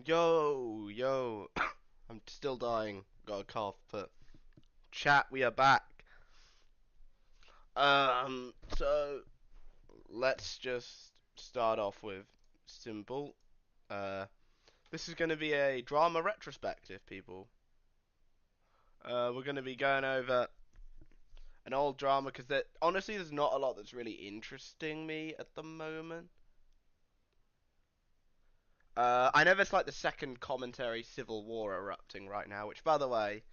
Yo, I'm still dying. Got a cough, but chat, we are back. So let's just start off with simple. This is going to be a drama retrospective, people. We're going to be going over an old drama because honestly, there's not a lot that's really interesting me at the moment. I know there's like the second commentary civil war erupting right now, which, by the way,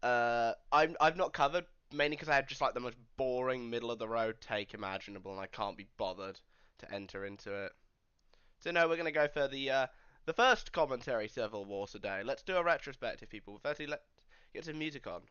I've not covered mainly because I have just like the most boring middle of the road take imaginable, and I can't be bothered to enter into it. So no, we're gonna go for the first commentary civil war today. Let's do a retrospective, people. Firstly, let's get some music on.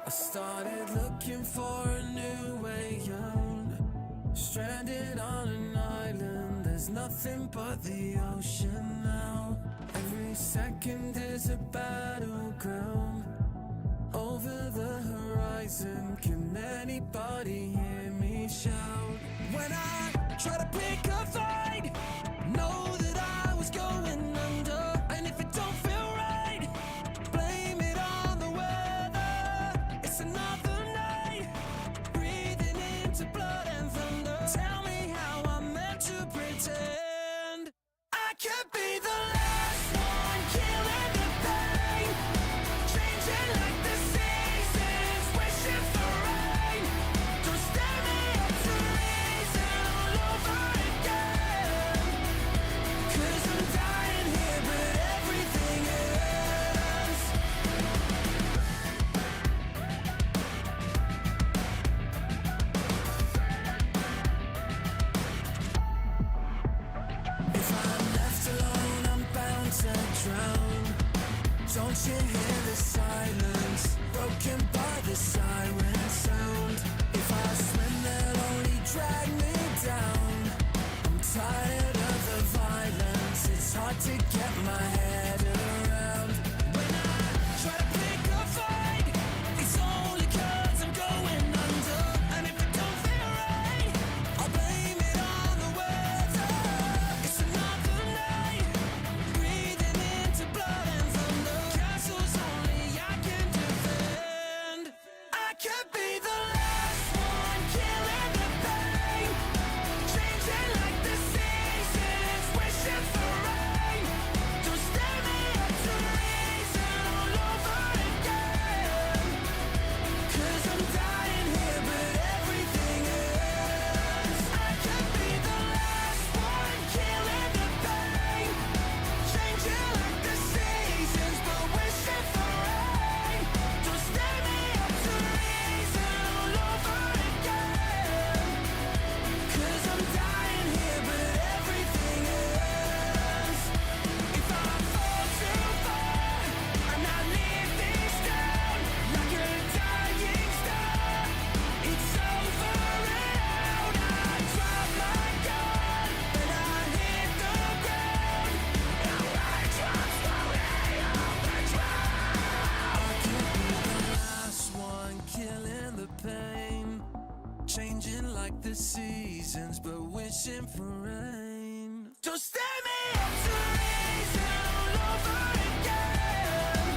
I started looking for a new way out. Stranded on an island, there's nothing but the ocean now. Every second is a battleground. Over the horizon, can anybody hear me shout? When I try to pick a fight, know that I was going under. And if it don't feel right, blame it on the weather. It's another night, breathing into blood and thunder. Tell me how I'm meant to pretend I could be the last one killing the pain, changing like the seasons, wishing for rain. Don't stand me up for reason all over again. could be the last one killing the pain, changing like the seasons, wishing for rain. Don't stand me up to reason all over again. 'Cause I'm dying here, but everything ends. I could be the last one killing the pain, changing like the seasons, but wishing for rain. Don't stand me up to reason all over again. 'Cause I'm dying here, but everything ends. If I fall too far, I'm not living down like a dying star. It's over and out. I drop my gun and I hit the ground. And raindrops falling off the ground. I could be the last one killing the pain, changing like the seasons, but wishing for rain. Don't stand me up to reason all over again.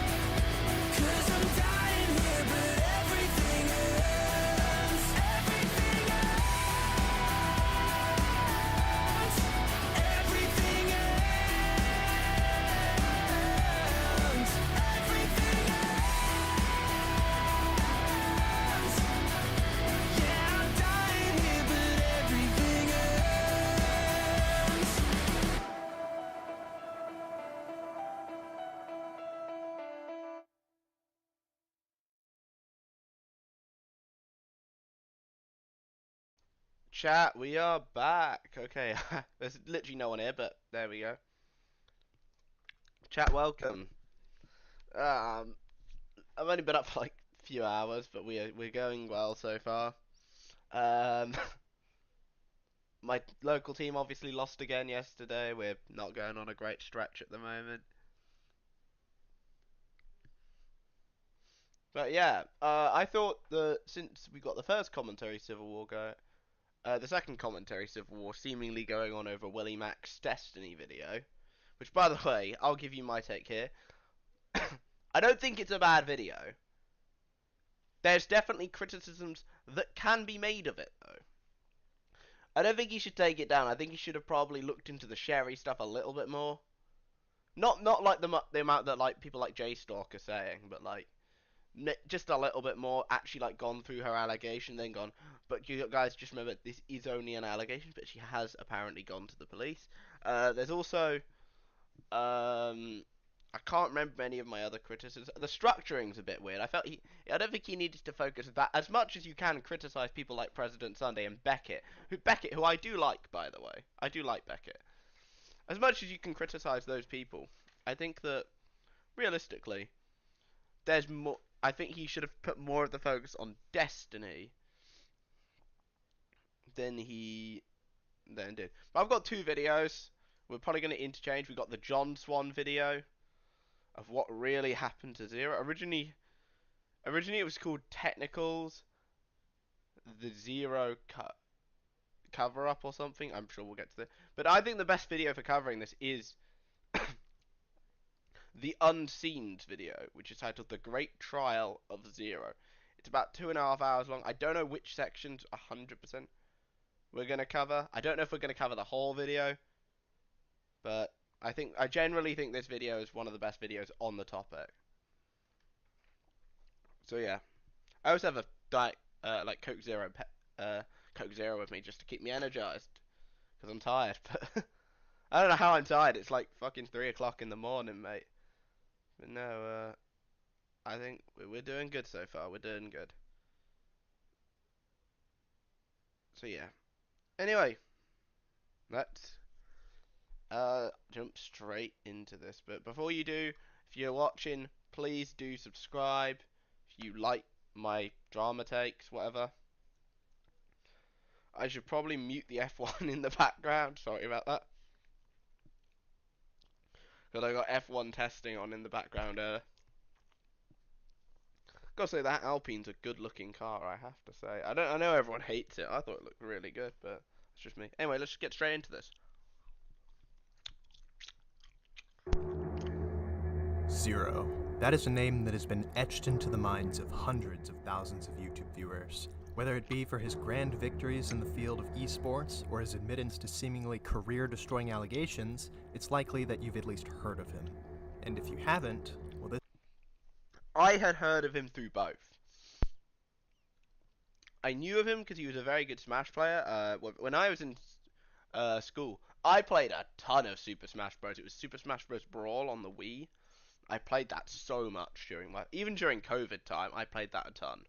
'Cause I'm dying here, but everything ends. Everything ends. Everything ends. Everything ends. Yeah, I'm dying here, but everything ends. Chat, we are back. Okay, there's literally no one here, but there we go. Chat, welcome. Um, I've only been up for like a few hours, but we're going well so far. Um, my local team obviously lost again yesterday. We're not going on a great stretch at the moment. But yeah, I thought that since we got the first commentary Civil War the second commentary Civil War seemingly going on over Willie Mac's Destiny video, which by the way, I'll give you my take here. I don't think it's a bad video. There's definitely criticisms that can be made of it though. I don't think he should take it down. I think he should have probably looked into the Sherry stuff a little bit more. Not like the amount that like people like J Stalk are saying, but like just a little bit more. Actually, like gone through her allegation, then gone. But you guys just remember this is only an allegation, but she has apparently gone to the police. There's also I can't remember any of my other criticisms. The structuring's a bit weird. I don't think he needed to focus that as much as you can criticize people like President Sunday and Beckett, who I do like, by the way. I do like Beckett. As much as you can criticize those people, I think that realistically, there's more. I think he should have put more of the focus on Destiny than he then did. But I've got two videos. We're probably going to interchange. We got the John Swan video of what really happened to ZeRo. Originally it was called Technicals, the ZeRo cover up or something. I'm sure we'll get to that. But I think the best video for covering this is the Unseen's video, which is titled The Great Trial of ZeRo. It's about 2.5 hours long. I don't know which sections 100% we're going to cover. I don't know if we're going to cover the whole video, but I generally think this video is one of the best videos on the topic. So yeah, I also have a diet like Coke Zero with me just to keep me energized because I'm tired. But I don't know how I'm tired. It's like fucking 3 o'clock in the morning, mate. But no, I think we're doing good so far. We're doing good. So yeah. Anyway, let's jump straight into this. But before you do, if you're watching, please do subscribe. If you like my drama takes, whatever. I should probably mute the F1 in the background. Sorry about that. Because I got F1 testing on in the background. Gotta say that Alpine's a good-looking car. I have to say. I know everyone hates it. I thought it looked really good, but it's just me. Anyway, let's get straight into this. ZeRo. That is a name that has been etched into the minds of hundreds of thousands of YouTube viewers. Whether it be for his grand victories in the field of esports or his admittance to seemingly career-destroying allegations, it's likely that you've at least heard of him. And if you haven't, well, this I had heard of him through both. I knew of him because he was a very good Smash player. When I was in school, I played a ton of Super Smash Bros. It was Super Smash Bros. Brawl on the Wii. I played that so much even during COVID time. I played that a ton.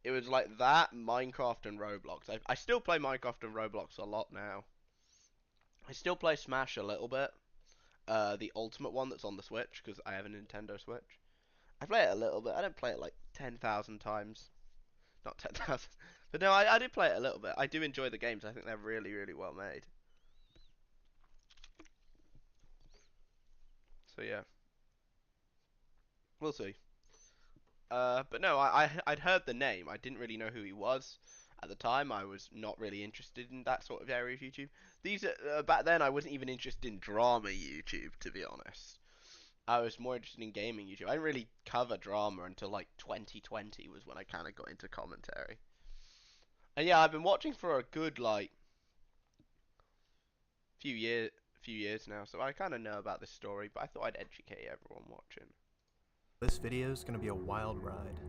It was like that, Minecraft and Roblox. I still play Minecraft and Roblox a lot now. I still play Smash a little bit. The Ultimate one that's on the Switch because I have a Nintendo Switch. I play it a little bit. I don't play it like 10,000 times. Not 10,000. But no, I did play it a little bit. I do enjoy the games. I think they're really, really well made. So yeah, we'll see. But no, I'd heard the name. I didn't really know who he was at the time. I was not really interested in that sort of area of YouTube. Back then I wasn't even interested in drama YouTube, to be honest. I was more interested in gaming YouTube. I didn't really cover drama until like 2020 was when I kind of got into commentary. And yeah, I've been watching for a good like few years now, so I kind of know about this story. But I thought I'd educate everyone watching. video is going to be a wild ride.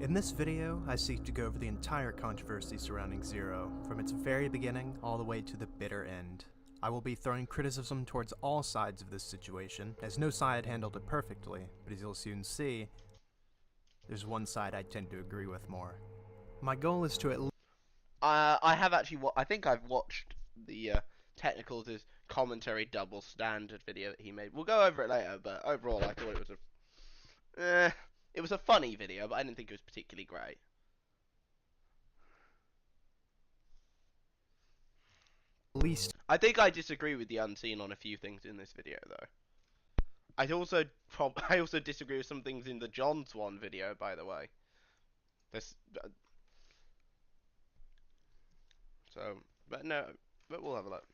In this video, I seek to go over the entire controversy surrounding ZeRo, from its very beginning all the way to the bitter end. I will be throwing criticism towards all sides of this situation, as no side handled it perfectly, but as you'll soon see, there's one side I tend to agree with more. My goal is to at least I have actually. I think I've watched the technicals is commentary double standard video that he made. We'll go over it later, but overall, I thought it was a funny video, but I didn't think it was particularly great. I think I disagree with the Unseen on a few things in this video, though. I also disagree with some things in the John Swan video, by the way. This, but we'll have a look.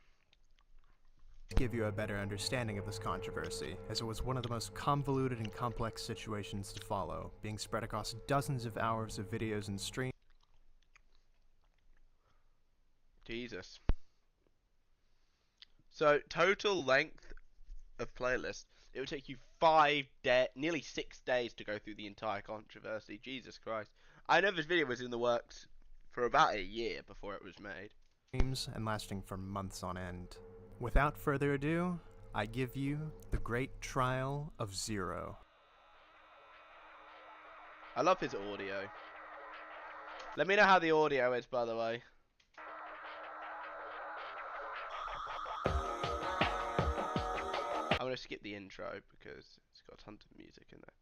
give you a better understanding of this controversy, as it was one of the most convoluted and complex situations to follow, being spread across dozens of hours of videos and streams. Jesus. So, total length of playlist, it would take you nearly 6 days to go through the entire controversy. Jesus Christ. I know this video was in the works for about a year before it was made. And lasting for months on end. Without further ado, I give you the great trial of ZeRo. I love his audio. Let me know how the audio is, by the way. I'm going to skip the intro because it's got tons of music in there.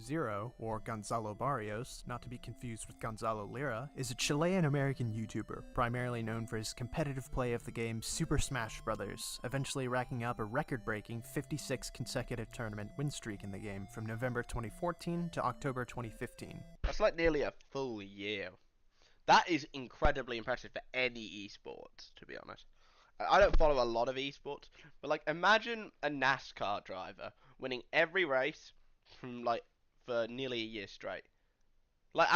ZeRo, or Gonzalo Barrios, not to be confused with Gonzalo Lira, is a Chilean-American YouTuber, primarily known for his competitive play of the game Super Smash Bros., eventually racking up a record-breaking 56 consecutive tournament win streak in the game from November 2014 to October 2015. That's like nearly a full year. That is incredibly impressive for any esports, to be honest. I don't follow a lot of esports, but like imagine a NASCAR driver winning every race from like for nearly a year straight. Like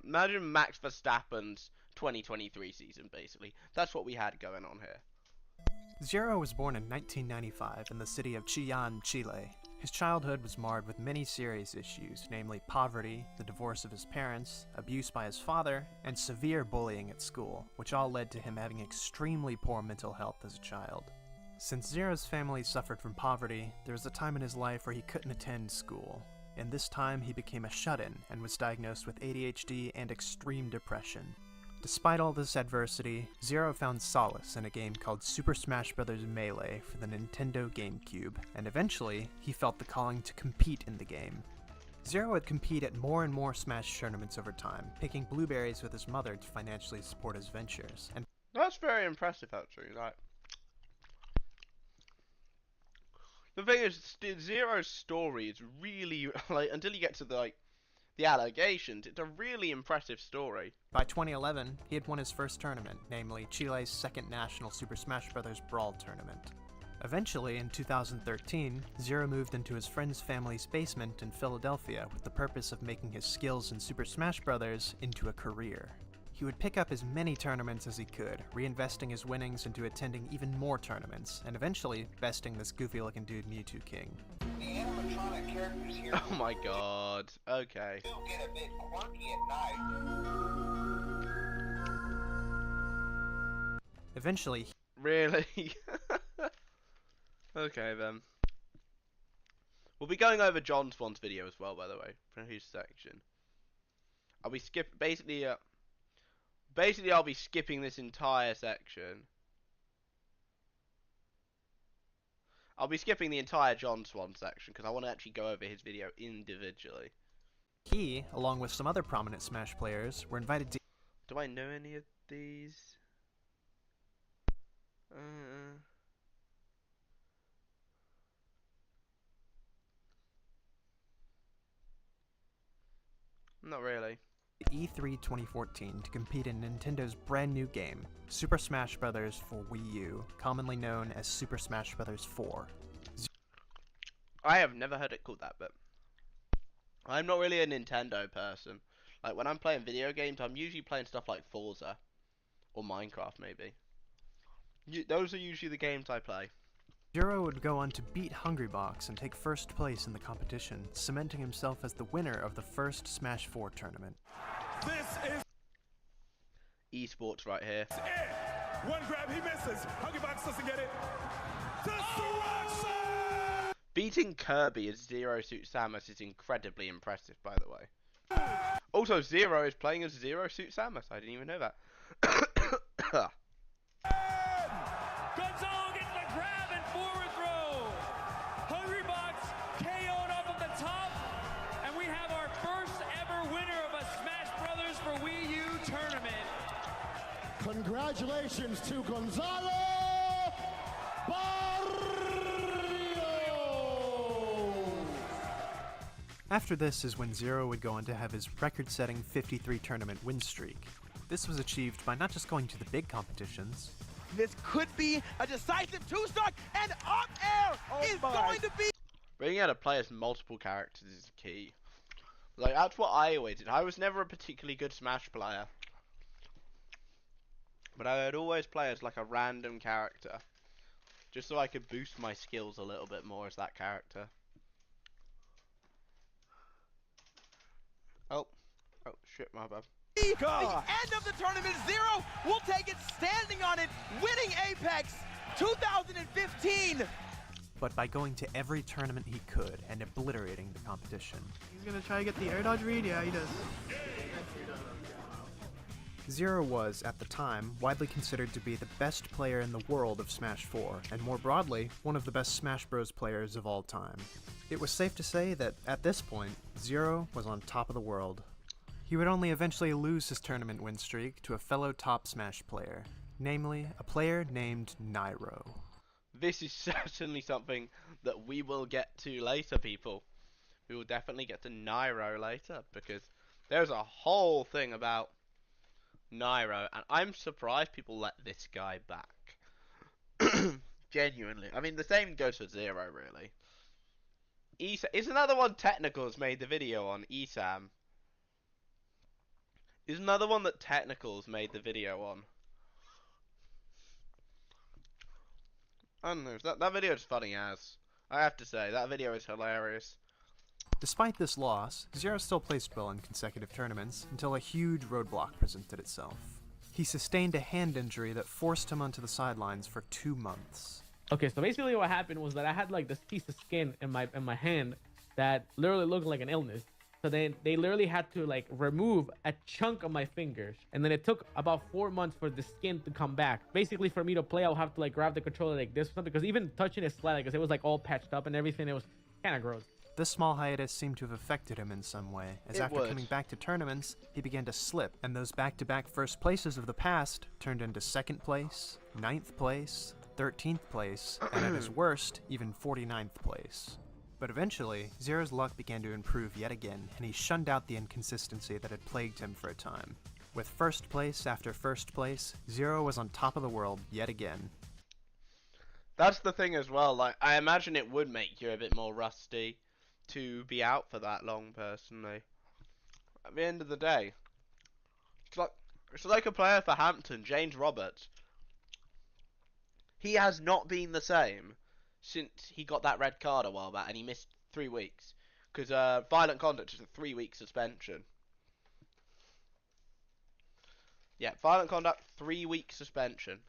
imagine Max Verstappen's 2023 season, basically. That's what we had going on here. ZeRo was born in 1995 in the city of Chillán, Chile. His childhood was marred with many serious issues, namely poverty, the divorce of his parents, abuse by his father, and severe bullying at school, which all led to him having extremely poor mental health as a child. Since ZeRo's family suffered from poverty, there was a time in his life where he couldn't attend school. In this time, he became a shut-in and was diagnosed with ADHD and extreme depression. Despite all this adversity, ZeRo found solace in a game called Super Smash Bros. Melee for the Nintendo GameCube, and eventually, he felt the calling to compete in the game. ZeRo would compete at more and more Smash tournaments over time, picking blueberries with his mother to financially support his ventures. And that's very impressive, actually. Like, the thing is, ZeRo's story is really like until you get to the the allegations, it's a really impressive story. By 2011, he had won his first tournament, namely Chile's second national Super Smash Bros. Brawl tournament. Eventually, in 2013, ZeRo moved into his friend's family's basement in Philadelphia with the purpose of making his skills in Super Smash Bros. Into a career. He would pick up as many tournaments as he could, reinvesting his winnings into attending even more tournaments, and eventually besting this goofy-looking dude Mewtwo King. The animatronic characters here Oh my god, okay. do get a bit quirky at night. Eventually, Really? Okay then. We'll be going over John Swan's video as well, by the way, from his section. I'll be basically I'll be skipping this entire section. I'll be skipping the entire John Swan section because I want to actually go over his video individually. he, along with some other prominent Smash players, were invited to Do I know any of these? Not really. E3 2014 to compete in Nintendo's brand new game, Super Smash Bros. For Wii U, commonly known as Super Smash Bros. 4. I have never heard it called that, but I'm not really a Nintendo person. Like, when I'm playing video games, I'm usually playing stuff like Forza or Minecraft, maybe. Those are usually the games I play. ZeRo would go on to beat Hungrybox and take first place in the competition, cementing himself as the winner of the first Smash 4 tournament. This is Esports right here. it. One grab, he misses. Huggybox doesn't get it. Destruction! Beating Kirby as ZeRo Suit Samus is incredibly impressive, by the way. Also, ZeRo is playing as ZeRo Suit Samus. I didn't even know that. Gonzalo gets the grab and forward throw. Hungrybox KO'd off of the top, and we have our first ever winner of a Smash Brothers for Wii U tournament. Congratulations to Gonzalo Barrios! After this is when ZeRo would go on to have his record-setting 53 tournament win streak. This was achieved by not just going to the big competitions. This could be a decisive two-stock, and up air is going to be... Bringing out a player's multiple characters is key. Like, that's what I always did. I was never a particularly good Smash player. But I would always play as like a random character. Just so I could boost my skills a little bit more as that character. Oh shit, my bad. The end of the tournament. ZeRo will take it standing on it, winning Apex 2015. But by going to every tournament he could and obliterating the competition. He's gonna try to get the air dodge read? Yeah, he does. ZeRo was, at the time, widely considered to be the best player in the world of Smash 4, and more broadly, one of the best Smash Bros. Players of all time. It was safe to say that, at this point, ZeRo was on top of the world. He would only eventually lose his tournament win streak to a fellow top Smash player, namely, a player named Nairo. This is certainly something that we will get to later, people. We will definitely get to Nairo later, because there's a whole thing about Nairo, and I'm surprised people let this guy back. Genuinely. I mean, the same goes for ZeRo, really. Is another one Technicals made the video on, Esam. Is another one that Technicals made the video on. I don't know, that video is funny as. I have to say, that video is hilarious. Despite this loss, ZeRo still placed well in consecutive tournaments until a huge roadblock presented itself. He sustained a hand injury that forced him onto the sidelines for 2 months. Okay, so basically what happened was that I had like this piece of skin in my hand that literally looked like an illness. So then they literally had to like remove a chunk of my fingers, and then it took about 4 months for the skin to come back. Basically, for me to play, I'll have to like grab the controller like this or something, because even touching it slightly, because it was like all patched up and everything, it was kind of gross. This small hiatus seemed to have affected him in some way, as after coming back to tournaments, he began to slip, and those back-to-back first places of the past turned into 2nd place, 9th place, 13th place, and at his worst, even 49th place. But eventually, ZeRo's luck began to improve yet again, and he shunned out the inconsistency that had plagued him for a time. With first place after first place, ZeRo was on top of the world yet again. That's the thing as well, like, I imagine it would make you a bit more rusty to be out for that long, personally. At the end of the day, it's like a player for Hampton, James Roberts. He has not been the same since he got that red card a while back, and he missed 3 weeks. Because violent conduct is a 3-week suspension. Yeah, violent conduct, 3-week suspension.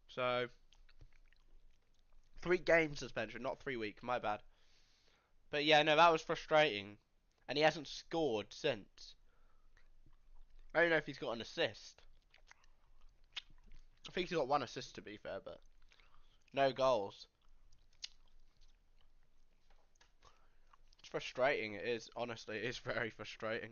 So, 3-game suspension, not 3 week, my bad. But yeah, no, that was frustrating. And he hasn't scored since. I don't know if he's got an assist. I think he's got 1 assist to be fair, but no goals. It's frustrating, it is, honestly, it is very frustrating.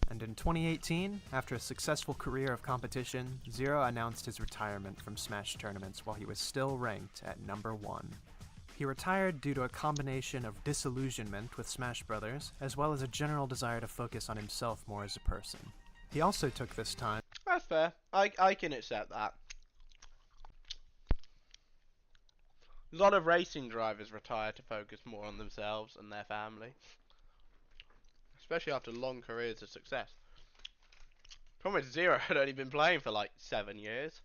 And in 2018, after a successful career of competition, ZeRo announced his retirement from Smash tournaments while he was still ranked at number 1. He retired due to a combination of disillusionment with Smash Brothers, as well as a general desire to focus on himself more as a person. He also took this time. That's fair. I can accept that. A lot of racing drivers retire to focus more on themselves and their family. Especially after long careers of success. Problem is, ZeRo had only been playing for like 7 years.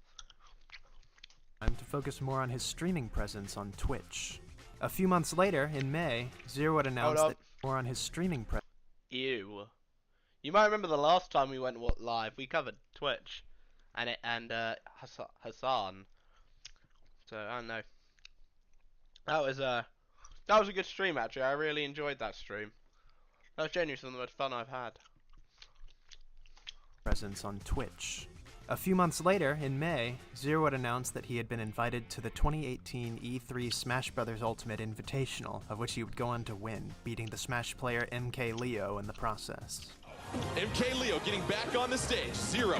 To focus more on his streaming presence on Twitch. A few months later, in May, ZeRo would announce that more on his streaming presence. Ew. You might remember the last time we went live, we covered Twitch and Hassan. So I don't know. That was a good stream actually. I really enjoyed that stream. That was genuinely some of the most fun I've had. Presence on Twitch. A few months later, in May, ZeRo would announce that he had been invited to the 2018 E3 Smash Bros. Ultimate Invitational, of which he would go on to win, beating the Smash player MK Leo in the process. MK Leo getting back on the stage. ZeRo.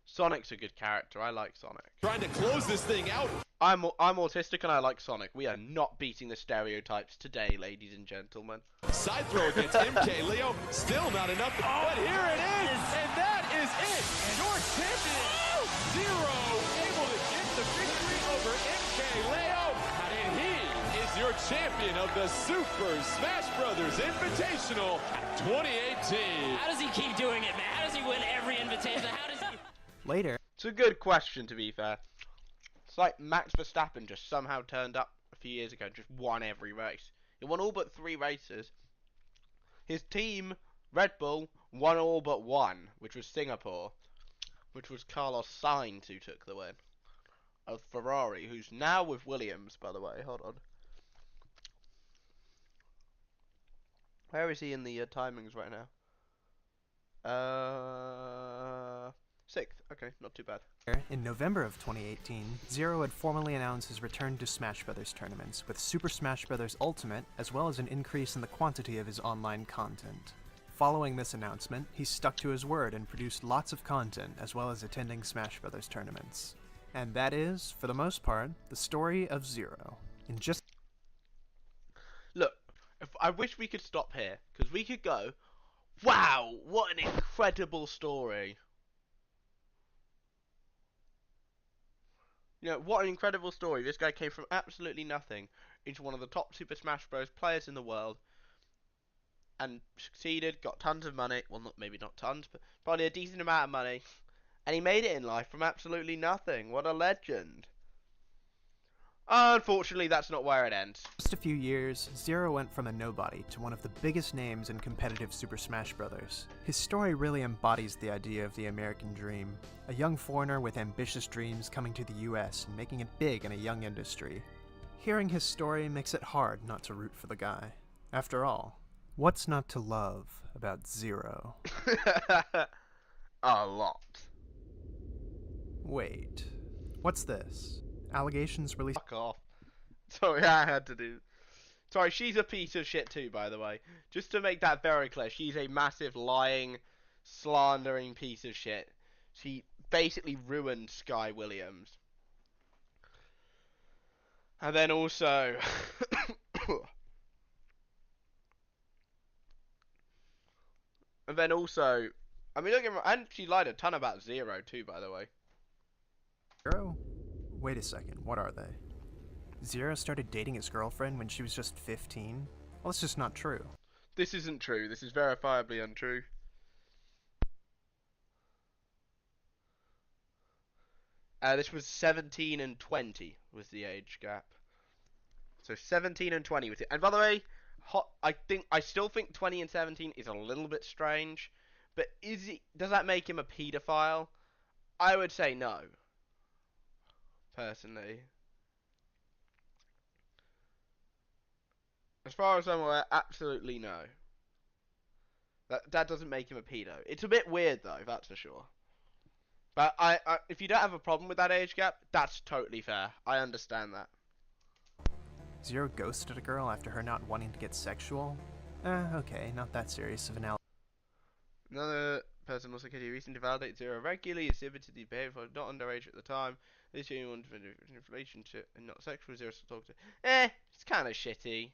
Sonic's a good character. I like Sonic. Trying to close this thing out. I'm autistic and I like Sonic. We are not beating the stereotypes today, ladies and gentlemen. Side throw against MK Leo. Still not enough. But here it is. And that is it. Your champion, ZeRo, able to get the victory over MK Leo. And he is your champion of the Super Smash Brothers Invitational 2018. How does he keep doing it, man? How does he win every invitation? How does he... Later. It's a good question, to be fair. It's like Max Verstappen just somehow turned up a few years ago and just won every race. He won all but 3 races. His team, Red Bull, won all but 1, which was Singapore, which was Carlos Sainz who took the win. Of Ferrari, who's now with Williams, by the way. Hold on. Where is he in the timings right now? 6th. Okay, not too bad. In November of 2018, ZeRo had formally announced his return to Smash Bros. Tournaments, with Super Smash Bros. Ultimate, as well as an increase in the quantity of his online content. Following this announcement, he stuck to his word and produced lots of content, as well as attending Smash Bros. Tournaments. And that is, for the most part, the story of ZeRo. In just... Look, I wish we could stop here, because we could go, wow, what an incredible story. You know, what an incredible story. This guy came from absolutely nothing into one of the top Super Smash Bros. Players in the world. And succeeded, got tons of money. Well, maybe not tons, but probably a decent amount of money. And he made it in life from absolutely nothing. What a legend. Unfortunately, that's not where it ends. Just a few years, ZeRo went from a nobody to one of the biggest names in competitive Super Smash Bros. His story really embodies the idea of the American dream, a young foreigner with ambitious dreams coming to the US and making it big in a young industry. Hearing his story makes it hard not to root for the guy. After all, what's not to love about ZeRo? A lot. Wait, what's this? Allegations released. Fuck off. Sorry, I had to do. Sorry, she's a piece of shit too, by the way. Just to make that very clear, she's a massive lying, slandering piece of shit. She basically ruined Sky Williams. And then also... and then also... I mean, don't get me wrong, and she lied a ton about ZeRo too, by the way. ZeRo? Wait a second, what are they? ZeRo started dating his girlfriend when she was just 15? Well, that's just not true. This isn't true. This is verifiably untrue. This was 17 and 20 was the age gap. So 17 and 20 was it. And by the way, I still think 20 and 17 is a little bit strange. But does that make him a paedophile? I would say no. Personally. As far as I'm aware, absolutely no. That doesn't make him a pedo. It's a bit weird though, that's for sure. But if you don't have a problem with that age gap, that's totally fair. I understand that. ZeRo ghosted a girl after her not wanting to get sexual? Okay, not that serious of an Another person also can recently validate ZeRo regularly exhibited the behavior not underage at the time. This year wanted a relationship and not sexual. ZeRo to talk to. It's kind of shitty.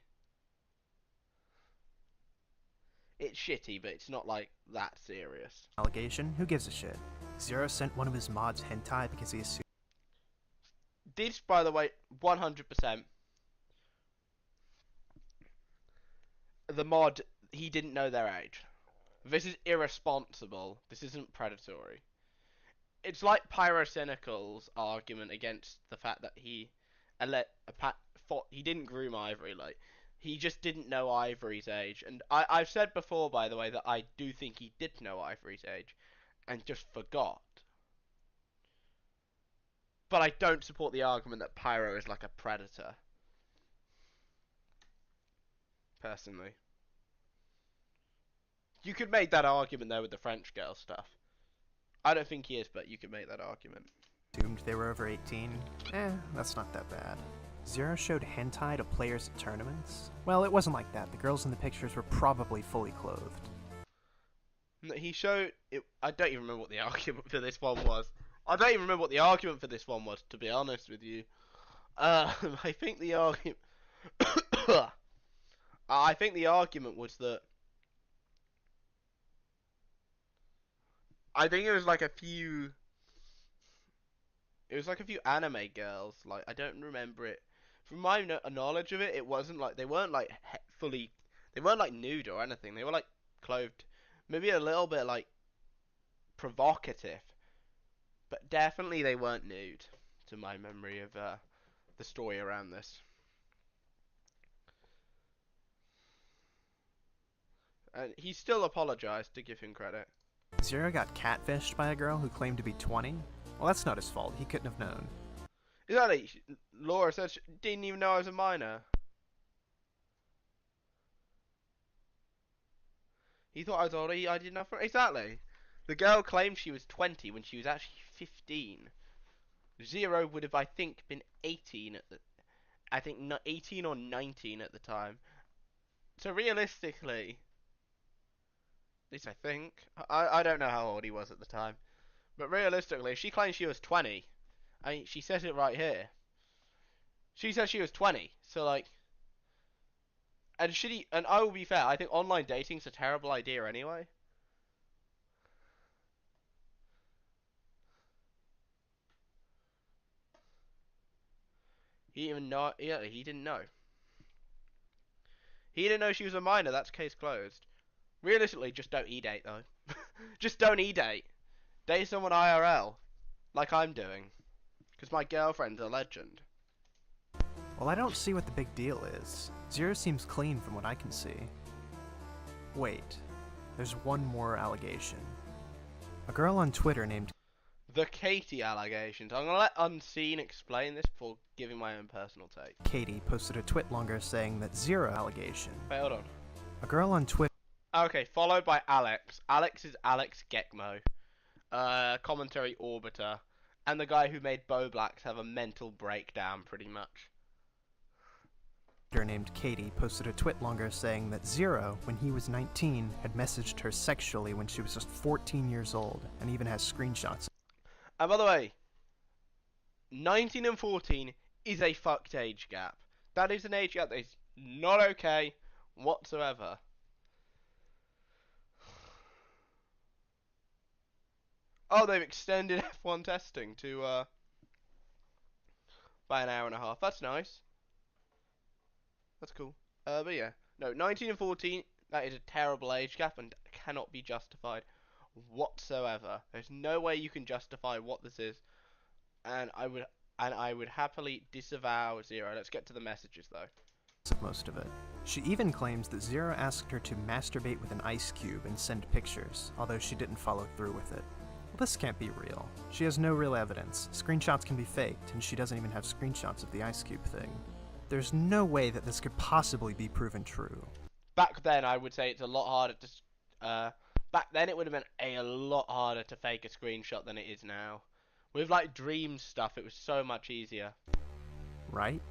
It's shitty, but it's not like that serious. Allegation? Who gives a shit? ZeRo sent one of his mods hentai because he assumed. This, by the way, 100%. The mod, he didn't know their age. This is irresponsible. This isn't predatory. It's like Pyrocynical's argument against the fact that he didn't groom Ivory. Like, he just didn't know Ivory's age. And I've said before, by the way, that I do think he did know Ivory's age and just forgot. But I don't support the argument that Pyro is like a predator. Personally. You could make that argument though with the French girl stuff. I don't think he is, but you could make that argument. Assumed they were over 18? That's not that bad. ZeRo showed hentai to players at tournaments? Well, it wasn't like that. The girls in the pictures were probably fully clothed. He showed it. I don't even remember what the argument for this one was. To be honest with you. I think the argument. I think the argument was that. I think it was like a few. It was like a few anime girls. Like, I don't remember it. From my knowledge of it, it wasn't like they weren't like fully. They weren't like nude or anything. They were like clothed, maybe a little bit like provocative, but definitely they weren't nude. To my memory of the story around this. And he still apologized, to give him credit. ZeRo got catfished by a girl who claimed to be 20? Well, that's not his fault. He couldn't have known. Exactly. Laura said she didn't even know I was a minor. He thought I was older. I didn't know. Exactly. The girl claimed she was 20 when she was actually 15. ZeRo would have, I think, been 18 at the... I think 18 or 19 at the time. So realistically... At least I think. I don't know how old he was at the time. But realistically, she claims she was 20. I mean, she says it right here. She says she was 20. So, like... And I will be fair, I think online dating's a terrible idea anyway. He didn't even know. Yeah, he didn't know. He didn't know she was a minor. That's case closed. Realistically, just don't e-date though. Just don't e-date. Date someone IRL, like I'm doing, because my girlfriend's a legend. Well, I don't see what the big deal is. ZeRo seems clean from what I can see. Wait, there's one more allegation. A girl on Twitter named The Katie allegations. I'm gonna let Unseen explain this before giving my own personal take. Katie posted a twit longer saying that ZeRo allegation. Wait, hold on. A girl on Twitter. Okay, followed by Alex. Alex is Alex Gekmo. Commentary Orbiter. And the guy who made Bo Blacks have a mental breakdown, pretty much. named Katie posted a twit longer saying that ZeRo, when he was 19, had messaged her sexually when she was just 14 years old, and even has screenshots. And by the way, 19 and 14 is a fucked age gap. That is an age gap that is not okay whatsoever. Oh, they've extended F1 testing to by an hour and a half. That's nice. That's cool. But yeah, no, 19 and 14. That is a terrible age gap and cannot be justified whatsoever. There's no way you can justify what this is, and I would happily disavow ZeRo. Let's get to the messages though. Most of it. She even claims that ZeRo asked her to masturbate with an ice cube and send pictures, although she didn't follow through with it. Well, this can't be real. She has no real evidence. Screenshots can be faked, and she doesn't even have screenshots of the ice cube thing. There's no way that this could possibly be proven true. Back then, I would say it's a lot harder to. Back then, it would have been a lot harder to fake a screenshot than it is now. With like Dream stuff, it was so much easier. Right?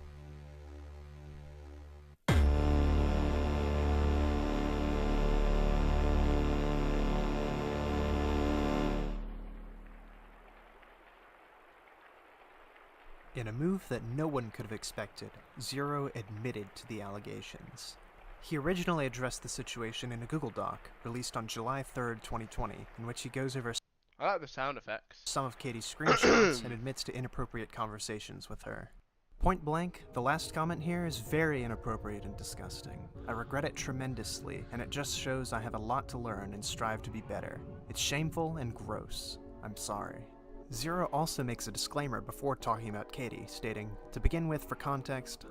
In a move that no one could have expected, ZeRo admitted to the allegations. He originally addressed the situation in a Google Doc, released on July 3rd, 2020, in which he goes over I like the sound effects. some of Katie's screenshots and admits to inappropriate conversations with her. Point blank, the last comment here is very inappropriate and disgusting. I regret it tremendously, and it just shows I have a lot to learn and strive to be better. It's shameful and gross. I'm sorry. ZeRo also makes a disclaimer before talking about Katie, stating, "To begin with, for context,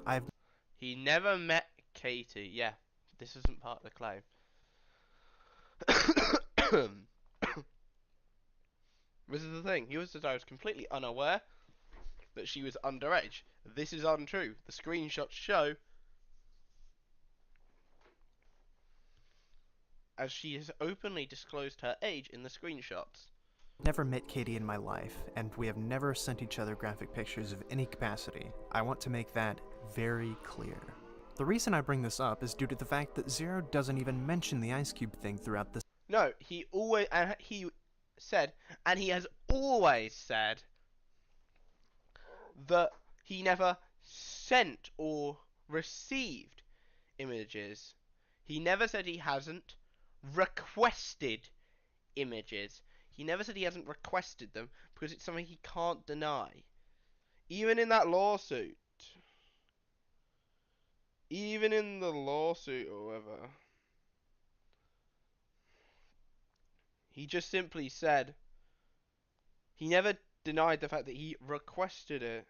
He never met Katie. Yeah, this isn't part of the claim. This is the thing. He was completely unaware that she was underage. This is untrue. The screenshots show as she has openly disclosed her age in the screenshots. never met Katie in my life, and we have never sent each other graphic pictures of any capacity. I want to make that very clear." The reason I bring this up is due to the fact that ZeRo doesn't even mention the Ice Cube thing throughout this. No, he said, and he has always said, that he never sent or received images. He never said he hasn't requested images. He never said he hasn't requested them because it's something he can't deny. Even in that lawsuit. Even in the lawsuit or whatever. He just simply said he never denied the fact that he requested it.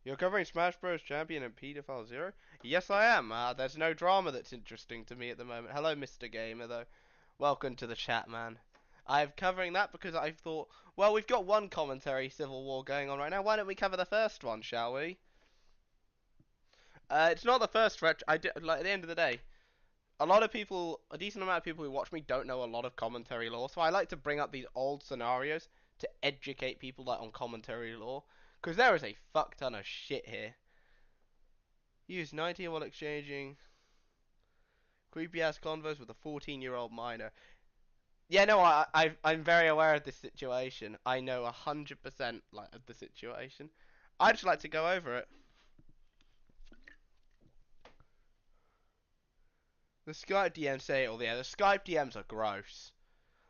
You're covering Smash Bros. Champion and Pedophile ZeRo? Yes, I am. There's no drama that's interesting to me at the moment. Hello, Mr. Gamer, though. Welcome to the chat, man. I'm covering that because I thought, well, we've got one commentary civil war going on right now. Why don't we cover the first one, shall we? It's not the first like, at the end of the day, a decent amount of people who watch me don't know a lot of commentary law, so I like to bring up these old scenarios to educate people like on commentary law. Because there is a fuck ton of shit here. Use 19 while exchanging creepy ass convos with a 14-year-old minor. Yeah, no, I'm very aware of this situation. I know 100% like of the situation. I'd just like to go over it. The Skype DMs say it all. Yeah, the Skype DMs are gross.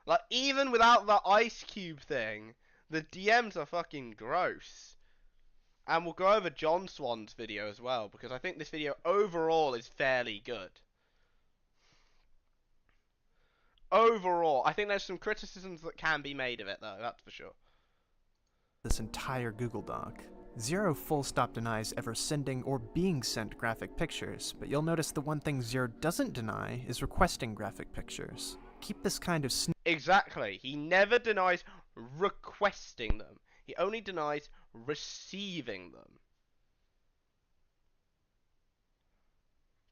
Like, even without the Ice Cube thing, the DMs are fucking gross. And we'll go over John Swan's video as well, because I think this video overall is fairly good. Overall, I think there's some criticisms that can be made of it, though, that's for sure. This entire Google Doc. ZeRo full stop denies ever sending or being sent graphic pictures, but you'll notice the one thing ZeRo doesn't deny is requesting graphic pictures. Keep this kind of Exactly. He never denies requesting them. He only denies receiving them.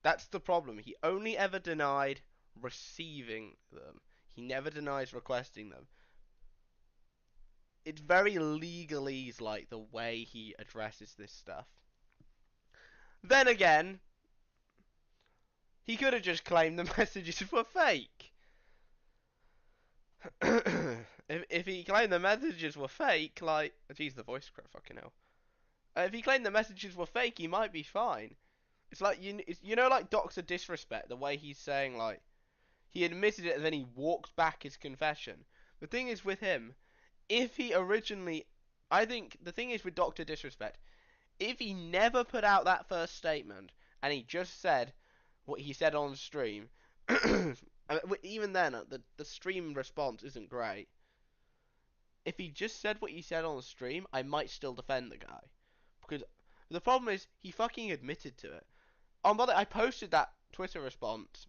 That's the problem. He only ever denied receiving them. He never denies requesting them. it's very legalese like the way he addresses this stuff. Then again, he could have just claimed the messages were fake. if he claimed the messages were fake, like, jeez, the voice crack, fucking hell. If he claimed the messages were fake, he might be fine. It's like you know, like Doctor Disrespect, the way he's saying like he admitted it and then he walked back his confession. The thing is with him, if he originally, I think the thing is with Doctor Disrespect, if he never put out that first statement and he just said what he said on stream, even then the stream response isn't great. If he just said what he said on the stream, I might still defend the guy, because the problem is he fucking admitted to it. I posted that Twitter response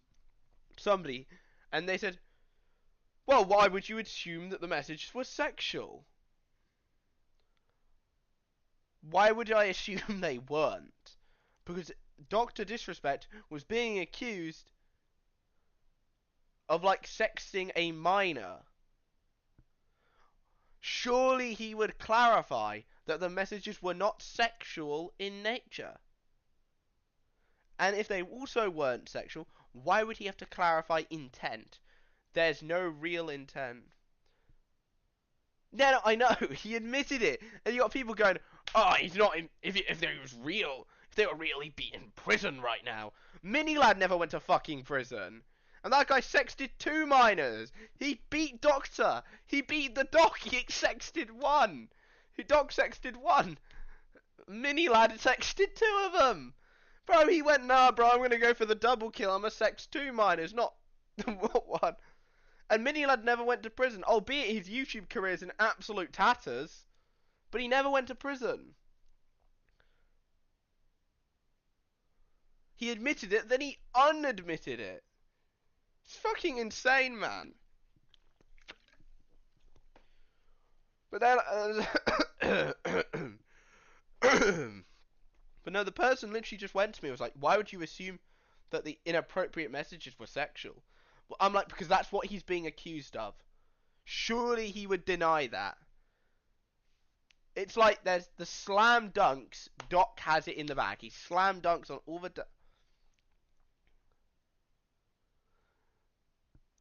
to somebody, and they said, "Well, why would you assume that the messages were sexual? Why would I assume they weren't? Because Dr. Disrespect was being accused of, like, sexting a minor. Surely he would clarify that the messages were not sexual in nature. And if they also weren't sexual, why would he have to clarify intent? There's no real intent." No, I know, he admitted it, and you got people going, "Oh, he's not in. If they was real, if they were real, he'd be in prison right now." Mini Lad never went to fucking prison, and that guy sexted 2 minors. He beat Doctor. He beat the Doc. He sexted 1. Doc sexted 1. Mini Lad sexted 2 of them. Bro, he went, "Nah, bro, I'm gonna go for the double kill. I'm gonna sex 2 minors, not 1." And Mini Lad never went to prison, albeit his YouTube career is in absolute tatters. But he never went to prison. He admitted it, then he unadmitted it. It's fucking insane, man. But then, but no, the person literally just went to me and was like, "Why would you assume that the inappropriate messages were sexual?" Well, I'm like, because that's what he's being accused of. Surely he would deny that. It's like there's the slam dunks. Doc has it in the bag. He slam dunks on all the.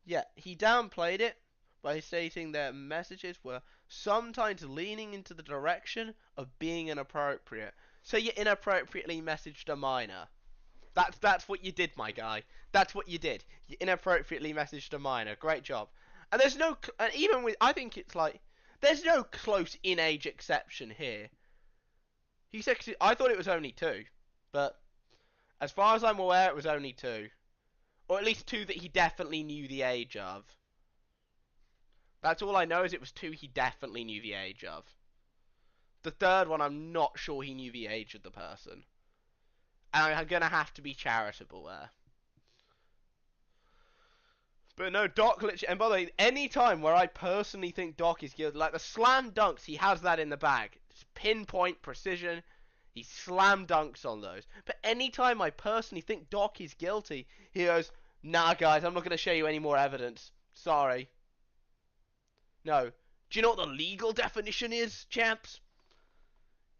Yeah, he downplayed it by stating their messages were sometimes leaning into the direction of being inappropriate. So you inappropriately messaged a minor. That's what you did, my guy. That's what you did. You inappropriately messaged a minor. Great job. And there's no, and even with, I think it's like, there's no close in-age exception here. He sexted, I thought it was only 2, but as far as I'm aware, it was only 2. Or at least 2 that he definitely knew the age of. That's all I know, is it was 2 he definitely knew the age of. The third one, I'm not sure he knew the age of the person. And I'm gonna have to be charitable there. But no, Doc literally, and by the way, any time where I personally think Doc is guilty, like the slam dunks, he has that in the bag. It's pinpoint precision. He slam dunks on those. But any time I personally think Doc is guilty, he goes, "Nah, guys, I'm not going to show you any more evidence. Sorry." No. Do you know what the legal definition is, champs?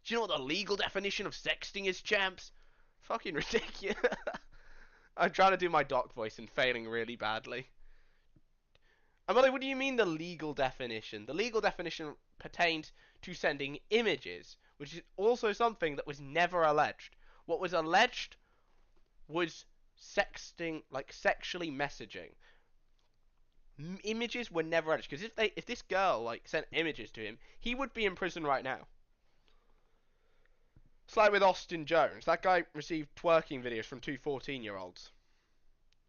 Do you know what the legal definition of sexting is, champs? Fucking ridiculous. I'm trying to do my Doc voice and failing really badly. And by the way, what do you mean the legal definition? The legal definition pertains to sending images, which is also something that was never alleged. What was alleged was sexting, like sexually messaging. Images were never alleged, because if this girl like sent images to him, he would be in prison right now. It's like with Austin Jones. That guy received twerking videos from 2 14-year-olds.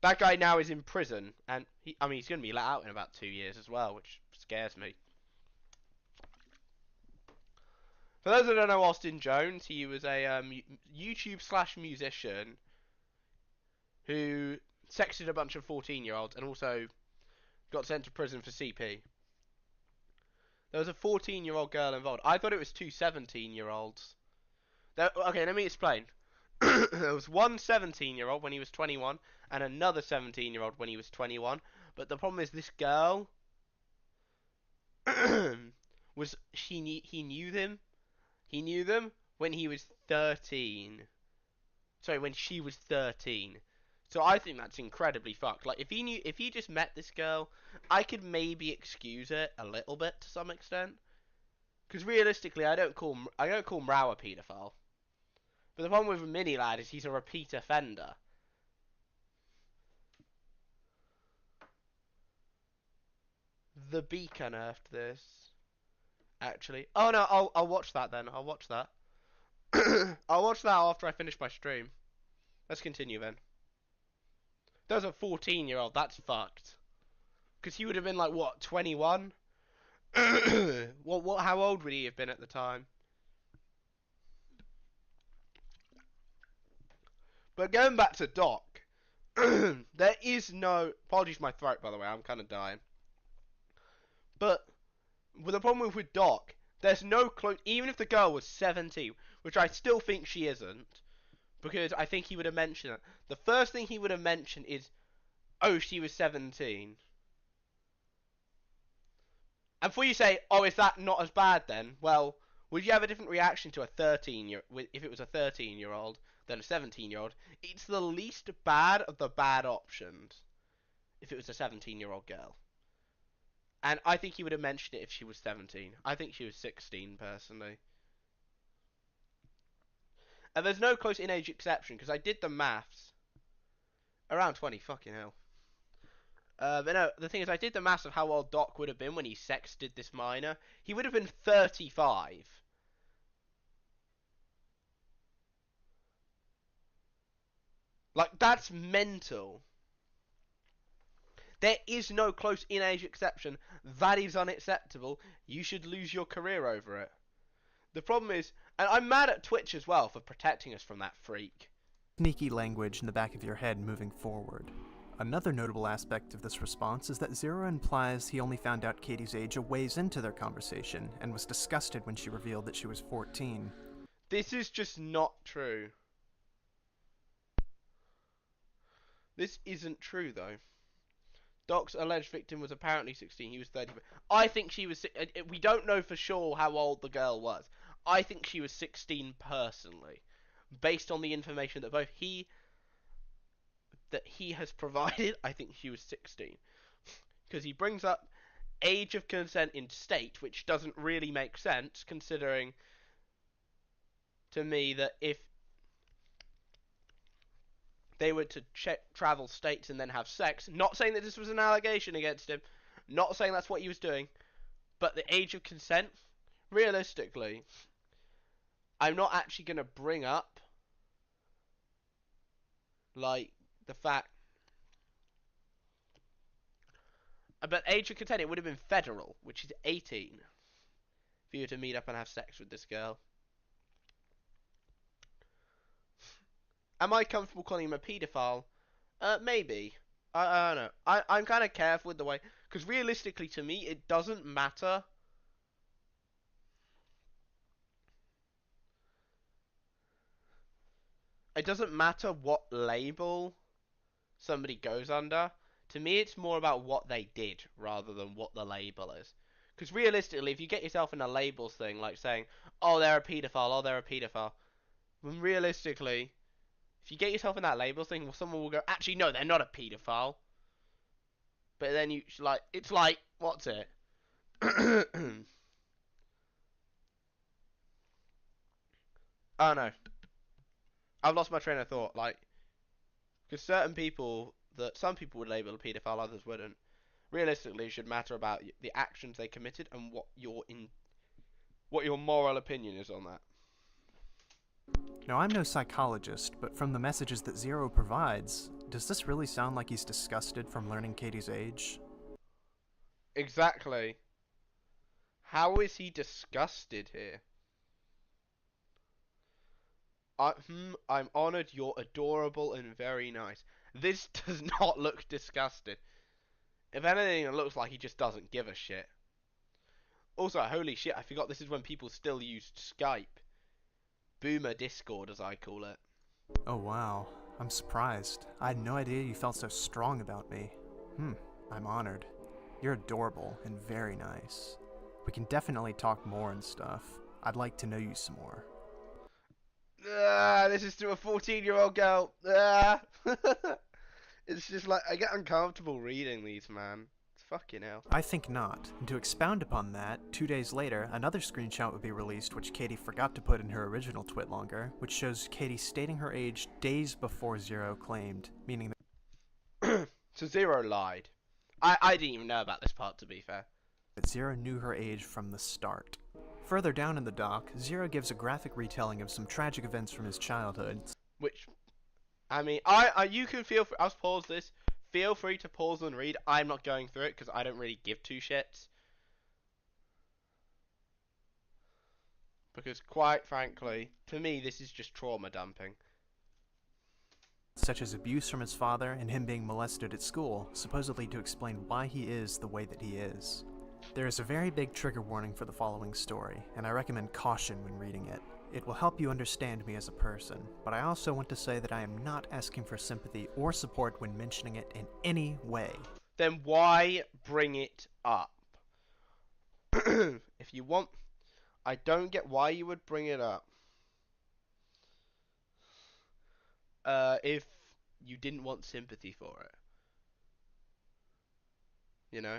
That guy now is in prison, and he's going to be let out in about 2 years as well, which scares me. For those that don't know Austin Jones, he was a YouTube/musician who sexted a bunch of 14-year-olds and also got sent to prison for CP. There was a 14-year-old girl involved. I thought it was 2 17-year-olds. Okay, let me explain. There was one 17-year-old when he was 21, and another 17-year-old when he was 21. But the problem is this girl was he knew them. He knew them when he was 13. Sorry, when she was 13. So I think that's incredibly fucked. Like if he just met this girl, I could maybe excuse it a little bit to some extent. Because realistically, I don't call Mrau a paedophile. But the problem with Mini Lad is he's a repeat offender. The Beak unearthed this. Actually, oh no, I'll watch that then. I'll watch that. I'll watch that after I finish my stream. Let's continue then. There's a 14-year-old. That's fucked. Because he would have been like what, 21? What? How old would he have been at the time? But going back to Doc, there is no. Apologies for my throat, by the way. I'm kind of dying. But with the problem with Doc, there's no close. Even if the girl was 17, which I still think she isn't, because I think he would have mentioned it. The first thing he would have mentioned is, "Oh, she was 17." And before you say, "Oh, is that not as bad then?" Well, would you have a different reaction to a 13-year if it was a 13-year-old than a 17-year-old? It's the least bad of the bad options if it was a 17-year-old girl. And I think he would have mentioned it if she was 17. I think she was 16, personally. And there's no close in-age exception, because I did the maths. Around 20, fucking hell. But no, the thing is, I did the maths of how old Doc would have been when he sexted this minor. He would have been 35. Like, that's mental. There is no close in-age exception. That is unacceptable. You should lose your career over it. The problem is, and I'm mad at Twitch as well for protecting us from that freak. Sneaky language in the back of your head moving forward. Another notable aspect of this response is that ZeRo implies he only found out Katie's age a ways into their conversation, and was disgusted when she revealed that she was 14. This is just not true. This isn't true, though. Doc's alleged victim was apparently 16. He was 30. I think she was... We don't know for sure how old the girl was. I think she was 16 personally. Based on the information that both he has provided, I think she was 16. Because he brings up age of consent in state, which doesn't really make sense, considering to me that if they were to travel states and then have sex, not saying that this was an allegation against him, not saying that's what he was doing, but the age of consent, realistically, I'm not actually going to bring up, like, the fact, but age of consent, it would have been federal, which is 18, for you to meet up and have sex with this girl. Am I comfortable calling him a paedophile? Maybe. I don't know. I'm kind of careful with the way, because realistically to me, it doesn't matter. It doesn't matter what label somebody goes under. To me, it's more about what they did rather than what the label is. Because realistically, if you get yourself in a labels thing, like saying, "Oh, they're a paedophile," "Oh, they're a paedophile," then realistically, if you get yourself in that labels thing, well, someone will go, "Actually, no, they're not a paedophile." But then you like, it's like, what's it? Oh no, I've lost my train of thought. Like, because some people would label a paedophile, others wouldn't. Realistically, it should matter about the actions they committed and what your moral opinion is on that. Now, I'm no psychologist, but from the messages that ZeRo provides, does this really sound like he's disgusted from learning Katie's age? Exactly. How is he disgusted here? I'm honoured, you're adorable and very nice. This does not look disgusted. If anything, it looks like he just doesn't give a shit. Also, holy shit, I forgot this is when people still used Skype. Boomer Discord, as I call it. Oh wow, I'm surprised. I had no idea you felt so strong about me. I'm honored. You're adorable and very nice. We can definitely talk more and stuff. I'd like to know you some more. This is to a 14-year-old girl. It's just like, I get uncomfortable reading these, man. It's fucking hell. I think not. And to expound upon that, 2 days later, another screenshot would be released which Katie forgot to put in her original Twitlonger, which shows Katie stating her age days before ZeRo claimed, meaning that so ZeRo lied. I didn't even know about this part, to be fair. That ZeRo knew her age from the start. Further down in the doc, ZeRo gives a graphic retelling of some tragic events from his childhood. Which, I mean, you can feel free, I'll pause this. Feel free to pause and read. I'm not going through it because I don't really give two shits. Because quite frankly, to me, this is just trauma dumping. Such as abuse from his father and him being molested at school, supposedly to explain why he is the way that he is. There is a very big trigger warning for the following story, and I recommend caution when reading it. It will help you understand me as a person, but I also want to say that I am not asking for sympathy or support when mentioning it in any way. Then why bring it up? If you want... I don't get why you would bring it up. If you didn't want sympathy for it. You know?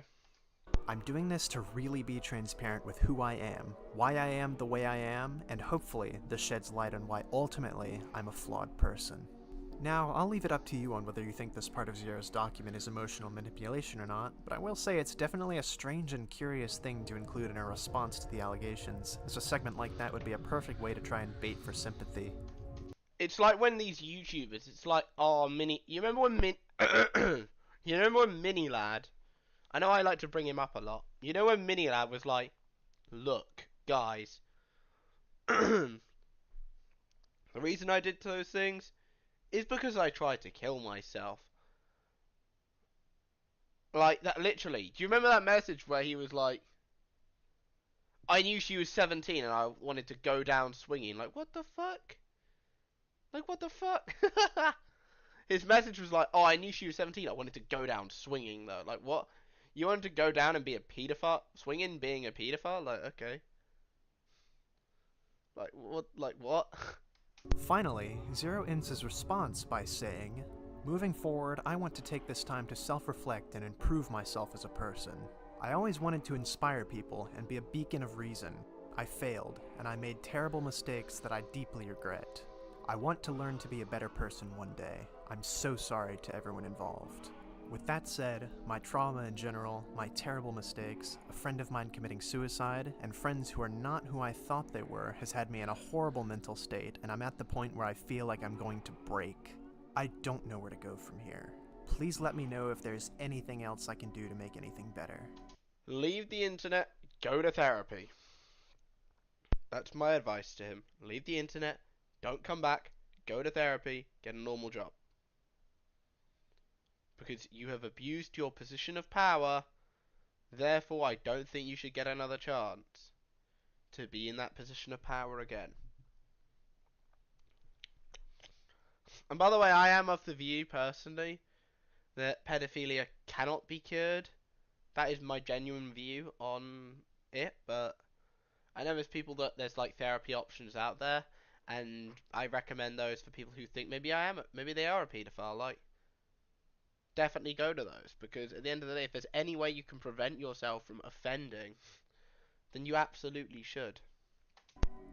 I'm doing this to really be transparent with who I am, why I am the way I am, and hopefully this sheds light on why ultimately I'm a flawed person. Now, I'll leave it up to you on whether you think this part of ZeRo's document is emotional manipulation or not, but I will say it's definitely a strange and curious thing to include in a response to the allegations, as a segment like that would be a perfect way to try and bait for sympathy. It's like when these YouTubers, it's like, oh, you remember when you remember when Mini Lad, I know I like to bring him up a lot. You know when Mini Lad was like, look, guys, the reason I did those things is because I tried to kill myself. Like, that literally. Do you remember that message where he was like, I knew she was 17 and I wanted to go down swinging. Like, what the fuck? Like, what the fuck? His message was like, oh, I knew she was 17. I wanted to go down swinging, though. Like, what? You wanted to go down and be a pedophile? Swinging being a pedophile? Like, okay. Like, what? Like, what? Finally, ZeRo ends his response by saying, moving forward, I want to take this time to self-reflect and improve myself as a person. I always wanted to inspire people and be a beacon of reason. I failed, and I made terrible mistakes that I deeply regret. I want to learn to be a better person one day. I'm so sorry to everyone involved. With that said, my trauma in general, my terrible mistakes, a friend of mine committing suicide, and friends who are not who I thought they were has had me in a horrible mental state, and I'm at the point where I feel like I'm going to break. I don't know where to go from here. Please let me know if there's anything else I can do to make anything better. Leave the internet, go to therapy. That's my advice to him. Leave the internet, don't come back, go to therapy, get a normal job. Because you have abused your position of power, therefore I don't think you should get another chance to be in that position of power again. And by the way, I am of the view, personally, that pedophilia cannot be cured. That is my genuine view on it, but I know there's like therapy options out there, and I recommend those for people who think maybe they are a pedophile, like, definitely go to those, because at the end of the day, if there's any way you can prevent yourself from offending, then you absolutely should.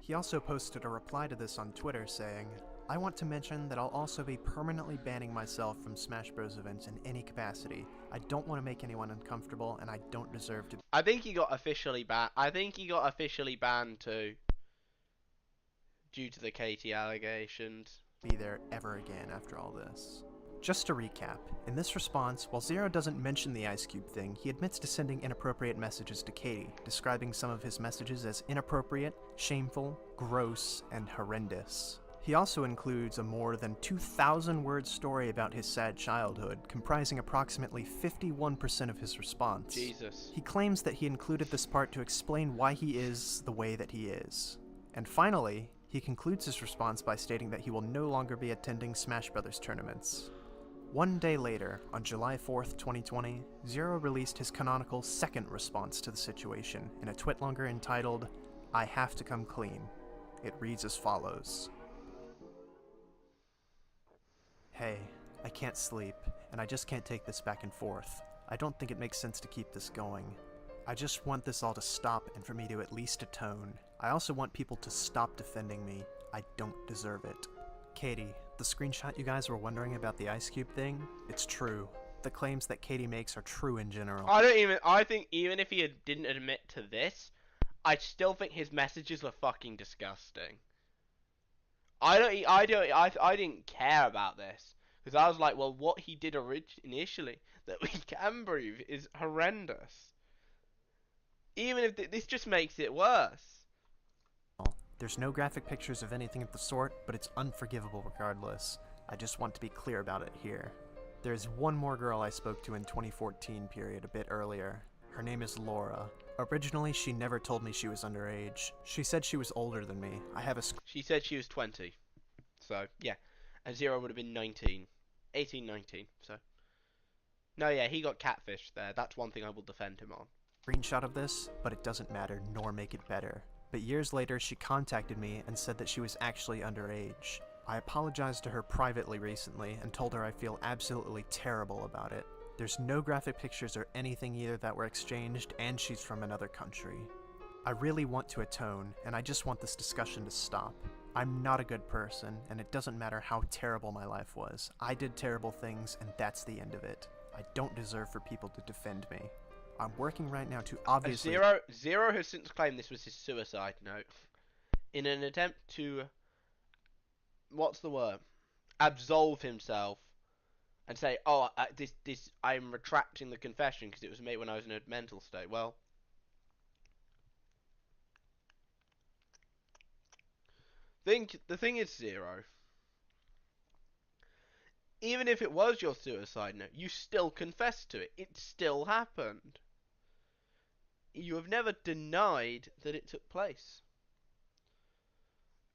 He also posted a reply to this on Twitter saying, I want to mention that I'll also be permanently banning myself from Smash Bros. Events in any capacity. I don't want to make anyone uncomfortable, and I don't deserve to. I think he got officially banned too, due to the Katie allegations. Be there ever again after all this. Just to recap, in this response, while ZeRo doesn't mention the Ice Cube thing, he admits to sending inappropriate messages to Katie, describing some of his messages as inappropriate, shameful, gross, and horrendous. He also includes a more than 2,000-word story about his sad childhood, comprising approximately 51% of his response. Jesus. He claims that he included this part to explain why he is the way that he is. And finally, he concludes his response by stating that he will no longer be attending Smash Brothers tournaments. 1 day later, on July 4th, 2020, ZeRo released his canonical second response to the situation in a twitlonger entitled, I Have to Come Clean. It reads as follows. Hey, I can't sleep, and I just can't take this back and forth. I don't think it makes sense to keep this going. I just want this all to stop and for me to at least atone. I also want people to stop defending me. I don't deserve it. Katie, the screenshot you guys were wondering about the Ice Cube thing, it's true. The claims that Katie makes are true in general. I think even if he didn't admit to this, I still think his messages were fucking disgusting. I didn't care about this because I was like, well, what he did initially that we can prove is horrendous. Even if this just makes it worse. There's no graphic pictures of anything of the sort, but it's unforgivable regardless. I just want to be clear about it here. There's one more girl I spoke to in 2014 period a bit earlier. Her name is Laura. Originally, she never told me she was underage. She said she was older than me. She said she was 20. So, yeah. And ZeRo would have been 19. 18, 19, so. No, yeah, he got catfished there. That's one thing I will defend him on. Screenshot of this, but it doesn't matter nor make it better. But years later, she contacted me and said that she was actually underage. I apologized to her privately recently and told her I feel absolutely terrible about it. There's no graphic pictures or anything either that were exchanged, and she's from another country. I really want to atone, and I just want this discussion to stop. I'm not a good person, and it doesn't matter how terrible my life was. I did terrible things, and that's the end of it. I don't deserve for people to defend me. I'm working right now to obviously... ZeRo has since claimed this was his suicide note. In an attempt to... What's the word? Absolve himself. And say, oh, I'm retracting the confession because it was made when I was in a mental state. Well... The thing is, ZeRo... Even if it was your suicide note, you still confessed to it. It still happened. You have never denied that it took place.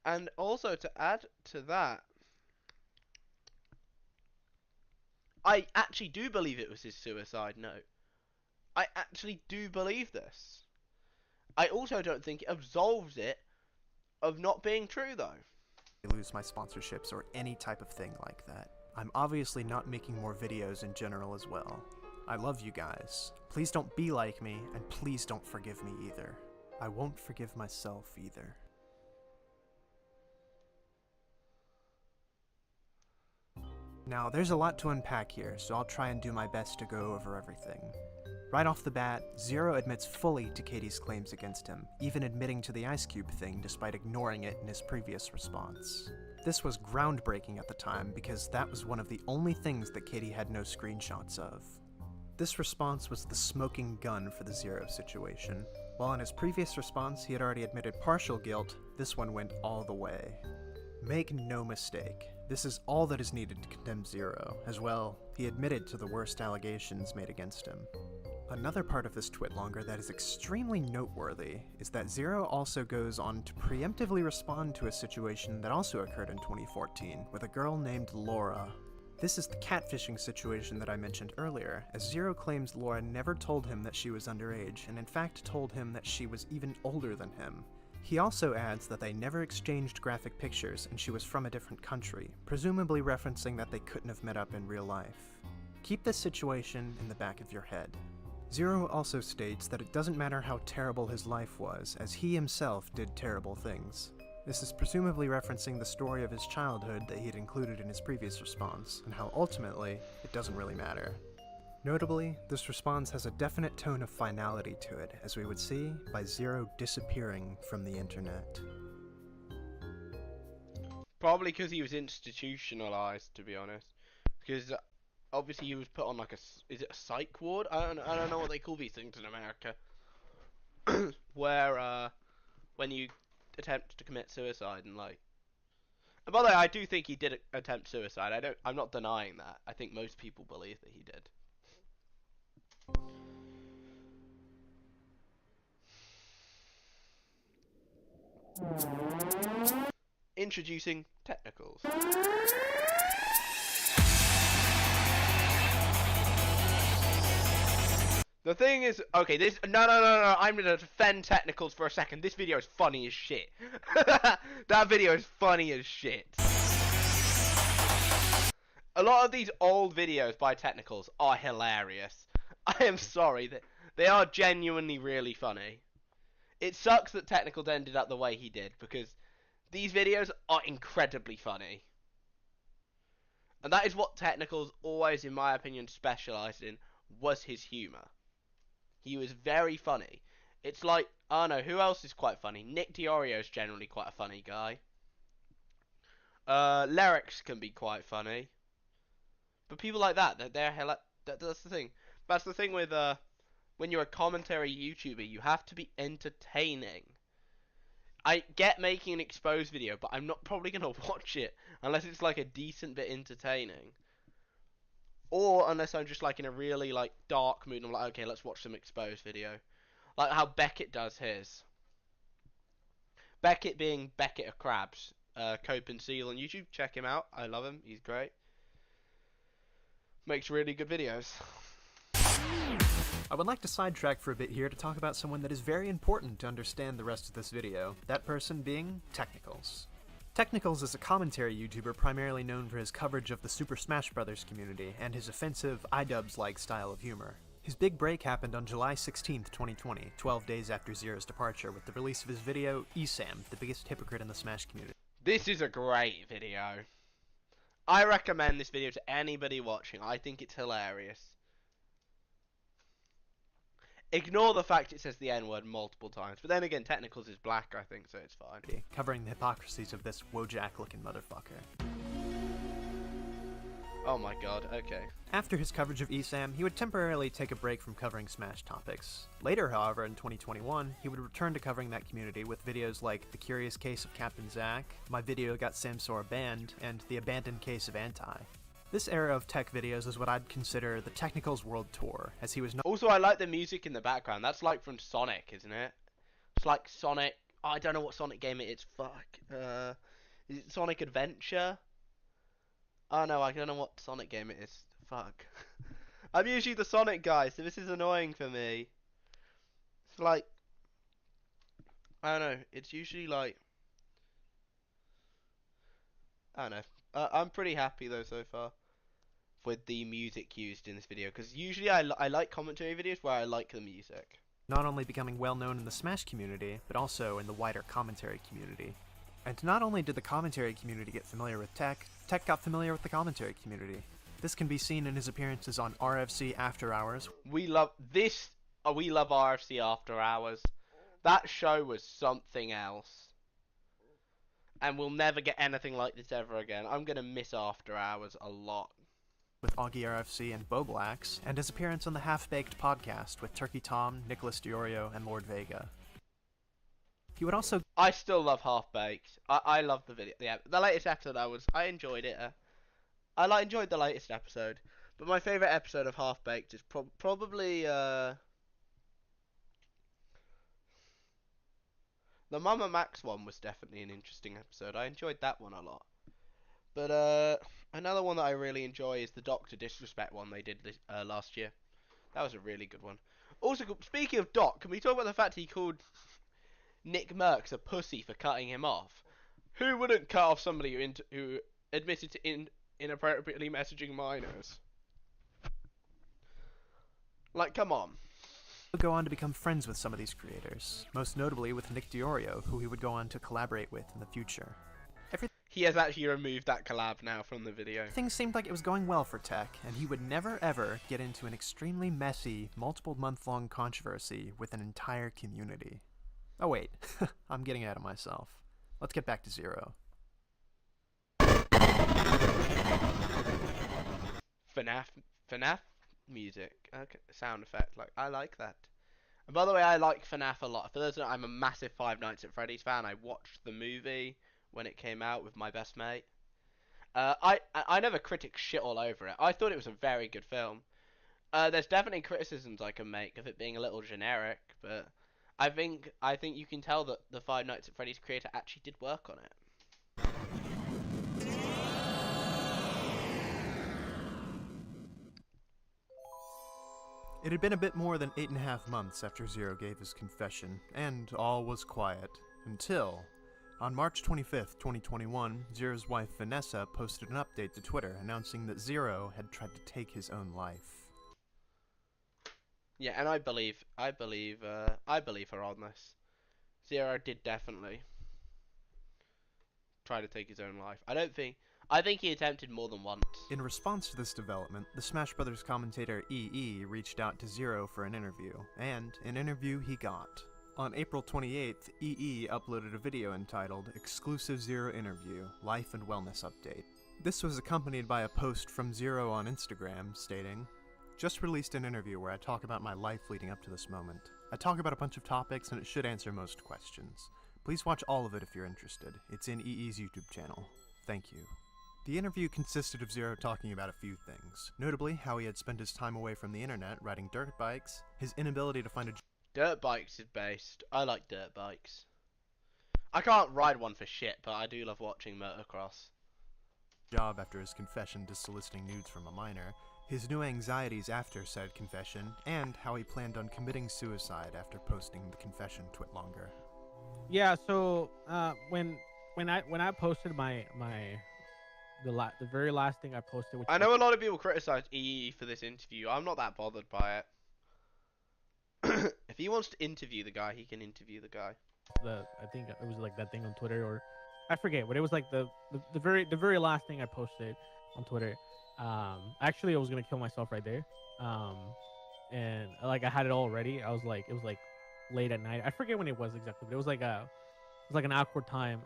And also, to add to that, I actually do believe it was his suicide note. I actually do believe this. I also don't think it absolves it of not being true, though. Lose my sponsorships or any type of thing like that. I'm obviously not making more videos in general as well. I love you guys. Please don't be like me, and please don't forgive me either. I won't forgive myself either. Now, there's a lot to unpack here, so I'll try and do my best to go over everything. Right off the bat, ZeRo admits fully to Katie's claims against him, even admitting to the Ice Cube thing despite ignoring it in his previous response. This was groundbreaking at the time because that was one of the only things that Katie had no screenshots of. This response was the smoking gun for the ZeRo situation. While in his previous response he had already admitted partial guilt, this one went all the way. Make no mistake, this is all that is needed to condemn ZeRo. As well, he admitted to the worst allegations made against him. Another part of this twitlonger that is extremely noteworthy is that ZeRo also goes on to preemptively respond to a situation that also occurred in 2014 with a girl named Laura. This is the catfishing situation that I mentioned earlier, as ZeRo claims Laura never told him that she was underage, and in fact told him that she was even older than him. He also adds that they never exchanged graphic pictures and she was from a different country, presumably referencing that they couldn't have met up in real life. Keep this situation in the back of your head. ZeRo also states that it doesn't matter how terrible his life was, as he himself did terrible things. This is presumably referencing the story of his childhood that he had included in his previous response, and how ultimately, it doesn't really matter. Notably, this response has a definite tone of finality to it, as we would see by ZeRo disappearing from the internet. Probably because he was institutionalized, to be honest. Because obviously he was put on like is it a psych ward? I don't know what they call these things in America. Where when you attempt to commit suicide and like. And by the way, I do think he did attempt suicide. I'm not denying that. I think most people believe that he did. Introducing technicals. The thing is, okay, no, I'm gonna defend technicals for a second. This video is funny as shit. That video is funny as shit. A lot of these old videos by technicals are hilarious. I am sorry, they are genuinely really funny. It sucks that technicals ended up the way he did, because these videos are incredibly funny. And that is what technicals always, in my opinion, specialized in, was his humor. He was very funny. It's like, I don't know, who else is quite funny? Nick Diorio is generally quite a funny guy. Lyrics can be quite funny. But people like that, that's the thing. That's the thing with, when you're a commentary YouTuber, you have to be entertaining. I get making an exposed video, but I'm not probably going to watch it unless it's like a decent bit entertaining. Or unless I'm just like in a really like dark mood and I'm like, okay, let's watch some exposed video. Like how Beckett does his. Beckett being Beckett of Crabs. Cope and Seal on YouTube. Check him out. I love him. He's great. Makes really good videos. I would like to sidetrack for a bit here to talk about someone that is very important to understand the rest of this video, that person being Technicals. Technicals is a commentary YouTuber primarily known for his coverage of the Super Smash Bros. Community and his offensive iDubbbz-like style of humor. His big break happened on July 16th, 2020, 12 days after ZeRo's departure, with the release of his video, ESAM, the biggest hypocrite in the Smash community. This is a great video. I recommend this video to anybody watching. I think it's hilarious. Ignore the fact it says the N-word multiple times, but then again, Technicals is black, I think, so it's fine. Covering the hypocrisies of this Wojak-looking motherfucker. Oh my god, okay. After his coverage of ESAM, he would temporarily take a break from covering Smash topics. Later, however, in 2021, he would return to covering that community with videos like The Curious Case of Captain Zack, My Video Got Samsora Banned, and The Abandoned Case of Anti. This era of tech videos is what I'd consider the Technicals World Tour, as he was not— Also, I like the music in the background. That's like from Sonic, isn't it? It's like Sonic— oh, I don't know what Sonic game it is. Fuck. Is it Sonic Adventure? Oh no, I don't know what Sonic game it is. Fuck. I'm usually the Sonic guy, so this is annoying for me. It's like— I don't know. It's usually like— I don't know. I'm pretty happy though so far with the music used in this video, because usually I like commentary videos where I like the music. Not only becoming well known in the Smash community, but also in the wider commentary community. And not only did the commentary community get familiar with Tech, Tech got familiar with the commentary community. This can be seen in his appearances on RFC After Hours. We love this. We love RFC After Hours. That show was something else. And we'll never get anything like this ever again. I'm gonna miss After Hours a lot. With Augie RFC and Boblax, and his appearance on the Half-Baked podcast with Turkey Tom, Nicholas Diorio, and Lord Vega. He would also— I still love Half-Baked. I love the video. Yeah, the latest episode I enjoyed it. I enjoyed the latest episode. But my favourite episode of Half-Baked is probably the Mama Max one was definitely an interesting episode. I enjoyed that one a lot. But another one that I really enjoy is the Dr. Disrespect one they did last year. That was a really good one. Also, speaking of Doc, can we talk about the fact he called Nick Merckx a pussy for cutting him off? Who wouldn't cut off somebody who admitted to inappropriately messaging minors? Like, come on. He would go on to become friends with some of these creators, most notably with Nick Diorio, who he would go on to collaborate with in the future. He has actually removed that collab now from the video. Things seemed like it was going well for Tech, and he would never ever get into an extremely messy, multiple-month-long controversy with an entire community. Oh wait, I'm getting ahead of myself. Let's get back to ZeRo. FNAF music. Okay, sound effect. Like, I like that. And by the way, I like FNAF a lot. For those who know, I'm a massive Five Nights at Freddy's fan. I watched the movie when it came out with my best mate. I never critic shit all over it. I thought it was a very good film. There's definitely criticisms I can make of it being a little generic, but I think you can tell that the Five Nights at Freddy's creator actually did work on it. It had been a bit more than 8.5 months after ZeRo gave his confession, and all was quiet, until, on March 25th, 2021, ZeRo's wife Vanessa posted an update to Twitter announcing that ZeRo had tried to take his own life. Yeah, and I believe her on this. ZeRo did definitely try to take his own life. I think he attempted more than once. In response to this development, the Smash Brothers commentator EE reached out to ZeRo for an interview, and an interview he got. On April 28th, EE uploaded a video entitled Exclusive ZeRo Interview, Life and Wellness Update. This was accompanied by a post from ZeRo on Instagram stating, "Just released an interview where I talk about my life leading up to this moment. I talk about a bunch of topics and it should answer most questions. Please watch all of it if you're interested. It's in EE's YouTube channel. Thank you." The interview consisted of ZeRo talking about a few things, notably how he had spent his time away from the internet riding dirt bikes, his inability to find a dirt bikes is based. I like dirt bikes. I can't ride one for shit, but I do love watching motocross. Job after his confession to soliciting nudes from a minor, his new anxieties after said confession, and how he planned on committing suicide after posting the confession twit longer. Yeah, so when I posted the very last thing I posted, which I know a lot of people criticize EE for this interview. I'm not that bothered by it. If he wants to interview the guy, he can interview the guy. I think it was like that thing on Twitter, or I forget, but it was like the very last thing I posted on Twitter. Actually, I was gonna kill myself right there. And like I had it all ready. It was like late at night. I forget when it was exactly, but it was like an awkward time.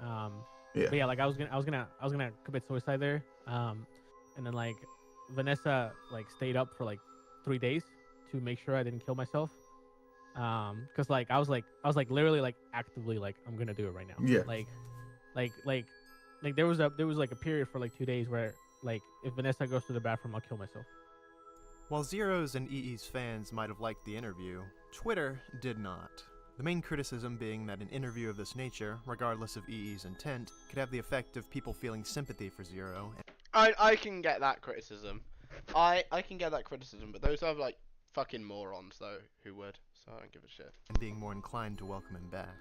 Yeah. But yeah, like I was gonna commit suicide there. And then like Vanessa like stayed up for like 3 days to make sure I didn't kill myself. Cause like I was literally like actively like I'm gonna do it right now. Yeah. Like there was like a period for like 2 days where like if Vanessa goes to the bathroom, I'll kill myself. While ZeRo's and EE's fans might have liked the interview, Twitter did not. The main criticism being that an interview of this nature, regardless of EE's intent, could have the effect of people feeling sympathy for ZeRo. I can get that criticism. I can get that criticism, but those are like fucking morons though who would, so I don't give a shit. And being more inclined to welcome him back.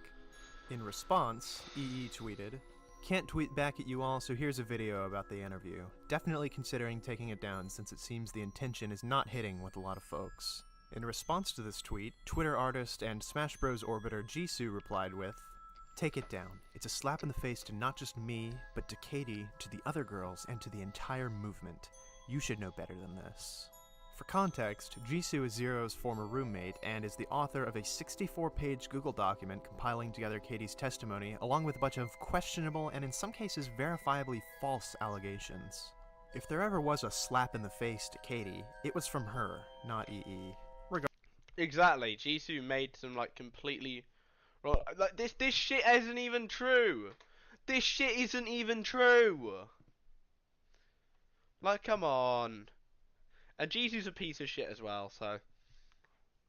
In response, EE tweeted, "Can't tweet back at you all, so here's a video about the interview. Definitely considering taking it down since it seems the intention is not hitting with a lot of folks." In response to this tweet, Twitter artist and Smash Bros. Orbiter Jisoo replied with, "Take it down. It's a slap in the face to not just me, but to Katie, to the other girls, and to the entire movement. You should know better than this." For context, Jisoo is ZeRo's former roommate and is the author of a 64-page Google document compiling together Katie's testimony along with a bunch of questionable and in some cases verifiably false allegations. If there ever was a slap in the face to Katie, it was from her, not EE. Exactly, Jisoo made some like completely wrong. Like this shit isn't even true. This shit isn't even true. Like, come on. And Jisoo's a piece of shit as well, so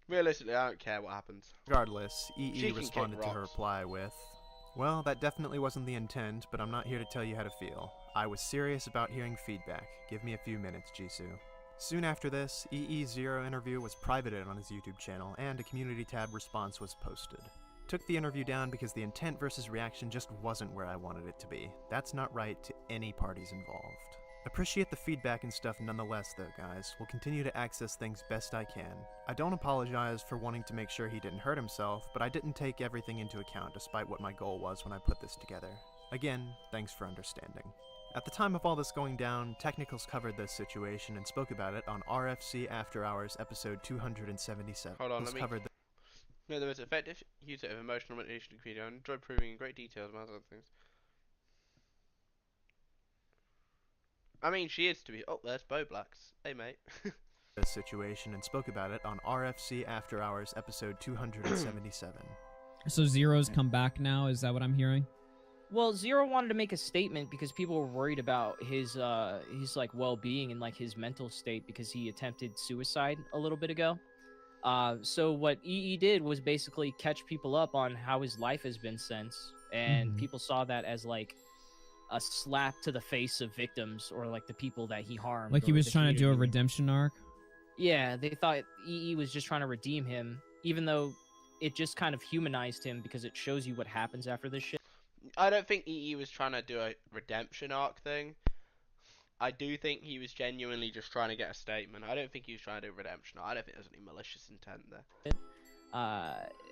realistically, I don't care what happens. Regardless, She EE can responded kick to her rocks. reply with, "Well, that definitely wasn't the intent, but I'm not here to tell you how to feel. I was serious about hearing feedback. Give me a few minutes, Jisoo." Soon after this, EE's ZeRo interview was privated on his YouTube channel, and a community tab response was posted. Took the interview down because the intent versus reaction just wasn't where I wanted it to be. That's not right to any parties involved. Appreciate the feedback and stuff nonetheless though, guys. We'll continue to access things best I can. I don't apologize for wanting to make sure he didn't hurt himself, but I didn't take everything into account despite what my goal was when I put this together. Again, thanks for understanding. At the time of all this going down, Technicals covered this situation and spoke about it on RFC After Hours episode 277. Hold on, let me... Covered the No, there was effective use of emotional manipulation to create and enjoyed proving in great detail among other things. I mean, she is to be. Oh, there's Bo Blacks. Hey, mate. this situation and spoke about it on RFC After Hours episode 277. So ZeRo's come back now, is that what I'm hearing? Well, ZeRo wanted to make a statement because people were worried about his like well-being and like his mental state because he attempted suicide a little bit ago. So what EE did was basically catch people up on how his life has been since, and people saw that as like a slap to the face of victims or like the people that he harmed. Like he or was the trying to do a community. redemption arc? Yeah, they thought EE was just trying to redeem him, even though it just kind of humanized him because it shows you what happens after this shit. I don't think EE was trying to do a redemption arc thing. I do think he was genuinely just trying to get a statement. I don't think he was trying to do redemption. I don't think there's any malicious intent there.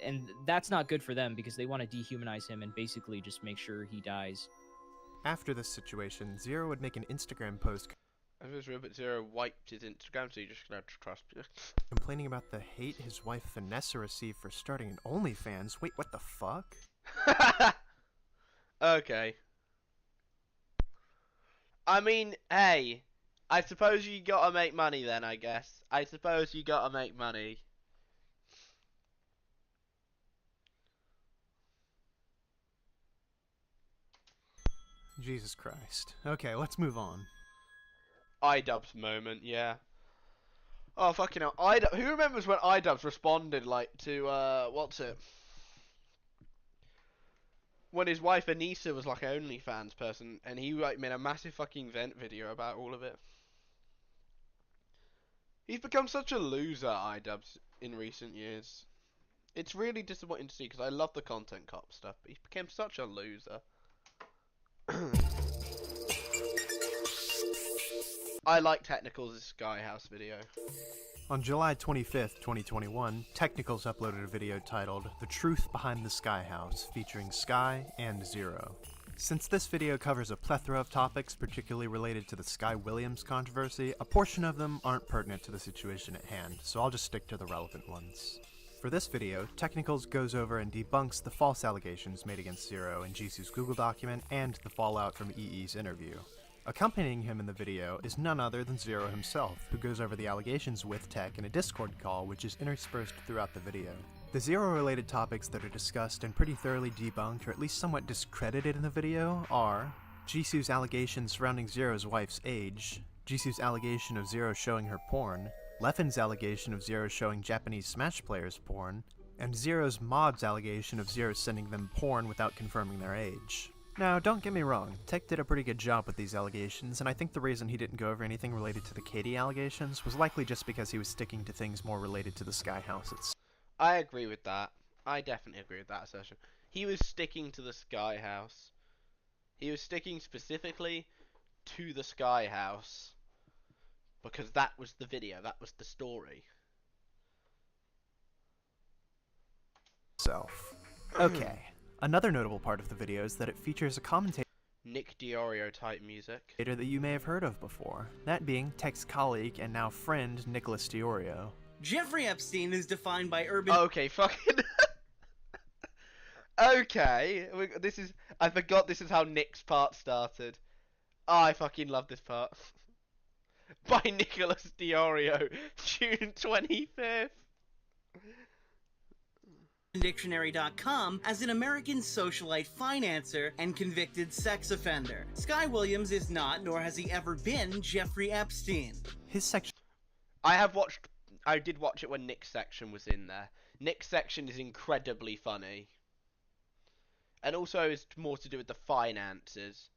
And that's not good for them because they want to dehumanize him and basically just make sure he dies. After this situation, ZeRo would make an Instagram post I was real, but ZeRo wiped his Instagram, so you're just gonna have to trust me. complaining about the hate his wife Vanessa received for starting an OnlyFans. Wait, what the fuck? Okay. I mean, hey, I suppose you gotta make money then, I guess. I suppose you gotta make money. Jesus Christ. Okay, let's move on. iDubbbz moment, yeah. Oh, fucking hell. Who remembers when iDubbbz responded, like, to, what's it? When his wife Anissa was, like, an OnlyFans person, and he, like, made a massive fucking vent video about all of it. He's become such a loser, iDubbbz, in recent years. It's really disappointing to see, because I love the Content Cop stuff, but he became such a loser. I like Technicals' Sky House video. On July 25th, 2021, Technicals uploaded a video titled The Truth Behind the Sky House, featuring Sky and ZeRo. Since this video covers a plethora of topics particularly related to the Sky Williams controversy, a portion of them aren't pertinent to the situation at hand, so I'll just stick to the relevant ones. For this video, Technicals goes over and debunks the false allegations made against ZeRo in Jisoo's Google document and the fallout from EE's interview. Accompanying him in the video is none other than ZeRo himself, who goes over the allegations with Tech in a Discord call which is interspersed throughout the video. The ZeRo-related topics that are discussed and pretty thoroughly debunked or at least somewhat discredited in the video are Jisoo's allegations surrounding ZeRo's wife's age, Jisoo's allegation of ZeRo showing her porn, Leffen's allegation of ZeRo showing Japanese Smash players porn, and ZeRo's mod's allegation of ZeRo sending them porn without confirming their age. Now, don't get me wrong, Tech did a pretty good job with these allegations, and I think the reason he didn't go over anything related to the Katie allegations was likely just because he was sticking to things more related to the Sky House itself. I agree with that. I definitely agree with that assertion. He was sticking to the Sky House. He was sticking specifically to the Sky House because that was the video, that was the story. Okay. Another notable part of the video is that it features a commentator Nick Diorio type music that you may have heard of before, that being Tech's colleague and now friend Nicholas Diorio. Jeffrey Epstein is defined by urban... Okay, fucking... Okay, I forgot this is how Nick's part started. Oh, I fucking love this part. By Nicholas Diorio, June 25th. Dictionary.com as an American socialite financer and convicted sex offender. Sky Williams is not, nor has he ever been, Jeffrey Epstein. His section... I did watch it when Nick's section was in there. Nick's section is incredibly funny. And also it's more to do with the finances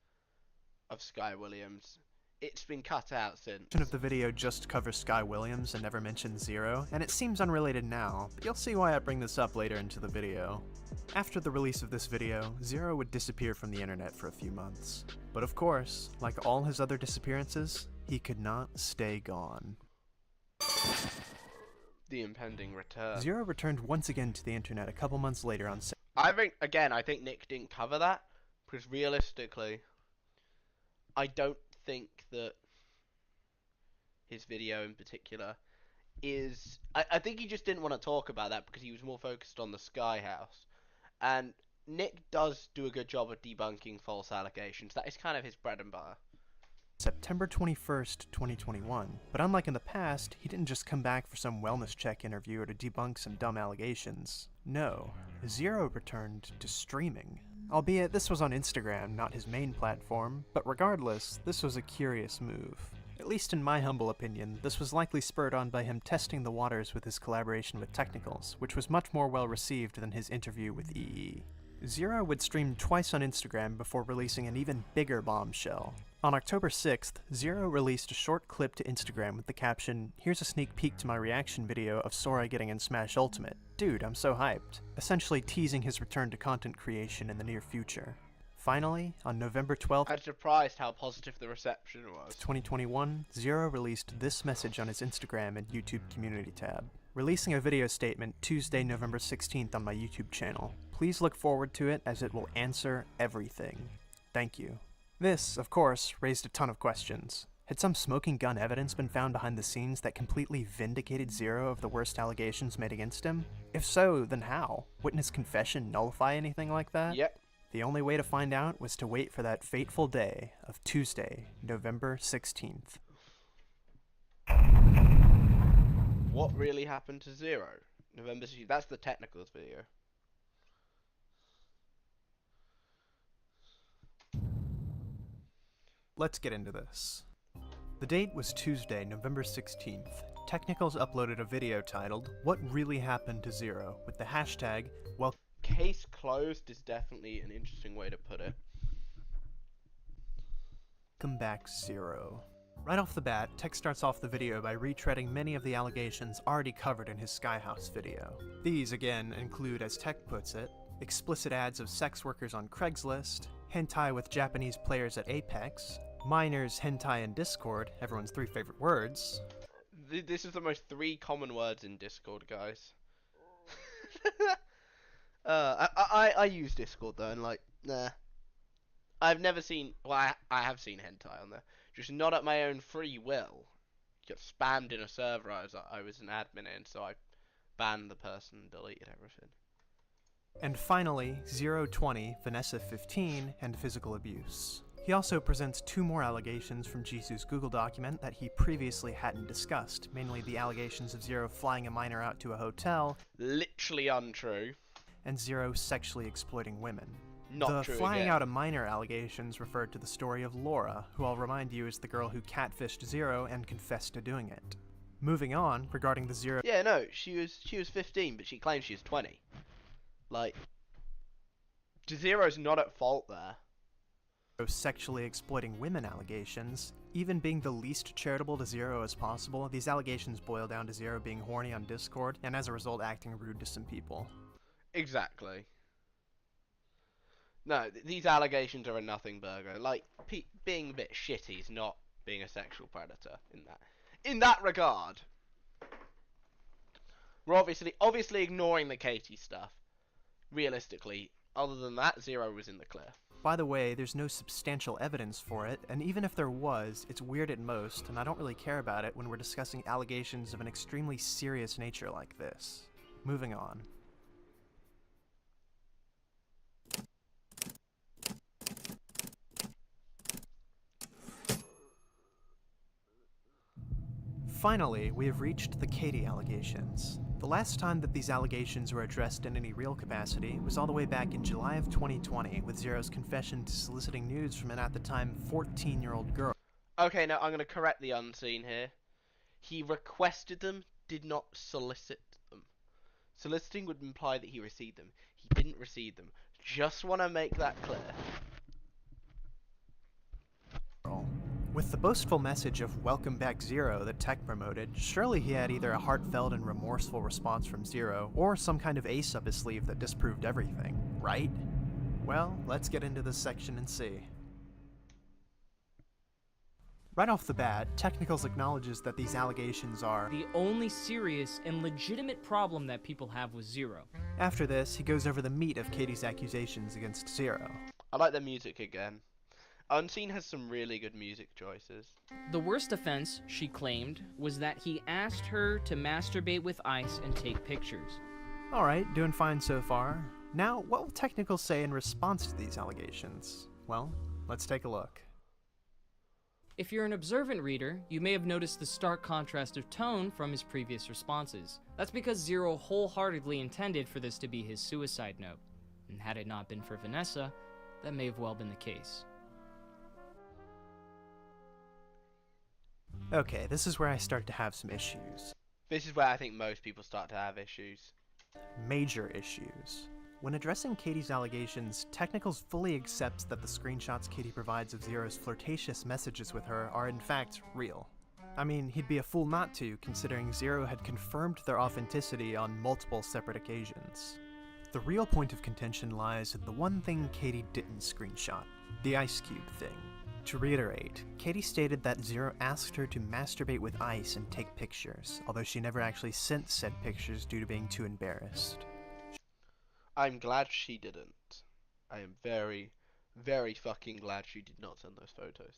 of Sky Williams. It's been cut out since. Of the video just covers Sky Williams and never mentions ZeRo, and it seems unrelated now, but you'll see why I bring this up later into the video. After the release of this video, ZeRo would disappear from the internet for a few months. But of course, like all his other disappearances, he could not stay gone. The impending return. ZeRo returned once again to the internet a couple months later on I think Nick didn't cover that, because realistically, I don't think that his video in particular is... I think he just didn't want to talk about that because he was more focused on the Sky House. And Nick does do a good job of debunking false allegations. That is kind of his bread and butter. September 21st, 2021, but unlike in the past, he didn't just come back for some wellness check interview or to debunk some dumb allegations. No, ZeRo returned to streaming. Albeit this was on Instagram, not his main platform, but regardless, this was a curious move. At least in my humble opinion, this was likely spurred on by him testing the waters with his collaboration with Technicals, which was much more well received than his interview with EE. ZeRo would stream twice on Instagram before releasing an even bigger bombshell. On October 6th, ZeRo released a short clip to Instagram with the caption, "Here's a sneak peek to my reaction video of Sora getting in Smash Ultimate. Dude, I'm so hyped," essentially teasing his return to content creation in the near future. Finally, on November 12th, I'm surprised how positive the reception was. 2021, ZeRo released this message on his Instagram and YouTube community tab. Releasing a video statement Tuesday, November 16th on my YouTube channel. Please look forward to it as it will answer everything. Thank you. This, of course, raised a ton of questions. Had some smoking gun evidence been found behind the scenes that completely vindicated ZeRo of the worst allegations made against him? If so, then how? Wouldn't his confession nullify anything like that? Yep. The only way to find out was to wait for that fateful day of Tuesday, November 16th. What really happened to ZeRo? November 16th. That's the technicals video. Let's get into this. The date was Tuesday, November 16th. Technicals uploaded a video titled, "What Really Happened to ZeRo?" with the hashtag, Case closed is definitely an interesting way to put it. Welcome back, ZeRo. Right off the bat, Tech starts off the video by retreading many of the allegations already covered in his Skyhouse video. These, again, include, as Tech puts it, explicit ads of sex workers on Craigslist, hentai with Japanese players at Apex, minors, hentai, and Discord, everyone's three favorite words. This is the most 3 common words in Discord, guys. I use Discord though, and like, nah. I've never seen, well, I have seen hentai on there, just not at my own free will. Got spammed in a server I was an admin in, so I banned the person and deleted everything. And finally, 020, Vanessa 15, and physical abuse. He also presents 2 more allegations from Jisoo's Google document that he previously hadn't discussed, mainly the allegations of ZeRo flying a minor out to a hotel, literally untrue, and ZeRo sexually exploiting women. Not the true flying again. out a minor allegations referred to the story of Laura, who I'll remind you is the girl who catfished ZeRo and confessed to doing it. Moving on, regarding the ZeRo... Yeah, no, she was 15, but she claims she's 20. Like, ZeRo's not at fault there. Sexually exploiting women allegations, even being the least charitable to ZeRo as possible, these allegations boil down to ZeRo being horny on Discord, and as a result acting rude to some people. Exactly. No, these allegations are a nothing burger. Like, being a bit shitty is not being a sexual predator in that regard. We're obviously ignoring the Katie stuff. Realistically, other than that, ZeRo was in the clear. By the way, there's no substantial evidence for it, and even if there was, it's weird at most, and I don't really care about it when we're discussing allegations of an extremely serious nature like this. Moving on. Finally, we have reached the Katie allegations. The last time that these allegations were addressed in any real capacity was all the way back in July of 2020, with ZeRo's confession to soliciting nudes from an at the time 14-year-old girl. Okay, now I'm going to correct the unseen here. He requested them, did not solicit them. Soliciting would imply that he received them. He didn't receive them. Just want to make that clear. With the boastful message of "Welcome back, ZeRo" that Tech promoted, surely he had either a heartfelt and remorseful response from ZeRo, or some kind of ace up his sleeve that disproved everything, right? Well, let's get into this section and see. Right off the bat, Technicals acknowledges that these allegations are the only serious and legitimate problem that people have with ZeRo. After this, he goes over the meat of Katie's accusations against ZeRo. I like the music again. Unseen has some really good music choices. The worst offense, she claimed, was that he asked her to masturbate with ice and take pictures. Alright, doing fine so far. Now, what will Technicals say in response to these allegations? Well, let's take a look. If you're an observant reader, you may have noticed the stark contrast of tone from his previous responses. That's because ZeRo wholeheartedly intended for this to be his suicide note. And had it not been for Vanessa, that may have well been the case. Okay, this is where I start to have some issues. This is where I think most people start to have issues. Major issues. When addressing Katie's allegations, Technicals fully accepts that the screenshots Katie provides of ZeRo's flirtatious messages with her are in fact real. I mean, he'd be a fool not to, considering ZeRo had confirmed their authenticity on multiple separate occasions. The real point of contention lies in the one thing Katie didn't screenshot, the ice cube thing. To reiterate, Katie stated that ZeRo asked her to masturbate with ice and take pictures, although she never actually sent said pictures due to being too embarrassed. I'm glad she didn't. I am very, very fucking glad she did not send those photos.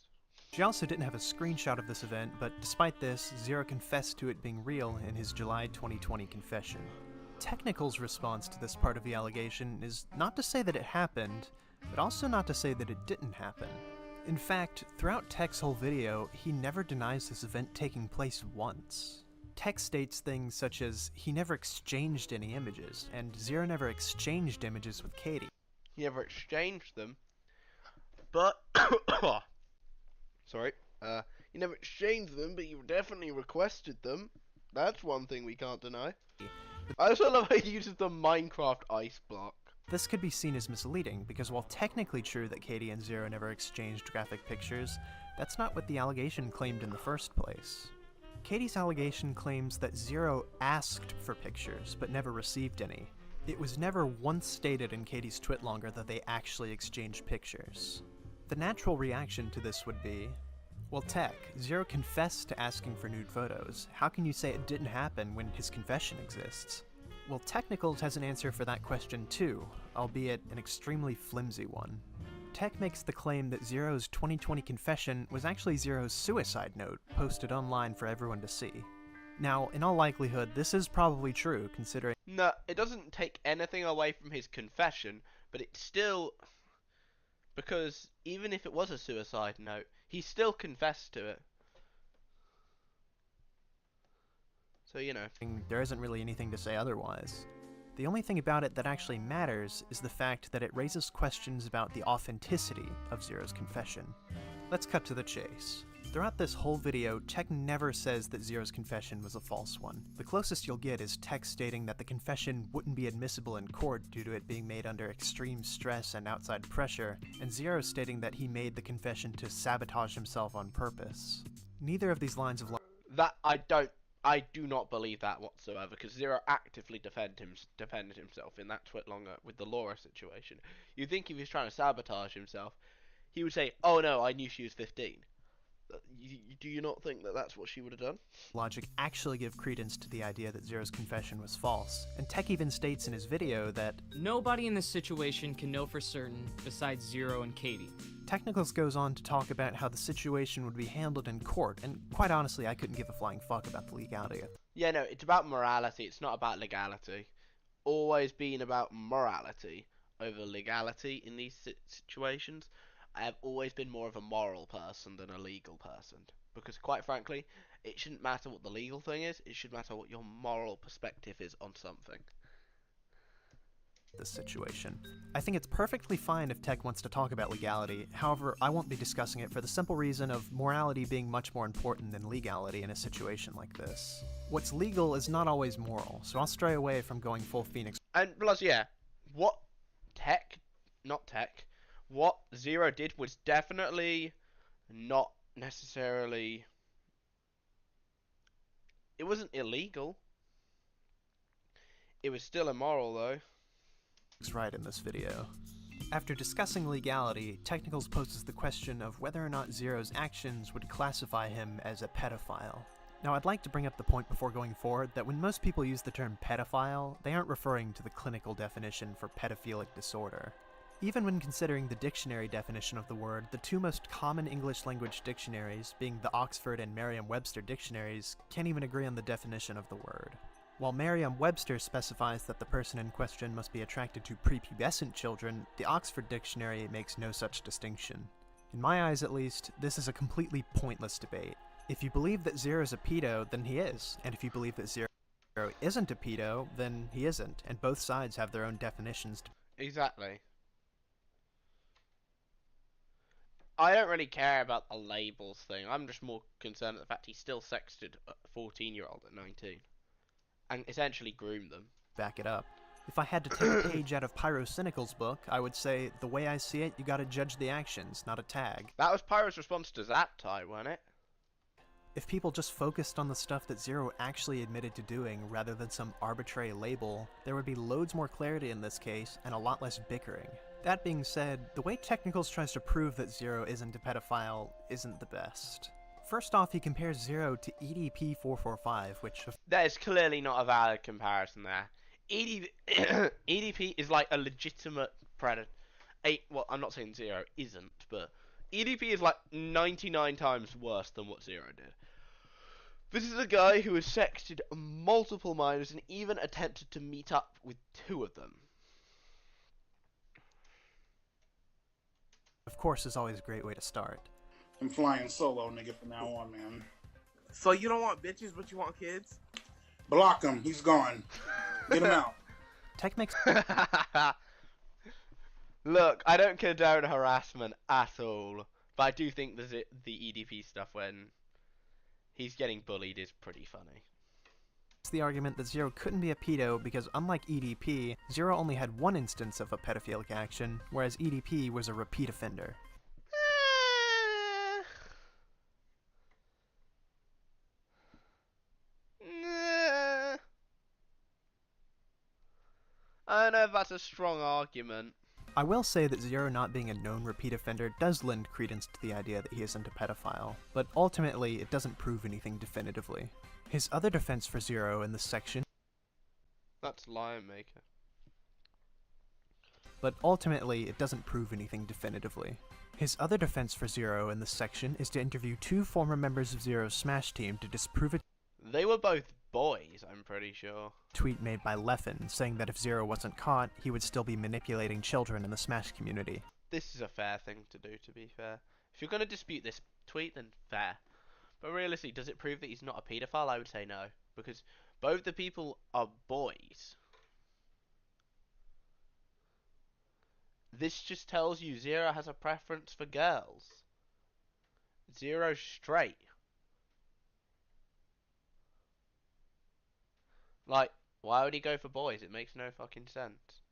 She also didn't have a screenshot of this event, but despite this, ZeRo confessed to it being real in his July 2020 confession. Technical's response to this part of the allegation is not to say that it happened, but also not to say that it didn't happen. In fact, throughout Tech's whole video, he never denies this event taking place once. Tech states things such as he never exchanged any images, and ZeRo never exchanged images with Katie. He never exchanged them, but sorry, you never exchanged them, but you definitely requested them. That's one thing we can't deny. I also love how he uses the Minecraft ice block. This could be seen as misleading, because while technically true that Katie and ZeRo never exchanged graphic pictures, that's not what the allegation claimed in the first place. Katie's allegation claims that ZeRo asked for pictures, but never received any. It was never once stated in Katie's twitlonger that they actually exchanged pictures. The natural reaction to this would be, well, Tech, ZeRo confessed to asking for nude photos. How can you say it didn't happen when his confession exists? Well, Technicals has an answer for that question too, albeit an extremely flimsy one. Tech makes the claim that ZeRo's 2020 confession was actually ZeRo's suicide note, posted online for everyone to see. Now, in all likelihood, this is probably true, considering— No, it doesn't take anything away from his confession, but it's still— because even if it was a suicide note, he still confessed to it. So, you know. There isn't really anything to say otherwise. The only thing about it that actually matters is the fact that it raises questions about the authenticity of ZeRo's confession. Let's cut to the chase. Throughout this whole video, Tech never says that ZeRo's confession was a false one. The closest you'll get is Tech stating that the confession wouldn't be admissible in court due to it being made under extreme stress and outside pressure, and ZeRo stating that he made the confession to sabotage himself on purpose. Neither of these lines of That I do not believe that whatsoever, because ZeRo actively defended himself in that twitlonger with the Laura situation. You'd think if he was trying to sabotage himself, he would say, "Oh no, I knew she was 15." Do you not think that that's what she would have done? Logic actually give credence to the idea that ZeRo's confession was false, and Tech even states in his video that nobody in this situation can know for certain besides ZeRo and Katie. Technicals goes on to talk about how the situation would be handled in court, and quite honestly, I couldn't give a flying fuck about the legality. Yeah, no, it's about morality, it's not about legality. Always been about morality over legality in these situations. I have always been more of a moral person than a legal person. Because quite frankly, it shouldn't matter what the legal thing is, it should matter what your moral perspective is on something. This situation. I think it's perfectly fine if Tech wants to talk about legality, however, I won't be discussing it for the simple reason of morality being much more important than legality in a situation like this. What's legal is not always moral, so I'll stray away from going full Phoenix. And plus, yeah, what ZeRo did was definitely not necessarily, it wasn't illegal. It was still immoral though. Right in this video. After discussing legality, Technicals poses the question of whether or not ZeRo's actions would classify him as a pedophile. Now, I'd like to bring up the point before going forward that when most people use the term pedophile, they aren't referring to the clinical definition for pedophilic disorder. Even when considering the dictionary definition of the word, the two most common English language dictionaries, being the Oxford and Merriam-Webster dictionaries, can't even agree on the definition of the word. While Merriam-Webster specifies that the person in question must be attracted to prepubescent children, the Oxford Dictionary makes no such distinction. In my eyes, at least, this is a completely pointless debate. If you believe that ZeRo is a pedo, then he is, and if you believe that ZeRo isn't a pedo, then he isn't, and both sides have their own definitions. Exactly. I don't really care about the labels thing. I'm just more concerned at the fact he still sexted a 14-year-old at 19. And essentially groomed them. Back it up. If I had to take a page out of Pyrocynical's book, I would say, the way I see it, you gotta judge the actions, not a tag. That was Pyro's response to Zaptai, wasn't it? If people just focused on the stuff that ZeRo actually admitted to doing rather than some arbitrary label, there would be loads more clarity in this case and a lot less bickering. That being said, the way Technicals tries to prove that ZeRo isn't a pedophile isn't the best. First off, he compares ZeRo to EDP-445, which... That is clearly not a valid comparison there. EDP is like a legitimate predator. Well, I'm not saying ZeRo isn't, but EDP is like 99 times worse than what ZeRo did. This is a guy who has sexted multiple minors and even attempted to meet up with 2 of them. Of course, is always a great way to start. I'm flying solo, nigga, from now on, man. So you don't want bitches, but you want kids? Block him. He's gone. Get him out. Tech makes... Look, I don't condone harassment at all, but I do think the EDP stuff when he's getting bullied is pretty funny. It's the argument that ZeRo couldn't be a pedo because unlike EDP, ZeRo only had one instance of a pedophilic action, whereas EDP was a repeat offender. I don't know if that's a strong argument. I will say that ZeRo not being a known repeat offender does lend credence to the idea that he isn't a pedophile, but ultimately it doesn't prove anything definitively. His other defense for ZeRo in this section... That's Lion Maker. But ultimately it doesn't prove anything definitively. His other defense for ZeRo in this section is to interview 2 former members of ZeRo's Smash team to disprove it. They were both boys, I'm pretty sure. Tweet made by Leffen saying that if ZeRo wasn't caught, he would still be manipulating children in the Smash community. This is a fair thing to do, to be fair. If you're going to dispute this tweet, then fair. But realistically, does it prove that he's not a paedophile? I would say no. Because both the people are boys. This just tells you ZeRo has a preference for girls. ZeRo's straight. Like, why would he go for boys? It makes no fucking sense.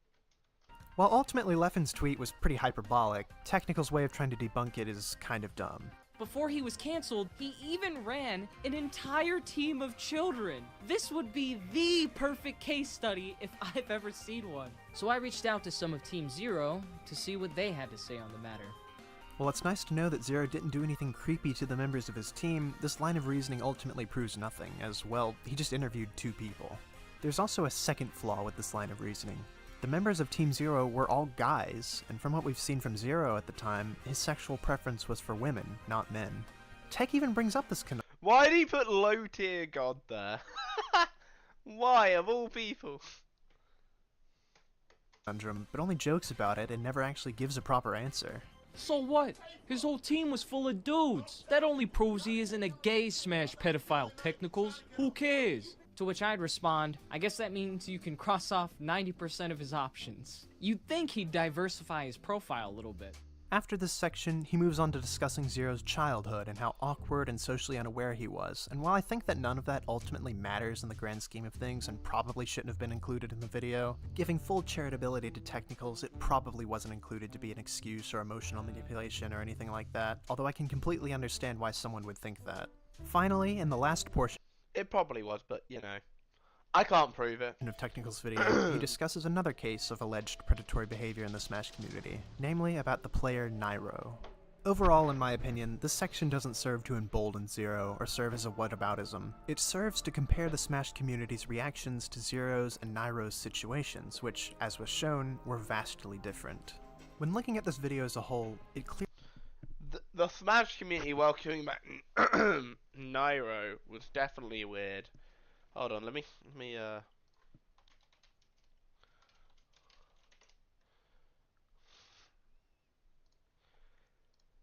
While ultimately Leffen's tweet was pretty hyperbolic, Technical's way of trying to debunk it is kind of dumb. Before he was canceled, he even ran an entire team of children. This would be the perfect case study if I've ever seen one. So I reached out to some of Team ZeRo to see what they had to say on the matter. While it's nice to know that ZeRo didn't do anything creepy to the members of his team, this line of reasoning ultimately proves nothing, as, well, he just interviewed 2 people. There's also a second flaw with this line of reasoning. The members of Team ZeRo were all guys, and from what we've seen from ZeRo at the time, his sexual preference was for women, not men. Tech even brings up this Why did he put low tier god there? Why, of all people? conundrum, but only jokes about it and never actually gives a proper answer. So what? His whole team was full of dudes. That only proves he isn't a gay Smash pedophile, Technicals. Who cares? To which I'd respond, I guess that means you can cross off 90% of his options. You'd think he'd diversify his profile a little bit. After this section, he moves on to discussing ZeRo's childhood and how awkward and socially unaware he was, and while I think that none of that ultimately matters in the grand scheme of things and probably shouldn't have been included in the video, giving full charitability to Technicals, it probably wasn't included to be an excuse or emotional manipulation or anything like that, although I can completely understand why someone would think that. Finally, in the last portion, it probably was, but you know, I can't prove it. Of Technical's video, he discusses another case of alleged predatory behavior in the Smash community, namely about the player Nyro. Overall, in my opinion, this section doesn't serve to embolden ZeRo or serve as a whataboutism. It serves to compare the Smash community's reactions to ZeRo's and Nyro's situations, which, as was shown, were vastly different. When looking at this video as a whole, it clearly the Smash community welcoming back Nyro was definitely weird. Hold on, let me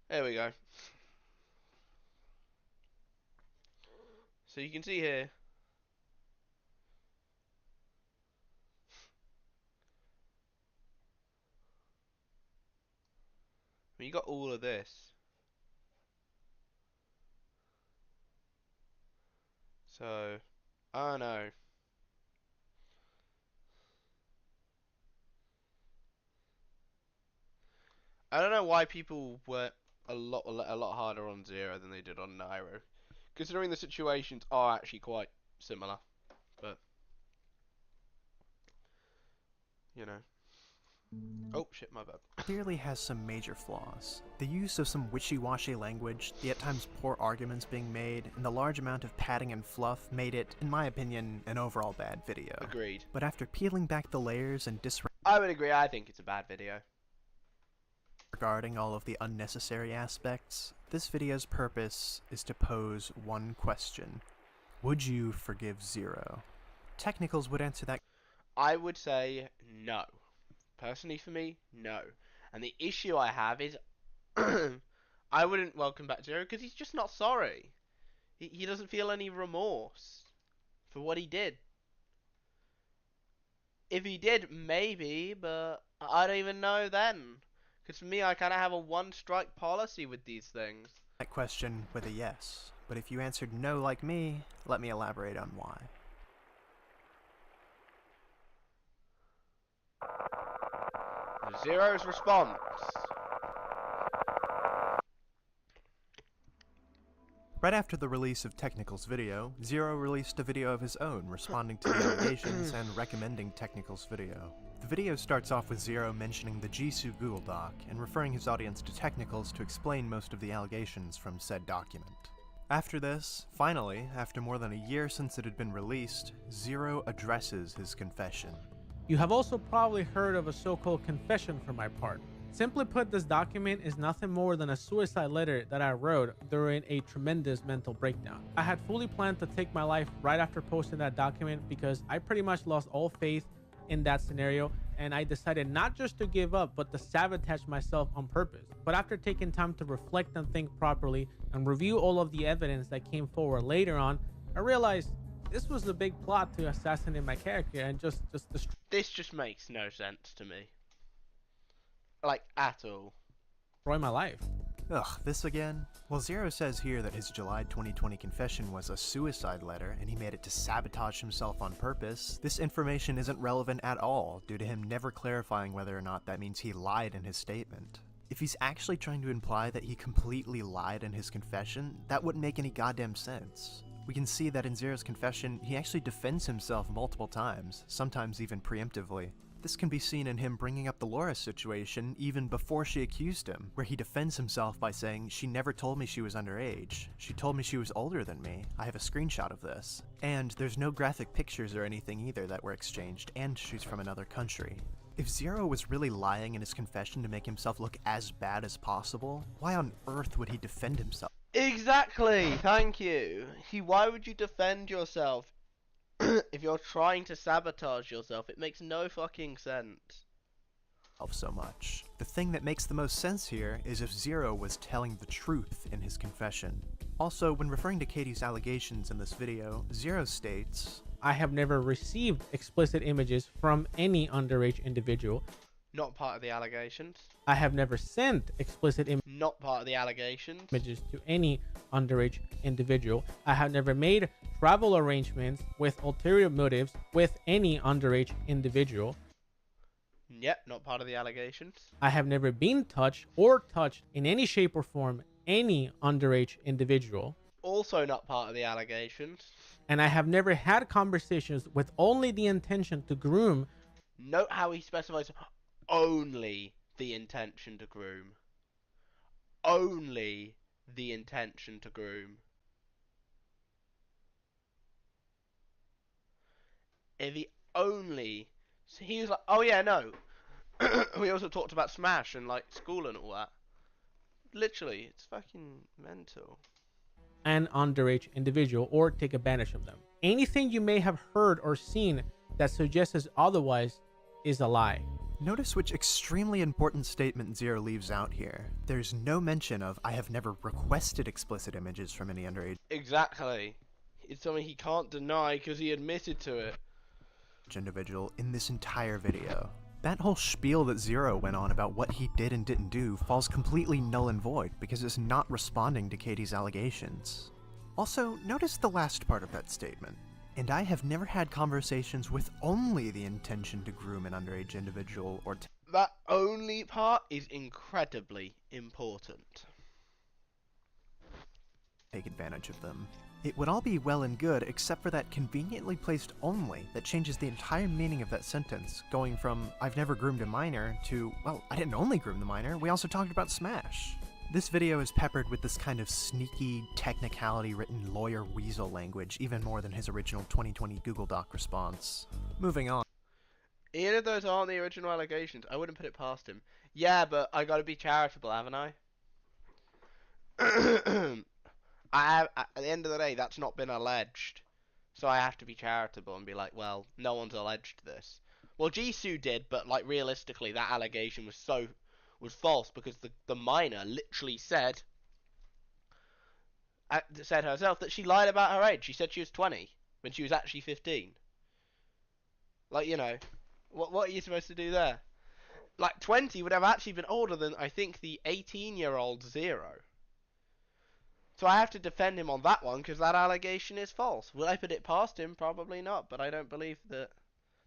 there we go. So you can see here you got all of this. So, I don't know. I don't know why people were a lot harder on ZeRo than they did on Nairo, considering the situations are actually quite similar. But you know. Oh shit, my bad. Clearly has some major flaws. The use of some wishy-washy language, the at times poor arguments being made, and the large amount of padding and fluff made it, in my opinion, an overall bad video. Agreed. But after peeling back the layers and I would agree, I think it's a bad video. Regarding all of the unnecessary aspects, this video's purpose is to pose one question. Would you forgive ZeRo? Technicals would answer that. I would say no. Personally for me, no. And the issue I have is I wouldn't welcome back ZeRo because he's just not sorry. He doesn't feel any remorse for what he did. If he did, maybe, but I don't even know then. Because for me, I kind of have a one-strike policy with these things. That question with a yes, but if you answered no like me, let me elaborate on why. ZeRo's response. Right after the release of Technical's video, ZeRo released a video of his own responding to the allegations and recommending Technical's video. The video starts off with ZeRo mentioning the Jisoo Google Doc and referring his audience to Technicals to explain most of the allegations from said document. After this, finally, after more than a year since it had been released, ZeRo addresses his confession. You have also probably heard of a so-called confession from my part. Simply put, this document is nothing more than a suicide letter that I wrote during a tremendous mental breakdown. I had fully planned to take my life right after posting that document because I pretty much lost all faith in that scenario, and I decided not just to give up but to sabotage myself on purpose. But after taking time to reflect and think properly and review all of the evidence that came forward later on, I realized this was a big plot to assassinate my character and just destroy. This just makes no sense to me. Like, at all. Destroy my life. Ugh, this again? Well, ZeRo says here that his July 2020 confession was a suicide letter and he made it to sabotage himself on purpose. This information isn't relevant at all due to him never clarifying whether or not that means he lied in his statement. If he's actually trying to imply that he completely lied in his confession, that wouldn't make any goddamn sense. We can see that in ZeRo's confession, he actually defends himself multiple times, sometimes even preemptively. This can be seen in him bringing up the Laura situation even before she accused him, where he defends himself by saying, "She never told me she was underage. She told me she was older than me. I have a screenshot of this." And there's no graphic pictures or anything either that were exchanged, and she's from another country. If ZeRo was really lying in his confession to make himself look as bad as possible, why on earth would he defend himself? Exactly, thank you. Why would you defend yourself if you're trying to sabotage yourself? It makes no fucking sense. So much. The thing that makes the most sense here is if ZeRo was telling the truth in his confession. Also, when referring to Katie's allegations in this video, ZeRo states, I have never received explicit images from any underage individual. Not part of the allegations. I have never sent explicit Not part of the allegations. Images to any underage individual. I have never made travel arrangements with ulterior motives with any underage individual. Yep, not part of the allegations. I have never been touched or touched in any shape or form any underage individual. Also not part of the allegations. And I have never had conversations with only the intention to groom. Note how he specifies only the intention to groom. Only the intention to groom. If he only... So he was like, oh yeah, no. We also talked about Smash and like school and all that. Literally, it's fucking mental. An underage individual or take advantage of them. Anything you may have heard or seen that suggests otherwise is a lie. Notice which extremely important statement ZeRo leaves out here. There's no mention of, I have never requested explicit images from any underage. Exactly. It's something he can't deny because he admitted to it. Individual in this entire video. That whole spiel that ZeRo went on about what he did and didn't do falls completely null and void because it's not responding to Katie's allegations. Also, notice the last part of that statement. And I have never had conversations with only the intention to groom an underage individual or that only part is incredibly important. Take advantage of them. It would all be well and good except for that conveniently placed only that changes the entire meaning of that sentence, going from I've never groomed a minor to, well, I didn't only groom the minor, we also talked about Smash. This video is peppered with this kind of sneaky, technicality-written lawyer weasel language, even more than his original 2020 Google Doc response. Moving on. Even if those aren't the original allegations, I wouldn't put it past him. Yeah, but I gotta be charitable, haven't I? At the end of the day, that's not been alleged. So I have to be charitable and be like, well, no one's alleged this. Well, Jisoo did, but like realistically, that allegation was false because the minor literally said herself that she lied about her age. She said she was 20 when she was actually 15. Like, you know, what are you supposed to do there? Like, 20 would have actually been older than, I think, the 18-year-old ZeRo. So I have to defend him on that one because that allegation is false. Will I put it past him? Probably not, but I don't believe that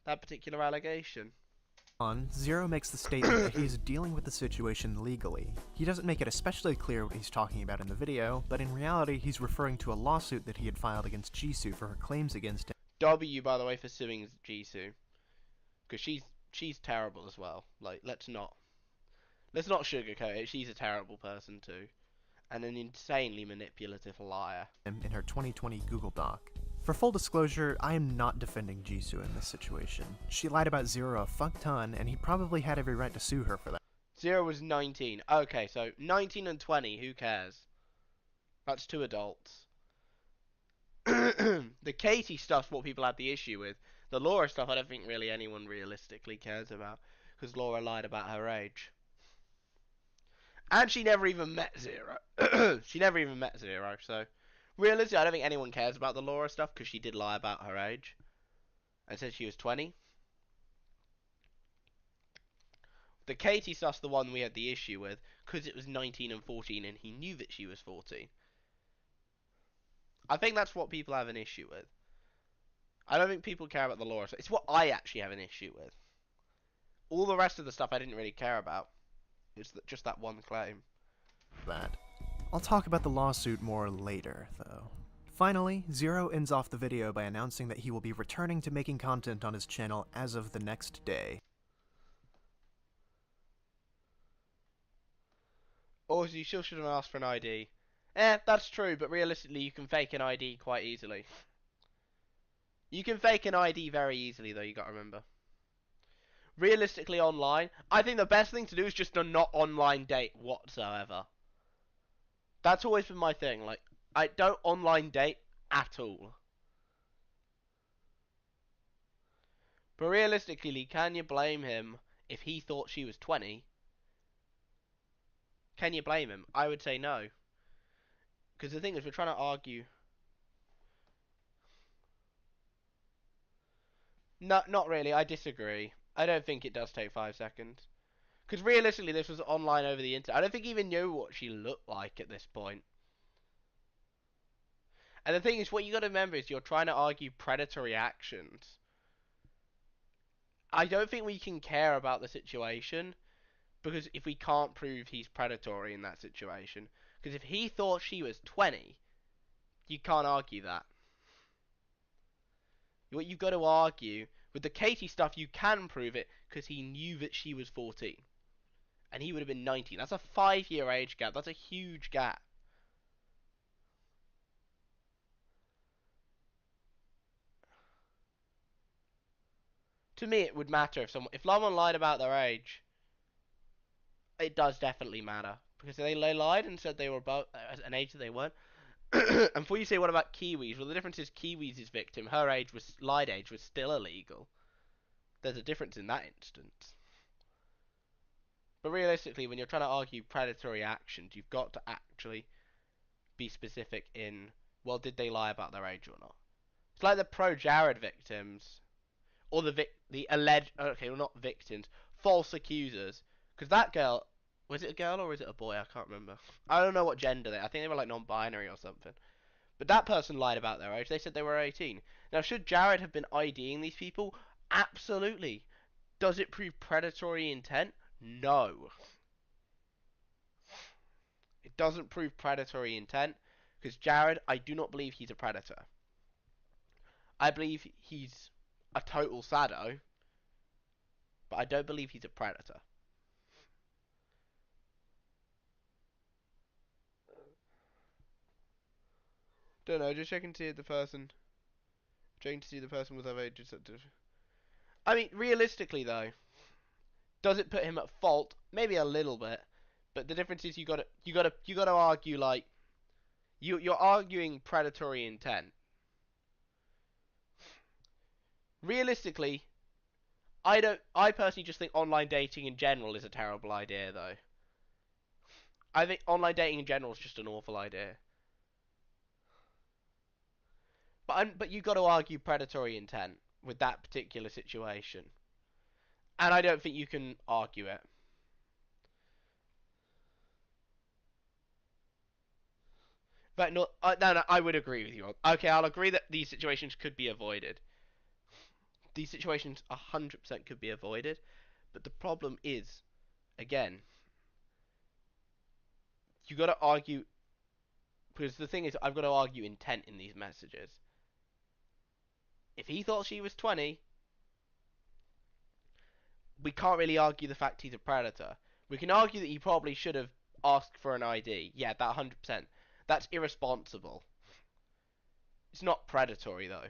particular allegation. ZeRo makes the statement that he is dealing with the situation legally. He doesn't make it especially clear what he's talking about in the video, but in reality he's referring to a lawsuit that he had filed against Jisoo for her claims against him. W, by the way, for suing Jisoo. Because she's terrible as well. Like, let's not sugarcoat it. She's a terrible person too. And an insanely manipulative liar. In her 2020 Google Doc. For full disclosure, I am not defending Jisoo in this situation. She lied about ZeRo a fuck ton, and he probably had every right to sue her for that. ZeRo was 19. Okay, so 19 and 20, who cares? That's two adults. The Katie stuff's what people had the issue with. The Laura stuff I don't think really anyone realistically cares about, because Laura lied about her age. And she never even met ZeRo. She never even met ZeRo, so realistically, I don't think anyone cares about the Laura stuff because she did lie about her age and said she was 20. The Katie stuff's the one we had the issue with because it was 19 and 14 and he knew that she was 14. I think that's what people have an issue with. I don't think people care about the Laura stuff. It's what I actually have an issue with. All the rest of the stuff I didn't really care about. It's just that one claim. I'll talk about the lawsuit more later, though. Finally, ZeRo ends off the video by announcing that he will be returning to making content on his channel as of the next day. Also, you still shouldn't ask for an ID. That's true, but realistically you can fake an ID quite easily. You can fake an ID very easily, though, you gotta remember. Realistically, online, I think the best thing to do is just to not online date whatsoever. That's always been my thing. Like, I don't online date at all. But realistically, can you blame him if he thought she was 20? Can you blame him? I would say no. Because the thing is, we're trying to argue. No, not really. I disagree. I don't think it does take 5 seconds. Because realistically, this was online over the internet. I don't think he even knew what she looked like at this point. And the thing is, what you got to remember is you're trying to argue predatory actions. I don't think we can care about the situation. Because if we can't prove he's predatory in that situation. Because if he thought she was 20, you can't argue that. What you've got to argue, with the Katie stuff, you can prove it because he knew that she was 14. And he would have been 19. That's a 5-year age gap. That's a huge gap. To me, it would matter if someone lied about their age. It does definitely matter. Because they lied and said they were about an age that they weren't. And before you say, what about Kiwis? Well, the difference is Kiwis' victim, her age was, lied age was still illegal. There's a difference in that instance. But realistically, when you're trying to argue predatory actions, you've got to actually be specific in, well, did they lie about their age or not? It's like the pro-Jared victims, or the alleged, okay, well, not victims, false accusers. Because that girl, was it a girl or is it a boy? I can't remember. I don't know what gender they. I think they were like non-binary or something. But that person lied about their age. They said they were 18. Now, should Jared have been IDing these people? Absolutely. Does it prove predatory intent? No. It doesn't prove predatory intent, because Jared, I do not believe he's a predator. I believe he's a total sado, but I don't believe he's a predator. Don't know, just checking to see if the person... Checking to see the person was of age. I mean, realistically though, does it put him at fault? Maybe a little bit, but the difference is you gotta argue like you're arguing predatory intent. Realistically, I personally just think online dating in general is a terrible idea though. I think online dating in general is just an awful idea. But you got to argue predatory intent with that particular situation, and I don't think you can argue it. But no, no, I would agree with you. Okay, I'll agree that these situations could be avoided. These situations 100% could be avoided, but the problem is, again, you got to argue, because the thing is, I've got to argue intent in these messages. If he thought she was 20, we can't really argue the fact he's a predator. We can argue that he probably should have asked for an ID. Yeah, that 100%. That's irresponsible. It's not predatory though.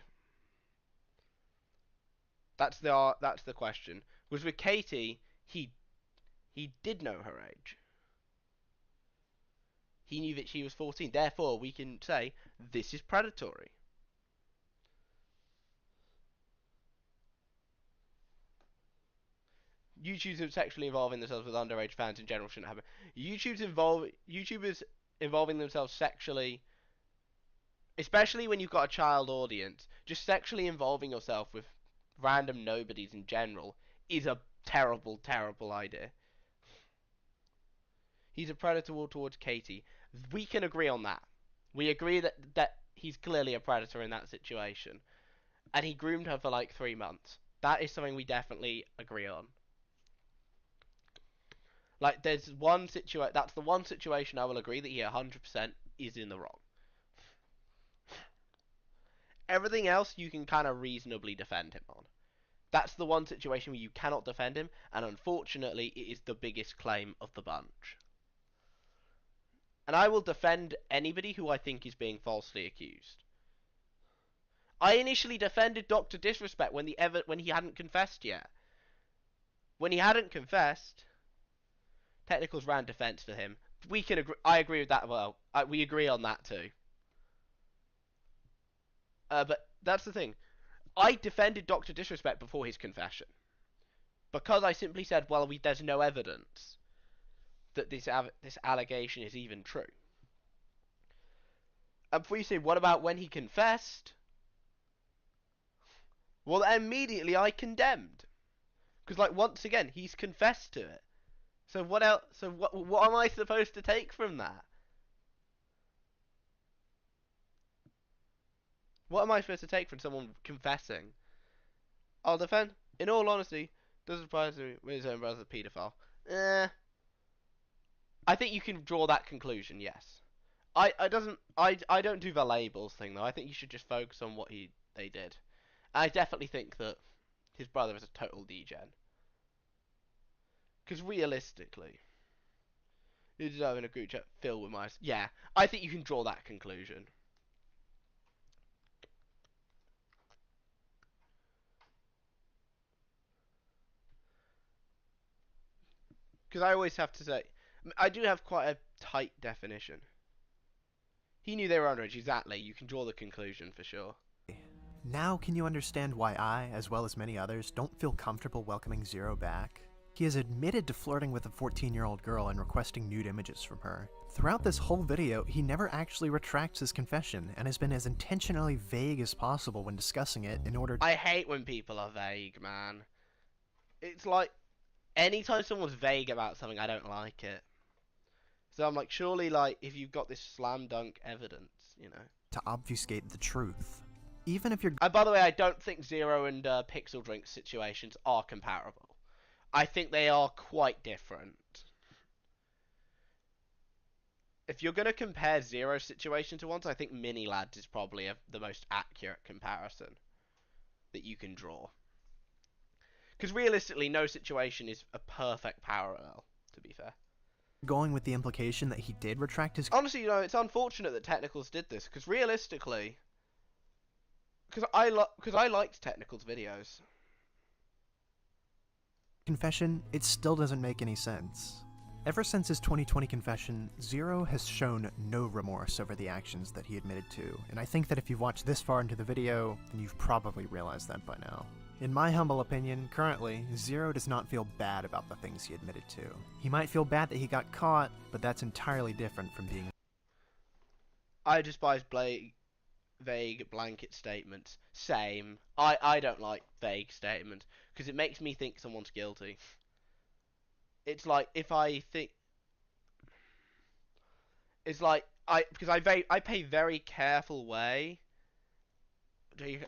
That's the question. Because with Katie, he did know her age. He knew that she was 14. Therefore, we can say this is predatory. YouTubers sexually involving themselves with underage fans in general shouldn't happen. YouTubers involving themselves sexually, especially when you've got a child audience, just sexually involving yourself with random nobodies in general is a terrible, terrible idea. He's a predator towards Katie. We can agree on that. We agree that he's clearly a predator in that situation. And he groomed her for like 3 months. That is something we definitely agree on. Like, there's one situation, that's the one situation I will agree that he 100% is in the wrong. Everything else you can kind of reasonably defend him on. That's the one situation where you cannot defend him, and unfortunately it is the biggest claim of the bunch. And I will defend anybody who I think is being falsely accused. I initially defended Dr. Disrespect when he hadn't confessed yet. When he hadn't confessed, Technicals ran defense for him. We can agree. I agree with that. Well, we agree on that too. But that's the thing. I defended Dr. Disrespect before his confession because I simply said, well, there's no evidence that this allegation is even true. And before you say, what about when he confessed? Well, immediately I condemned. Because, like, once again, he's confessed to it. So what else? So what am I supposed to take from that? What am I supposed to take from someone confessing? I'll defend. In all honesty, doesn't surprise me when his own brother's a paedophile. I think you can draw that conclusion. Yes. I don't do the labels thing though. I think you should just focus on what they did. I definitely think that his brother is a total degen. Because realistically, you're just having a group chat filled with mice. Yeah, I think you can draw that conclusion. Because I always have to say, I do have quite a tight definition. He knew they were underage, exactly. You can draw the conclusion for sure. Now can you understand why I, as well as many others, don't feel comfortable welcoming ZeRo back? He has admitted to flirting with a 14-year-old girl and requesting nude images from her. Throughout this whole video, he never actually retracts his confession, and has been as intentionally vague as possible when discussing it in order to— I hate when people are vague, man. It's like, anytime someone's vague about something, I don't like it. So I'm like, surely, like, if you've got this slam dunk evidence, you know. to obfuscate the truth. Even if you're— And by the way, I don't think ZeRo and Pixel Drink situations are comparable. I think they are quite different. If you're going to compare ZeRo's situation to ones, I think Mini Lads is probably the most accurate comparison that you can draw. Because realistically, no situation is a perfect parallel, to be fair. Going with the implication that he did retract his... Honestly, it's unfortunate that Technicals did this, because realistically... Because I liked Technicals' videos. confession, it still doesn't make any sense. Ever since his 2020 confession, ZeRo has shown no remorse over the actions that he admitted to, and I think that if you've watched this far into the video, then you've probably realized that by now. In my humble opinion, currently, ZeRo does not feel bad about the things he admitted to. He might feel bad that he got caught, but that's entirely different from being... I despise vague blanket statements. Same. I don't like vague statements, because it makes me think someone's guilty. It's like, if I think... It's like, because I pay very careful way... Wait,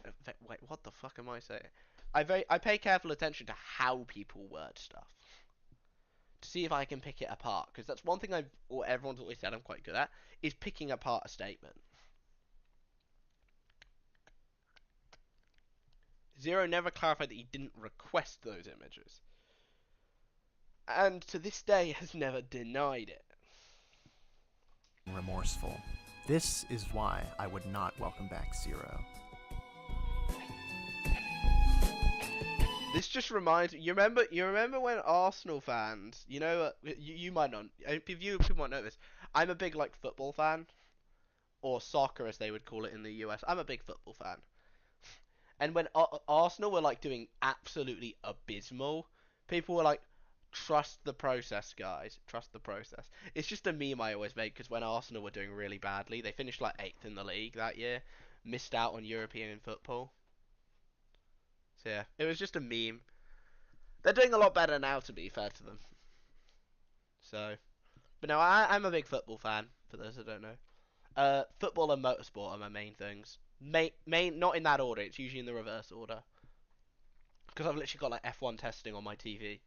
what the fuck am I saying? I pay careful attention to how people word stuff. To see if I can pick it apart. Because that's one thing everyone's always said I'm quite good at, is picking apart a statement. ZeRo never clarified that he didn't request those images. And to this day has never denied it. remorseful. This is why I would not welcome back ZeRo. This just reminds me. You remember when Arsenal fans, you might not, people might know this. I'm a big football fan, or soccer as they would call it in the US. I'm a big football fan. And when Arsenal were doing absolutely abysmal, people were like, "Trust the process, guys. Trust the process." It's just a meme I always make, because when Arsenal were doing really badly, they finished 8th in the league that year, missed out on European football. So yeah, it was just a meme. They're doing a lot better now, to be fair to them. So, but no, I'm a big football fan, for those that don't know. Football and motorsport are my main things. Not in that order, it's usually in the reverse order. Because I've literally got F1 testing on my TV.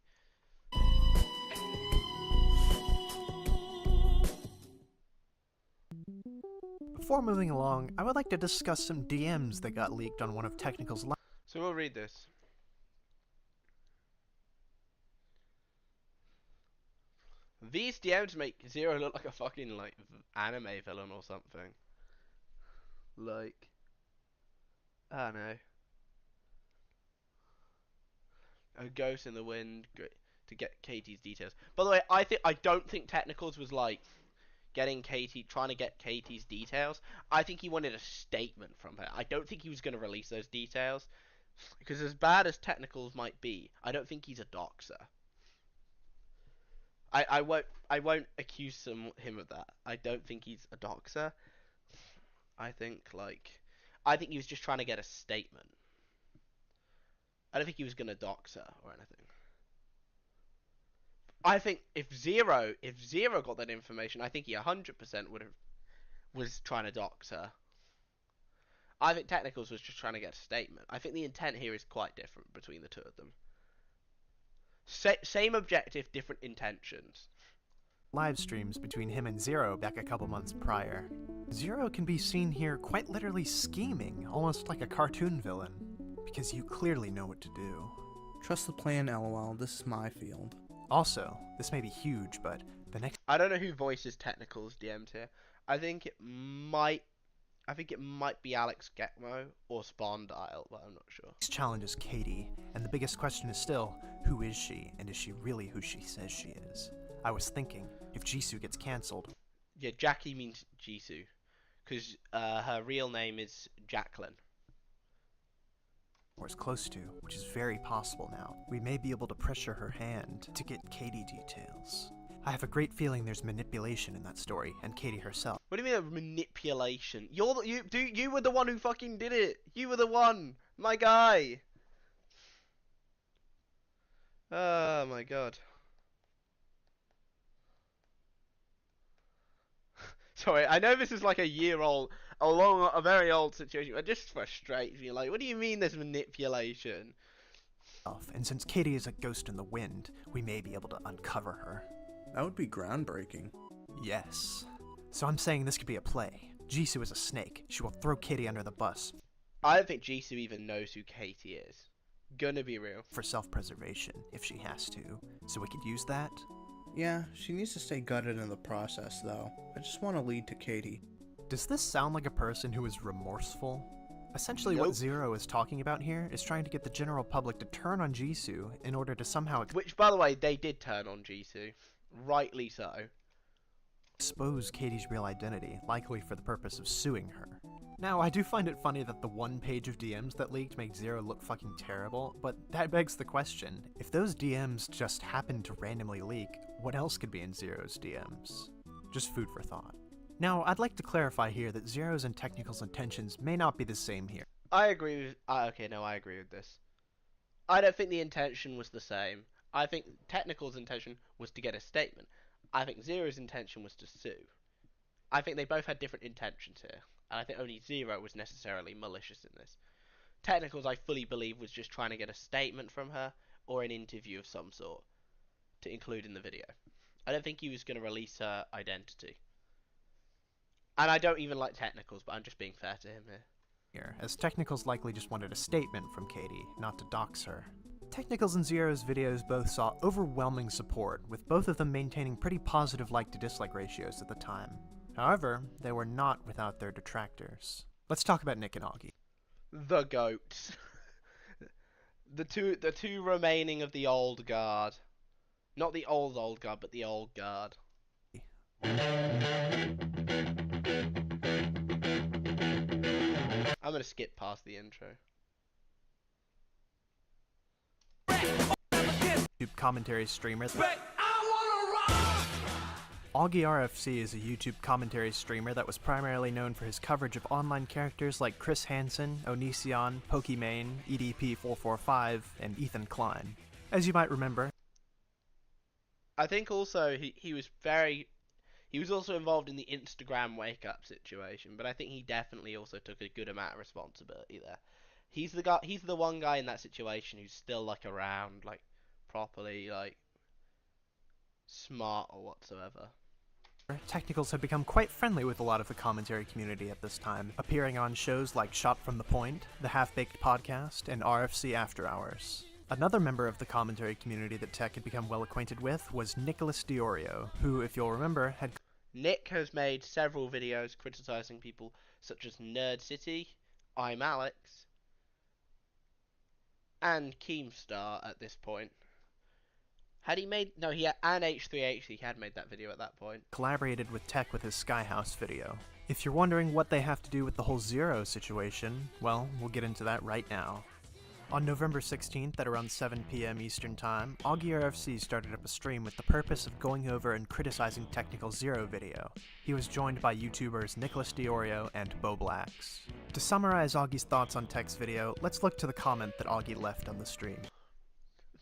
Before moving along, I would like to discuss some DMs that got leaked on one of Technical's live. So we'll read this. These DMs make ZeRo look like a fucking anime villain or something. I don't know. A ghost in the wind to get Katie's details. By the way, I don't think Technicals was trying to get Katie's details. I think he wanted a statement from her. I don't think he was going to release those details. Because as bad as Technicals might be, I don't think he's a doxer. I won't accuse him of that. I don't think he's a doxer. I think he was just trying to get a statement. I don't think he was gonna dox her or anything. I think if ZeRo got that information, I think he 100% was trying to dox her. I think Technicals was just trying to get a statement. I think the intent here is quite different between the two of them. Same objective, different intentions. Live streams between him and ZeRo back a couple months prior. ZeRo can be seen here quite literally scheming, almost like a cartoon villain, because you clearly know what to do. Trust the plan, LOL. This is my field. Also, this may be huge, but the next... I don't know who voices Technicals DM'd here. I think it might be Alex Getmo or Spondyle, but I'm not sure. Next challenge is Katie, and the biggest question is still, who is she, and is she really who she says she is? I was thinking, if Jisoo gets cancelled... Yeah, Jackie means Jisoo, because her real name is Jacqueline. Or is close to, which is very possible now. We may be able to pressure her hand to get Katie details. I have a great feeling there's manipulation in that story, and Katie herself. What do you mean manipulation? You were the one who fucking did it. You were the one, my guy. Oh my god. Sorry, I know this is a year-old, a very old situation. It just frustrates me. What do you mean there's manipulation? And since Katie is a ghost in the wind, we may be able to uncover her. That would be groundbreaking. Yes. So I'm saying this could be a play. Jisoo is a snake. She will throw Katie under the bus. I don't think Jisoo even knows who Katie is. Gonna be real. For self-preservation, if she has to. So we could use that? Yeah, she needs to stay gutted in the process, though. I just want to lead to Katie. Does this sound like a person who is remorseful? Essentially what ZeRo is talking about here is trying to get the general public to turn on Jisoo in order to somehow... Which, by the way, they did turn on Jisoo. Rightly so. Expose Katie's real identity, likely for the purpose of suing her. Now, I do find it funny that the one page of DMs that leaked made ZeRo look fucking terrible, but that begs the question, if those DMs just happened to randomly leak, what else could be in ZeRo's DMs? Just food for thought. Now, I'd like to clarify here that ZeRo's and Technical's intentions may not be the same here. I agree with... okay, no, I agree with this. I don't think the intention was the same. I think Technical's intention was to get a statement. I think ZeRo's intention was to sue. I think they both had different intentions here. And I think only ZeRo was necessarily malicious in this. Technicals, I fully believe, was just trying to get a statement from her or an interview of some sort to include in the video. I don't think he was going to release her identity. And I don't even like Technicals, but I'm just being fair to him here. As Technicals likely just wanted a statement from Katie, not to dox her. Technicals and ZeRo's videos both saw overwhelming support, with both of them maintaining pretty positive like to dislike ratios at the time. However, they were not without their detractors. Let's talk about Nick and Augie. The goats. the two remaining of the old guard. Not the old guard, but the old guard. I'm gonna skip past the intro. YouTube commentary streamer. Augie RFC is a YouTube commentary streamer that was primarily known for his coverage of online characters like Chris Hansen, Onision, Pokimane, EDP445, and Ethan Klein. As you might remember, I think also he was also involved in the Instagram wake up situation, but I think he definitely also took a good amount of responsibility there. He's the one guy in that situation who's still like around, like properly like smart or whatsoever. Technicals have become quite friendly with a lot of the commentary community at this time, appearing on shows like Shot from the Point, the Half-Baked Podcast, and RFC After Hours. Another member of the commentary community that Tech had become well acquainted with was Nicholas Diorio, who, if you'll remember, had... Nick has made several videos criticizing people such as Nerd City, I'm Alex, and Keemstar at this point. Had he made... No, he had... And H3H, he had made that video at that point. Collaborated with Tech with his Skyhouse video. If you're wondering what they have to do with the whole ZeRo situation, well, we'll get into that right now. On November 16th at around 7 PM Eastern Time, Augie RFC started up a stream with the purpose of going over and criticizing Technical's ZeRo video. He was joined by YouTubers Nicholas Diorio and Bo Blacks. To summarize Augie's thoughts on Tech's video, let's look to the comment that Augie left on the stream.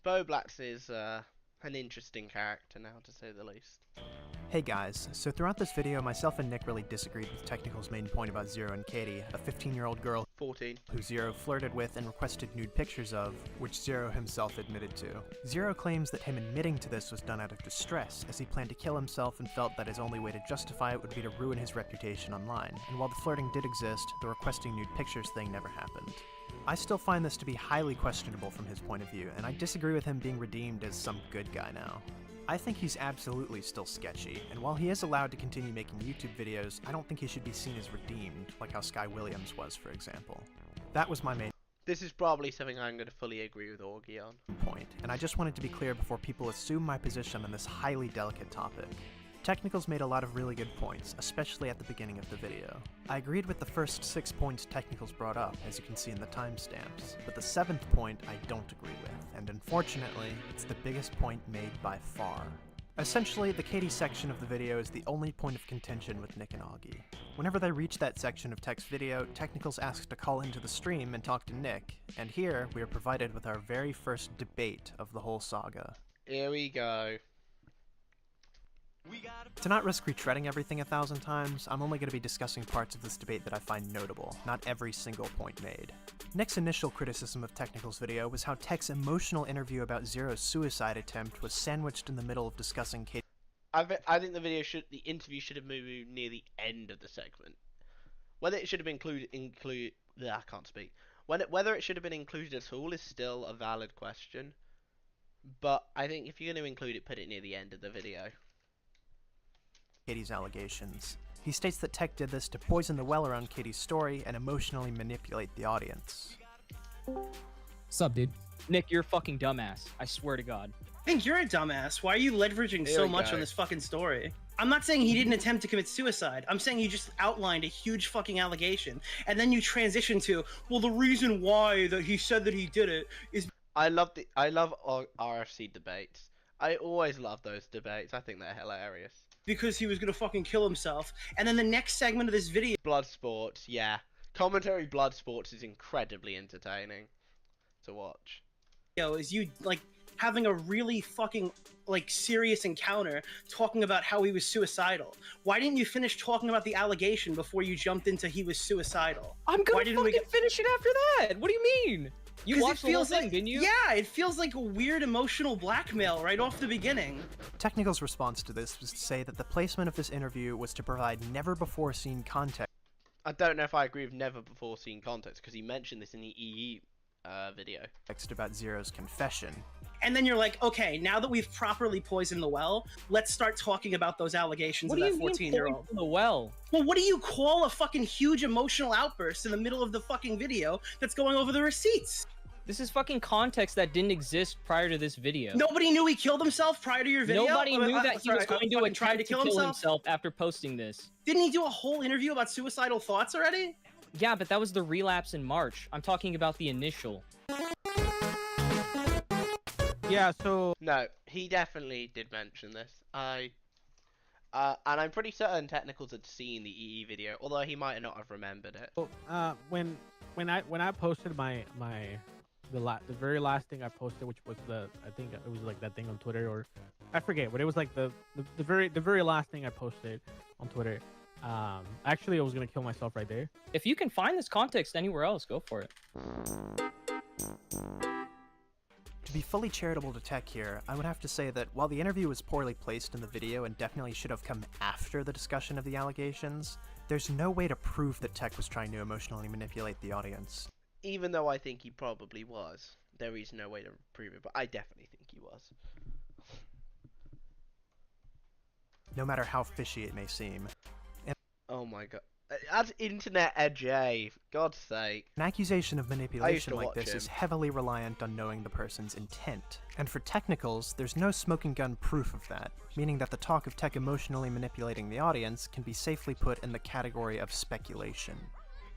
Bo Blacks is an interesting character now, to say the least. Hey guys, so throughout this video, myself and Nick really disagreed with Technical's main point about ZeRo and Katie, a 15-year-old girl 14 who ZeRo flirted with and requested nude pictures of, which ZeRo himself admitted to. ZeRo claims that him admitting to this was done out of distress, as he planned to kill himself and felt that his only way to justify it would be to ruin his reputation online, and while the flirting did exist, the requesting nude pictures thing never happened. I still find this to be highly questionable from his point of view, and I disagree with him being redeemed as some good guy now. I think he's absolutely still sketchy, and while he is allowed to continue making YouTube videos, I don't think he should be seen as redeemed, like how Sky Williams was, for example. That was my main This is probably something I'm going to fully agree with Augie on. point, and I just wanted to be clear before people assume my position on this highly delicate topic. Technicals made a lot of really good points, especially at the beginning of the video. I agreed with the first 6 points Technicals brought up, as you can see in the timestamps, but the 7th point I don't agree with, and unfortunately, it's the biggest point made by far. Essentially, the Katie section of the video is the only point of contention with Nick and Augie. Whenever they reach that section of Tech's video, Technicals asks to call into the stream and talk to Nick, and here we are provided with our very first debate of the whole saga. Here we go. To not risk retreading everything 1,000 times, I'm only going to be discussing parts of this debate that I find notable, not every single point made. Nick's initial criticism of Technical's video was how Tech's emotional interview about ZeRo's suicide attempt was sandwiched in the middle of discussing Katie. I think the interview should have moved near the end of the segment. Whether it should have been I can't speak. Whether it should have been included at all is still a valid question. But I think if you're going to include it, put it near the end of the video. Katie's allegations. He states that Tech did this to poison the well around Katie's story and emotionally manipulate the audience. Sup, dude? Nick, you're a fucking dumbass. I swear to God. I think you're a dumbass. Why are you leveraging so much on this fucking story? I'm not saying he didn't attempt to commit suicide. I'm saying you just outlined a huge fucking allegation, and then you transition to, well, the reason why that he said that he did it is. I love RFC debates. I always love those debates. I think they're hilarious. Because he was gonna fucking kill himself. And then the next segment of this video. Blood sports, yeah. Commentary blood sports is incredibly entertaining to watch. Is you like having a really fucking like serious encounter talking about how he was suicidal. Why didn't you finish talking about the allegation before you jumped into he was suicidal? I'm gonna finish it after that. What do you mean? You watched the whole thing, didn't you? Yeah, it feels like a weird emotional blackmail right off the beginning. Technical's response to this was to say that the placement of this interview was to provide never-before-seen context. I don't know if I agree with never-before-seen context, because he mentioned this in the EE video. About ZeRo's confession. And then you're like, okay, now that we've properly poisoned the well, let's start talking about those allegations of that 14-year-old. The well? Well, what do you call a fucking huge emotional outburst in the middle of the fucking video that's going over the receipts? This is fucking context that didn't exist prior to this video. Nobody knew he killed himself prior to your video? Nobody knew that he was going to attempt to kill himself after posting this. Didn't he do a whole interview about suicidal thoughts already? Yeah, but that was the relapse in March. I'm talking about the initial. Yeah, so... No, he definitely did mention this. And I'm pretty certain Technicals had seen the EE video, although he might not have remembered it. When I posted the very last thing I posted, which was I think it was like that thing on Twitter, or I forget, but it was like the very last thing I posted on Twitter. Actually, I was gonna kill myself right there. If you can find this context anywhere else, go for it. To be fully charitable to Tech here, I would have to say that while the interview was poorly placed in the video and definitely should have come after the discussion of the allegations, there's no way to prove that Tech was trying to emotionally manipulate the audience. Even though I think he probably was. There is no way to prove it, but I definitely think he was. No matter how fishy it may seem. Oh my god. That's internet edgy, for God's sake. An accusation of manipulation like watch this him. is heavily reliant on knowing the person's intent. And for Technicals, there's no smoking gun proof of that, meaning that the talk of Tech emotionally manipulating the audience can be safely put in the category of speculation.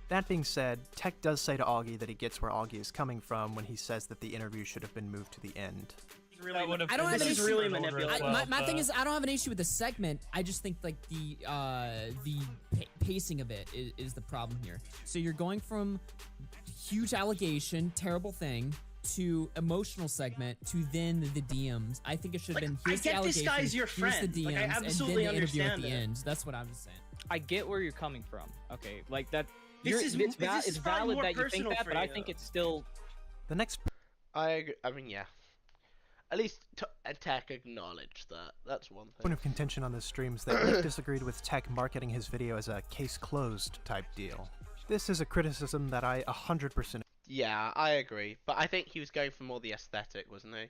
That being said, Tech does say to Augie that he gets where Augie is coming from when he says that the interview should have been moved to the end. I don't have an issue. Really manipulative. My thing is, I don't have an issue with the segment. I just think like the pacing of it is the problem here. So you're going from huge allegation, terrible thing, to emotional segment, to then the DMs. I think it should have been here's the allegation, this guy's your friend. here's the DMs, I absolutely and then the interview at understand the it. end. That's what I'm just saying. I get where you're coming from. Okay, like that. This It's is valid more that you think personal that, for but I you. think it's still. The next... I agree. I mean, yeah. At least Tech acknowledged that. That's one thing. Point of contention on this stream is that Nick disagreed with Tech marketing his video as a case closed type deal. This is a criticism that I 100%... Yeah, I agree. But I think he was going for more the aesthetic, wasn't he?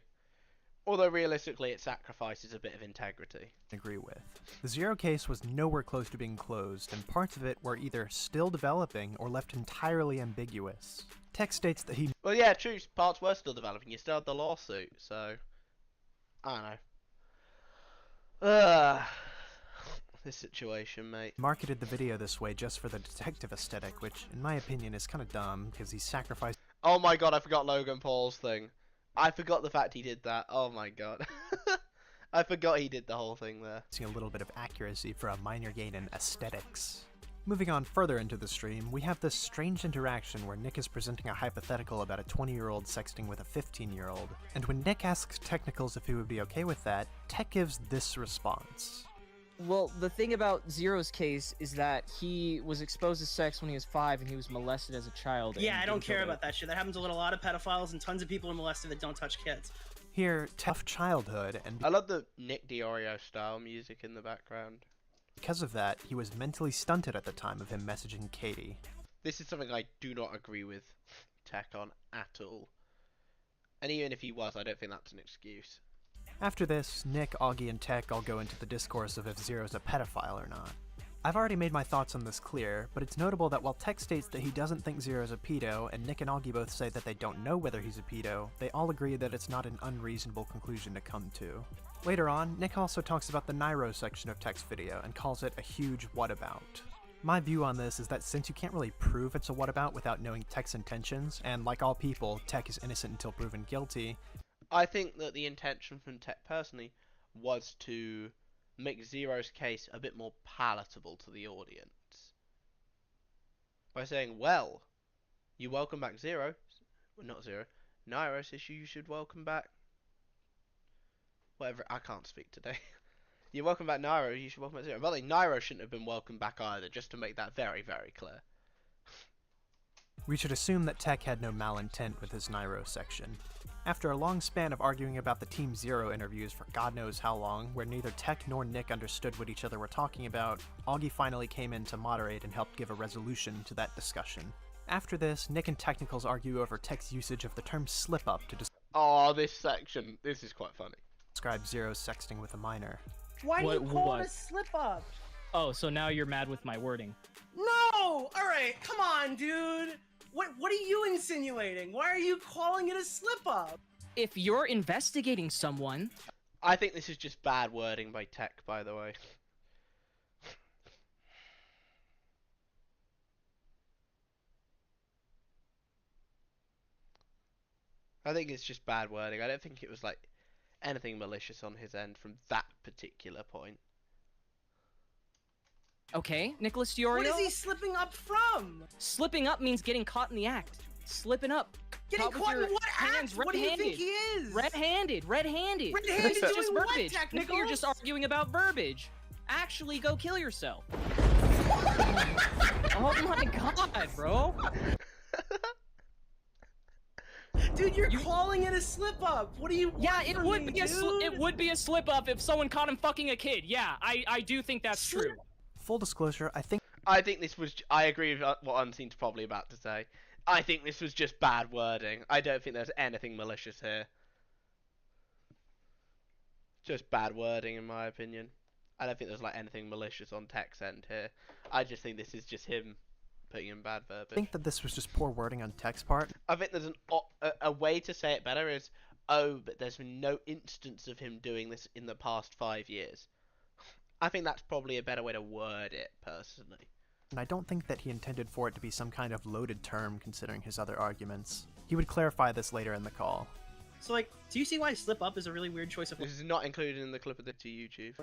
Although realistically it sacrifices a bit of integrity. Agree with. The ZeRo case was nowhere close to being closed, and parts of it were either still developing or left entirely ambiguous. Tech states that he... Well, yeah, true. Parts were still developing. You still had the lawsuit, so... I don't know. This situation, mate. Marketed the video this way just for the detective aesthetic, which, in my opinion, is kind of dumb, because he sacrificed... Oh my god, I forgot Logan Paul's thing. I forgot the fact he did that. Oh my god. I forgot he did the whole thing there. A little bit of accuracy for a minor gain in aesthetics. Moving on further into the stream, we have this strange interaction where Nick is presenting a hypothetical about a 20-year-old sexting with a 15-year-old, and when Nick asks Technicals if he would be okay with that, Tech gives this response. Well, the thing about ZeRo's case is that he was exposed to sex when he was 5 and he was molested as a child. Yeah, I don't care about that shit. That happens to a lot of pedophiles, and tons of people are molested that don't touch kids. Here, tough childhood, and I love the Nick DiOrio style music in the background. because of that, he was mentally stunted at the time of him messaging Katie. This is something I do not agree with Tech on at all. And even if he was, I don't think that's an excuse. After this, Nick, Augie, and Tech all go into the discourse of if ZeRo's a pedophile or not. I've already made my thoughts on this clear, but it's notable that while Tech states that he doesn't think ZeRo's a pedo, and Nick and Augie both say that they don't know whether he's a pedo, they all agree that it's not an unreasonable conclusion to come to. Later on, Nick also talks about the Nairo section of Tech's video and calls it a huge whatabout. My view on this is that since you can't really prove it's a whatabout without knowing Tech's intentions, and like all people, Tech is innocent until proven guilty, I think that the intention from Tech personally was to make ZeRo's case a bit more palatable to the audience. By saying, well, you welcome back ZeRo, well, not ZeRo, Nairo says you should welcome back, whatever, I can't speak today. You welcome back Nairo, you should welcome back ZeRo. By the way, Nairo shouldn't have been welcomed back either, just to make that very, very clear. we should assume that Tech had no malintent with his Nairo section. After a long span of arguing about the Team ZeRo interviews for God knows how long, where neither Tech nor Nick understood what each other were talking about, Augie finally came in to moderate and helped give a resolution to that discussion. After this, Nick and Technicals argue over Tech's usage of the term slip-up to this section, this is quite funny. Describe ZeRo's sexting with a minor. Why do you call it a slip-up? Oh, so now you're mad with my wording. No! Alright, come on, dude! What are you insinuating? Why are you calling it a slip-up? If you're investigating someone... I think this is just bad wording by Tech, by the way. I think it's just bad wording. I don't think it was like anything malicious on his end from that particular point. Okay, Nicholas DiOrio? What is he slipping up from? Slipping up means getting caught in the act. Slipping up. Getting caught in what act? What do you think he is? Red-handed. Red-handed This is doing just what, verbiage. Technicals? Nick, you're just arguing about verbiage. Actually, go kill yourself. Oh my god, bro. Dude, you're calling it a slip-up. What do you want it from would me, be it would be a slip-up if someone caught him fucking a kid. Yeah, I do think that's true. Full disclosure, I think this was... I agree with what Unseen's probably about to say. I think this was just bad wording. I don't think there's anything malicious here. Just bad wording, in my opinion. I don't think there's like anything malicious on Tech's end here. I just think this is just him putting in bad verbiage. I think that this was just poor wording on Tech's part. I think there's a way to say it better is, oh, but there's been no instance of him doing this in the past 5 years. I think that's probably a better way to word it, personally. And I don't think that he intended for it to be some kind of loaded term considering his other arguments. He would clarify this later in the call. So, like, do you see why slip up is a really weird choice of words? This is not included in the clip of the to YouTube.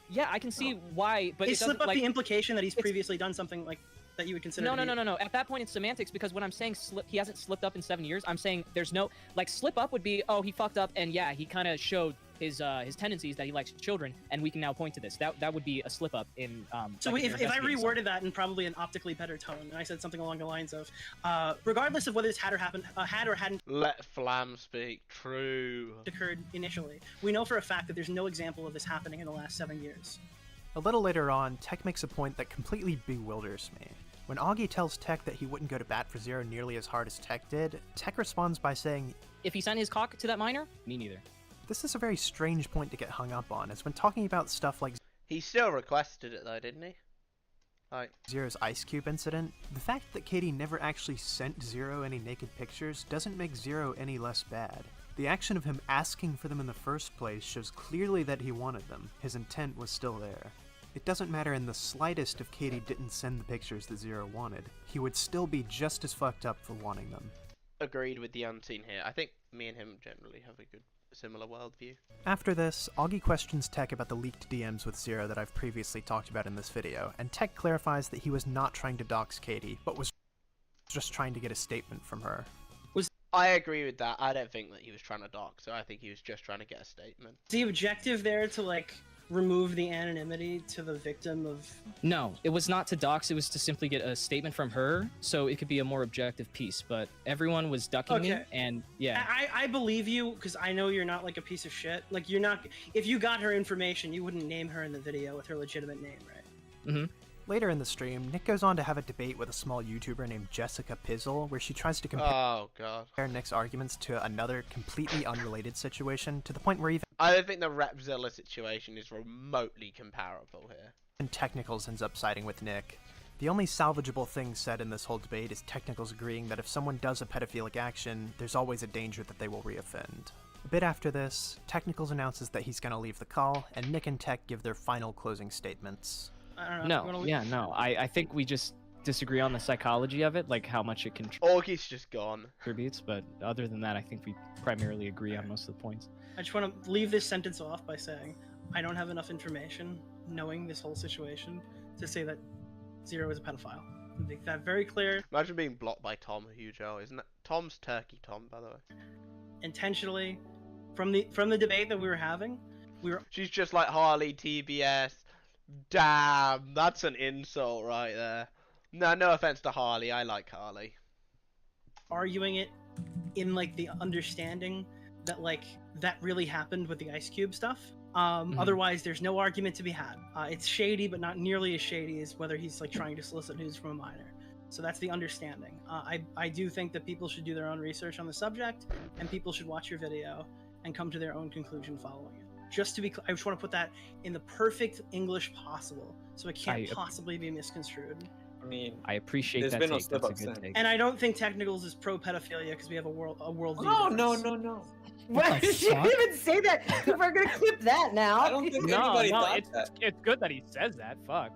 Yeah, I can see why, but is it doesn't, slip up like, the implication that he's previously done something like that you would consider? No. At that point, it's semantics, because when I'm saying he hasn't slipped up in 7 years, I'm saying there's no, like, slip up would be, oh, he fucked up, and yeah, he kind of showed his tendencies that he likes children, and we can now point to this. That would be a slip up in. So like, if I reworded that in probably an optically better tone, and I said something along the lines of, regardless of whether this had or hadn't let Flam speak. True. Occurred initially, we know for a fact that there's no example of this happening in the last 7 years. A little later on, Tech makes a point that completely bewilders me. When Augie tells Tech that he wouldn't go to bat for ZeRo nearly as hard as Tech did, Tech responds by saying, if he sent his cock to that minor, me neither. This is a very strange point to get hung up on, as when talking about stuff like he still requested it though, didn't he? Like ZeRo's Ice Cube incident, the fact that Katie never actually sent ZeRo any naked pictures doesn't make ZeRo any less bad. The action of him asking for them in the first place shows clearly that he wanted them. His intent was still there. It doesn't matter in the slightest if Katie didn't send the pictures that ZeRo wanted. He would still be just as fucked up for wanting them. Agreed with the Unseen here. I think me and him generally have a good similar worldview. After this, Augie questions Tech about the leaked DMs with ZeRo that I've previously talked about in this video, and Tech clarifies that he was not trying to dox Katie, but was just trying to get a statement from her. I agree with that. I don't think that he was trying to dox her. I think he was just trying to get a statement. Is the objective there to, like, remove the anonymity to the victim of... No, it was not to dox, it was to simply get a statement from her, so it could be a more objective piece, but everyone was ducking me, and yeah. I believe you, because I know you're not like a piece of shit. Like, you're not... If you got her information, you wouldn't name her in the video with her legitimate name, right? Mm-hmm. Later in the stream, Nick goes on to have a debate with a small YouTuber named Jessica Pizzle, where she tries to compare Nick's arguments to another completely unrelated situation, to the point where even I don't think the Repzilla situation is remotely comparable here. Technicals ends up siding with Nick. The only salvageable thing said in this whole debate is Technicals agreeing that if someone does a pedophilic action, there's always a danger that they will reoffend. A bit after this, Technicals announces that he's gonna leave the call, and Nick and Tech give their final closing statements. I don't know. No. I think we just disagree on the psychology of it, like how much it contributes. Just gone. But other than that, I think we primarily agree on most of the points. I just want to leave this sentence off by saying I don't have enough information, knowing this whole situation, to say that ZeRo is a pedophile. Make that very clear. Imagine being blocked by Tom Hugo, isn't it? Tom's Turkey Tom, by the way. Intentionally, from the debate that we were having, She's just like Harley TBS. Damn, that's an insult right there. No offense to Harley, I like Harley. Arguing it in like the understanding that like that really happened with the Ice Cube stuff. Otherwise, there's no argument to be had. It's shady, but not nearly as shady as whether he's like trying to solicit news from a minor. So that's the understanding. I do think that people should do their own research on the subject, and people should watch your video and come to their own conclusion following it. Just to be clear, I just want to put that in the perfect English possible, so it can't possibly be misconstrued. I mean, I appreciate there's that been no take. That's a slip-ups good take. And I don't think Technicals is pro pedophilia because we have a world view. No. Why did you even say that? We're gonna clip that now. I don't think anybody thought that. It's good that he says that. Fuck.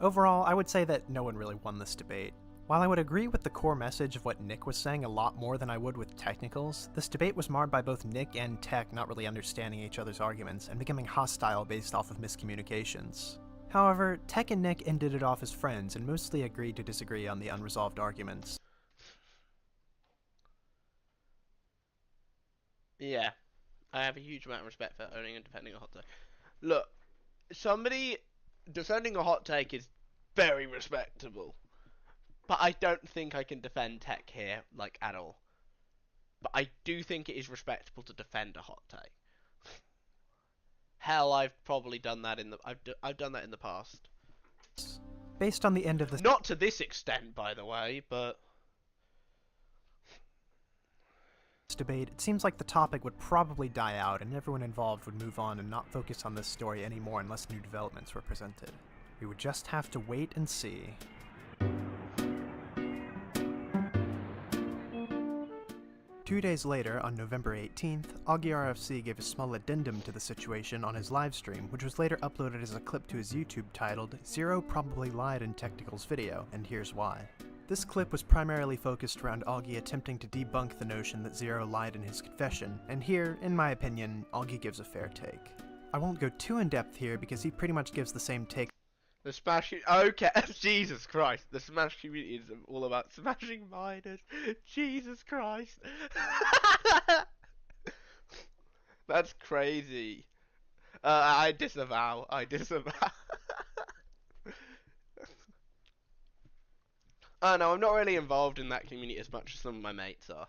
Overall, I would say that no one really won this debate. While I would agree with the core message of what Nick was saying a lot more than I would with Technicals, this debate was marred by both Nick and Tech not really understanding each other's arguments and becoming hostile based off of miscommunications. However, Tech and Nick ended it off as friends and mostly agreed to disagree on the unresolved arguments. Yeah, I have a huge amount of respect for owning and defending a hot take. Look, somebody defending a hot take is very respectable. But I don't think I can defend Tech here, like, at all. But I do think it is respectable to defend a hot take. Hell, I've probably done that in the... I've done that in the past. Based on the end of the... Not to this extent, by the way, but... debate, it seems like the topic would probably die out and everyone involved would move on and not focus on this story anymore unless new developments were presented. We would just have to wait and see. 2 days later, on November 18th, Augie RFC gave a small addendum to the situation on his livestream, which was later uploaded as a clip to his YouTube titled, "ZeRo probably lied in Technical's video, and here's why." This clip was primarily focused around Augie attempting to debunk the notion that ZeRo lied in his confession, and here, in my opinion, Augie gives a fair take. I won't go too in-depth here because he pretty much gives the same take. The Smash... Okay, Jesus Christ. The Smash community is all about smashing minors. Jesus Christ. That's crazy. I disavow. No, I'm not really involved in that community as much as some of my mates are.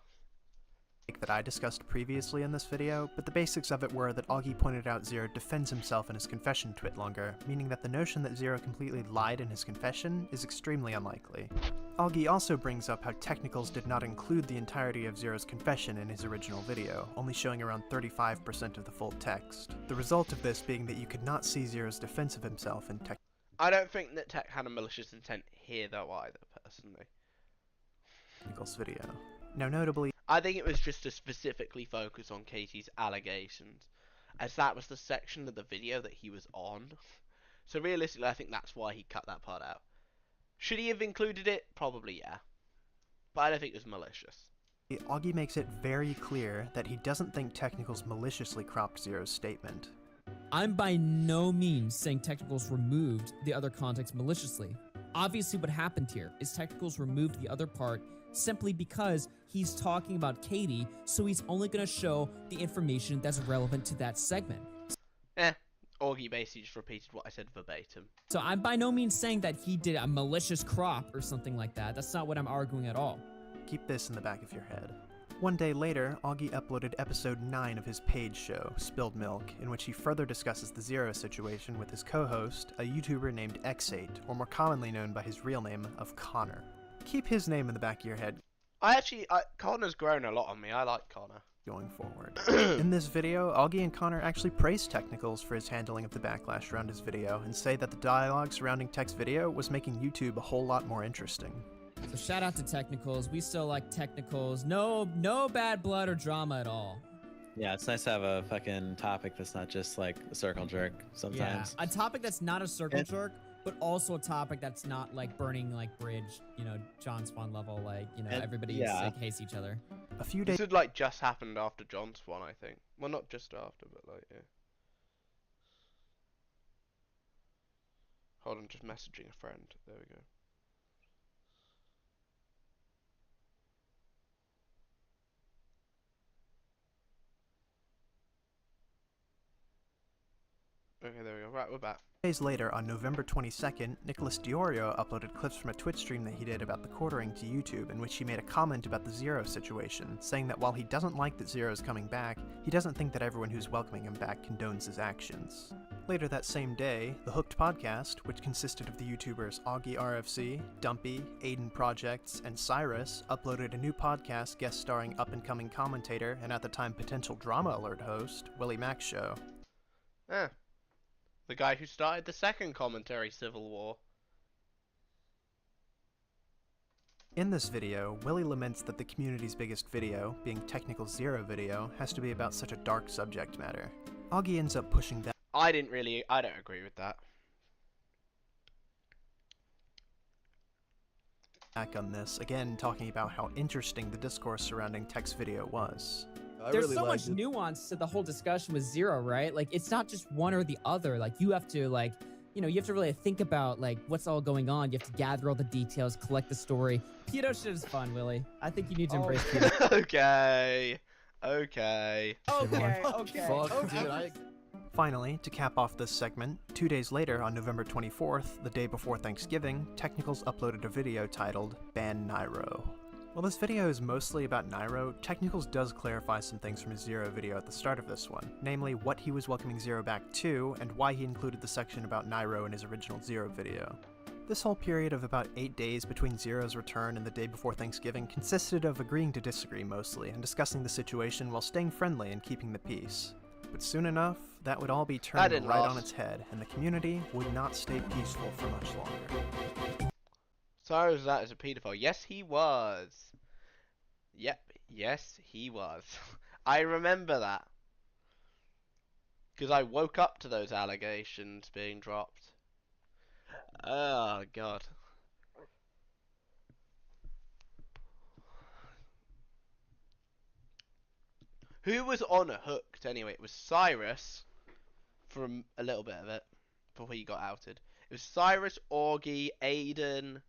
That I discussed previously in this video, but the basics of it were that Augie pointed out ZeRo defends himself in his confession twitlonger, meaning that the notion that ZeRo completely lied in his confession is extremely unlikely. Augie also brings up how Technicals did not include the entirety of ZeRo's confession in his original video, only showing around 35% of the full text. The result of this being that you could not see ZeRo's defense of himself in I don't think that Tech had a malicious intent here though either, personally. Technicals video. Now notably, I think it was just to specifically focus on Katie's allegations, as that was the section of the video that he was on. So realistically, I think that's why he cut that part out. Should he have included it? Probably, yeah. But I don't think it was malicious. Augie makes it very clear that he doesn't think Technicals maliciously cropped ZeRo's statement. I'm by no means saying Technicals removed the other context maliciously. Obviously what happened here is Technicals removed the other part simply because he's talking about Katie, so he's only going to show the information that's relevant to that segment. Augie basically just repeated what I said verbatim. So I'm by no means saying that he did a malicious crop or something like that. That's not what I'm arguing at all. Keep this in the back of your head. One day later, Augie uploaded episode 9 of his Page show, Spilled Milk, in which he further discusses the ZeRo situation with his co-host, a YouTuber named X8, or more commonly known by his real name of Connor. Keep his name in the back of your head. Connor's grown a lot on me. I like Connor. Going forward. In this video, Augie and Connor actually praise Technicals for his handling of the backlash around his video, and say that the dialogue surrounding Tech's video was making YouTube a whole lot more interesting. So shout out to Technicals. We still like Technicals. No bad blood or drama at all. Yeah, it's nice to have a fucking topic that's not just like a circle jerk sometimes. Yeah, a topic that's not a circle jerk, but also a topic that's not like burning like bridge, John Spawn level, like, everybody like, hates each other. A few days. This had like just happened after John Swan, I think. Well, not just after, but like, yeah. Hold on, just messaging a friend. There we go. Okay, there we go. Right, we're back. Days later, on November 22nd, Nicholas Diorio uploaded clips from a Twitch stream that he did about the quartering to YouTube, in which he made a comment about the ZeRo situation, saying that while he doesn't like that ZeRo is coming back, he doesn't think that everyone who's welcoming him back condones his actions. Later that same day, the Hooked podcast, which consisted of the YouTubers Augie RFC, Dumpy, Aiden Projects, and Cyrus, uploaded a new podcast guest starring up-and-coming commentator and at the time potential Drama Alert host, Willie Mack's show. The guy who started the second commentary civil war. In this video, Willie laments that the community's biggest video, being Technical's ZeRo video, has to be about such a dark subject matter. Augie ends up pushing back. I don't agree with that. Back on this, again talking about how interesting the discourse surrounding Tech's video was. There's so much nuance to the whole discussion with ZeRo, right? Like, it's not just one or the other. Like, you have to, like, you have to really think about, like, what's all going on. You have to gather all the details, collect the story. Pedo shit is fun, Willie. I think you need to embrace pedo. Okay. Finally, to cap off this segment, 2 days later on November 24th, the day before Thanksgiving, Technicals uploaded a video titled Ban Nairo. While this video is mostly about Nairo, Technicals does clarify some things from his ZeRo video at the start of this one, namely what he was welcoming ZeRo back to, and why he included the section about Nairo in his original ZeRo video. This whole period of about 8 days between ZeRo's return and the day before Thanksgiving consisted of agreeing to disagree mostly, and discussing the situation while staying friendly and keeping the peace. But soon enough, that would all be turned right on its head, and the community would not stay peaceful for much longer. Sorry was that as a paedophile. Yes, he was. Yep, yes, he was. I remember that. Because I woke up to those allegations being dropped. Oh, God. Who was on Hooked anyway? It was Cyrus from a little bit of it before he got outed. It was Cyrus, Augie, Aiden,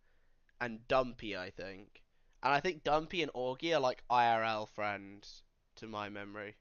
and Dumpy, I think. And I think Dumpy and Augie are like IRL friends, to my memory.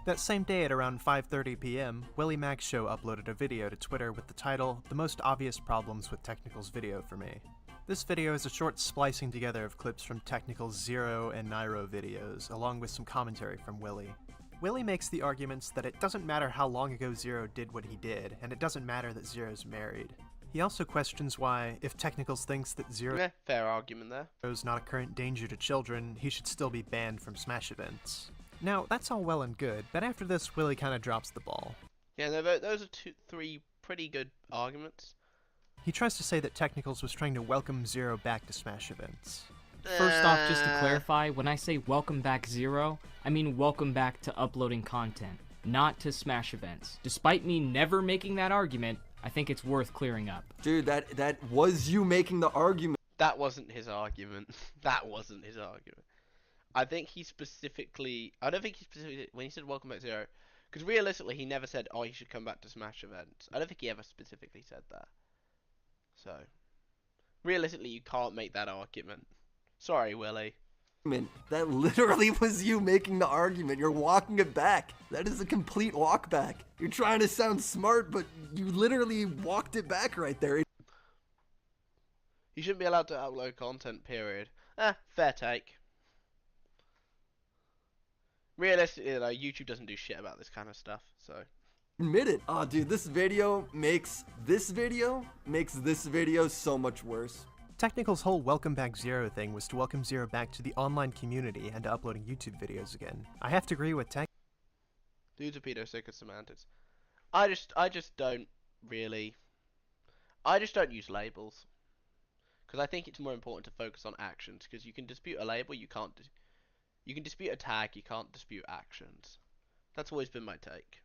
That same day at around 5:30 p.m., Willie Mack's show uploaded a video to Twitter with the title, The Most Obvious Problems with Technical's Video for Me. This video is a short splicing together of clips from Technical's ZeRo and Nairo videos, along with some commentary from Willie. Willie makes the arguments that it doesn't matter how long ago ZeRo did what he did, and it doesn't matter that ZeRo's married. He also questions why, if Technicals thinks that ZeRo fair argument there. is not a current danger to children, he should still be banned from Smash events. Now, that's all well and good, but after this, Willie kinda drops the ball. Yeah, those are three pretty good arguments. He tries to say that Technicals was trying to welcome ZeRo back to Smash events. First off, just to clarify, when I say welcome back ZeRo, I mean welcome back to uploading content, not to Smash events. Despite me never making that argument, I think it's worth clearing up. Dude, that was you making the argument. That wasn't his argument. That wasn't his argument. I think he specifically... I don't think he specifically... When he said welcome back ZeRo... Because realistically, he never said, oh, he should come back to Smash events. I don't think he ever specifically said that. So... Realistically, you can't make that argument. Sorry, Willie. That literally was you making the argument. You're walking it back. That is a complete walk back. You're trying to sound smart, but you literally walked it back right there. You shouldn't be allowed to upload content, period. Fair take. Realistically, though, YouTube doesn't do shit about this kind of stuff, so... Admit it. Oh, dude, this video makes this video so much worse. Technical's whole welcome back ZeRo thing was to welcome ZeRo back to the online community and to uploading YouTube videos again. I have to agree with Tech. Dude's a pedo sick of semantics. I just don't really... I just don't use labels. Because I think it's more important to focus on actions, because you can dispute a label, you can't... You can dispute a tag, you can't dispute actions. That's always been my take.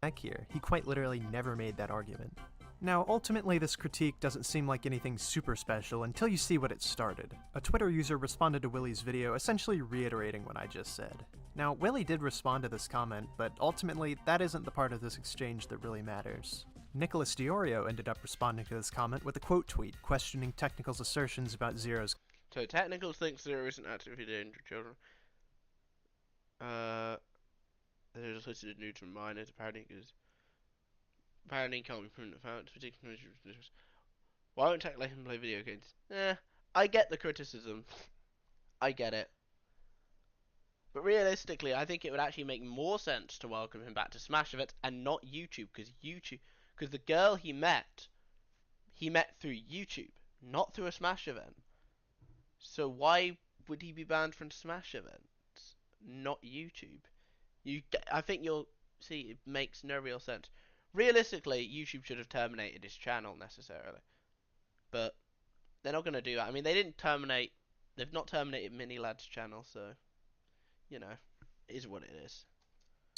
Back here, he quite literally never made that argument. Now, ultimately, this critique doesn't seem like anything super special until you see what it started. A Twitter user responded to Willie's video essentially reiterating what I just said. Now, Willie did respond to this comment, but ultimately, that isn't the part of this exchange that really matters. Nicholas Diorio ended up responding to this comment with a quote tweet questioning Technical's assertions about ZeRo's. So Technicals thinks ZeRo isn't actively dangerous to children. There's listed nudes from minors, apparently can't be proven found. Why won't Tech let him play video games? I get the criticism. I get it. But realistically, I think it would actually make more sense to welcome him back to Smash Events and not YouTube, because the girl he met through YouTube, not through a Smash event. So why would he be banned from Smash events, not YouTube? I think you'll see it makes no real sense. Realistically, YouTube should have terminated his channel necessarily, but they're not going to do that. I mean, they've not terminated Mini Lad's channel, so you know, it is what it is.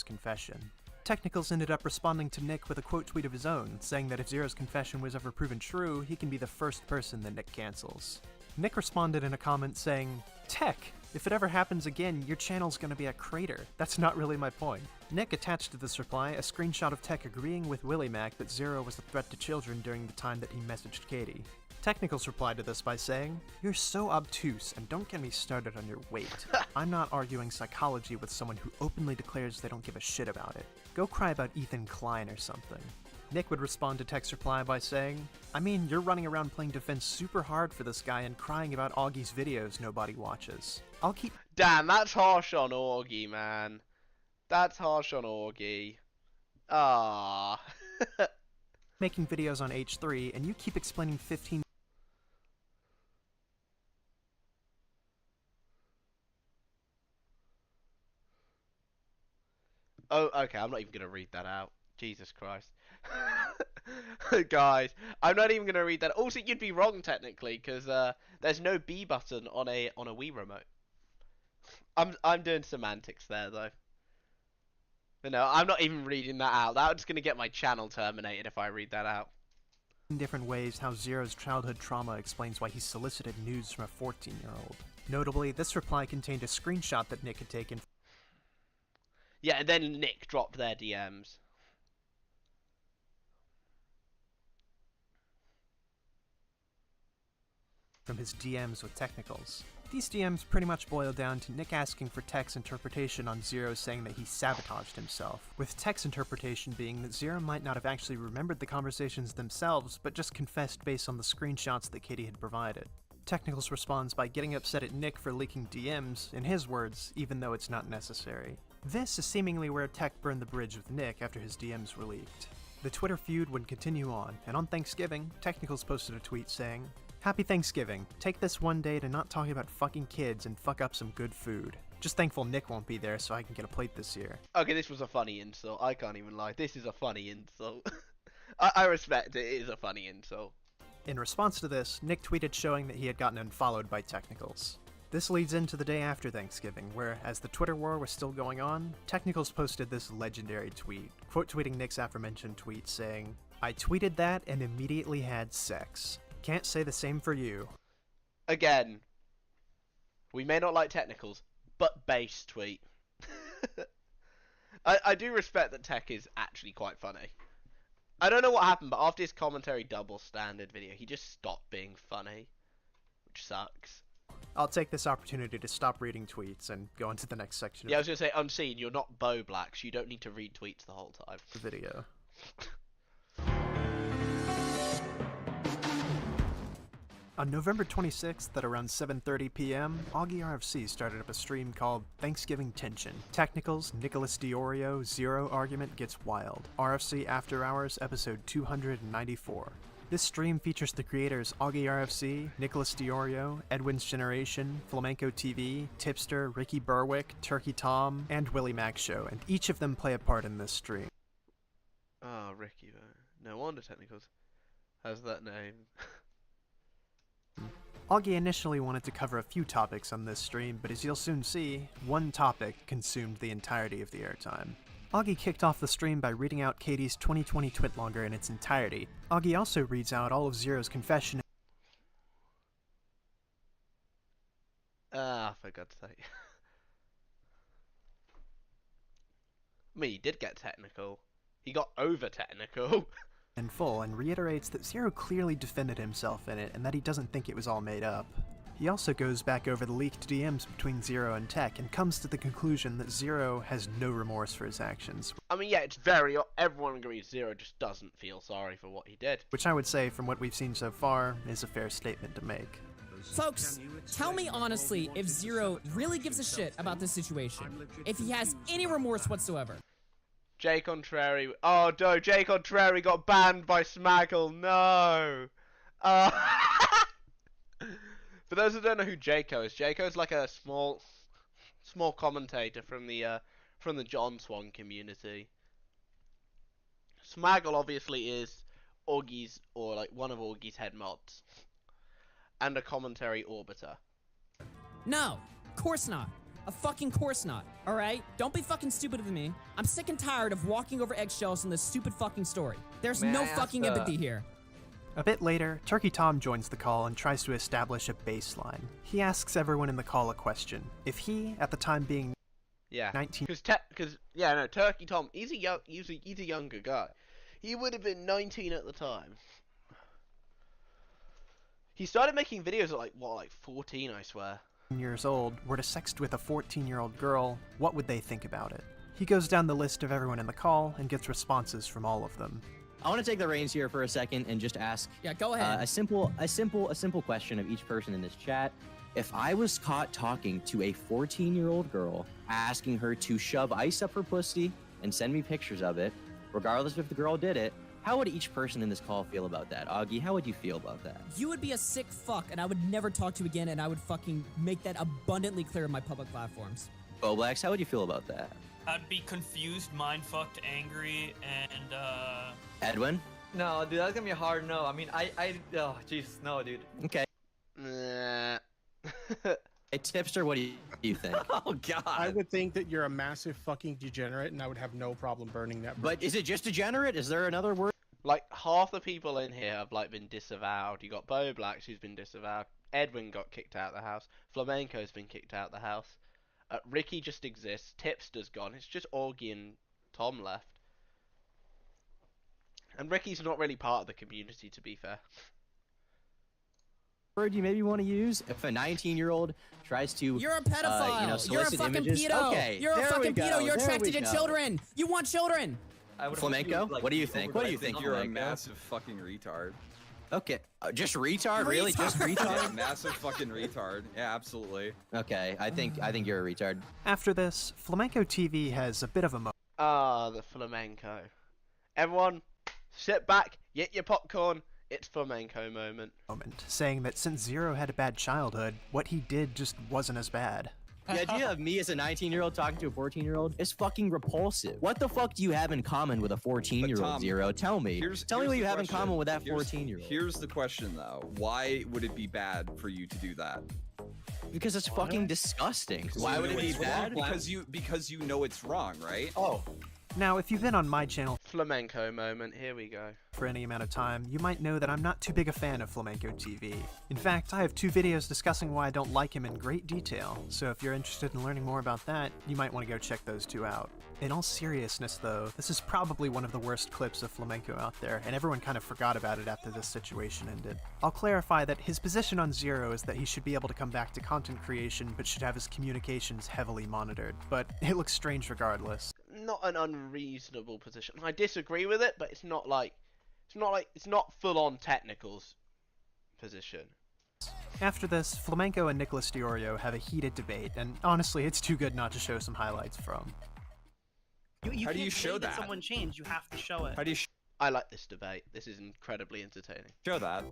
Confession. Technicals ended up responding to Nick with a quote tweet of his own, saying that if ZeRo's confession was ever proven true, he can be the first person that Nick cancels. Nick responded in a comment saying, "Tech, if it ever happens again, your channel's gonna be a crater. That's not really my point." Nick attached to this reply a screenshot of Tech agreeing with Willie Mac that ZeRo was a threat to children during the time that he messaged Katie. Technicals replied to this by saying, "You're so obtuse, and don't get me started on your weight. I'm not arguing psychology with someone who openly declares they don't give a shit about it. Go cry about Ethan Klein or something." Nick would respond to Tech's reply by saying, "I mean, you're running around playing defense super hard for this guy and crying about Augie's videos nobody watches. I'll keep—" Damn, that's harsh on Augie, man. That's harsh on Augie. Ah. making videos on H3, and you keep explaining 15... Oh, okay, I'm not even going to read that out. Jesus Christ. Guys, I'm not even going to read that. Also, you'd be wrong, technically, because there's no B button on a Wii remote. I'm doing semantics there, though. But no, I'm not even reading that out. That's going to get my channel terminated if I read that out. In different ways, how ZeRo's childhood trauma explains why he solicited nudes from a 14-year-old. Notably, this reply contained a screenshot that Nick had taken. Yeah, and then Nick dropped their DMs. From his DMs with Technicals. These DMs pretty much boil down to Nick asking for Tech's interpretation on ZeRo saying that he sabotaged himself, with Tech's interpretation being that ZeRo might not have actually remembered the conversations themselves, but just confessed based on the screenshots that Katie had provided. Technicals responds by getting upset at Nick for leaking DMs, in his words, even though it's not necessary. This is seemingly where Tech burned the bridge with Nick after his DMs were leaked. The Twitter feud would continue on, and on Thanksgiving, Technicals posted a tweet saying, "Happy Thanksgiving. Take this one day to not talk about fucking kids and fuck up some good food. Just thankful Nick won't be there so I can get a plate this year." Okay, this was a funny insult. I can't even lie. This is a funny insult. I respect it. It is a funny insult. In response to this, Nick tweeted showing that he had gotten unfollowed by Technicals. This leads into the day after Thanksgiving, where, as the Twitter war was still going on, Technicals posted this legendary tweet, quote-tweeting Nick's aforementioned tweet saying, "I tweeted that and immediately had sex. Can't say the same for you." Again, we may not like Technicals, but base tweet. I do respect that Tech is actually quite funny. I don't know what happened, but after his commentary double standard video, he just stopped being funny, which sucks. I'll take this opportunity to stop reading tweets and go into the next section Yeah, I of was gonna say, Unseen, you're not Bo Black, so you don't need to read tweets the whole time. the video. On November 26th at around 7:30 p.m., Augie RFC started up a stream called Thanksgiving Tension. Technicals, Nicholas Diorio, ZeRo argument gets wild. RFC After Hours, episode 294. This stream features the creators Augie RFC, Nicholas Diorio, Edwin's Generation, Flamenco TV, Tipster, Ricky Berwick, Turkey Tom, and Willie Mac Show, and each of them play a part in this stream. Ah, Ricky, no wonder Technicals has that name. Augie initially wanted to cover a few topics on this stream, but as you'll soon see, one topic consumed the entirety of the airtime. Augie kicked off the stream by reading out Katie's 2020 twitlonger in its entirety. Augie also reads out all of ZeRo's confession. Ah, for God's sake. I mean, he did get technical. He got over technical. In full, and reiterates that ZeRo clearly defended himself in it and that he doesn't think it was all made up. He also goes back over the leaked DMs between ZeRo and Tech and comes to the conclusion that ZeRo has no remorse for his actions. I mean, yeah, it's everyone agrees ZeRo just doesn't feel sorry for what he did. Which I would say, from what we've seen so far, is a fair statement to make. Folks, tell me honestly if ZeRo really gives a shit about this situation. If he has any remorse whatsoever. Jay Contrary. Oh no, Jay Contrary got banned by Smaggle. No. For those who don't know who Jayco is like a small commentator from the John Swan community. Smaggle obviously is Augie's, or like one of Augie's head mods, and a commentary orbiter. No, of course not. A fucking course not, alright? Don't be fucking stupid with me. I'm sick and tired of walking over eggshells in this stupid fucking story. There's no fucking empathy here. A bit later, Turkey Tom joins the call and tries to establish a baseline. He asks everyone in the call a question. If he, at the time being 19... Turkey Tom, he's a younger guy. He would have been 19 at the time. He started making videos at 14, I swear. Years old, were to sext with a 14-year-old girl, what would they think about it? He goes down the list of everyone in the call and gets responses from all of them. I want to take the reins here for a second and just ask go ahead. a simple question of each person in this chat. If I was caught talking to a 14-year-old girl, asking her to shove ice up her pussy and send me pictures of it, regardless if the girl did it, how would each person in this call feel about that? Augie, how would you feel about that? You would be a sick fuck, and I would never talk to you again, and I would fucking make that abundantly clear in my public platforms. Boblax, how would you feel about that? I'd be confused, mind-fucked, angry, and, Edwin? No, dude, that's gonna be a hard no. I mean, oh, jeez, no, dude. Okay. Hey, Tipster, what do you think? Oh, God. I would think that you're a massive fucking degenerate, and I would have no problem burning that bridge. But is it just degenerate? Is there another word? Like, half the people in here have, been disavowed. You got Bo Blacks, who's been disavowed. Edwin got kicked out of the house. Flamenco's been kicked out of the house. Ricky just exists. Tipster's gone. It's just Augie and Tom left. And Ricky's not really part of the community, to be fair. Word you maybe want to use if a 19-year-old tries to you're a pedophile. You're a fucking pedo. Okay, you're a fucking pedo. You're attracted to children. You want children. Flamenco, what do you think? What do you think? You're a massive fucking retard. Okay, just retard? Really? Just retard? Yeah, massive fucking retard. Yeah, absolutely. Okay, I think you're a retard. After this, Flamenco TV has a bit of a moment. Ah, the Flamenco. Everyone, sit back, get your popcorn. It's Flamenco moment. Saying that since ZeRo had a bad childhood, what he did just wasn't as bad. The idea of me as a 19-year-old talking to a 14-year-old is fucking repulsive. What the fuck do you have in common with a 14-year-old, ZeRo? Tell me. Tell me what you have in common with that 14-year-old. Here's the question, though. Why would it be bad for you to do that? Because it's fucking disgusting. Why would it be bad? Because you know it's wrong, right? Oh. Now, if you've been on my channel Flamenco moment, here we go. for any amount of time, you might know that I'm not too big a fan of Flamenco TV. In fact, I have 2 videos discussing why I don't like him in great detail, so if you're interested in learning more about that, you might want to go check those 2 out. In all seriousness though, this is probably one of the worst clips of Flamenco out there, and everyone kind of forgot about it after this situation ended. I'll clarify that his position on ZeRo is that he should be able to come back to content creation, but should have his communications heavily monitored, but it looks strange regardless. Not an unreasonable position. I disagree with it, but it's not full-on technicals position. After this, Flamenco and Nicholas DiOrio have a heated debate, and honestly, it's too good not to show some highlights from. How do you show that? Someone changed. You have to show it. How do you? I like this debate. This is incredibly entertaining. Show that.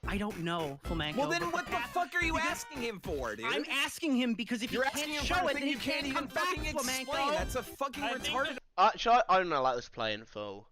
I don't know, Flamenco. Well, then what the fuck are you asking him for, dude? I'm asking him because if you're you asking can't him show for a it, thing then you can't even come back, fucking explain. Flamenco. That's a fucking retarded. I don't know, like this play in full.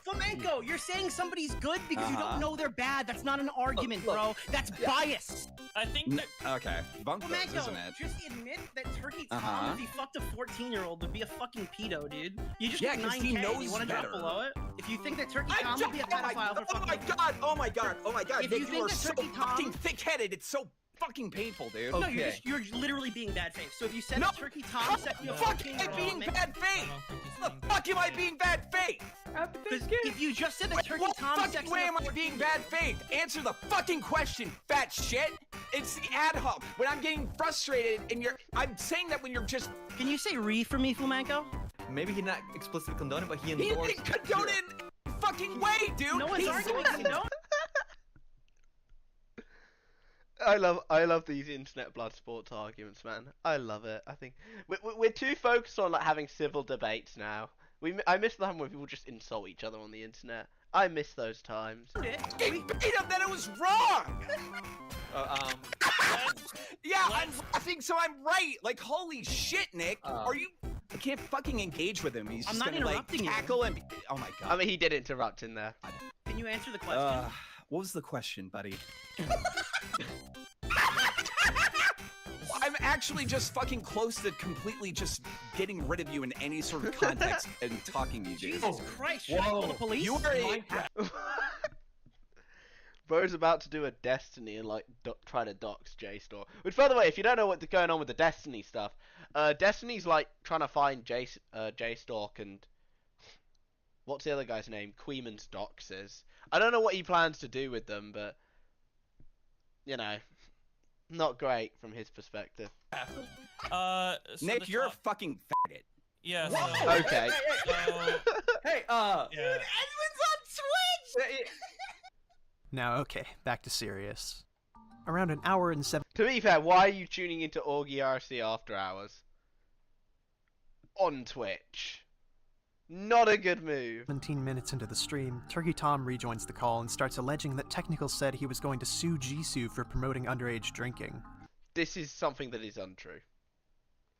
Flamenco, you're saying somebody's good because you don't know they're bad. That's not an argument, bro. That's bias. I think that... Okay, bunk those, Flamenco, isn't it? just admit that Turkey Tom, if he fucked a 14-year-old, would be a fucking pedo, dude. You just Yeah, get 'cause 9K. he knows You want to better. drop below it? If you think that Turkey Tom would be a pedophile for Oh my fucking... god! Oh my god! Oh my god! If Nick, you you think are that so Turkey Tom- fucking thick-headed. It's so fucking painful, dude. No, you're literally being bad faith. So if you said that Turkey Tom set you a fuck am I being bad faith? The fuck am I being bad faith? If you just said that Turkey What Tom fucking sex way am I being bad faith? Answer the fucking question, fat shit. It's the ad hoc. When I'm getting frustrated and I'm saying that when you're just. Can you say re for me, Flamenco? Maybe he not explicitly condone it, but he He endorsed. didn't condone it in fucking way, dude. No one's arguing condone. I love these internet blood sports arguments, man. I love it. I think we're too focused on like having civil debates now. I miss the time when people just insult each other on the internet. I miss those times. He beat him that it was wrong. Yeah, I'm laughing, so I'm right. Like, holy shit, Nick. Are you? I can't fucking engage with him. He's I'm just not gonna like interrupting you. tackle and. Oh my god. I mean, he did interrupt in there. Can you answer the question? What was the question, buddy? I'm actually just fucking close to completely just getting rid of you in any sort of context and talking to you, dude. Jesus Christ, should I call the police? You are a... Bro's about to do a Destiny and like try to dox JStor. Which, by the way, if you don't know what's going on with the Destiny stuff, Destiny's like trying to find JStork and what's the other guy's name? Queeman's doxes. I don't know what he plans to do with them, but you know, not great from his perspective. Nick, you're a fucking faggot. Yeah. So... Okay. Hey, yeah. Dude, Edwin's on Twitch. Now, okay, back to serious. Around an hour and 7. To be fair, why are you tuning into Augie RC After Hours on Twitch? Not a good move. 17 minutes into the stream, Turkey Tom rejoins the call and starts alleging that Technicals said he was going to sue Jisoo for promoting underage drinking. This is something that is untrue.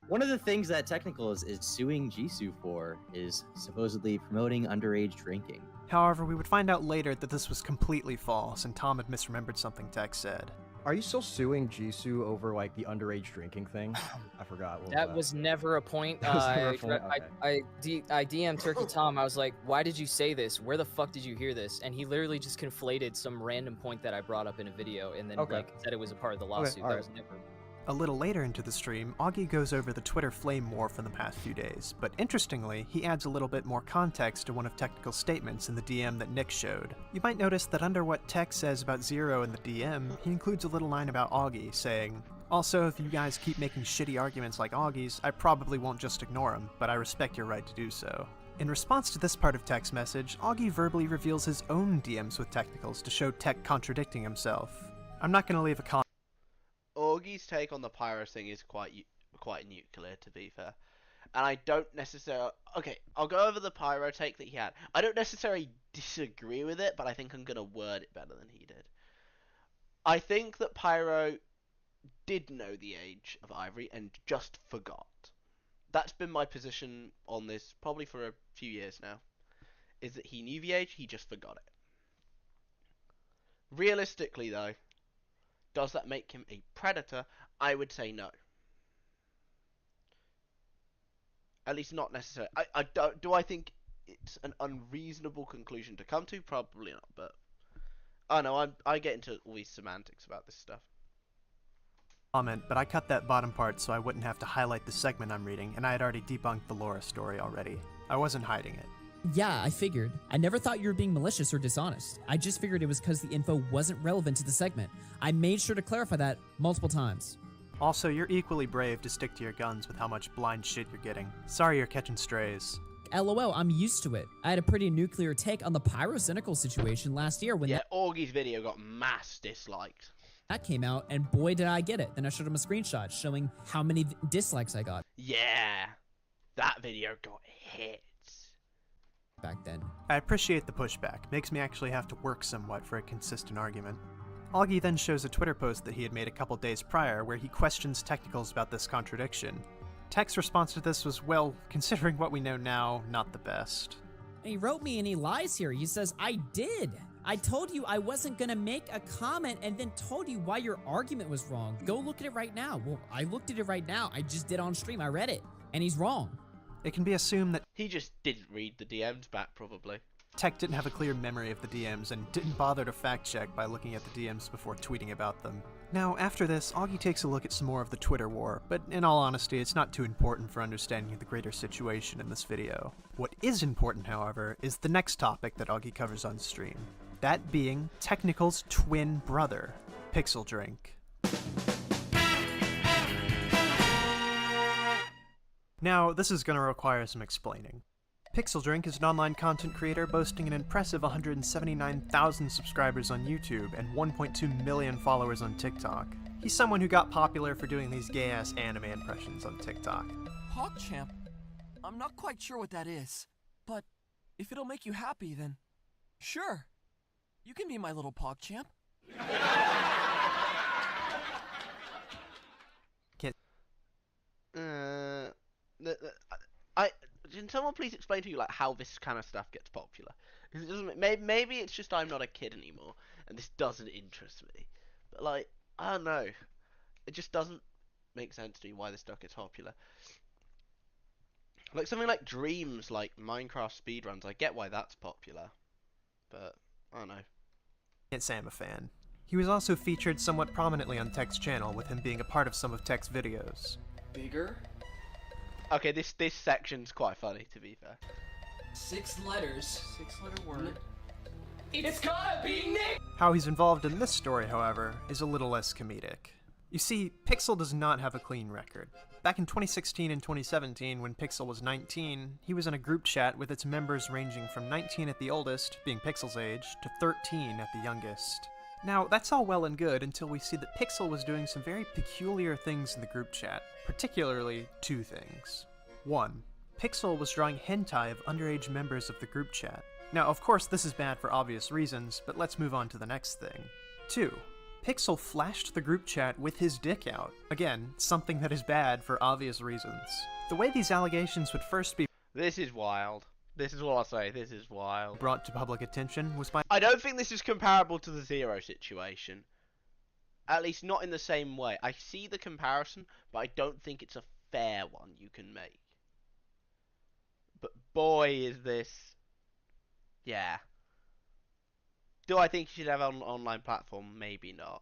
One of the things that Technicals is suing Jisoo for is supposedly promoting underage drinking. However, we would find out later that this was completely false, and Tom had misremembered something Tech said. Are you still suing Jisoo over like the underage drinking thing? I forgot. That was never a point. That was never a point? I DM'd Turkey Tom. I was like, "Why did you say this? Where the fuck did you hear this?" And he literally just conflated some random point that I brought up in a video, and then like said it was a part of the lawsuit. That was never. A little later into the stream, Augie goes over the Twitter flame war from the past few days, but interestingly, he adds a little bit more context to one of Technical's statements in the DM that Nick showed. You might notice that under what Tech says about ZeRo in the DM, he includes a little line about Augie, saying, "Also, if you guys keep making shitty arguments like Augie's, I probably won't just ignore them, but I respect your right to do so." In response to this part of Tech's message, Augie verbally reveals his own DMs with Technicals to show Tech contradicting himself. I'm not going to leave a comment. Augie's take on the Pyro thing is quite nuclear, to be fair. And I don't necessarily... Okay, I'll go over the Pyro take that he had. I don't necessarily disagree with it, but I think I'm going to word it better than he did. I think that Pyro did know the age of Ivory and just forgot. That's been my position on this probably for a few years now. Is that he knew the age, he just forgot it. Realistically, though, does that make him a predator? I would say no. At least not necessarily. I don't. Do I think it's an unreasonable conclusion to come to? Probably not. But I know I get into all these semantics about this stuff. Comment, but I cut that bottom part so I wouldn't have to highlight the segment I'm reading, and I had already debunked the Laura story already. I wasn't hiding it. Yeah, I figured. I never thought you were being malicious or dishonest. I just figured it was because the info wasn't relevant to the segment. I made sure to clarify that multiple times. Also, you're equally brave to stick to your guns with how much blind shit you're getting. Sorry you're catching strays. LOL, I'm used to it. I had a pretty nuclear take on the pyrocynical situation last year when Augie's video got mass disliked. that came out, and boy did I get it. Then I showed him a screenshot showing how many dislikes I got. Yeah, that video got hits. Back then. I appreciate the pushback. Makes me actually have to work somewhat for a consistent argument. Augie then shows a Twitter post that he had made a couple days prior where he questions technicals about this contradiction. Tech's response to this was, well, considering what we know now, not the best. And he wrote me and he lies here. He says, I did. I told you I wasn't gonna make a comment and then told you why your argument was wrong. Go look at it right now. Well, I looked at it right now. I just did on stream. I read it. And he's wrong. It can be assumed that he just didn't read the DMs back, probably. Tech didn't have a clear memory of the DMs and didn't bother to fact check by looking at the DMs before tweeting about them. Now, after this, Augie takes a look at some more of the Twitter war, but in all honesty, it's not too important for understanding the greater situation in this video. What is important, however, is the next topic that Augie covers on stream. That being Technical's twin brother, Pixel Drink. Now, this is going to require some explaining. Pixel Drink is an online content creator boasting an impressive 179,000 subscribers on YouTube and 1.2 million followers on TikTok. He's someone who got popular for doing these gay-ass anime impressions on TikTok. PogChamp? I'm not quite sure what that is, but if it'll make you happy, then sure. You can be my little PogChamp. Can someone please explain to you like how this kind of stuff gets popular? Because it doesn't. Maybe it's just I'm not a kid anymore, and this doesn't interest me. But like, I don't know. It just doesn't make sense to me why this stuff gets popular. Like something like Dreams, like Minecraft speedruns. I get why that's popular, but I don't know. Can't say I'm a fan. He was also featured somewhat prominently on Tech's channel, with him being a part of some of Tech's videos. Bigger? Okay, this section's quite funny, to be fair. 6 letters. 6-letter word. It's gotta be Nick! How he's involved in this story, however, is a little less comedic. You see, Pixel does not have a clean record. Back in 2016 and 2017, when Pixel was 19, he was in a group chat with its members ranging from 19 at the oldest, being Pixel's age, to 13 at the youngest. Now, that's all well and good until we see that Pixel was doing some very peculiar things in the group chat, particularly 2 things. 1. Pixel was drawing hentai of underage members of the group chat. Now, of course, this is bad for obvious reasons, but let's move on to the next thing. 2. Pixel flashed the group chat with his dick out. Again, something that is bad for obvious reasons. The way these allegations would first be This is wild. This is what I'll say. This is wild. Brought to public attention was by I don't think this is comparable to the ZeRo situation. At least not in the same way. I see the comparison, but I don't think it's a fair one you can make. But boy, is this... Yeah. Do I think you should have an online platform? Maybe not.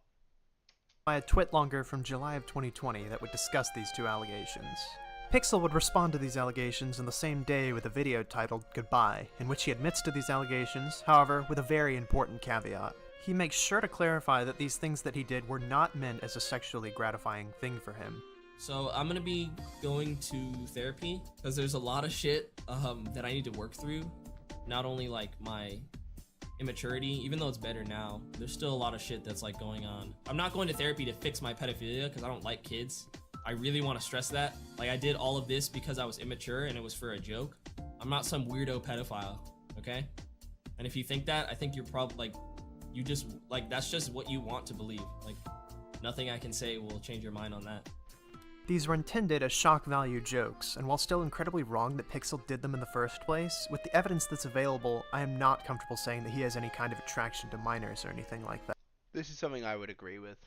By a twit longer from July of 2020 that would discuss these 2 allegations. Pixel would respond to these allegations on the same day with a video titled Goodbye, in which he admits to these allegations, however, with a very important caveat. He makes sure to clarify that these things that he did were not meant as a sexually gratifying thing for him. So I'm gonna be going to therapy because there's a lot of shit that I need to work through. Not only like my immaturity, even though it's better now, there's still a lot of shit that's like going on. I'm not going to therapy to fix my pedophilia because I don't like kids. I really want to stress that. Like, I did all of this because I was immature and it was for a joke. I'm not some weirdo pedophile, okay? And if you think that, I think you're probably like, you just like, that's just what you want to believe. Like, nothing I can say will change your mind on that. These were intended as shock value jokes, and while still incredibly wrong that Pixel did them in the first place, with the evidence that's available, I am not comfortable saying that he has any kind of attraction to minors or anything like that. This is something I would agree with.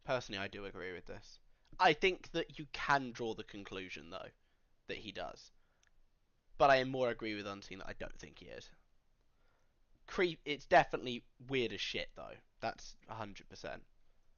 Personally, I do agree with this. I think that you can draw the conclusion, though. that he does. But I more agree with Unseen that I don't think he is. It's definitely weird as shit, though. That's 100%.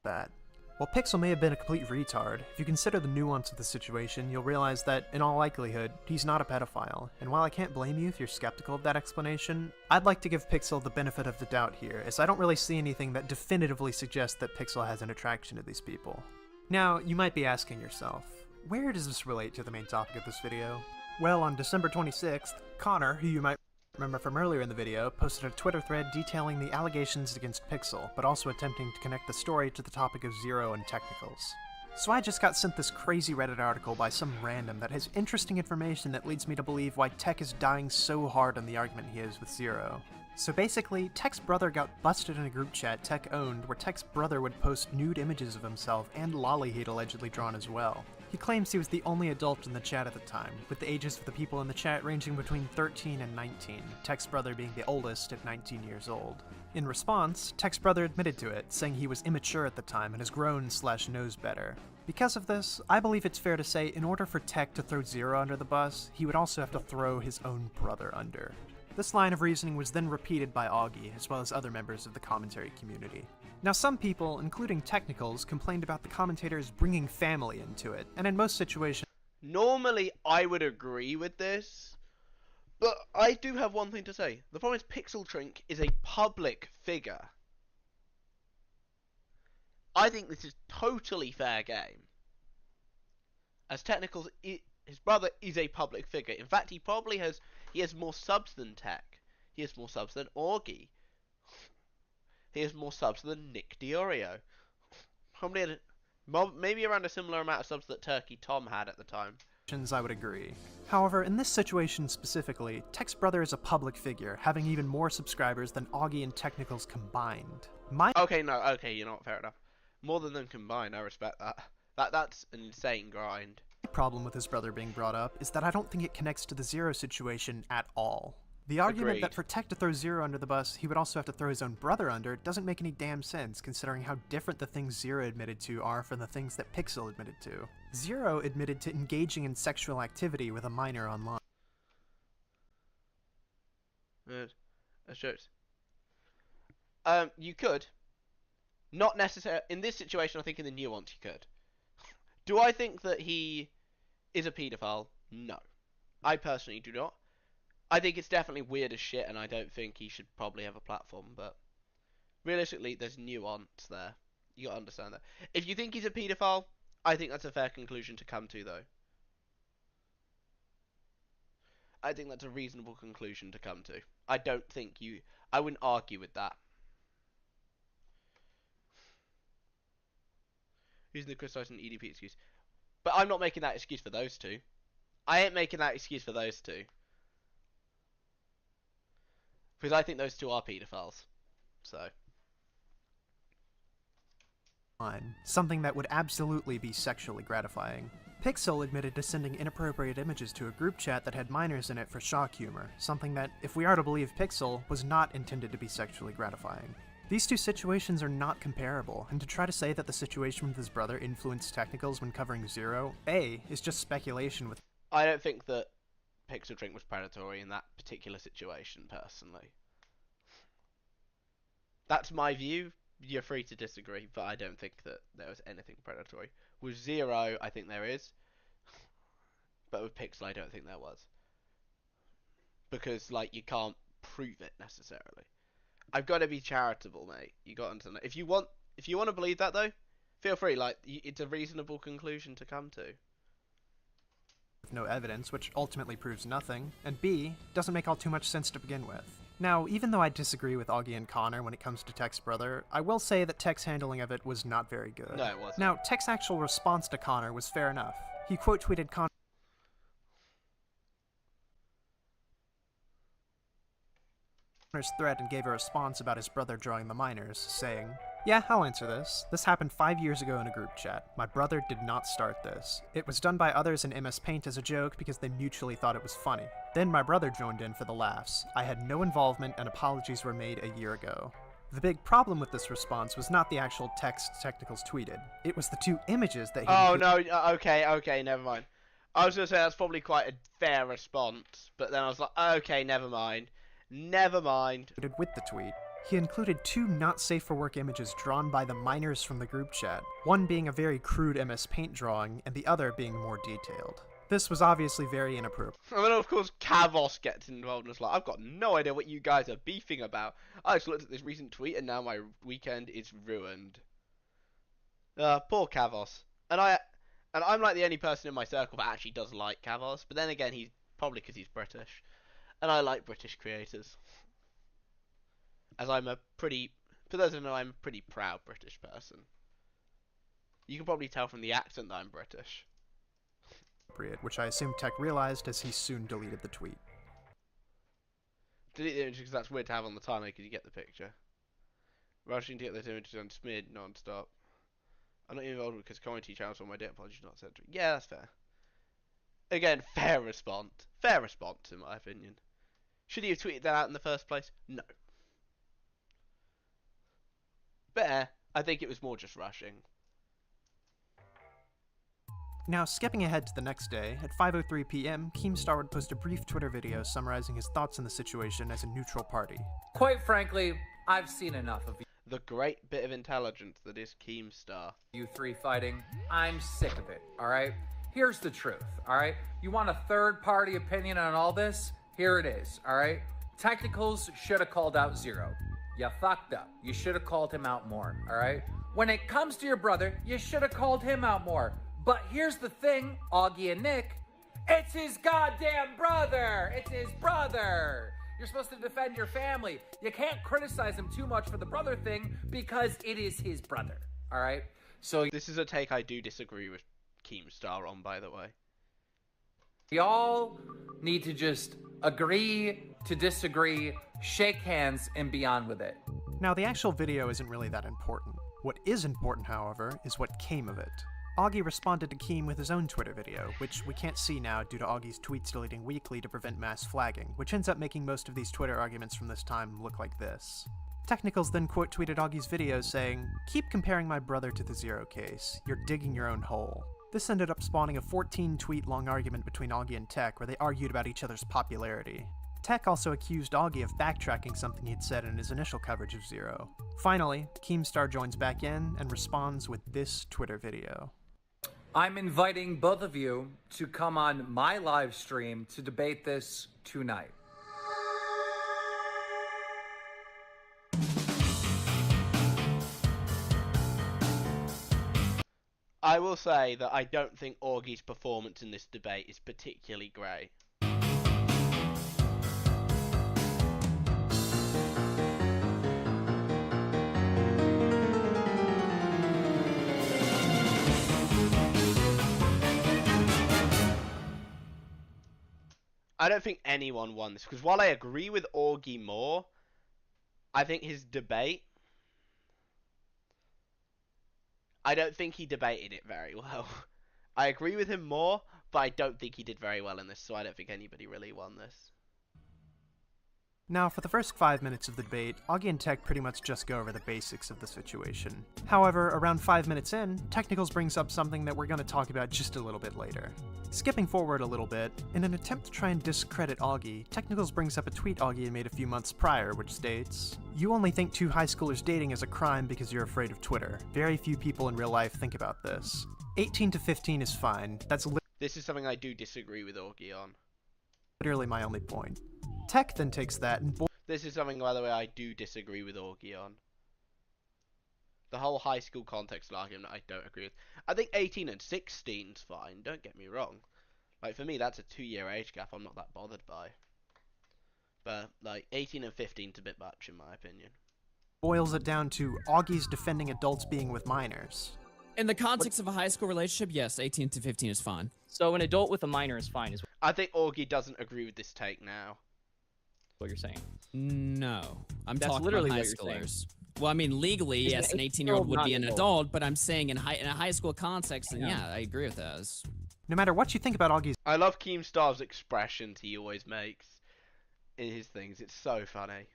That. While Pixel may have been a complete retard, if you consider the nuance of the situation, you'll realize that, in all likelihood, he's not a pedophile. And while I can't blame you if you're skeptical of that explanation, I'd like to give Pixel the benefit of the doubt here, as I don't really see anything that definitively suggests that Pixel has an attraction to these people. Now, you might be asking yourself, where does this relate to the main topic of this video? Well, on December 26th, Connor, who you might remember from earlier in the video, posted a Twitter thread detailing the allegations against Pixel, but also attempting to connect the story to the topic of ZeRo and technicals. So I just got sent this crazy Reddit article by some random that has interesting information that leads me to believe why Tech is dying so hard on the argument he is with ZeRo. So basically, Tech's brother got busted in a group chat Tech owned where Tech's brother would post nude images of himself and lolly he'd allegedly drawn as well. He claims he was the only adult in the chat at the time, with the ages of the people in the chat ranging between 13 and 19, Tech's brother being the oldest at 19 years old. In response, Tech's brother admitted to it, saying he was immature at the time and has grown/knows better. Because of this, I believe it's fair to say in order for Tech to throw ZeRo under the bus, he would also have to throw his own brother under. This line of reasoning was then repeated by Augie, as well as other members of the commentary community. Now some people, including technicals, complained about the commentators bringing family into it, and in most situations... Normally I would agree with this, but I do have one thing to say. The problem is Pixel Trink is a public figure. I think this is totally fair game. As technicals, his brother is a public figure. In fact, he has more subs than Tech. He has more subs than Augie. He has more subs than Nick Diorio. Probably maybe around a similar amount of subs that Turkey Tom had at the time. I would agree. However, in this situation specifically, Tech's brother is a public figure, having even more subscribers than Augie and Technicals combined. Okay, you know what, fair enough. More than them combined, I respect that. That's an insane grind. The problem with his brother being brought up is that I don't think it connects to the ZeRo situation at all. The argument that for Tech to throw ZeRo under the bus, he would also have to throw his own brother under doesn't make any damn sense, considering how different the things ZeRo admitted to are from the things that Pixel admitted to. ZeRo admitted to engaging in sexual activity with a minor online. You could. Not necessarily. In this situation, I think in the nuance, you could. Do I think that he is a paedophile? No. I personally do not. I think it's definitely weird as shit, and I don't think he should probably have a platform, but realistically, there's nuance there. You gotta understand that. If you think he's a paedophile, I think that's a fair conclusion to come to, though. I think that's a reasonable conclusion to come to. I wouldn't argue with that. Using the criticizing EDP excuse. But I'm not making that excuse for those two. I ain't making that excuse for those two. Because I think those two are paedophiles. So. Something that would absolutely be sexually gratifying. Pixel admitted to sending inappropriate images to a group chat that had minors in it for shock humor, something that, if we are to believe Pixel, was not intended to be sexually gratifying. These two situations are not comparable, and to try to say that the situation with his brother influenced technicals when covering ZeRo, is just speculation with... I don't think that Pixel Drink was predatory in that particular situation, personally. That's my view. You're free to disagree, but I don't think that there was anything predatory. With ZeRo, I think there is. But with Pixel, I don't think there was. Because, like, you can't prove it, necessarily. I've got to be charitable, mate. You got to understand that. If you want to believe that, though, feel free. Like, it's a reasonable conclusion to come to. No evidence, which ultimately proves nothing, and B, doesn't make all too much sense to begin with. Now, even though I disagree with Augie and Connor when it comes to Tech's brother, I will say that Tech's handling of it was not very good. No, it wasn't. Now, Tech's actual response to Connor was fair enough. He quote-tweeted Connor's thread and gave a response about his brother drawing the minors, saying, "Yeah, I'll answer this. This happened 5 years ago in a group chat. My brother did not start this. It was done by others in MS Paint as a joke because they mutually thought it was funny. Then my brother joined in for the laughs. I had no involvement and apologies were made a year ago." The big problem with this response was not the actual text Technicals tweeted. It was the two images that he... Oh, no, okay, never mind. I was gonna say that's probably quite a fair response, but then I was like, okay, never mind. Never mind. With the tweet, he included 2 not safe for work images drawn by the minors from the group chat, one being a very crude MS Paint drawing, and the other being more detailed. This was obviously very inappropriate. And then of course Kavos gets involved and is like, I've got no idea what you guys are beefing about. I just looked at this recent tweet and now my weekend is ruined. Poor Kavos. And I'm like the only person in my circle that actually does like Kavos, but then again he's probably because he's British. And I like British creators. As I'm a pretty, for those who know, I'm a pretty proud British person. You can probably tell from the accent that I'm British. Which I assume Tech realized as he soon deleted the tweet. Delete the image because that's weird to have on the timeline because you get the picture. Rushing to get those images unsmeared non-stop. I'm not involved because community channels on my data apologies not sent. Yeah, that's fair. Again, fair response. Fair response in my opinion. Should he have tweeted that out in the first place? No. But I think it was more just rushing. Now, skipping ahead to the next day, at 5:03 p.m., Keemstar would post a brief Twitter video summarizing his thoughts on the situation as a neutral party. Quite frankly, I've seen enough of the great bit of intelligence that is Keemstar. You 3 fighting. I'm sick of it, alright? Here's the truth, alright? You want a third-party opinion on all this? Here it is, alright? Technicals should have called out ZeRo. You fucked up. You should have called him out more, alright? When it comes to your brother, you should have called him out more. But here's the thing, Augie and Nick, it's his goddamn brother! It's his brother! You're supposed to defend your family. You can't criticize him too much for the brother thing because it is his brother, alright? So this is a take I do disagree with Keemstar on, by the way. Y'all need to just agree to disagree, shake hands, and be on with it. Now, the actual video isn't really that important. What is important, however, is what came of it. Augie responded to Keem with his own Twitter video, which we can't see now due to Augie's tweets deleting weekly to prevent mass flagging, which ends up making most of these Twitter arguments from this time look like this. Technicals then quote-tweeted Augie's video saying, "Keep comparing my brother to the ZeRo case. You're digging your own hole." This ended up spawning a 14-tweet-long argument between Augie and Tech where they argued about each other's popularity. Tech also accused Augie of backtracking something he'd said in his initial coverage of ZeRo. Finally, Keemstar joins back in and responds with this Twitter video. I'm inviting both of you to come on my live stream to debate this tonight. I will say that I don't think Augie's performance in this debate is particularly great. I don't think anyone won this, because while I agree with Augie more, I think his debate, I don't think he debated it very well. I agree with him more, but I don't think he did very well in this, so I don't think anybody really won this. Now, for the first 5 minutes of the debate, Augie and Tech pretty much just go over the basics of the situation. However, around 5 minutes in, Technicals brings up something that we're going to talk about just a little bit later. Skipping forward a little bit, in an attempt to try and discredit Augie, Technicals brings up a tweet Augie had made a few months prior, which states, "You only think 2 high schoolers dating is a crime because you're afraid of Twitter. Very few people in real life think about this. 18 to 15 is fine. That's This is something I do disagree with Augie on. Literally my only point." Tech then takes that and this is something, by the way, I do disagree with Augie on. The whole high school context argument I don't agree with. I think 18 and 16's fine, don't get me wrong. Like, for me, that's a 2-year age gap I'm not that bothered by. But, like, 18 and 15's a bit much, in my opinion. Boils it down to Augie's defending adults being with minors. In the context of a high school relationship, yes, 18 to 15 is fine. So an adult with a minor is fine, is I think Augie doesn't agree with this take now. what you're saying. No, I'm That's talking literally about high what you're schoolers. Well, I mean, legally, Is yes, an an 18-year-old would be an 18-year-old adult, but I'm saying in a high school context, then yeah, I agree with that. No matter what you think about Augie's... I love Keemstar's expressions he always makes in his things. It's so funny.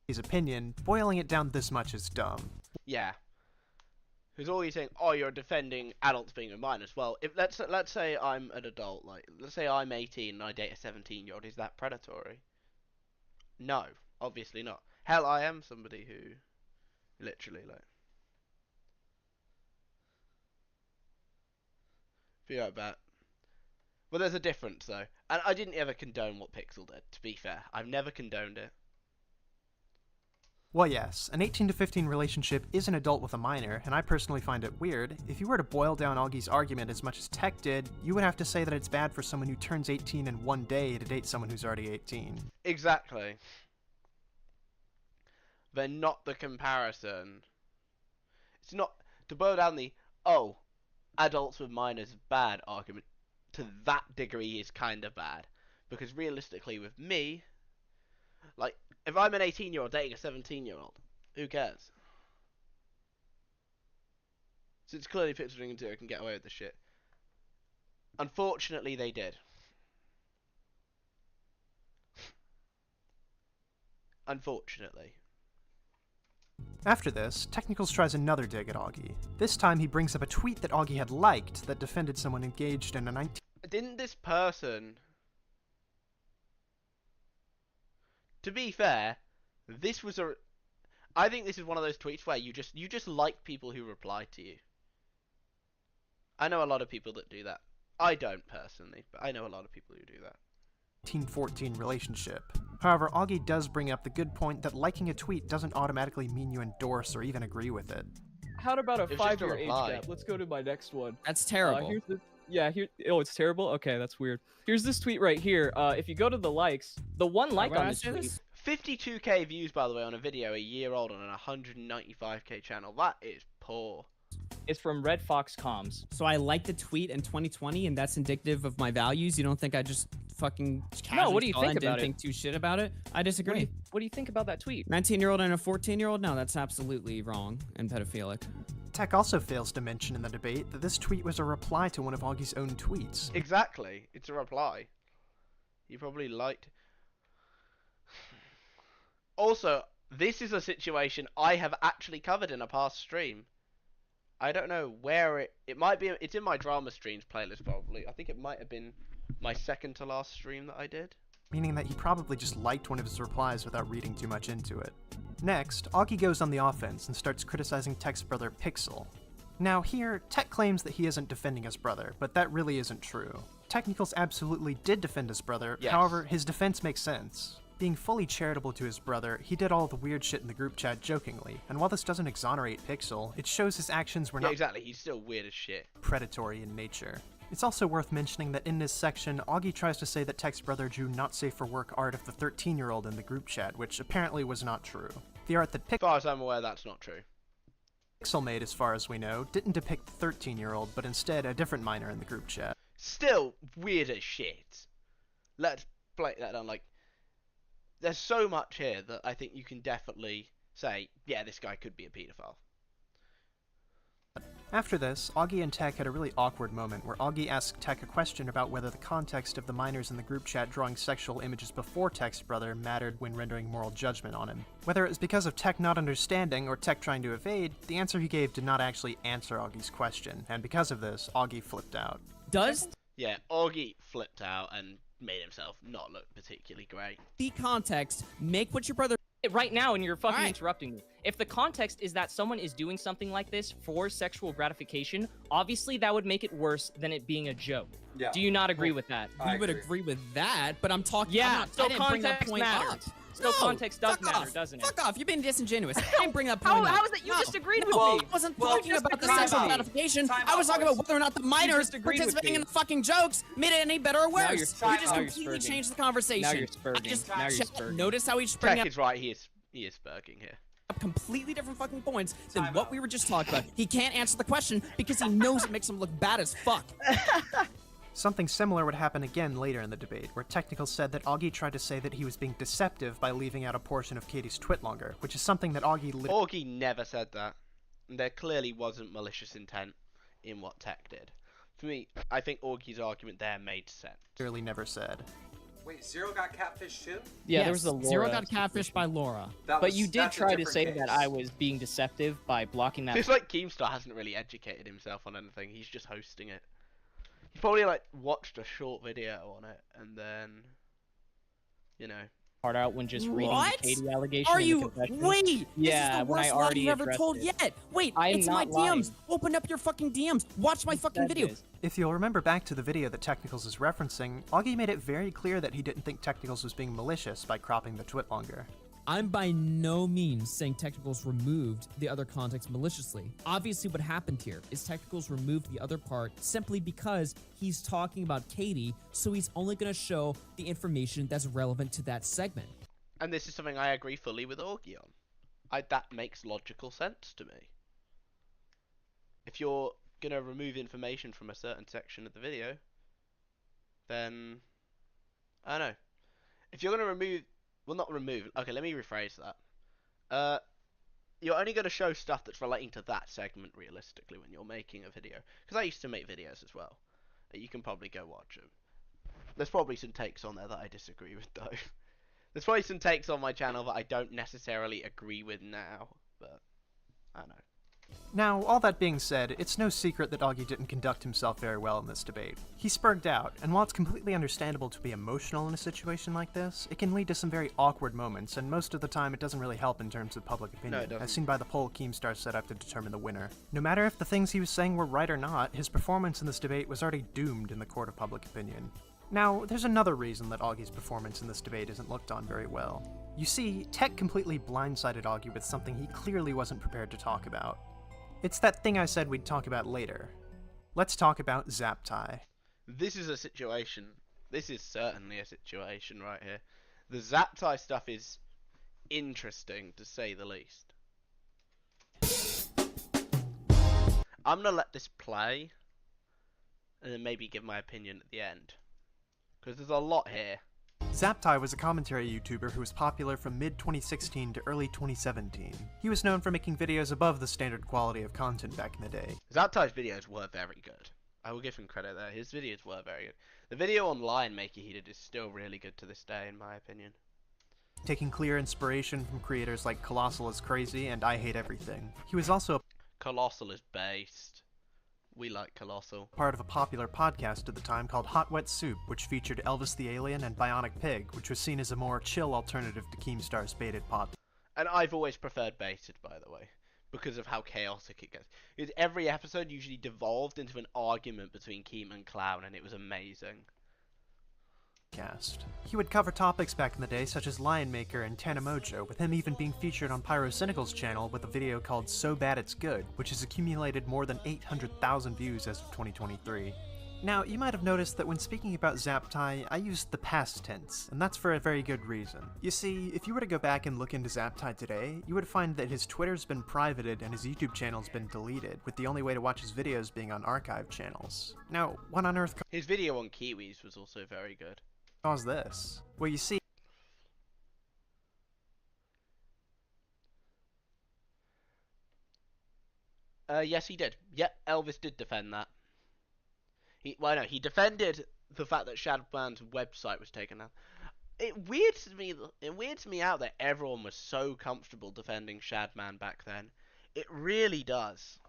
His opinion, boiling it down this much is dumb. Yeah. Because all you're saying, oh, you're defending adults being with minors. Well, if let's say I'm an adult, like let's say I'm 18 and I date a 17-year-old, is that predatory? No, obviously not. Hell, I am somebody who literally like. Be right back. Well, there's a difference though, and I didn't ever condone what Pixel did. To be fair, I've never condoned it. Well, yes, an 18 to 15 relationship is an adult with a minor, and I personally find it weird. If you were to boil down Augie's argument as much as Tech did, you would have to say that it's bad for someone who turns 18 in one day to date someone who's already 18. Exactly. They're not the comparison. It's not to boil down the adults with minors bad argument to that degree is kind of bad, because realistically with me, like if I'm an 18-year-old dating a 17-year-old, who cares? Since clearly Pixel and ZeRo can get away with this shit. Unfortunately, they did. Unfortunately. After this, Technicals tries another dig at Augie. This time he brings up a tweet that Augie had liked that defended someone engaged in a 19... Didn't this person... To be fair, this was a... I think this is one of those tweets where you just like people who reply to you. I know a lot of people that do that. I don't personally, but I know a lot of people who do that. 1914 relationship. However, Augie does bring up the good point that liking a tweet doesn't automatically mean you endorse or even agree with it. How about a It was just a 5-year age reply. gap? Let's go to my next one. That's terrible. Here's the, it's terrible? Okay, that's weird. Here's this tweet right here. If you go to the likes, the one like on this tweet... 52k views, by the way, on a video a year old on a 195k channel. That is poor. It's from Red Fox Comms. So I liked the tweet in 2020, and that's indicative of my values. You don't think I just fucking No, what do you casually think didn't about it? think too shit about it? I disagree. What do you think about that tweet? 19-year-old and a 14-year-old? No, that's absolutely wrong and pedophilic. Tech also fails to mention in the debate that this tweet was a reply to one of Augie's own tweets. Exactly. It's a reply. You probably liked... Also, this is a situation I have actually covered in a past stream. I don't know where it might be. It's in my drama streams playlist probably. I think it might have been my second to last stream that I did. Meaning that he probably just liked one of his replies without reading too much into it. Next, Augie goes on the offense and starts criticizing Tech's brother Pixel. Now here, Tech claims that he isn't defending his brother, but that really isn't true. Technicals absolutely did defend his brother, Yes. However, his defense makes sense. Being fully charitable to his brother, he did all the weird shit in the group chat jokingly, and while this doesn't exonerate Pixel, it shows his actions were Yeah, not exactly. He's still weird as shit. predatory in nature. It's also worth mentioning that in this section, Augie tries to say that Tech's brother drew not safe for work art of the 13-year-old in the group chat, which apparently was not true. The art that As far as I'm aware, that's not true. Pixel made, as far as we know, didn't depict the 13-year-old, but instead a different minor in the group chat. Still weird as shit. Let's break that down. Like, there's so much here that I think you can definitely say, yeah, this guy could be a pedophile. After this, Augie and Tech had a really awkward moment where Augie asked Tech a question about whether the context of the minors in the group chat drawing sexual images before Tech's brother mattered when rendering moral judgment on him. Whether it was because of Tech not understanding or Tech trying to evade, the answer he gave did not actually answer Augie's question, and because of this, Augie flipped out. Yeah, Augie flipped out and made himself not look particularly great. The context, make what your brother... Right now, and you're fucking interrupting me. If the context is that someone is doing something like this for sexual gratification, obviously that would make it worse than it being a joke. Yeah. Do you not agree with that? We would agree with that, but I'm talking... Yeah, I'm not, so I didn't bring that context point matters. up. So No, context does fuck matter, off. doesn't it? Fuck off, you're being disingenuous. I didn't bring that point up. How is that? You just agreed with No, me. I wasn't Well, talking just about the agreed sexual with me. gratification. Time I was out, talking about boys. whether or not the You minors just agreed with participating me. in the fucking jokes made it any better or Now you're worse. spurging. You just Now you're completely spurging. changed the conversation. Now you're spurging. Now you're spurging. Notice how each bring Tech up is right. He is spurging here. completely different fucking points than what we were just talking about. He can't answer the question because he knows it makes him look bad as fuck. Something similar would happen again later in the debate, where Technical said that Augie tried to say that he was being deceptive by leaving out a portion of Katie's twit longer, which is something that Augie never said that. There clearly wasn't malicious intent in what Tech did. For me, I think Augie's argument there made sense. literally never said. Wait, ZeRo got catfished too? Yeah, there was the ZeRo Laura got catfished by Laura. But you did that's a try to different say case. that I was being deceptive by blocking that. It's like Keemstar hasn't really educated himself on anything. He's just hosting it. He probably like watched a short video on it and then, you know, part out when just reading What? the Katie allegation. Are in the you? confession. Wait! Yeah, this is the when I worst lie already you've ever addressed told it. yet. Wait, I'm it's in my not lying. DMs. Open up your fucking DMs. Watch my fucking video. If you'll remember back to the video that Technicals is referencing, Augie made it very clear that he didn't think Technicals was being malicious by cropping the twit longer. I'm by no means saying Technicals removed the other context maliciously. Obviously what happened here is Technicals removed the other part simply because he's talking about Katie, so he's only going to show the information that's relevant to that segment. and this is something I agree fully with Augie on. That makes logical sense to me. If you're gonna remove information from a certain section of the video, then I don't know. If you're gonna remove, well, not remove. Okay, let me rephrase that. You're only gonna show stuff that's relating to that segment realistically when you're making a video. Because I used to make videos as well. You can probably go watch them. There's probably some takes on there that I disagree with though. There's probably some takes on my channel that I don't necessarily agree with now, but I don't know. Now, all that being said, it's no secret that Augie didn't conduct himself very well in this debate. He spurred out, and while it's completely understandable to be emotional in a situation like this, it can lead to some very awkward moments, and most of the time it doesn't really help in terms of public opinion, as seen by the poll Keemstar set up to determine the winner. No matter if the things he was saying were right or not, his performance in this debate was already doomed in the court of public opinion. Now, there's another reason that Augie's performance in this debate isn't looked on very well. You see, Tech completely blindsided Augie with something he clearly wasn't prepared to talk about. It's that thing I said we'd talk about later. Let's talk about Zaptai. This is a situation. This is certainly a situation right here. The Zaptai stuff is interesting, to say the least. I'm gonna let this play, and then maybe give my opinion at the end. Because there's a lot here. Zaptai was a commentary YouTuber who was popular from mid-2016 to early 2017. He was known for making videos above the standard quality of content back in the day. Zaptai's videos were very good. I will give him credit there. His videos were very good. The video on Lion Maker he did is still really good to this day, in my opinion. Taking clear inspiration from creators like Colossal is Crazy and I Hate Everything. He was also Colossal is based. We like Colossal. Part of a popular podcast at the time called Hot Wet Soup, which featured Elvis the Alien and Bionic Pig, which was seen as a more chill alternative to Keemstar's baited pod. And I've always preferred baited, by the way, because of how chaotic it gets. Because every episode usually devolved into an argument between Keem and Clown, and it was amazing. He would cover topics back in the day such as Lion Maker and Tana Mojo, with him even being featured on Pyrocynical's channel with a video called So Bad It's Good, which has accumulated more than 800,000 views as of 2023. Now, you might have noticed that when speaking about Zaptai, I used the past tense, and that's for a very good reason. You see, if you were to go back and look into Zaptai today, you would find that his Twitter's been privated and his YouTube channel's been deleted, with the only way to watch his videos being on archive channels. Now, what on earth his video on Kiwis was also very good. Caused this? Well, you see, yes, he did. Yep, Elvis did defend that. He defended the fact that Shadman's website was taken down. It weirds me out that everyone was so comfortable defending Shadman back then. It really does.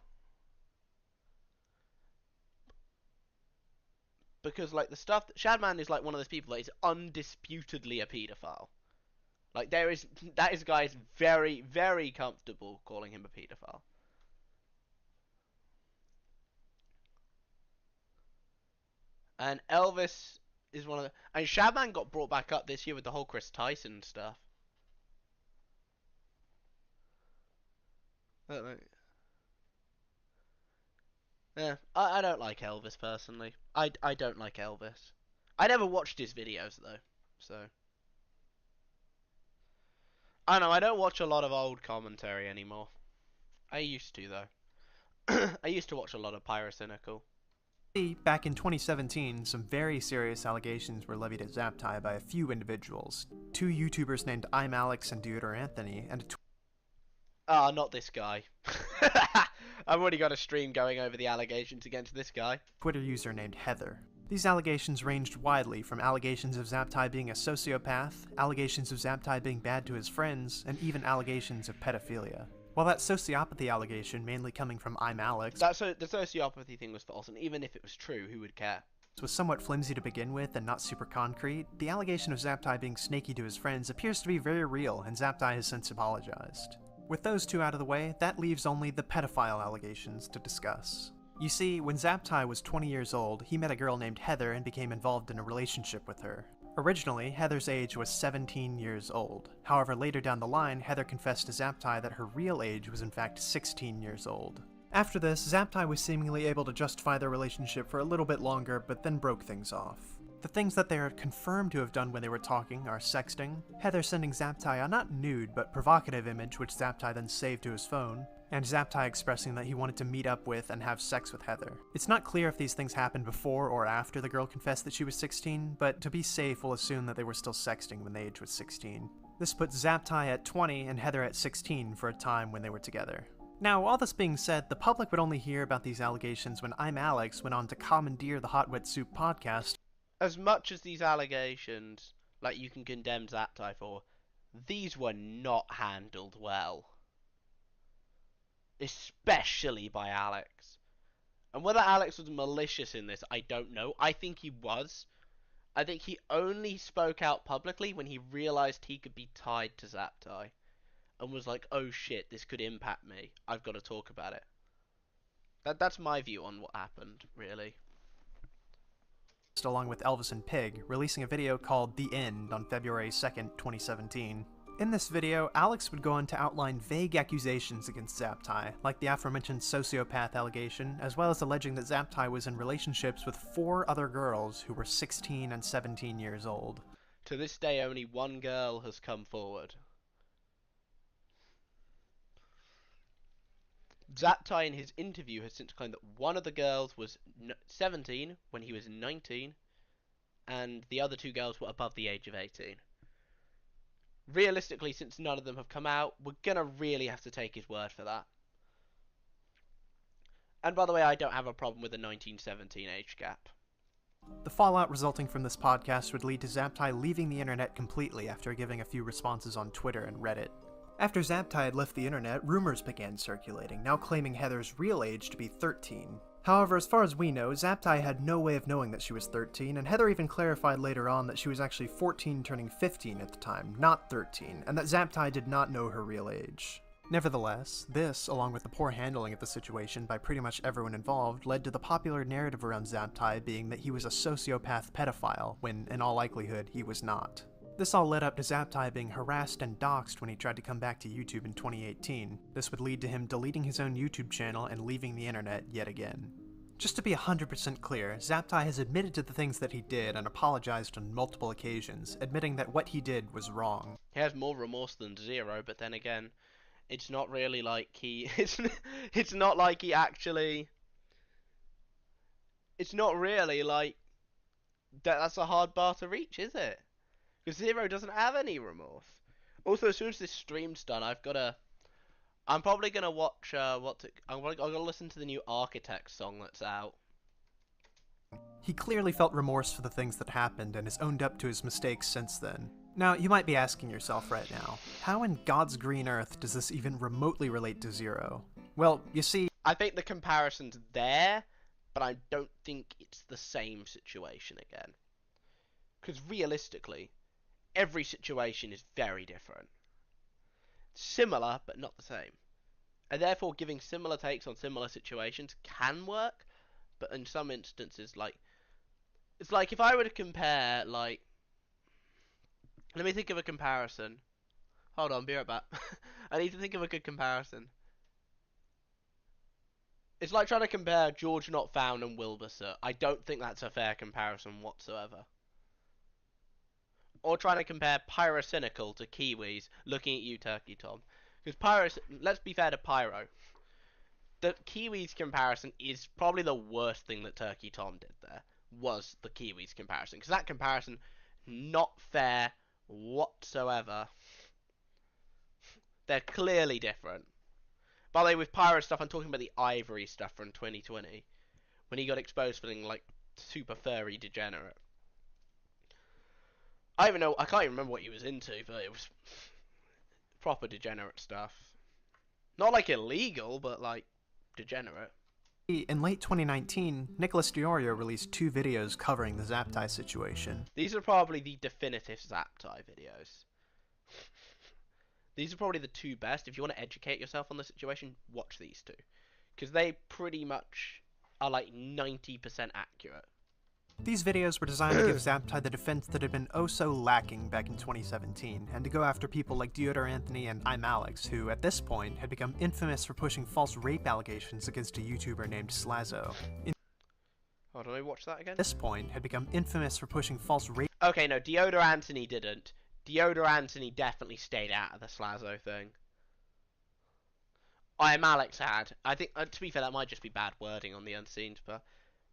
Because, like, the stuff that Shadman is like one of those people that is undisputedly a paedophile. Like, that is a guy is very, very comfortable calling him a paedophile. And Elvis is one of the... And Shadman got brought back up this year with the whole Chris Tyson stuff. I don't know. Yeah, I don't like Elvis personally. I don't like Elvis. I never watched his videos though, so I don't know. I don't watch a lot of old commentary anymore. I used to though. I used to watch a lot of Pyrocynical. back in 2017, some very serious allegations were levied at Zaptai by a few individuals. Two YouTubers named I'm Alex and Deodor Anthony, and a not this guy. I've already got a stream going over the allegations against this guy. Twitter user named Heather. These allegations ranged widely from allegations of Zaptai being a sociopath, allegations of Zaptai being bad to his friends, and even allegations of pedophilia. While that sociopathy allegation, mainly coming from I'm Alex, the sociopathy thing was false, and even if it was true, who would care? Was somewhat flimsy to begin with and not super concrete, the allegation of Zaptai being snaky to his friends appears to be very real, and Zaptai has since apologized. With those two out of the way, that leaves only the pedophile allegations to discuss. You see, when Zaptai was 20 years old, he met a girl named Heather and became involved in a relationship with her. Originally, Heather's age was 17 years old. However, later down the line, Heather confessed to Zaptai that her real age was in fact 16 years old. After this, Zaptai was seemingly able to justify their relationship for a little bit longer, but then broke things off. The things that they are confirmed to have done when they were talking are sexting, Heather sending Zaptai a not nude but provocative image which Zaptai then saved to his phone, and Zaptai expressing that he wanted to meet up with and have sex with Heather. It's not clear if these things happened before or after the girl confessed that she was 16, but to be safe, we'll assume that they were still sexting when the age was 16. This puts Zaptai at 20 and Heather at 16 for a time when they were together. Now, all this being said, the public would only hear about these allegations when I'm Alex went on to commandeer the Hot Wet Soup podcast. As much as these allegations, like you can condemn Zaptai for, these were not handled well. Especially by Alex. And whether Alex was malicious in this, I don't know. I think he was. I think he only spoke out publicly when he realized he could be tied to Zaptai. And was like, oh shit, this could impact me. I've got to talk about it. That's my view on what happened, really. Along with Elvis and Pig, releasing a video called The End on February 2nd, 2017. In this video, Alex would go on to outline vague accusations against Zaptai, like the aforementioned sociopath allegation, as well as alleging that Zaptai was in relationships with 4 other girls who were 16 and 17 years old. To this day, only one girl has come forward. Zaptai in his interview has since claimed that one of the girls was 17 when he was 19, and the other 2 girls were above the age of 18. Realistically, since none of them have come out, we're gonna really have to take his word for that. And by the way, I don't have a problem with the 19-17 age gap. The fallout resulting from this podcast would lead to Zaptai leaving the internet completely after giving a few responses on Twitter and Reddit. After Zaptai had left the internet, rumors began circulating, now claiming Heather's real age to be 13. However, as far as we know, Zaptai had no way of knowing that she was 13, and Heather even clarified later on that she was actually 14 turning 15 at the time, not 13, and that Zaptai did not know her real age. Nevertheless, this, along with the poor handling of the situation by pretty much everyone involved, led to the popular narrative around Zaptai being that he was a sociopath pedophile, when, in all likelihood, he was not. This all led up to Zaptai being harassed and doxxed when he tried to come back to YouTube in 2018. This would lead to him deleting his own YouTube channel and leaving the internet yet again. Just to be 100% clear, Zaptai has admitted to the things that he did and apologized on multiple occasions, admitting that what he did was wrong. He has more remorse than ZeRo, but then again, it's not really like he... It's not like he actually... It's not really like... That's a hard bar to reach, is it? Because ZeRo doesn't have any remorse. Also, as soon as this stream's done, I'm probably gonna watch. I'm gonna listen to the new Architect song that's out. He clearly felt remorse for the things that happened and has owned up to his mistakes since then. Now, you might be asking yourself right now, how in God's green earth does this even remotely relate to ZeRo? Well, you see, I think the comparison's there, but I don't think it's the same situation again. Because realistically, every situation is very different. Similar, but not the same. And therefore, giving similar takes on similar situations can work, but in some instances, it's like if I were to compare, let me think of a comparison. Hold on, be right back. I need to think of a good comparison. It's like trying to compare George Not Found and Wilbur. I don't think that's a fair comparison whatsoever. Or trying to compare Pyrocynical to Kiwis, looking at you, Turkey Tom. Because let's be fair to Pyro. The Kiwis comparison is probably the worst thing that Turkey Tom did there, was the Kiwis comparison. Because that comparison, not fair whatsoever. They're clearly different. By the way, with Pyro stuff, I'm talking about the Ivory stuff from 2020. When he got exposed for being, super furry degenerate. I can't even remember what he was into, but it was proper degenerate stuff. Not like illegal, but like degenerate. In late 2019, Nicholas Diorio released 2 videos covering the Zaptai situation. These are probably the definitive Zaptai videos. These are probably the 2 best. If you want to educate yourself on the situation, watch these 2. Because they pretty much are like 90% accurate. These videos were designed to give Zaptai the defense that had been oh so lacking back in 2017, and to go after people like Deodar Anthony and I'm Alex, who at this point had become infamous for pushing false rape allegations against a YouTuber named Slazo. Oh, do I watch that again? At this point had become infamous for pushing false rape. Okay, no, Deodar Anthony didn't. Deodar Anthony definitely stayed out of the Slazo thing. I'm Alex had. I think, to be fair, that might just be bad wording on the Unseen,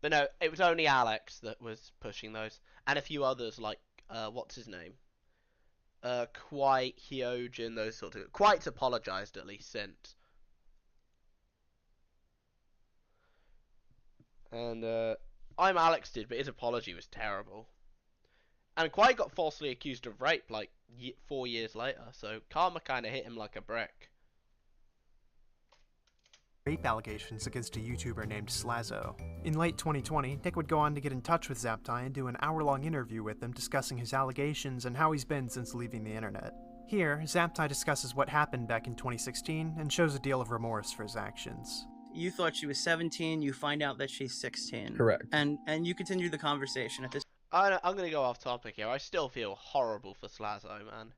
but no, it was only Alex that was pushing those, and a few others like what's his name? Quite Hyojin, those sort of. Quite's apologized at least since. And I'm Alex did, but his apology was terrible. And Quite got falsely accused of rape like 4 years later, so karma kind of hit him like a brick. Rape allegations against a YouTuber named Slazo. In late 2020, Nick would go on to get in touch with Zaptai and do an hour-long interview with him discussing his allegations and how he's been since leaving the internet. Here, Zaptai discusses what happened back in 2016 and shows a deal of remorse for his actions. You thought she was 17, you find out that she's 16. Correct. And you continue the conversation at this. I'm gonna go off topic here. I still feel horrible for Slazo, man.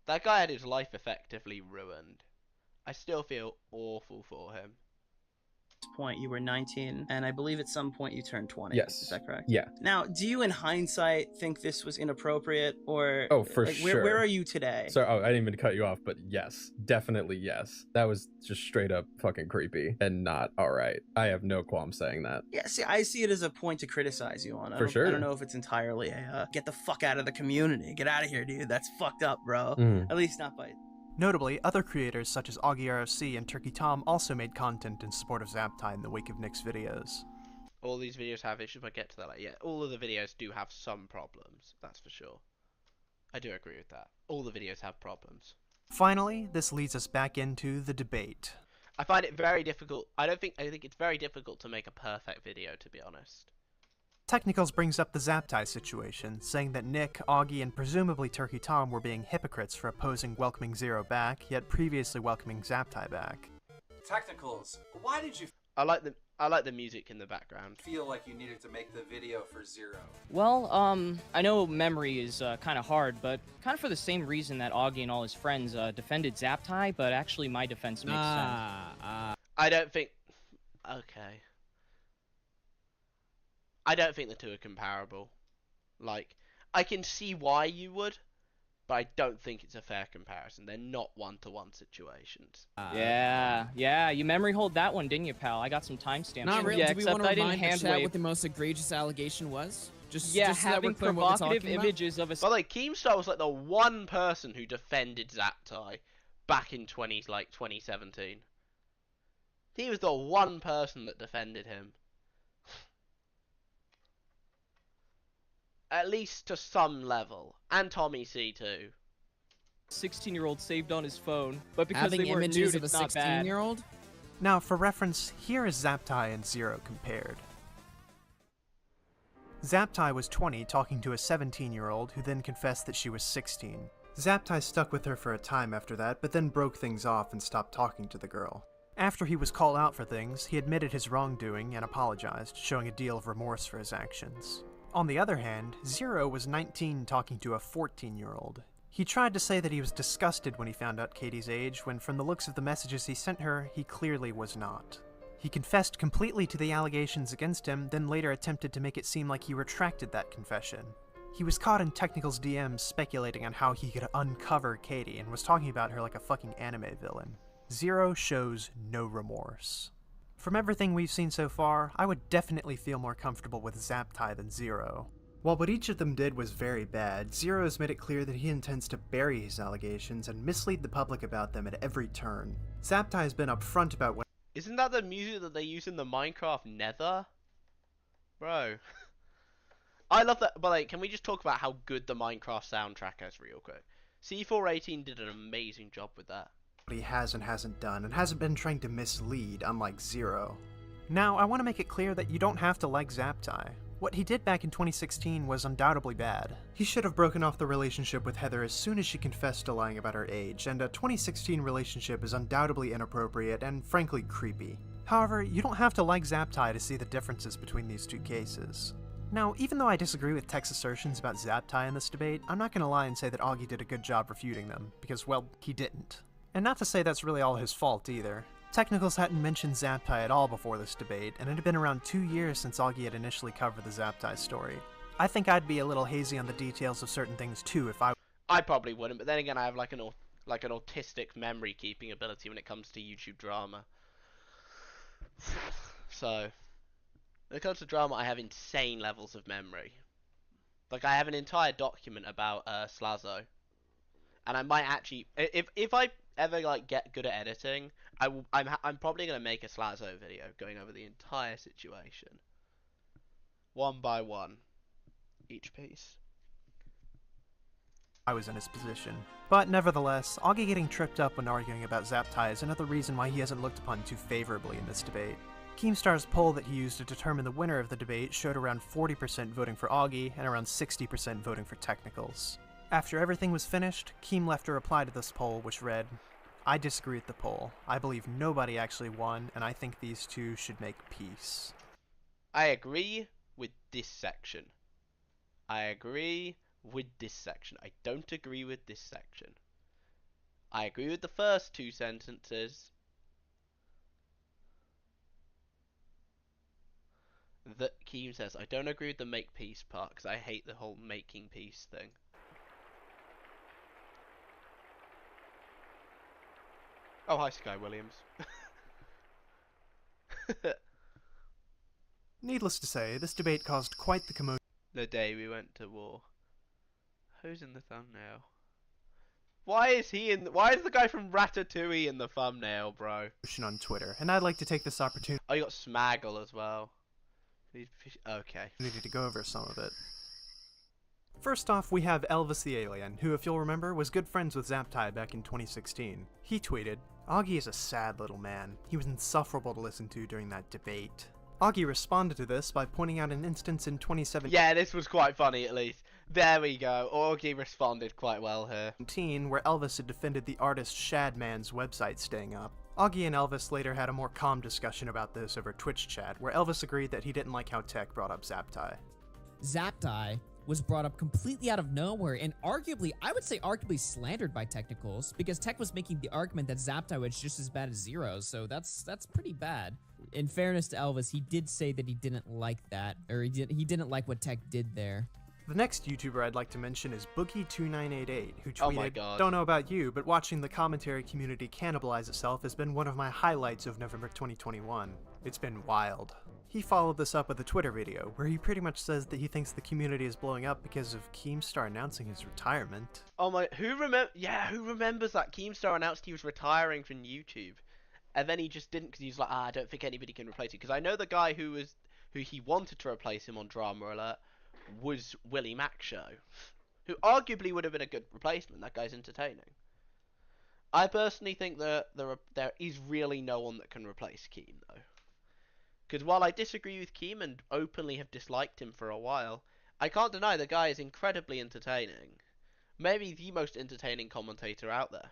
That guy had his life effectively ruined. I still feel awful for him. Point you were 19, and I believe at some point you turned 20. Yes. Is that correct? Yeah. Now, do you in hindsight think this was inappropriate, or Oh, for like, sure. where are you today? So, I didn't mean to cut you off, but yes, definitely yes. That was just straight up fucking creepy and not all right. I have no qualm saying that. Yeah, see, I see it as a point to criticize you on. For sure. I don't know if it's entirely a get the fuck out of the community, get out of here, dude. That's fucked up, bro. At least not by. Notably, other creators such as Augie RFC and Turkey Tom also made content in support of Zaptai in the wake of Nick's videos. All these videos have issues, but get to that later. Yeah, all of the videos do have some problems, that's for sure. I do agree with that. All the videos have problems. Finally, this leads us back into the debate. I find it very difficult. I think it's very difficult to make a perfect video, to be honest. Technicals brings up the Zaptai situation, saying that Nick, Augie, and presumably Turkey Tom were being hypocrites for opposing welcoming ZeRo back, yet previously welcoming Zaptai back. Technicals, why did you I like the music in the background. feel like you needed to make the video for ZeRo? Well, I know memory is kind of hard, but kind of for the same reason that Augie and all his friends defended Zaptai, but actually my defense makes sense. I don't think. Okay. I don't think the 2 are comparable. Like, I can see why you would, but I don't think it's a fair comparison. They're not one-to-one situations. Yeah, you memory hold that one, didn't you, pal? I got some timestamps. Not really. Yeah, Do we want except to I didn't remind the hand chat wave. what the most egregious allegation was? Just Yeah, just so that having we're clear what we're provocative talking about? images of a. But like, Keemstar was like the one person who defended Zaptai back in 2017. He was the one person that defended him. At least to some level. And Tommy C too. 16-year-old saved on his phone, but because Having they weren't images nude, of a it's not bad. 16-year-old? Now, for reference, here is Zaptai and ZeRo compared. Zaptai was 20 talking to a 17-year-old who then confessed that she was 16. Zaptai stuck with her for a time after that, but then broke things off and stopped talking to the girl. After he was called out for things, he admitted his wrongdoing and apologized, showing a deal of remorse for his actions. On the other hand, ZeRo was 19 talking to a 14-year-old. He tried to say that he was disgusted when he found out Katie's age, when from the looks of the messages he sent her, he clearly was not. He confessed completely to the allegations against him, then later attempted to make it seem like he retracted that confession. He was caught in Technical's DMs speculating on how he could uncover Katie and was talking about her like a fucking anime villain. ZeRo shows no remorse. From everything we've seen so far, I would definitely feel more comfortable with Zaptai than ZeRo. While what each of them did was very bad, ZeRo has made it clear that he intends to bury his allegations and mislead the public about them at every turn. Zaptai has been upfront about what— Isn't that the music that they use in the Minecraft Nether? Bro. I love that, but like, can we just talk about how good the Minecraft soundtrack is real quick? C418 did an amazing job with that. What he has and hasn't done, and hasn't been trying to mislead, unlike ZeRo. Now, I want to make it clear that you don't have to like Zaptai. What he did back in 2016 was undoubtedly bad. He should have broken off the relationship with Heather as soon as she confessed to lying about her age, and a 2016 relationship is undoubtedly inappropriate and frankly creepy. However, you don't have to like Zaptai to see the differences between these two cases. Now, even though I disagree with Tech's assertions about Zaptai in this debate, I'm not gonna lie and say that Augie did a good job refuting them, because, well, he didn't. And not to say that's really all his fault either. Technicals hadn't mentioned Zaptai at all before this debate, and it had been around 2 years since Augie had initially covered the Zaptai story. I think I'd be a little hazy on the details of certain things too if I probably wouldn't, but then again I have like an autistic memory keeping ability when it comes to YouTube drama. So, when it comes to drama, I have insane levels of memory. Like, I have an entire document about Slazo. And I might actually, if I ever like get good at editing, I'm probably gonna make a Slazo video going over the entire situation, one by one, each piece. I was in his position. But nevertheless, Augie getting tripped up when arguing about Zaptai is another reason why he hasn't looked upon too favorably in this debate. Keemstar's poll that he used to determine the winner of the debate showed around 40% voting for Augie and around 60% voting for Technicals. After everything was finished, Keem left a reply to this poll which read, "I disagree with the poll. I believe nobody actually won, and I think these two should make peace." I agree with this section. I agree with this section. I don't agree with this section. I agree with the first two sentences. That Keem says, I don't agree with the make peace part because I hate the whole making peace thing. Oh, hi Sky Williams. Needless to say, this debate caused quite the commotion. The day we went to war. Who's in the thumbnail? Why is the guy from Ratatouille in the thumbnail, bro? On Twitter, and I'd like to take this opportunity. Oh, you got Smaggle as well. Okay. Need to go over some of it. First off, we have Elvis the Alien, who, if you'll remember, was good friends with Zaptai back in 2016. He tweeted, "Augie is a sad little man. He was insufferable to listen to during that debate." Augie responded to this by pointing out an instance in 2017. Yeah, this was quite funny at least. There we go. Augie responded quite well here. Where Elvis had defended the artist Shadman's website staying up. Augie and Elvis later had a more calm discussion about this over Twitch chat, where Elvis agreed that he didn't like how Tech brought up Zaptai. Zaptai was brought up completely out of nowhere and arguably, I would say arguably slandered by Technicals, because Tech was making the argument that Zaptai was just as bad as ZeRo, so that's pretty bad. In fairness to Elvis, he did say that he didn't like that, or he didn't like what Tech did there. The next YouTuber I'd like to mention is Bookie2988, who tweeted, "Oh my God. Don't know about you, but watching the commentary community cannibalize itself has been one of my highlights of November 2021. It's been wild." He followed this up with a Twitter video, where he pretty much says that he thinks the community is blowing up because of Keemstar announcing his retirement. Oh my, who remembers that Keemstar announced he was retiring from YouTube? And then he just didn't because he was like, I don't think anybody can replace him. Because I know the guy who he wanted to replace him on Drama Alert was Willie Mac Show, who arguably would have been a good replacement. That guy's entertaining. I personally think that there is really no one that can replace Keem, though. Because while I disagree with Keem and openly have disliked him for a while, I can't deny the guy is incredibly entertaining. Maybe the most entertaining commentator out there.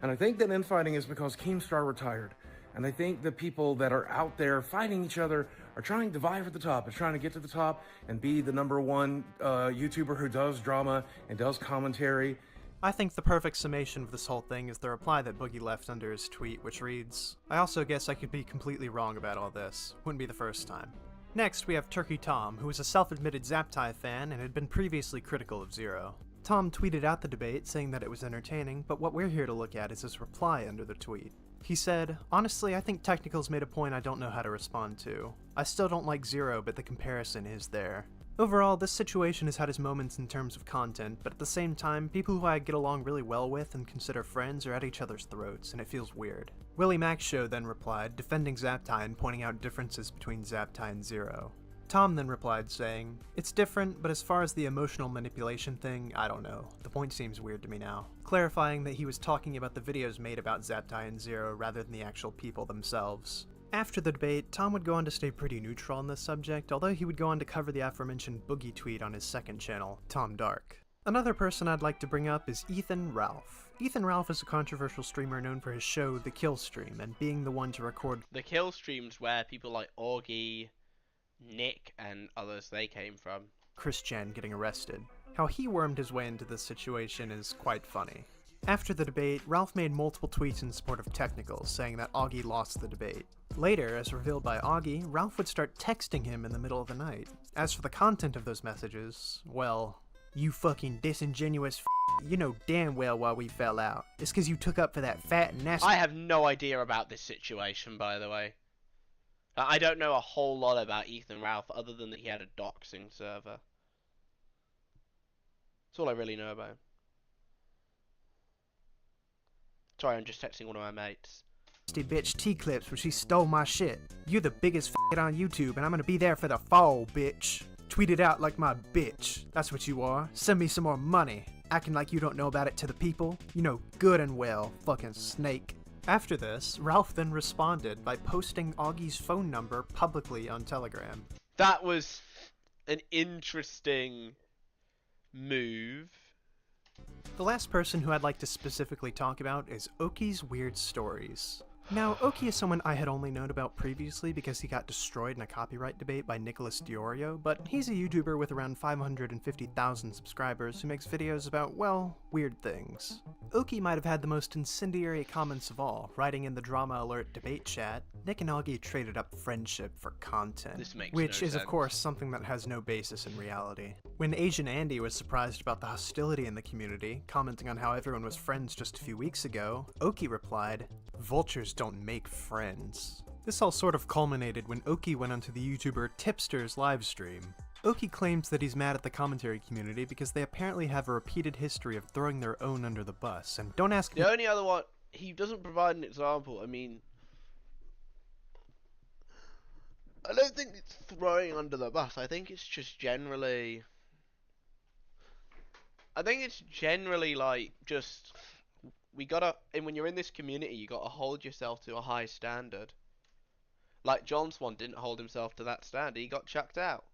And I think that infighting is because Keemstar retired. And I think the people that are out there fighting each other are trying to vie for the top, are trying to get to the top and be the #1 YouTuber who does drama and does commentary. I think the perfect summation of this whole thing is the reply that Boogie left under his tweet, which reads, "I also guess I could be completely wrong about all this. Wouldn't be the first time." Next, we have Turkey Tom, who is a self-admitted Zaptai fan and had been previously critical of ZeRo. Tom tweeted out the debate, saying that it was entertaining, but what we're here to look at is his reply under the tweet. He said, "Honestly, I think Technicals made a point I don't know how to respond to. I still don't like ZeRo, but the comparison is there." Overall, this situation has had its moments in terms of content, but at the same time, people who I get along really well with and consider friends are at each other's throats, and it feels weird. Willie Max Show then replied, defending Zaptai and pointing out differences between Zaptai and ZeRo. Tom then replied saying, "It's different, but as far as the emotional manipulation thing, I don't know. The point seems weird to me now." Clarifying that he was talking about the videos made about Zaptai and ZeRo rather than the actual people themselves. After the debate, Tom would go on to stay pretty neutral on this subject, although he would go on to cover the aforementioned Boogie tweet on his second channel, Tom Dark. Another person I'd like to bring up is Ethan Ralph. Ethan Ralph is a controversial streamer known for his show, The Kill Stream, and being the one to record The Kill Streams where people like Augie, Nick, and others they came from. Chris Chen getting arrested. How he wormed his way into this situation is quite funny. After the debate, Ralph made multiple tweets in support of Technicals, saying that Augie lost the debate. Later, as revealed by Augie, Ralph would start texting him in the middle of the night. As for the content of those messages, well, "You fucking disingenuous you know damn well why we fell out. It's cause you took up for that fat and nasty—" I have no idea about this situation, by the way. I don't know a whole lot about Ethan Ralph other than that he had a doxing server. That's all I really know about him. Sorry, I'm just texting one of my mates. Bitch T-Clips where she stole my shit. You're the biggest on YouTube and I'm gonna be there for the fall, bitch. Tweet it out like my bitch. That's what you are. Send me some more money. Acting like you don't know about it to the people. You know good and well, fucking snake. After this, Ralph then responded by posting Augie's phone number publicly on Telegram. That was an interesting move. The last person who I'd like to specifically talk about is Oki's Weird Stories. Now, Oki is someone I had only known about previously because he got destroyed in a copyright debate by Nicholas Diorio, but he's a YouTuber with around 550,000 subscribers who makes videos about, well, weird things. Oki might have had the most incendiary comments of all, writing in the Drama Alert debate chat, "Nick and Augie traded up friendship for content," which is of course something that has no basis in reality. When Asian Andy was surprised about the hostility in the community, commenting on how everyone was friends just a few weeks ago, Oki replied, "Vultures don't make friends." This all sort of culminated when Oki went onto the YouTuber Tipster's livestream. Oki claims that he's mad at the commentary community because they apparently have a repeated history of throwing their own under the bus, and don't ask me— The only other one, he doesn't provide an example. I mean, I don't think it's throwing under the bus. I think it's just generally... like, just... and when you're in this community, you gotta hold yourself to a high standard. Like, John Swan didn't hold himself to that standard, he got chucked out.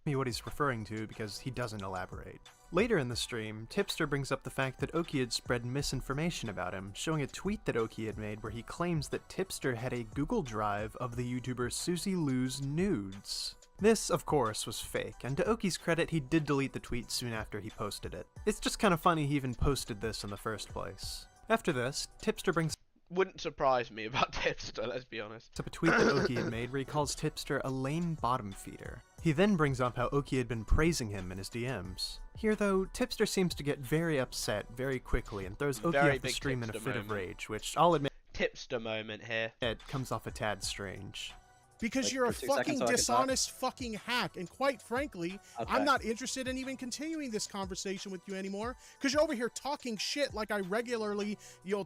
Me what he's referring to because he doesn't elaborate. Later in the stream, Tipster brings up the fact that Oki had spread misinformation about him, showing a tweet that Oki had made where he claims that Tipster had a Google Drive of the YouTuber Susie Lou's nudes. This, of course, was fake, and to Oki's credit, he did delete the tweet soon after he posted it. It's just kind of funny he even posted this in the first place. After this, Tipster brings— Wouldn't surprise me about Tipster, let's be honest. up a tweet that Oki had made where he calls Tipster a lame bottom feeder. He then brings up how Oki had been praising him in his DMs. Here though, Tipster seems to get very upset very quickly and throws Oki off the stream in a fit of rage, which I'll admit— Tipster moment here. It comes off a tad strange. Because Like, you're a for 2 seconds fucking so I can talk? dishonest fucking hack, and quite frankly, Okay. I'm not interested in even continuing this conversation with you anymore. Because you're over here talking shit like I regularly,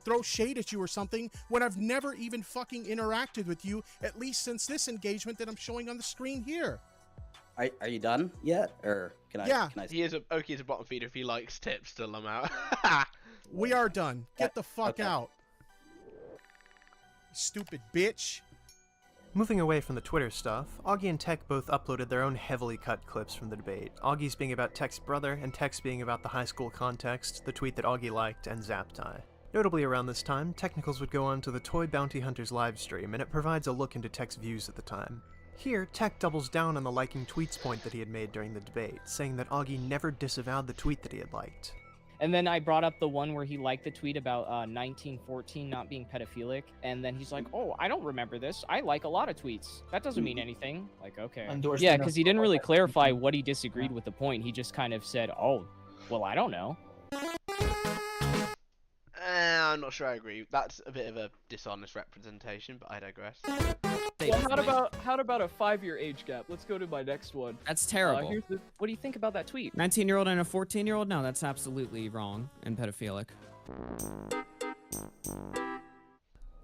throw shade at you or something when I've never even fucking interacted with you, at least since this engagement that I'm showing on the screen here. Are you done yet, or can I? Yeah. Can I? Oki is a bottom feeder if he likes Tipster, I'm out. We are done. Get the fuck out. Stupid bitch. Moving away from the Twitter stuff, Augie and Tech both uploaded their own heavily cut clips from the debate, Augie's being about Tech's brother, and Tech's being about the high school context, the tweet that Augie liked, and Zaptai. Notably around this time, Technicals would go on to the Toy Bounty Hunters livestream, and it provides a look into Tech's views at the time. Here, Tech doubles down on the liking tweets point that he had made during the debate, saying that Augie never disavowed the tweet that he had liked. And then I brought up the one where he liked the tweet about 1914 not being pedophilic, and then he's like, "Oh, I don't remember this. I like a lot of tweets. That doesn't mean anything." Like, okay. Yeah, because he didn't really clarify what he disagreed with the point. He just kind of said, "Oh, well, I don't know." I'm I'm not sure I agree. That's a bit of a dishonest representation, but I digress. Well, how about a 5-year age gap? Let's go to my next one. That's terrible. What do you think about that tweet? 19-year-old and a 14-year-old? No, that's absolutely wrong and pedophilic.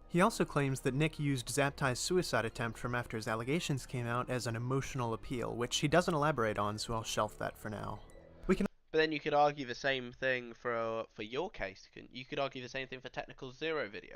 He also claims that Nick used Zaptai's suicide attempt from after his allegations came out as an emotional appeal, which he doesn't elaborate on, so I'll shelf that for now. But then you could argue the same thing for your case, couldn't you? You could argue the same thing for Technical's ZeRo video,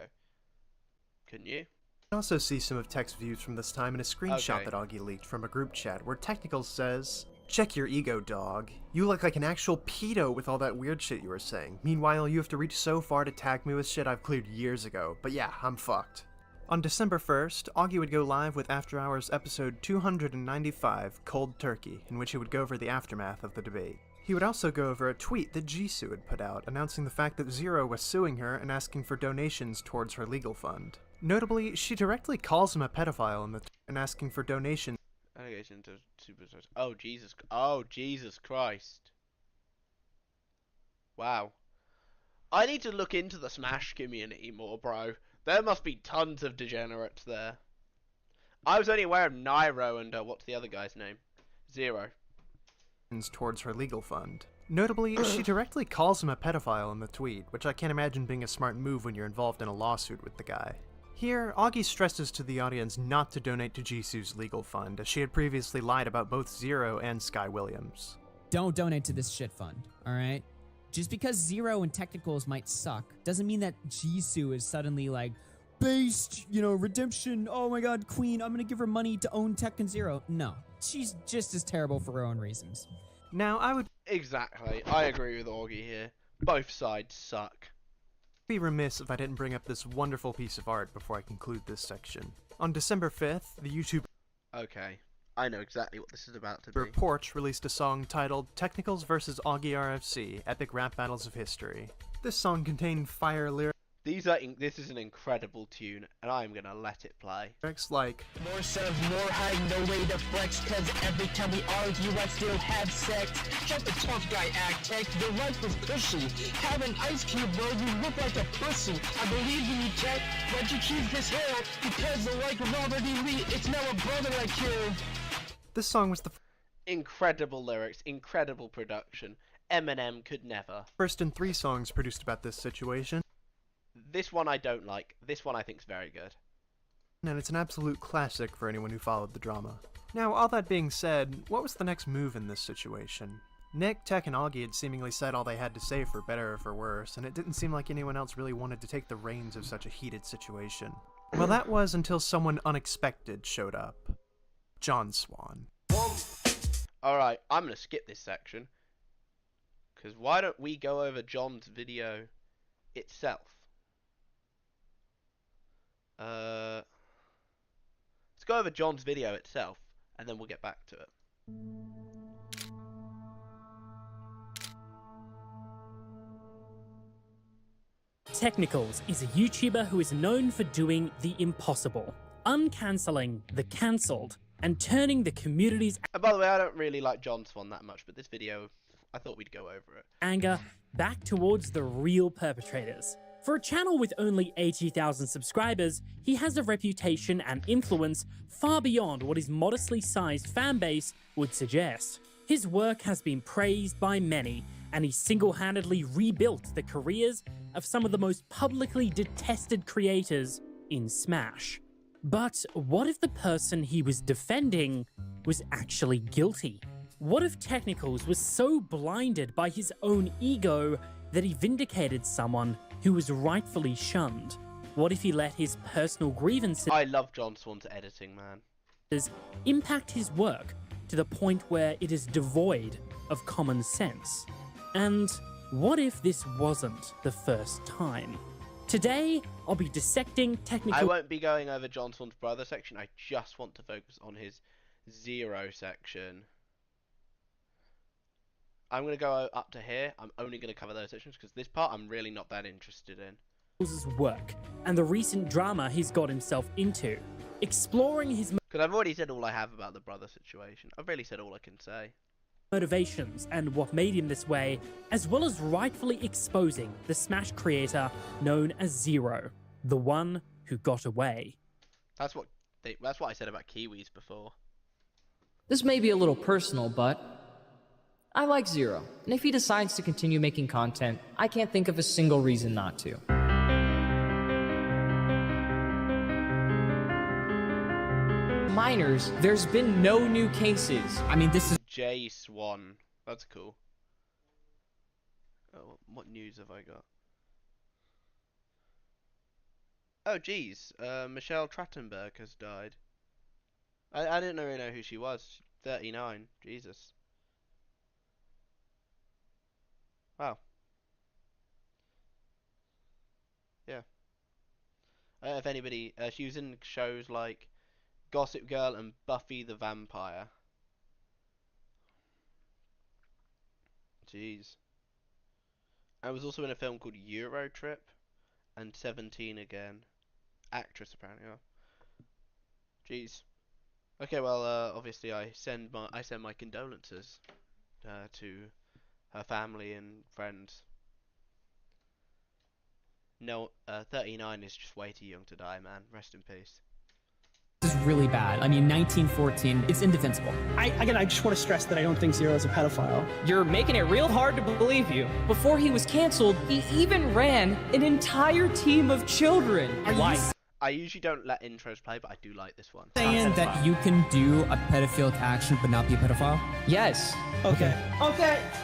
couldn't you? You can also see some of Tech's views from this time in a screenshot Okay. that Augie leaked from a group chat where Technical says, "Check your ego, dog. You look like an actual pedo with all that weird shit you were saying. Meanwhile, you have to reach so far to tag me with shit I've cleared years ago. But yeah, I'm fucked." On December 1st, Augie would go live with After Hours episode 295, Cold Turkey, in which he would go over the aftermath of the debate. He would also go over a tweet that Jisoo had put out announcing the fact that ZeRo was suing her and asking for donations towards her legal fund. Notably, she directly calls him a pedophile in the and asking for donations. Allegation to superstars. Oh Jesus! Oh Jesus Christ! Wow. I need to look into the Smash community more, bro. There must be tons of degenerates there. I was only aware of Nairo and what's the other guy's name? ZeRo. Towards her legal fund. Notably, she directly calls him a pedophile in the tweet, which I can't imagine being a smart move when you're involved in a lawsuit with the guy. Here, Augie stresses to the audience not to donate to Jisoo's legal fund, as she had previously lied about both ZeRo and Sky Williams. Don't donate to this shit fund, alright? Just because ZeRo and Technicals might suck, doesn't mean that Jisoo is suddenly like, based, redemption, oh my god, queen, I'm gonna give her money to own Tech and ZeRo. No, she's just as terrible for her own reasons. Now, I would Exactly. I agree with Augie here. Both sides suck. be remiss if I didn't bring up this wonderful piece of art before I conclude this section. On December 5th, the YouTube Okay. I know exactly what this is about to be. Porch released a song titled Technicals vs. Augie RFC, Epic Rap Battles of History. This song contained fire lyrics This is an incredible tune, and I'm gonna let it play. like, More serve, more hide, no way to flex, cause every time we argue I still have sex. Just a tough guy act, tech, your life is pushy. Have an ice cube, bro, you look like a pussy. I believe in you, tech, but you choose this hill, because the like was already lead, it's now a brother I killed. This song was the Incredible lyrics, incredible production. Eminem could never. first in 3 songs produced about this situation, This one I don't like. This one I think's very good. and it's an absolute classic for anyone who followed the drama. Now, all that being said, what was the next move in this situation? Nick, Tech, and Augie had seemingly said all they had to say for better or for worse, and it didn't seem like anyone else really wanted to take the reins of such a heated situation. Well, that was until someone unexpected showed up. John Swan. Alright, I'm gonna skip this section. Because why don't we go over John's video itself? Let's go over John's video itself, and then we'll get back to it. Technicals is a YouTuber who is known for doing the impossible, uncancelling the cancelled, and turning the community's And by the way, I don't really like John Swan that much, but this video, I thought we'd go over it. anger back towards the real perpetrators. For a channel with only 80,000 subscribers, he has a reputation and influence far beyond what his modestly sized fanbase would suggest. His work has been praised by many, and he single-handedly rebuilt the careers of some of the most publicly detested creators in Smash. But what if the person he was defending was actually guilty? What if Technicals was so blinded by his own ego that he vindicated someone who was rightfully shunned? What if he let his personal grievances I love John Swan's editing, man. impact his work to the point where it is devoid of common sense? And what if this wasn't the first time? Today, I'll be dissecting I Technical. won't be going over John Swan's brother section, I just want to focus on his ZeRo section. I'm going to go up to here. I'm only going to cover those sections because this part I'm really not that interested in. Work and the recent drama he's got himself into, exploring his Because I've already said all I have about the brother situation. I've really said all I can say. motivations and what made him this way, as well as rightfully exposing the Smash creator known as ZeRo, the one who got away. That's what I said about Kiwis before. This may be a little personal, but I like ZeRo, and if he decides to continue making content, I can't think of a single reason not to. Minors, there's been no new cases. I mean, this is J Swan. That's cool. Oh, what news have I got? Oh, geez. Michelle Trachtenberg has died. I didn't really know who she was. 39. Jesus. Wow. Yeah. If anybody, she was in shows like Gossip Girl and Buffy the Vampire. Jeez. I was also in a film called Euro Trip and 17 again. Actress apparently. Oh. Jeez. Okay, well, obviously I send my condolences to her family and friends. No, 39 is just way too young to die, man. Rest in peace. is really bad. I mean, 1914, it's indefensible. I just want to stress that I don't think ZeRo is a pedophile. You're making it real hard to believe you. Before he was canceled, he even ran an entire team of children. I usually don't let intros play, but I do like this one. Saying that you can do a pedophilic action but not be a pedophile? Yes. Okay.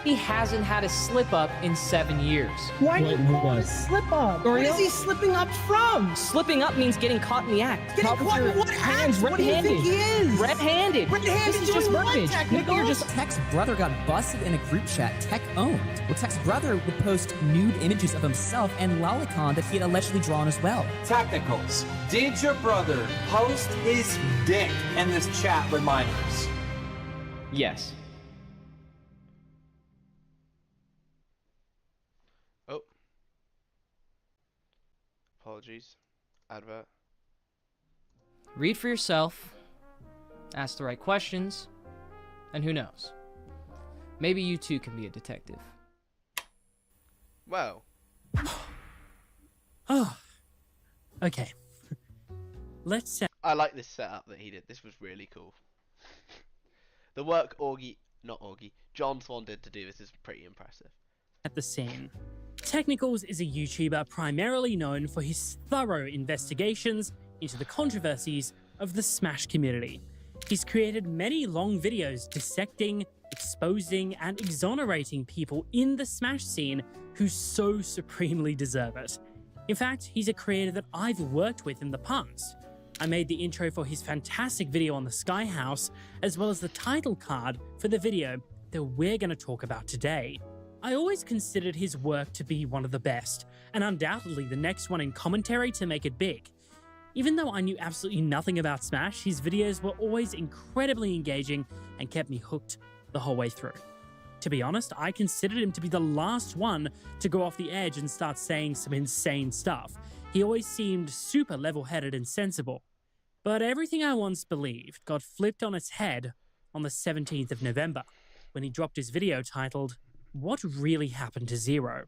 He hasn't had a slip up in 7 years. Why do you call it a slip up? What is he slipping up from? Slipping up means getting caught in the act. Getting caught in what act? What do you think he is? Red-handed. Red-handed This is just doing what, verbiage. technical? You're just Tech's brother got busted in a group chat Tech owned, where Tech's brother would post nude images of himself and lolicon that he had allegedly drawn as well. Technicals. Did your brother post his dick in this chat with minors? Yes. Oh. Apologies. Advert. Read for yourself, ask the right questions, and who knows? Maybe you too can be a detective. Well. Oh. Okay. Let's I like this setup that he did. This was really cool. The work John Swan did to do this is pretty impressive. At the scene. Technicals is a YouTuber primarily known for his thorough investigations into the controversies of the Smash community. He's created many long videos dissecting, exposing, and exonerating people in the Smash scene who so supremely deserve it. In fact, he's a creator that I've worked with in the past. I made the intro for his fantastic video on the Sky House, as well as the title card for the video that we're going to talk about today. I always considered his work to be one of the best, and undoubtedly the next one in commentary to make it big. Even though I knew absolutely nothing about Smash, his videos were always incredibly engaging and kept me hooked the whole way through. To be honest, I considered him to be the last one to go off the edge and start saying some insane stuff. He always seemed super level-headed and sensible. But everything I once believed got flipped on its head on the 17th of November, when he dropped his video titled, "What Really Happened to ZeRo?"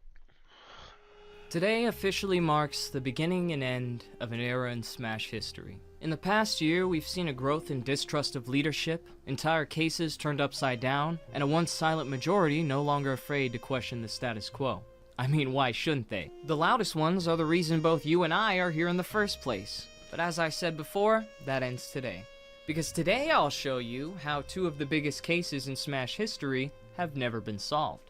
Today officially marks the beginning and end of an era in Smash history. In the past year, we've seen a growth in distrust of leadership, entire cases turned upside down, and a once silent majority no longer afraid to question the status quo. I mean, why shouldn't they? The loudest ones are the reason both you and I are here in the first place. But as I said before, that ends today. Because today I'll show you how two of the biggest cases in Smash history have never been solved.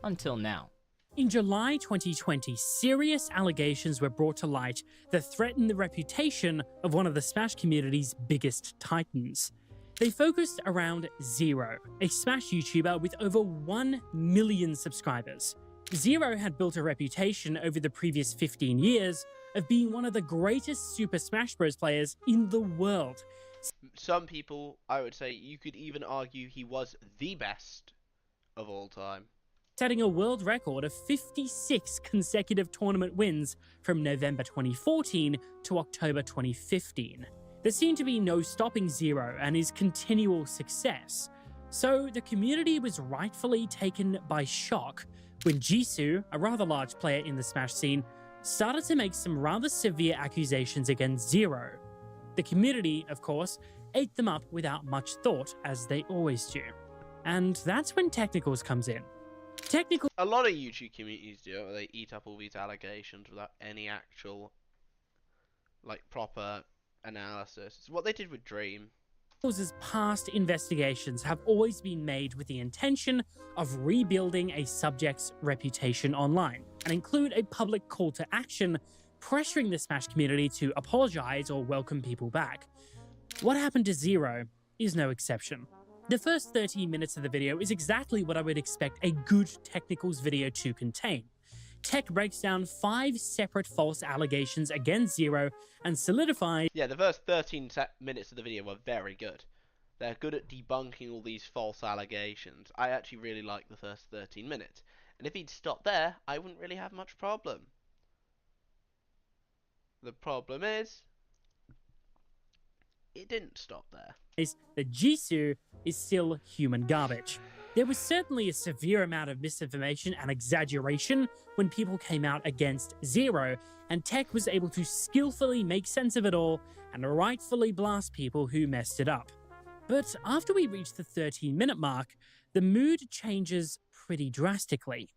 Until now. In July 2020, serious allegations were brought to light that threatened the reputation of one of the Smash community's biggest titans. They focused around ZeRo, a Smash YouTuber with over 1 million subscribers. ZeRo had built a reputation over the previous 15 years of being one of the greatest Super Smash Bros. Players in the world. Some people, I would say, you could even argue he was the best of all time. Setting a world record of 56 consecutive tournament wins from November 2014 to October 2015. There seemed to be no stopping ZeRo and his continual success. So the community was rightfully taken by shock when Jisoo, a rather large player in the Smash scene, started to make some rather severe accusations against ZeRo. The community, of course, ate them up without much thought, as they always do. And that's when Technicals comes in. A lot of YouTube communities do it, where they eat up all these allegations without any actual, like, proper analysis. It's what they did with Dream. Technicals' past investigations have always been made with the intention of rebuilding a subject's reputation online, and include a public call to action, pressuring the Smash community to apologize or welcome people back. What happened to ZeRo is no exception. The first 13 minutes of the video is exactly what I would expect a good Technicals video to contain. Tech breaks down 5 separate false allegations against ZeRo and solidifies... Yeah, the first 13 minutes of the video were very good. They're good at debunking all these false allegations. I actually really like the first 13 minutes. And if he'd stopped there, I wouldn't really have much problem. The problem is, it didn't stop there. That Jisoo is still human garbage. There was certainly a severe amount of misinformation and exaggeration when people came out against ZeRo, and Tech was able to skillfully make sense of it all and rightfully blast people who messed it up. But after we reach the 13-minute mark, the mood changes pretty drastically.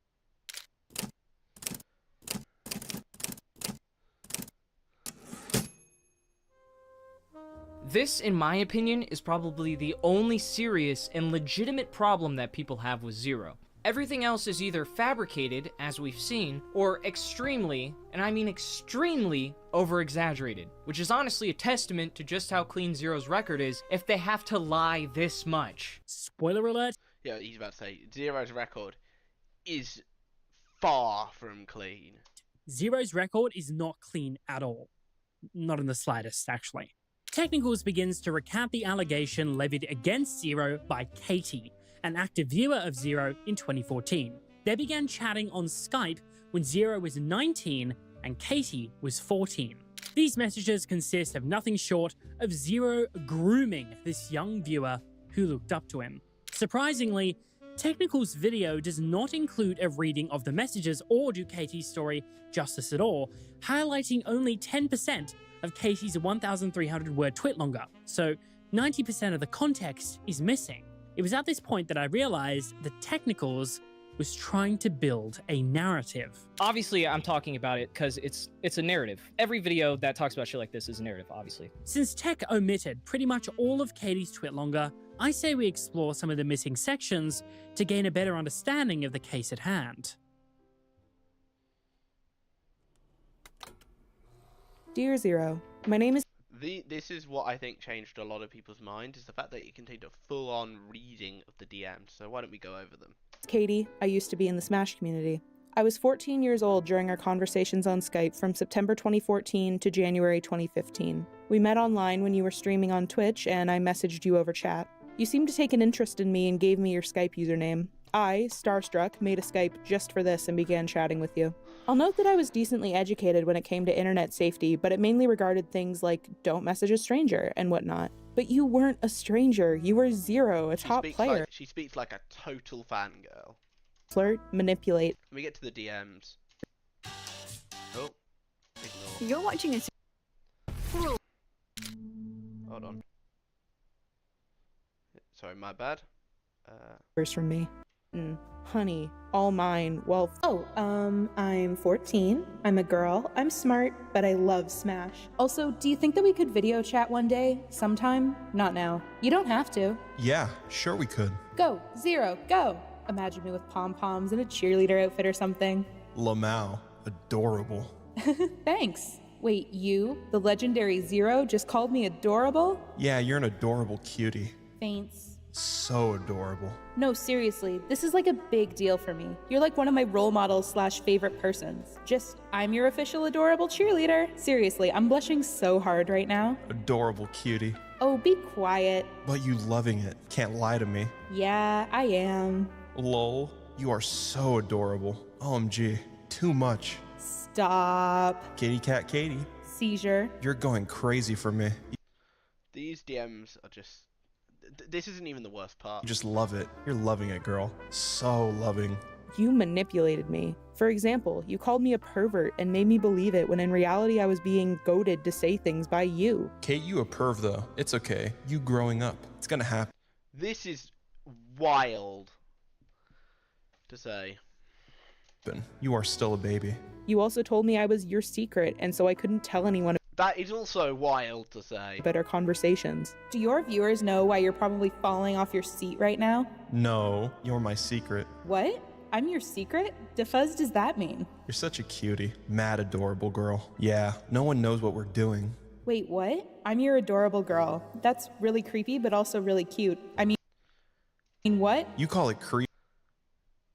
This, in my opinion, is probably the only serious and legitimate problem that people have with ZeRo. Everything else is either fabricated, as we've seen, or extremely, and I mean extremely, over-exaggerated, which is honestly a testament to just how clean ZeRo's record is if they have to lie this much. Spoiler alert. Yeah, he's about to say, ZeRo's record is far from clean. ZeRo's record is not clean at all. Not in the slightest, actually. Technicals begins to recount the allegation levied against ZeRo by Katie, an active viewer of ZeRo in 2014. They began chatting on Skype when ZeRo was 19 and Katie was 14. These messages consist of nothing short of ZeRo grooming this young viewer who looked up to him. Surprisingly, Technical's video does not include a reading of the messages or do Katie's story justice at all, highlighting only 10% of Katie's 1,300 word tweet longer, so 90% of the context is missing. It was at this point that I realized that Technicals was trying to build a narrative. Obviously, I'm talking about it because it's a narrative. Every video that talks about shit like this is a narrative, obviously. Since Tech omitted pretty much all of Katie's tweet longer, I say we explore some of the missing sections to gain a better understanding of the case at hand. Dear ZeRo, my name is... This is what I think changed a lot of people's mind, is the fact that it contained a full-on reading of the DMs, so why don't we go over them? Katie. I used to be in the Smash community. I was 14 years old during our conversations on Skype from September 2014 to January 2015. We met online when you were streaming on Twitch, and I messaged you over chat. You seemed to take an interest in me and gave me your Skype username. I, starstruck, made a Skype just for this and began chatting with you. I'll note that I was decently educated when it came to internet safety, but it mainly regarded things like don't message a stranger and whatnot. But you weren't a stranger, you were ZeRo, a top player. She speaks like a total fangirl. Flirt, manipulate. Let me get to the DMs. Oh, ignore. You're watching a... Hold on. Sorry, my bad. First from me. Honey, all mine. Well, I'm 14. I'm a girl. I'm smart, but I love Smash. Also, do you think that we could video chat one day? Sometime? Not now. You don't have to. Yeah, sure we could. Go, ZeRo, go! Imagine me with pom-poms and a cheerleader outfit or something. Lamau, adorable. Thanks. Wait, you, the legendary ZeRo, just called me adorable? Yeah, you're an adorable cutie. Thanks. So adorable. No, seriously, this is like a big deal for me. You're like one of my role models / favorite persons. I'm your official adorable cheerleader. Seriously, I'm blushing so hard right now. Adorable cutie. Oh, be quiet. But you loving it. Can't lie to me. Yeah, I am. Lol, you are so adorable. OMG, too much. Stop. Kitty cat Katie. Seizure. You're going crazy for me. These DMs are just... this isn't even the worst part. You just love it. You're loving it, girl. So loving. You manipulated me. For example, you called me a pervert and made me believe it when in reality I was being goaded to say things by you. Kate, you a perv though. It's okay. You growing up. It's gonna happen. This is wild to say. You are still a baby. You also told me I was your secret, and so I couldn't tell anyone That is also wild to say. about our conversations. Do your viewers know why you're probably falling off your seat right now? No, you're my secret. What? I'm your secret? The fuzz does that mean? You're such a cutie. Mad adorable girl. Yeah, no one knows what we're doing. Wait, what? I'm your adorable girl. That's really creepy, but also really cute. I mean, what? You call it creep.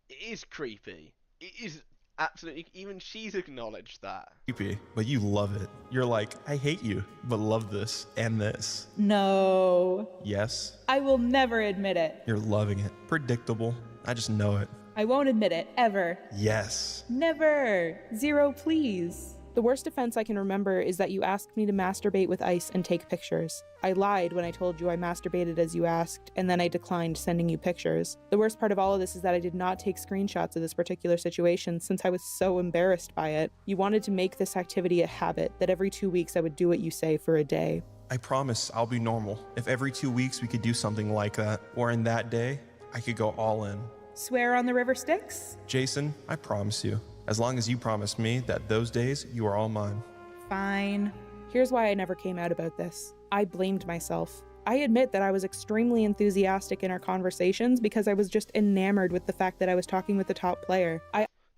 It is creepy. It is absolutely. Even she's acknowledged that. Creepy, but you love it. You're like, I hate you, but love this and this. No. Yes, I will never admit it. you're loving it. Predictable. I just know it. I won't admit it, ever. Yes. Never. ZeRo, please. The worst offense I can remember is that you asked me to masturbate with ice and take pictures. I lied when I told you I masturbated as you asked, and then I declined sending you pictures. The worst part of all of this is that I did not take screenshots of this particular situation since I was so embarrassed by it. You wanted to make this activity a habit, that every 2 weeks I would do what you say for a day. I promise I'll be normal. If every 2 weeks we could do something like that, or in that day, I could go all in. Swear on the river Styx? Jason, I promise you. As long as you promise me that those days, you are all mine. Fine. Here's why I never came out about this. I blamed myself. I admit that I was extremely enthusiastic in our conversations because I was just enamored with the fact that I was talking with the top player.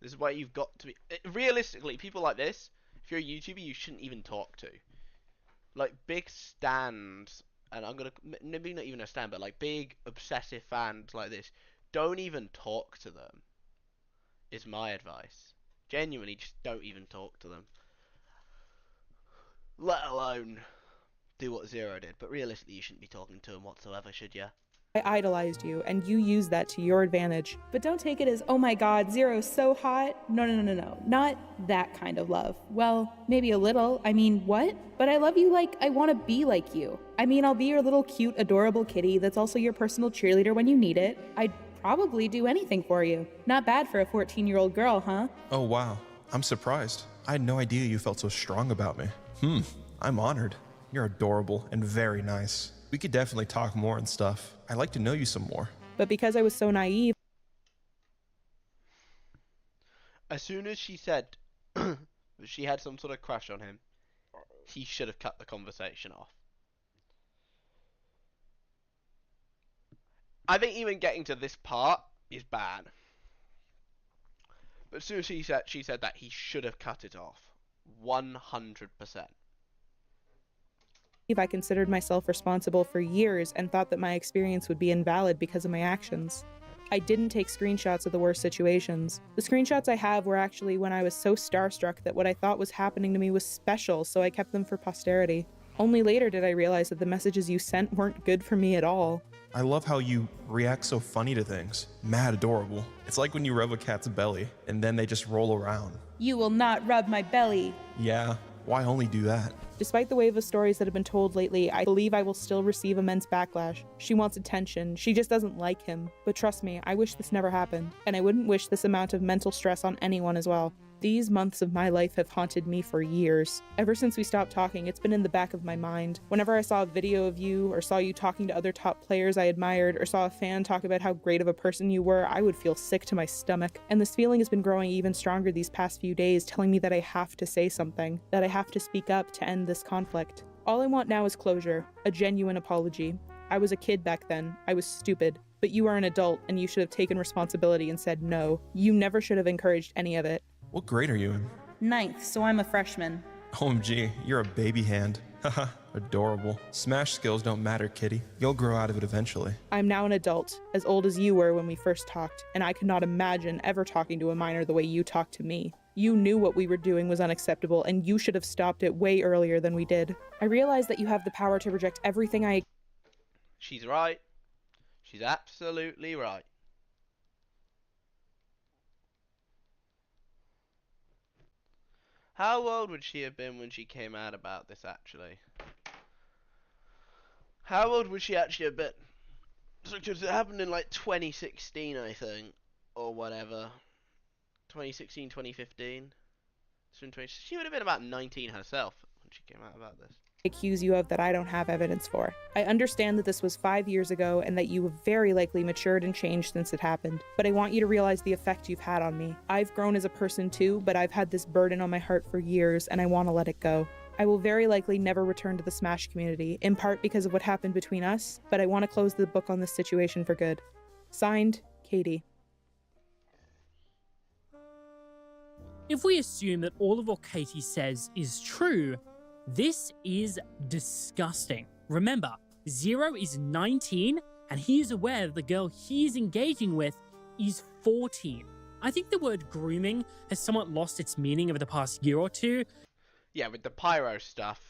This is why you've got to be. Realistically, people like this, if you're a YouTuber, you shouldn't even talk to. Like, big stands, and I'm gonna. Maybe not even a stand, but like big, obsessive fans like this, don't even talk to them. Is my advice. Genuinely, just don't even talk to them. Let alone do what ZeRo did. But realistically, you shouldn't be talking to them whatsoever, should you? I idolized you, and you used that to your advantage. But don't take it as, oh my god, ZeRo's so hot. No. Not that kind of love. Well, maybe a little. I mean, what? But I love you like I want to be like you. I mean, I'll be your little cute, adorable kitty that's also your personal cheerleader when you need it. I'd probably do anything for you. Not bad for a 14-year-old girl, huh? Oh, wow. I'm surprised. I had no idea you felt so strong about me. I'm honored. You're adorable and very nice. We could definitely talk more and stuff. I'd like to know you some more. But because I was so naive, as soon as she said she had some sort of crush on him, he should have cut the conversation off. I think even getting to this part is bad. But as soon as she said that, he should have cut it off. 100%. I considered myself responsible for years and thought that my experience would be invalid because of my actions. I didn't take screenshots of the worst situations. The screenshots I have were actually when I was so starstruck that what I thought was happening to me was special, so I kept them for posterity. Only later did I realize that the messages you sent weren't good for me at all. I love how you react so funny to things. Mad adorable. It's like when you rub a cat's belly, and then they just roll around. You will not rub my belly. Yeah, why only do that? Despite the wave of stories that have been told lately, I believe I will still receive immense backlash. She wants attention. She just doesn't like him. But trust me, I wish this never happened. And I wouldn't wish this amount of mental stress on anyone as well. These months of my life have haunted me for years. Ever since we stopped talking, it's been in the back of my mind. Whenever I saw a video of you, or saw you talking to other top players I admired, or saw a fan talk about how great of a person you were, I would feel sick to my stomach. And this feeling has been growing even stronger these past few days, telling me that I have to say something, that I have to speak up to end this conflict. All I want now is closure, a genuine apology. I was a kid back then. I was stupid. But you are an adult, and you should have taken responsibility and said no. You never should have encouraged any of it. What grade are you in? 9th, so I'm a freshman. OMG, you're a baby hand. Haha, adorable. Smash skills don't matter, kitty. You'll grow out of it eventually. I'm now an adult, as old as you were when we first talked, and I could not imagine ever talking to a minor the way you talked to me. You knew what we were doing was unacceptable, and you should have stopped it way earlier than we did. I realize that you have the power to reject everything I... She's right. She's absolutely right. How old would she have been when she came out about this, actually? How old would she actually have been? So it happened in like 2016, I think, or whatever. 2016, 2015. So she would have been about 19 herself when she came out about this. Accuse you of that I don't have evidence for. I understand that this was 5 years ago and that you have very likely matured and changed since it happened, but I want you to realize the effect you've had on me. I've grown as a person too, but I've had this burden on my heart for years and I want to let it go. I will very likely never return to the Smash community, in part because of what happened between us, but I want to close the book on this situation for good. Signed, Katie. If we assume that all of what Katie says is true, this is disgusting. Remember, ZeRo is 19 and he is aware that the girl he is engaging with is 14. I think the word grooming has somewhat lost its meaning over the past year or two. Yeah, with the pyro stuff,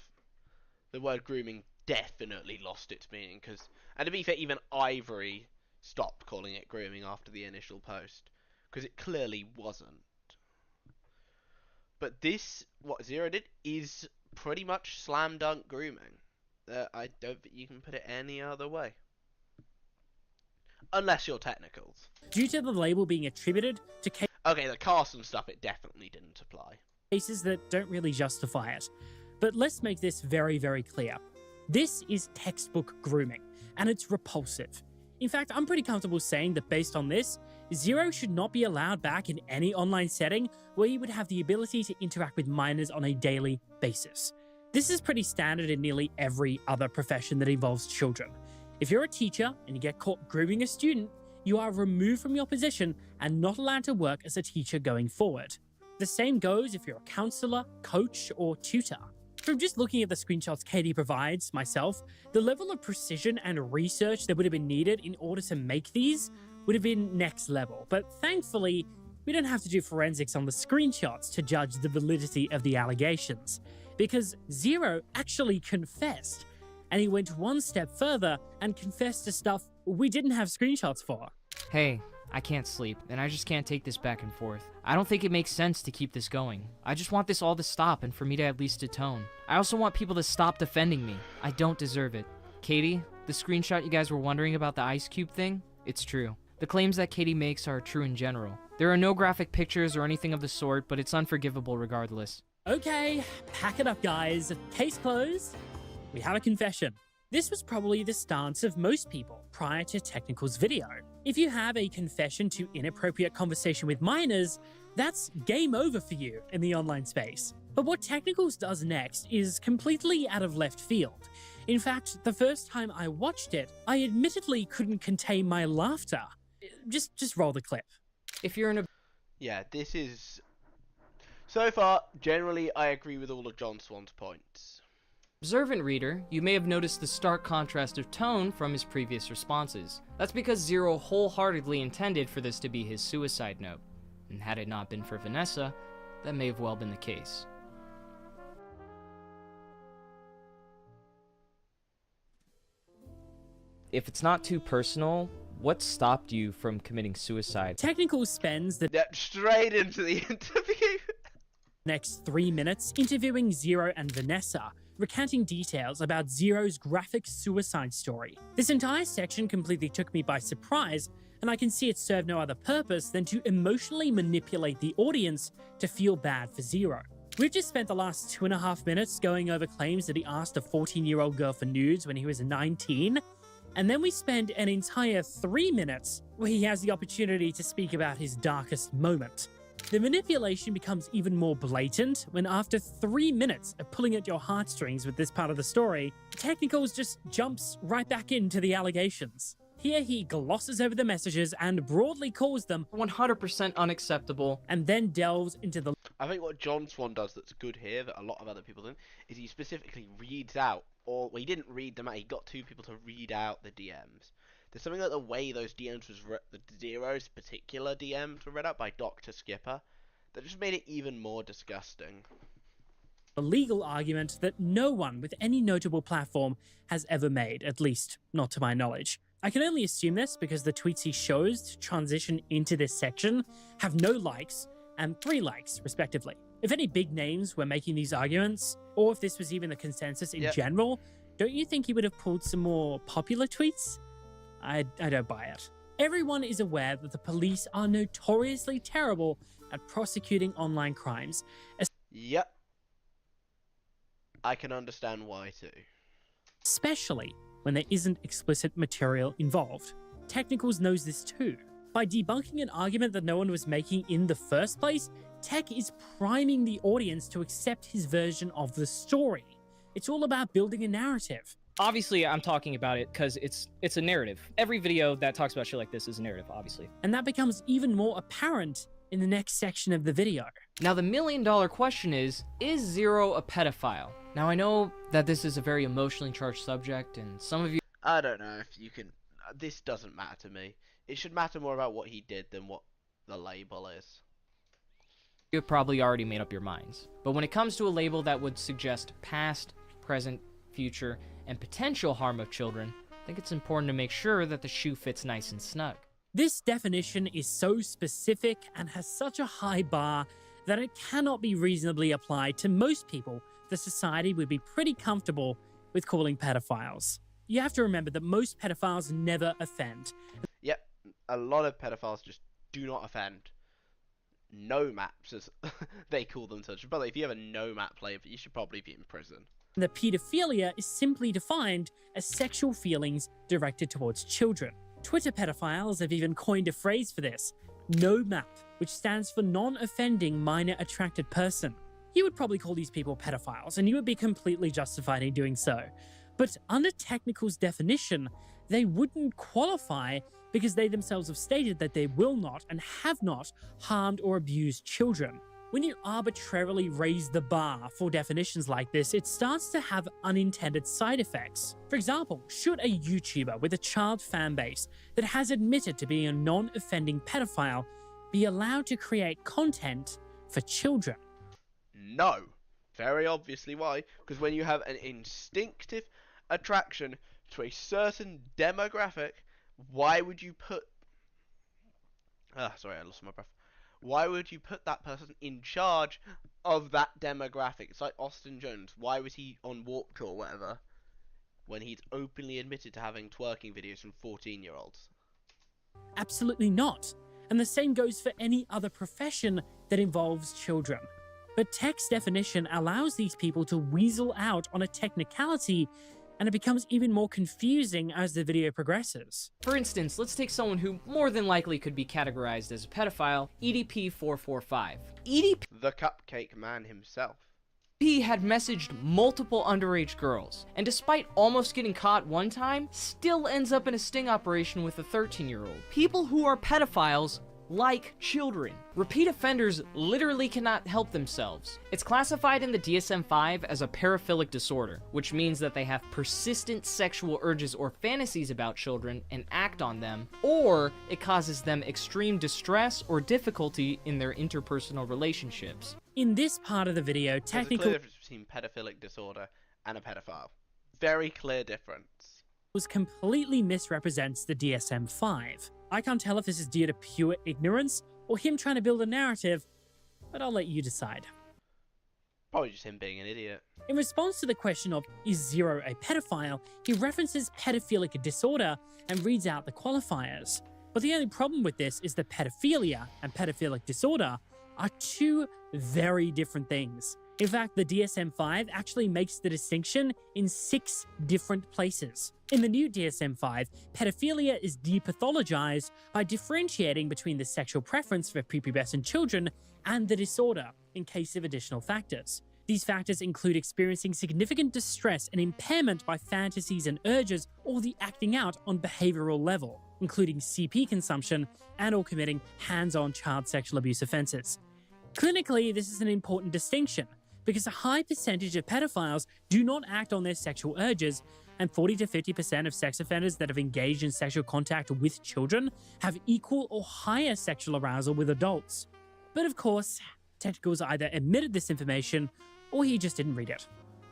the word grooming definitely lost its meaning. And to be fair, even Ivory stopped calling it grooming after the initial post, because it clearly wasn't. But this, what ZeRo did, is pretty much slam dunk grooming. I don't think you can put it any other way. Unless you're technicals. Due to the label being attributed to okay, the Carson stuff, it definitely didn't apply. Cases that don't really justify it. But let's make this very, very clear. This is textbook grooming, and it's repulsive. In fact, I'm pretty comfortable saying that based on this, ZeRo should not be allowed back in any online setting where you would have the ability to interact with minors on a daily basis. This is pretty standard in nearly every other profession that involves children. If you're a teacher and you get caught grooming a student, you are removed from your position and not allowed to work as a teacher going forward. The same goes if you're a counselor, coach, or tutor. From just looking at the screenshots Katie provides, myself, the level of precision and research that would have been needed in order to make these would have been next level. But thankfully, we don't have to do forensics on the screenshots to judge the validity of the allegations, because ZeRo actually confessed, and he went one step further and confessed to stuff we didn't have screenshots for. Hey, I can't sleep, and I just can't take this back and forth. I don't think it makes sense to keep this going. I just want this all to stop and for me to at least atone. I also want people to stop defending me. I don't deserve it. Katie, the screenshot you guys were wondering about the ice cube thing, it's true. The claims that Katie makes are true in general. There are no graphic pictures or anything of the sort, but it's unforgivable regardless. Okay, pack it up, guys. Case closed. We have a confession. This was probably the stance of most people prior to Technical's video. If you have a confession to inappropriate conversation with minors, that's game over for you in the online space. But what Technicals does next is completely out of left field. In fact, the first time I watched it, I admittedly couldn't contain my laughter. Just roll the clip. If you're in a... Yeah, this is... So far, generally, I agree with all of John Swan's points. Observant reader, you may have noticed the stark contrast of tone from his previous responses. That's because ZeRo wholeheartedly intended for this to be his suicide note. And had it not been for Vanessa, that may have well been the case. If it's not too personal, what stopped you from committing suicide? Technical spends the straight into the interview. Next 3 minutes interviewing ZeRo and Vanessa, recanting details about ZeRo's graphic suicide story. This entire section completely took me by surprise, and I can see it served no other purpose than to emotionally manipulate the audience to feel bad for ZeRo. We've just spent the last 2.5 minutes going over claims that he asked a 14-year-old girl for nudes when he was 19, and then we spend an entire 3 minutes where he has the opportunity to speak about his darkest moment. The manipulation becomes even more blatant when after 3 minutes of pulling at your heartstrings with this part of the story, Technicals just jumps right back into the allegations. Here he glosses over the messages and broadly calls them 100% unacceptable, and then delves into the... I think what John Swan does that's good here, that a lot of other people don't, is he specifically reads out, or well, he didn't read them out, he got two people to read out the DMs. There's something about the way those DMs was the ZeRo's particular DMs were read out by Dr. Skipper that just made it even more disgusting. A legal argument that no one with any notable platform has ever made, at least not to my knowledge. I can only assume this because the tweets he shows to transition into this section have no likes and 3 likes, respectively. If any big names were making these arguments, or if this was even the consensus in general, don't you think he would have pulled some more popular tweets? I don't buy it. Everyone is aware that the police are notoriously terrible at prosecuting online crimes. Yep. I can understand why too. Especially when there isn't explicit material involved. Technicals knows this too. By debunking an argument that no one was making in the first place, Tech is priming the audience to accept his version of the story. It's all about building a narrative. Obviously, I'm talking about it because it's a narrative. Every video that talks about shit like this is a narrative, obviously. And that becomes even more apparent in the next section of the video. Now, the million-dollar question is ZeRo a pedophile? Now, I know that this is a very emotionally charged subject, and some of you... I don't know if you can... This doesn't matter to me. It should matter more about what he did than what the label is. You've probably already made up your minds. But when it comes to a label that would suggest past, present, future, and potential harm of children, I think it's important to make sure that the shoe fits nice and snug. This definition is so specific and has such a high bar that it cannot be reasonably applied to most people that society would be pretty comfortable with calling pedophiles. You have to remember that most pedophiles never offend. Yep, a lot of pedophiles just do not offend. No maps, as they call them such. By the way, if you have a no map label, you should probably be in prison. The pedophilia is simply defined as sexual feelings directed towards children. Twitter pedophiles have even coined a phrase for this, NOMAP, which stands for non-offending minor attracted person. You would probably call these people pedophiles, and you would be completely justified in doing so. But under Technical's definition, they wouldn't qualify because they themselves have stated that they will not and have not harmed or abused children. When you arbitrarily raise the bar for definitions like this, it starts to have unintended side effects. For example, should a YouTuber with a child fan base that has admitted to being a non-offending pedophile be allowed to create content for children? No. Very obviously why. Because when you have an instinctive attraction to a certain demographic, why would you put... sorry, I lost my breath. Why would you put that person in charge of that demographic? It's like Austin Jones. Why was he on Warped or whatever when he's openly admitted to having twerking videos from 14-year-olds? Absolutely not. And the same goes for any other profession that involves children. But Tech's definition allows these people to weasel out on a technicality, and it becomes even more confusing as the video progresses. For instance, let's take someone who more than likely could be categorized as a pedophile, EDP445. EDP, the Cupcake Man himself, had messaged multiple underage girls, and despite almost getting caught one time, still ends up in a sting operation with a 13-year-old. People who are pedophiles like children. Repeat offenders literally cannot help themselves. It's classified in the DSM-5 as a paraphilic disorder, which means that they have persistent sexual urges or fantasies about children and act on them, or it causes them extreme distress or difficulty in their interpersonal relationships. In this part of the video, There's a clear difference between pedophilic disorder and a pedophile. Very clear difference. Completely misrepresents the DSM-5. I can't tell if this is due to pure ignorance or him trying to build a narrative, but I'll let you decide. Probably just him being an idiot. In response to the question of, is ZeRo a pedophile, he references pedophilic disorder and reads out the qualifiers. But the only problem with this is that pedophilia and pedophilic disorder are two very different things. In fact, the DSM-5 actually makes the distinction in 6 different places. In the new DSM-5, pedophilia is depathologized by differentiating between the sexual preference for prepubescent children and the disorder in case of additional factors. These factors include experiencing significant distress and impairment by fantasies and urges or the acting out on behavioral level, including CP consumption and or committing hands-on child sexual abuse offenses. Clinically, this is an important distinction, because a high percentage of pedophiles do not act on their sexual urges, and 40 to 50% of sex offenders that have engaged in sexual contact with children have equal or higher sexual arousal with adults. But of course, Technicals either admitted this information, or he just didn't read it.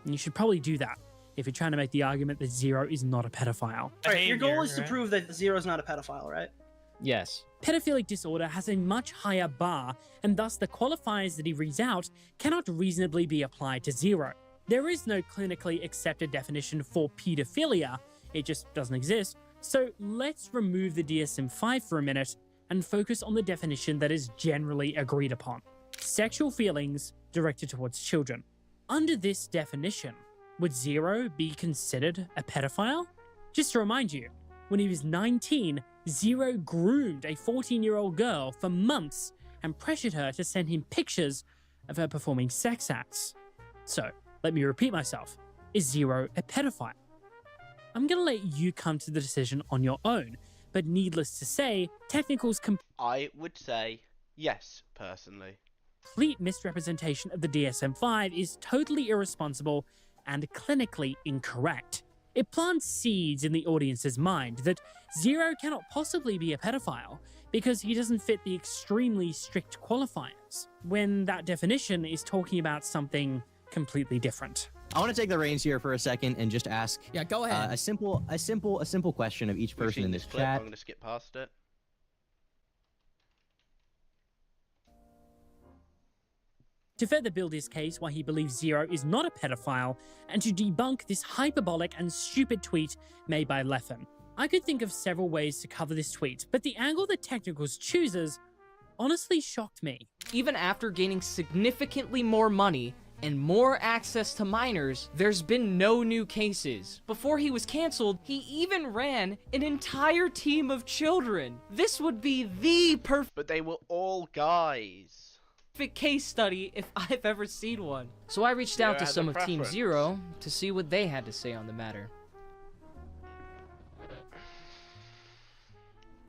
And you should probably do that if you're trying to make the argument that ZeRo is not a pedophile. Alright, your goal is to prove that ZeRo is not a pedophile, right? Yes. Pedophilic disorder has a much higher bar, and thus the qualifiers that he reads out cannot reasonably be applied to ZeRo. There is no clinically accepted definition for pedophilia, it just doesn't exist, So let's remove the DSM-5 for a minute and focus on the definition that is generally agreed upon. Sexual feelings directed towards children. Under this definition, would ZeRo be considered a pedophile? Just to remind you, when he was 19, ZeRo groomed a 14-year-old girl for months and pressured her to send him pictures of her performing sex acts. So, let me repeat myself. Is ZeRo a pedophile? I'm gonna let you come to the decision on your own, but needless to say, Technical's I would say yes, personally. complete misrepresentation of the DSM-5 is totally irresponsible and clinically incorrect. It plants seeds in the audience's mind that ZeRo cannot possibly be a pedophile because he doesn't fit the extremely strict qualifiers, when that definition is talking about something completely different. I want to take the reins here for a second and just ask. Yeah, go ahead. A simple question of each person in this clip. chat. I'm going to skip past it. To further build his case why he believes ZeRo is not a pedophile, and to debunk this hyperbolic and stupid tweet made by Leffen. I could think of several ways to cover this tweet, but the angle that Technicals chooses honestly shocked me. Even after gaining significantly more money and more access to minors, there's been no new cases. Before he was canceled, he even ran an entire team of children. This would be the perfect— But they were all guys. case study if I've ever seen one. So I reached out to some of Team ZeRo to see what they had to say on the matter.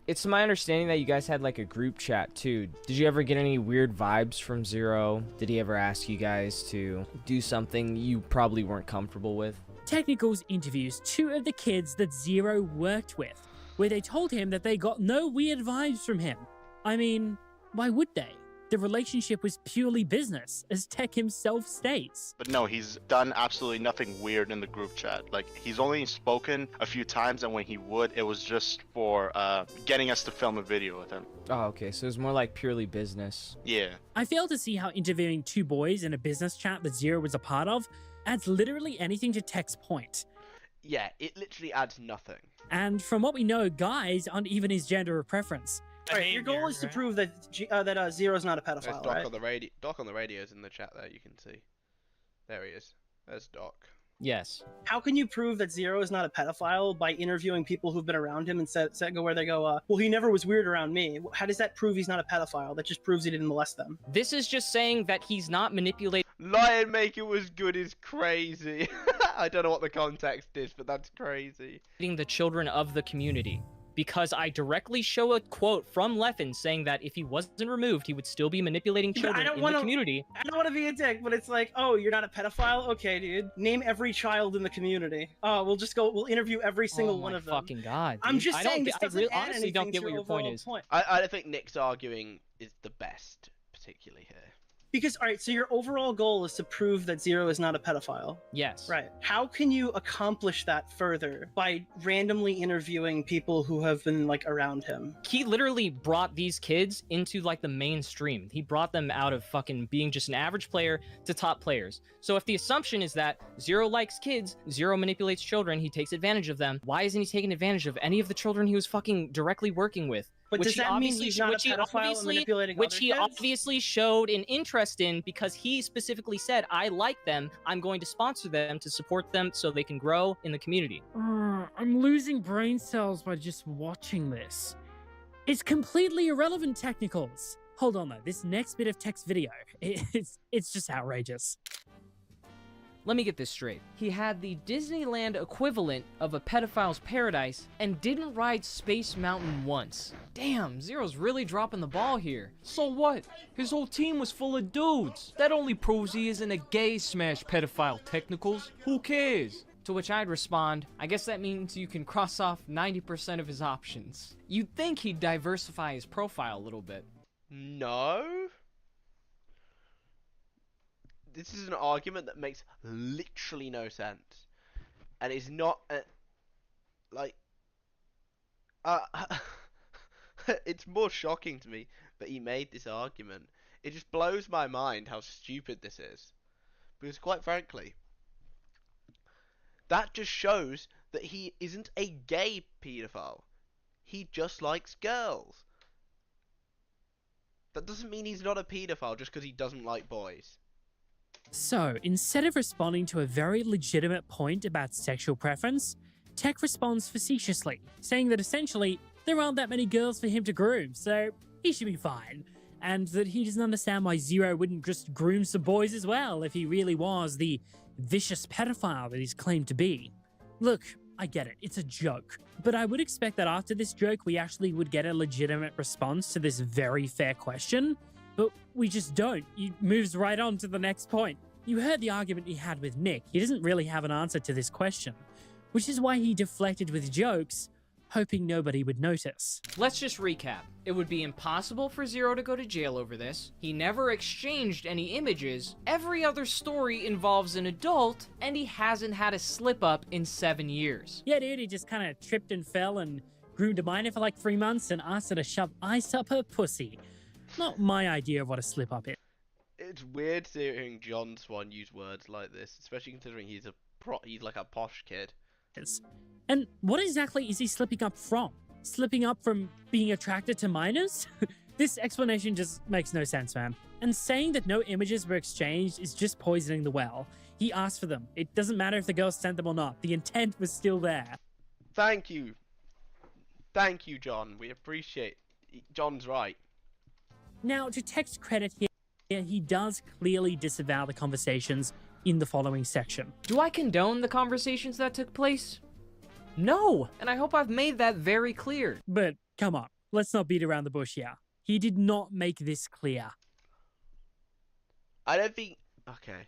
It's my understanding that you guys had like a group chat too. Did you ever get any weird vibes from ZeRo? Did he ever ask you guys to do something you probably weren't comfortable with? Technicals interviews two of the kids that ZeRo worked with, where they told him that they got no weird vibes from him. I mean, why would they? The relationship was purely business, as Tech himself states. But no, he's done absolutely nothing weird in the group chat. Like, he's only spoken a few times, and when he would, it was just for getting us to film a video with him. Oh, okay, so it was more like purely business. Yeah. I fail to see how interviewing two boys in a business chat that ZeRo was a part of adds literally anything to Tech's point. Yeah, it literally adds nothing. And from what we know, guys aren't even his gender of preference. Alright, your goal is to prove that ZeRo's not a There's pedophile, Doc right? on the radio. Doc on the radio's in the chat there. You can see. There he is. There's Doc. Yes. How can you prove that ZeRo is not a pedophile by interviewing people who've been around him and well, he never was weird around me? How does that prove he's not a pedophile? That just proves he didn't molest them. This is just saying that he's not manipulating. Lion Maker was good is crazy. I don't know what the context is, but that's crazy. The children of the community. Because I directly show a quote from Leffen saying that if he wasn't removed, he would still be manipulating children in the community. I don't want to be a dick, but it's like, oh, you're not a pedophile? Okay, dude. Name every child in the community. We'll interview every single one of them. Fucking God, I'm dude. just saying this doesn't add honestly anything don't get to what your point is. I don't think Nick's arguing is the best, particularly here. Because, alright, so your overall goal is to prove that ZeRo is not a pedophile. Yes. Right. How can you accomplish that further? By randomly interviewing people who have been, like, around him. He literally brought these kids into, like, the mainstream. He brought them out of fucking being just an average player to top players. So if the assumption is that ZeRo likes kids, ZeRo manipulates children, he takes advantage of them, why isn't he taking advantage of any of the children he was fucking directly working with? But does that mean he's not a pedophile and manipulating other Which he kids? obviously showed an interest in because he specifically said, I like them, I'm going to sponsor them to support them so they can grow in the community. I'm losing brain cells by just watching this. It's completely irrelevant, Technicals. Hold on though, this next bit of text video, it's just outrageous. Let me get this straight. He had the Disneyland equivalent of a pedophile's paradise and didn't ride Space Mountain once. Damn, ZeRo's really dropping the ball here. So what? His whole team was full of dudes. That only proves he isn't a gay smash pedophile, Technicals. Who cares? To which I'd respond, I guess that means you can cross off 90% of his options. You'd think he'd diversify his profile a little bit. No? This is an argument that makes literally no sense, and is not it's more shocking to me that he made this argument. It just blows my mind how stupid this is, because quite frankly, that just shows that he isn't a gay pedophile. He just likes girls. That doesn't mean he's not a pedophile just because he doesn't like boys. So, instead of responding to a very legitimate point about sexual preference, Tech responds facetiously, saying that essentially there aren't that many girls for him to groom, so he should be fine, and that he doesn't understand why ZeRo wouldn't just groom some boys as well if he really was the vicious pedophile that he's claimed to be. Look, I get it, it's a joke, but I would expect that after this joke we actually would get a legitimate response to this very fair question, but we just don't. He moves right on to the next point. You heard the argument he had with Nick. He doesn't really have an answer to this question, which is why he deflected with jokes, hoping nobody would notice. Let's just recap. It would be impossible for ZeRo to go to jail over this. He never exchanged any images. Every other story involves an adult, and he hasn't had a slip-up in 7 years. Yeah, dude, he just kind of tripped and fell and groomed a minor for like 3 months and asked her to shove ice up her pussy. Not my idea of what a slip-up is. It's weird hearing John Swan use words like this, especially considering he's like a posh kid. And what exactly is he slipping up from? Slipping up from being attracted to minors? This explanation just makes no sense, man. And saying that no images were exchanged is just poisoning the well. He asked for them. It doesn't matter if the girl sent them or not. The intent was still there. Thank you. Thank you, John. We appreciate... John's right. Now, to Tech's credit here, he does clearly disavow the conversations in the following section. Do I condone the conversations that took place? No, and I hope I've made that very clear. But come on, let's not beat around the bush here. He did not make this clear. I don't think... Okay.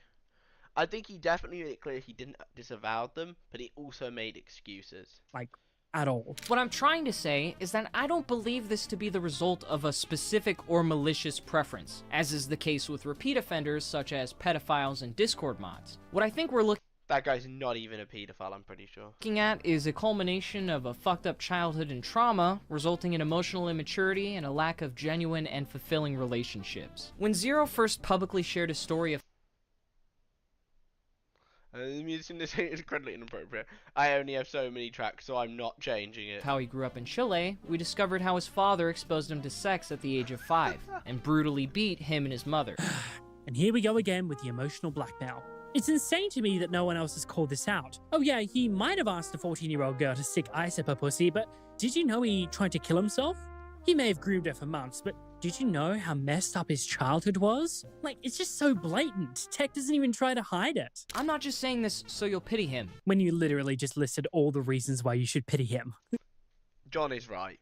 I think he definitely made it clear he didn't disavow them, but he also made excuses. Like, at all. What I'm trying to say is that I don't believe this to be the result of a specific or malicious preference, as is the case with repeat offenders such as pedophiles and Discord mods. What I think we're looking That guy's not even a pedophile, I'm pretty sure. At is a culmination of a fucked up childhood and trauma, resulting in emotional immaturity and a lack of genuine and fulfilling relationships. When ZeRo first publicly shared a story of the music in this is incredibly inappropriate. I only have so many tracks, so I'm not changing it. How he grew up in Chile, we discovered how his father exposed him to sex at the age of 5, and brutally beat him and his mother. And here we go again with the emotional blackmail. It's insane to me that no one else has called this out. Oh yeah, he might have asked a 14-year-old girl to stick ice up her pussy, but did you know he tried to kill himself? He may have groomed her for months, but did you know how messed up his childhood was? Like, it's just so blatant. Tech doesn't even try to hide it. I'm not just saying this so you'll pity him. When you literally just listed all the reasons why you should pity him. John is right.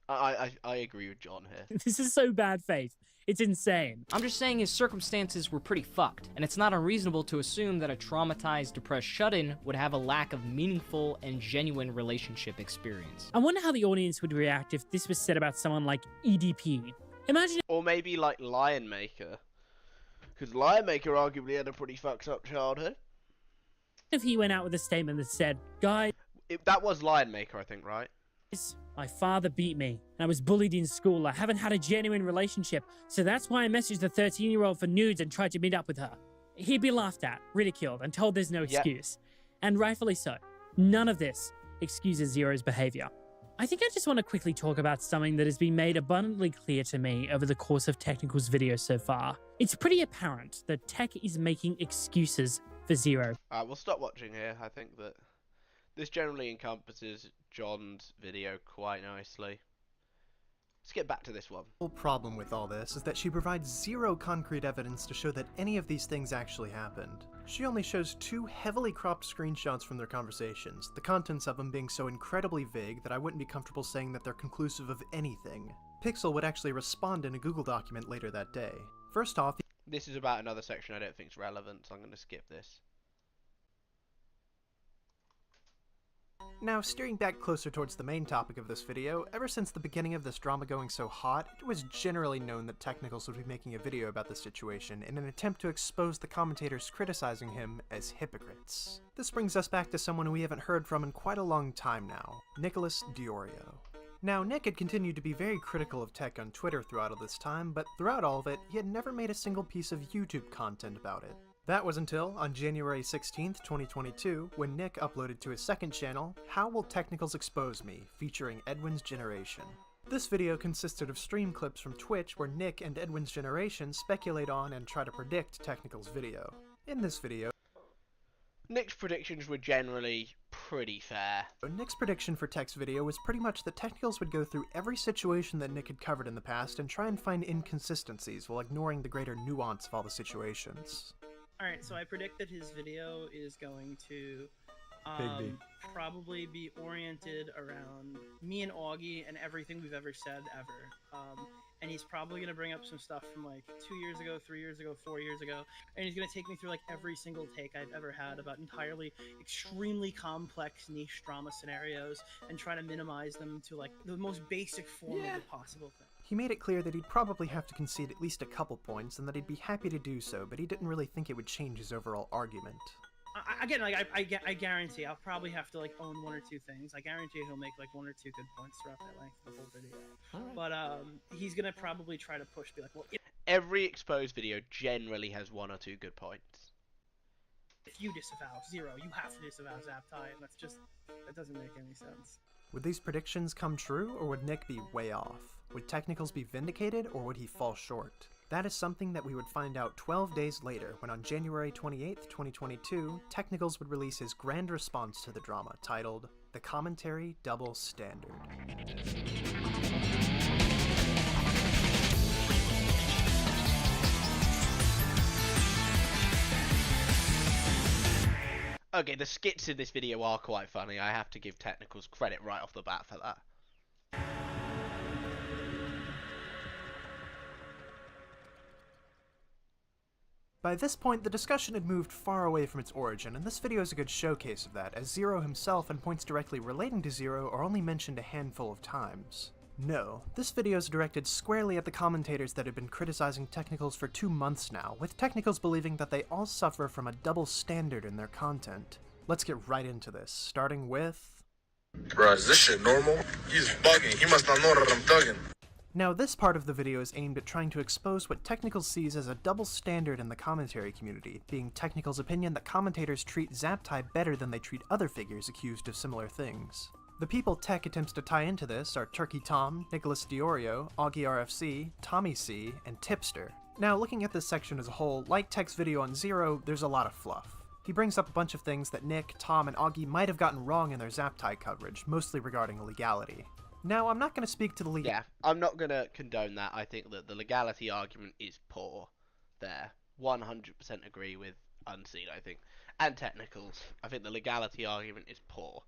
I agree with John here. This is so bad faith. It's insane. I'm just saying his circumstances were pretty fucked, and it's not unreasonable to assume that a traumatized, depressed shut-in would have a lack of meaningful and genuine relationship experience. I wonder how the audience would react if this was said about someone like EDP. Imagine... Or maybe like Lion Maker. Because Lion Maker arguably had a pretty fucked up childhood. If he went out with a statement that said, guys... That was Lion Maker, I think, right? My father beat me, and I was bullied in school. I haven't had a genuine relationship, so that's why I messaged the 13-year-old for nudes and tried to meet up with her. He'd be laughed at, ridiculed, and told there's no excuse. And rightfully so. None of this excuses ZeRo's behavior. I think I just want to quickly talk about something that has been made abundantly clear to me over the course of Technical's video so far. It's pretty apparent that Tech is making excuses for ZeRo. We'll stop watching here. I think that this generally encompasses John's video quite nicely. Let's get back to this one. The whole problem with all this is that she provides zero concrete evidence to show that any of these things actually happened. She only shows 2 heavily cropped screenshots from their conversations, the contents of them being so incredibly vague that I wouldn't be comfortable saying that they're conclusive of anything. Pixel would actually respond in a Google document later that day. First off, this is about another section I don't think is relevant, so I'm going to skip this. Now, steering back closer towards the main topic of this video, ever since the beginning of this drama going so hot, it was generally known that Technicals would be making a video about the situation in an attempt to expose the commentators criticizing him as hypocrites. This brings us back to someone we haven't heard from in quite a long time now, Nicholas Diorio. Now, Nick had continued to be very critical of Tech on Twitter throughout all this time, but throughout all of it, he had never made a single piece of YouTube content about it. That was until, on January 16th, 2022, when Nick uploaded to his second channel, How Will Technicals Expose Me?, featuring Edwin's Generation. This video consisted of stream clips from Twitch where Nick and Edwin's Generation speculate on and try to predict Technicals' video. In this video, Nick's predictions were generally pretty fair. Nick's prediction for Tech's video was pretty much that Technicals would go through every situation that Nick had covered in the past and try and find inconsistencies while ignoring the greater nuance of all the situations. Alright, so I predict that his video is going to probably be oriented around me and Augie and everything we've ever said ever. And he's probably going to bring up some stuff from like 2 years ago, 3 years ago, 4 years ago, and he's going to take me through like every single take I've ever had about entirely extremely complex niche drama scenarios and try to minimize them to like the most basic form of the possible thing. He made it clear that he'd probably have to concede at least a couple points and that he'd be happy to do so, but he didn't really think it would change his overall argument. Again, like I guarantee I'll probably have to like own one or two things. I guarantee he'll make like one or two good points throughout that length of the whole video. But he's gonna probably try to push, be like, well, every exposed video generally has one or two good points. if you disavow ZeRo, you have to disavow Zaptai, and that doesn't make any sense. Would these predictions come true, or would Nick be way off? Would Technicals be vindicated, or would he fall short? That is something that we would find out 12 days later, when on January 28th, 2022, Technicals would release his grand response to the drama, titled, The Commentary Double Standard. Okay, the skits in this video are quite funny. I have to give Technicals credit right off the bat for that. By this point, the discussion had moved far away from its origin, and this video is a good showcase of that, as ZeRo himself and points directly relating to ZeRo are only mentioned a handful of times. No, this video is directed squarely at the commentators that have been criticizing Technicals for 2 months now, with Technicals believing that they all suffer from a double standard in their content. Let's get right into this, starting with... Bruh, is this shit normal? He's bugging. He must not know that I'm thugging. Now, this part of the video is aimed at trying to expose what Technicals sees as a double standard in the commentary community, being Technicals' opinion that commentators treat Zaptai better than they treat other figures accused of similar things. The people Tech attempts to tie into this are Turkey Tom, Nicholas Diorio, Augie RFC, Tommy C, and Tipster. Now, looking at this section as a whole, like Tech's video on ZeRo, there's a lot of fluff. He brings up a bunch of things that Nick, Tom, and Augie might have gotten wrong in their Zaptai coverage, mostly regarding legality. Now, I'm not going to speak to the legal... Yeah, I'm not going to condone that. I think that the legality argument is poor there. 100% agree with Unseen, I think. And Technicals. I think the legality argument is poor.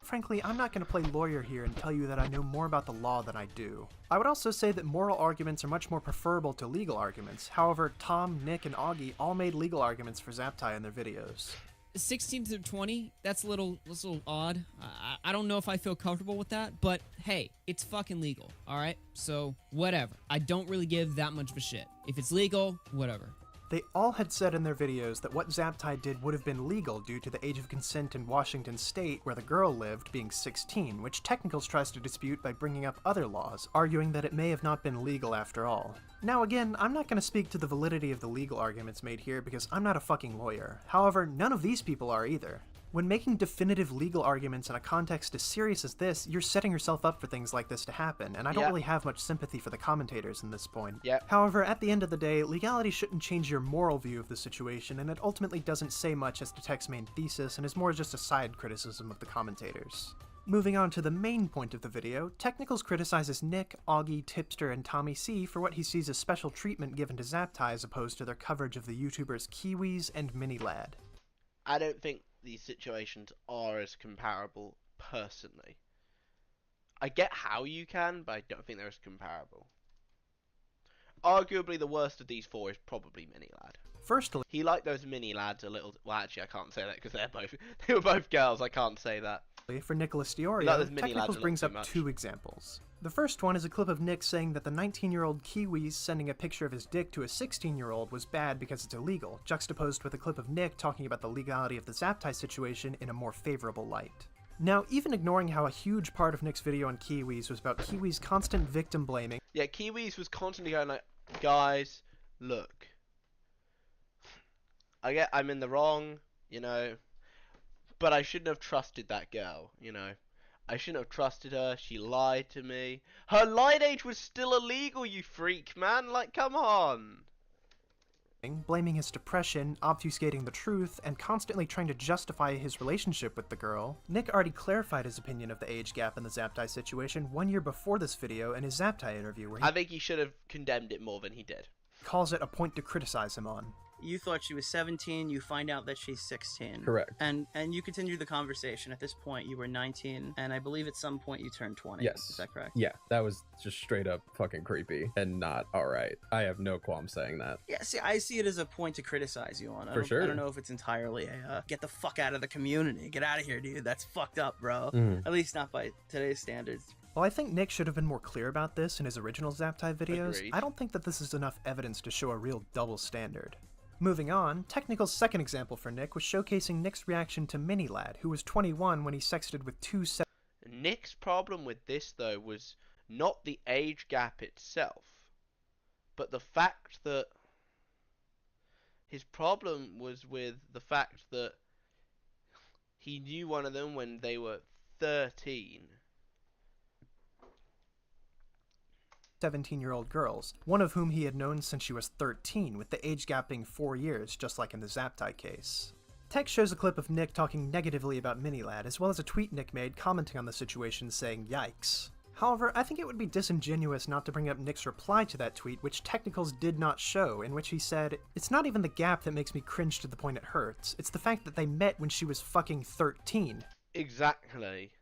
Frankly, I'm not going to play lawyer here and tell you that I know more about the law than I do. I would also say that moral arguments are much more preferable to legal arguments. However, Tom, Nick, and Augie all made legal arguments for Zaptai in their videos. 16 through 20, that's a little odd. I don't know if I feel comfortable with that, but hey, it's fucking legal, alright? So, whatever. I don't really give that much of a shit. If it's legal, whatever. They all had said in their videos that what Zaptai did would have been legal due to the age of consent in Washington state where the girl lived being 16, which Technicals tries to dispute by bringing up other laws, arguing that it may have not been legal after all. Now again, I'm not going to speak to the validity of the legal arguments made here because I'm not a fucking lawyer. However, none of these people are either. When making definitive legal arguments in a context as serious as this, you're setting yourself up for things like this to happen, and I don't really have much sympathy for the commentators in this point. However, at the end of the day, legality shouldn't change your moral view of the situation, and it ultimately doesn't say much as to Tech's main thesis, and is more just a side criticism of the commentators. Moving on to the main point of the video, Technicals criticizes Nick, Augie, Tipster, and Tommy C for what he sees as special treatment given to Zaptai as opposed to their coverage of the YouTubers Kiwis and Minilad. I don't think these situations are as comparable, personally. I get how you can, but I don't think they're as comparable. Arguably, the worst of these four is probably Minilad. Firstly, he liked those Minilads a little... Well, actually, I can't say that because they were both girls. I can't say that. For Nicholas Diorio, Technicals brings up two examples. The first one is a clip of Nick saying that the 19-year-old Kiwis sending a picture of his dick to a 16-year-old was bad because it's illegal, juxtaposed with a clip of Nick talking about the legality of the Zaptai situation in a more favorable light. Now, even ignoring how a huge part of Nick's video on Kiwis was about Kiwis' constant victim blaming... Yeah, Kiwis was constantly going like, guys, look, I get I'm in the wrong, you know, but I shouldn't have trusted that girl, you know. I shouldn't have trusted her. She lied to me. Her lineage was still illegal, you freak, man. Like, come on. Blaming his depression, obfuscating the truth, and constantly trying to justify his relationship with the girl, Nick already clarified his opinion of the age gap in the Zaptai situation 1 year before this video in his Zaptai interview, where I think he should have condemned it more than he did. Calls it a point to criticize him on. You thought she was 17, you find out that she's 16. Correct. And you continue the conversation. At this point, you were 19, and I believe at some point you turned 20. Yes. Is that correct? Yeah, that was just straight up fucking creepy and not alright. I have no qualm saying that. Yeah, see, I see it as a point to criticize you on. For sure. I don't know if it's entirely a get the fuck out of the community. Get out of here, dude. That's fucked up, bro. Mhm. At least not by today's standards. While I think Nick should have been more clear about this in his original Zaptai videos, Agreed. I don't think that this is enough evidence to show a real double standard. Moving on, Technical's second example for Nick was showcasing Nick's reaction to Minilad, who was 21 when he sexted with two Nick's problem with this, though, was not the age gap itself, but the fact that his problem was with the fact that he knew one of them when they were 13. 17-year-old girls, one of whom he had known since she was 13, with the age gap being 4 years, just like in the Zaptai case. Tech shows a clip of Nick talking negatively about Minilad, as well as a tweet Nick made commenting on the situation saying, "Yikes." However, I think it would be disingenuous not to bring up Nick's reply to that tweet, which Technicals did not show, in which he said, "It's not even the gap that makes me cringe to the point it hurts, it's the fact that they met when she was fucking 13. Exactly.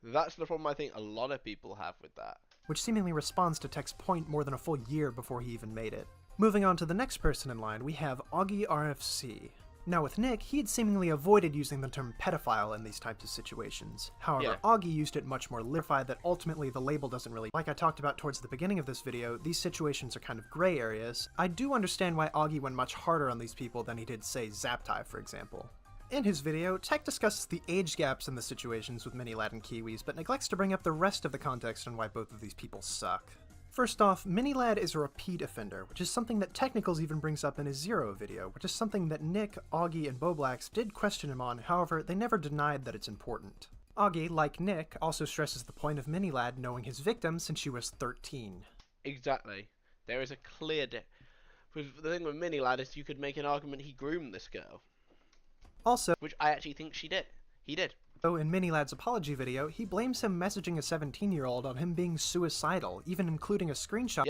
That's the problem I think a lot of people have with that. Which seemingly responds to Tech's point more than a full year before he even made it. Moving on to the next person in line, we have Augie RFC. Now with Nick, he had seemingly avoided using the term pedophile in these types of situations. However, Yeah. Augie used it much more liquefied that ultimately the label doesn't really— like I talked about towards the beginning of this video, these situations are kind of gray areas. I do understand why Augie went much harder on these people than he did, say, Zaptai, for example. In his video, Tech discusses the age gaps in the situations with Minilad and Kiwis, but neglects to bring up the rest of the context on why both of these people suck. First off, Minilad is a repeat offender, which is something that Technicals even brings up in his ZeRo video, which is something that Nick, Augie, and Boblax did question him on, however, they never denied that it's important. Augie, like Nick, also stresses the point of Minilad knowing his victim since she was 13. Exactly. There is a clear because the thing with Minilad is you could make an argument he groomed this girl. Also, which I actually think she did. He did. So in Minilad's apology video, he blames him messaging a 17-year-old on him being suicidal, even including a screenshot.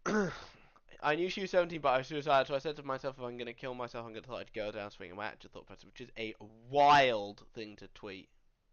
Yep. I knew she was 17, but I was suicidal, so I said to myself, if I'm going to kill myself, I'm going to let it go down swinging. My actual thought process, which is a wild thing to tweet.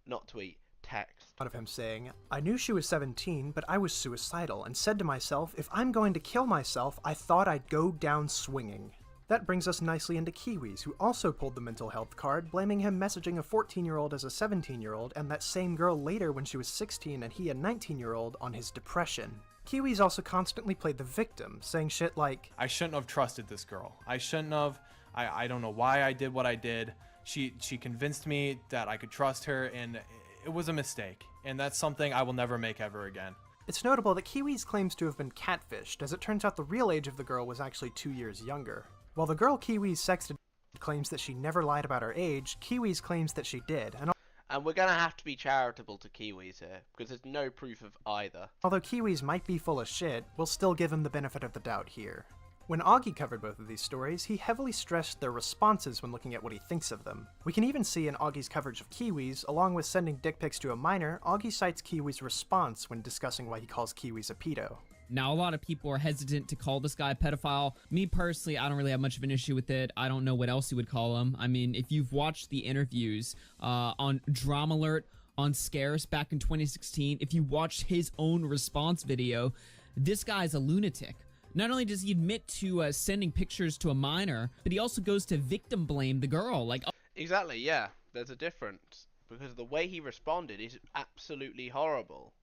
Not tweet, text. Of him saying, "I knew she was 17, but I was suicidal, and said to myself, if I'm going to kill myself, I thought I'd go down swinging." That brings us nicely into Kiwis, who also pulled the mental health card, blaming him messaging a 14-year-old as a 17-year-old, and that same girl later when she was 16 and he a 19-year-old on his depression. Kiwis also constantly played the victim, saying shit like, "I shouldn't have trusted this girl. I shouldn't have. I don't know why I did what I did. She convinced me that I could trust her, and it was a mistake. And that's something I will never make ever again." It's notable that Kiwis claims to have been catfished, as it turns out the real age of the girl was actually 2 years younger. While the girl Kiwis sexted claims that she never lied about her age, Kiwis claims that she did, And we're going to have to be charitable to Kiwis here, because there's no proof of either. although Kiwis might be full of shit, we'll still give him the benefit of the doubt here. When Augie covered both of these stories, he heavily stressed their responses when looking at what he thinks of them. We can even see in Augie's coverage of Kiwis, along with sending dick pics to a minor, Augie cites Kiwis' response when discussing why he calls Kiwis a pedo. Now, a lot of people are hesitant to call this guy a pedophile. Me personally, I don't really have much of an issue with it. I don't know what else you would call him. I mean, if you've watched the interviews on Drama Alert, on Scarce back in 2016, if you watched his own response video, this guy's a lunatic. Not only does he admit to sending pictures to a minor, but he also goes to victim blame the girl. Exactly, yeah. There's a difference. Because the way he responded is absolutely horrible.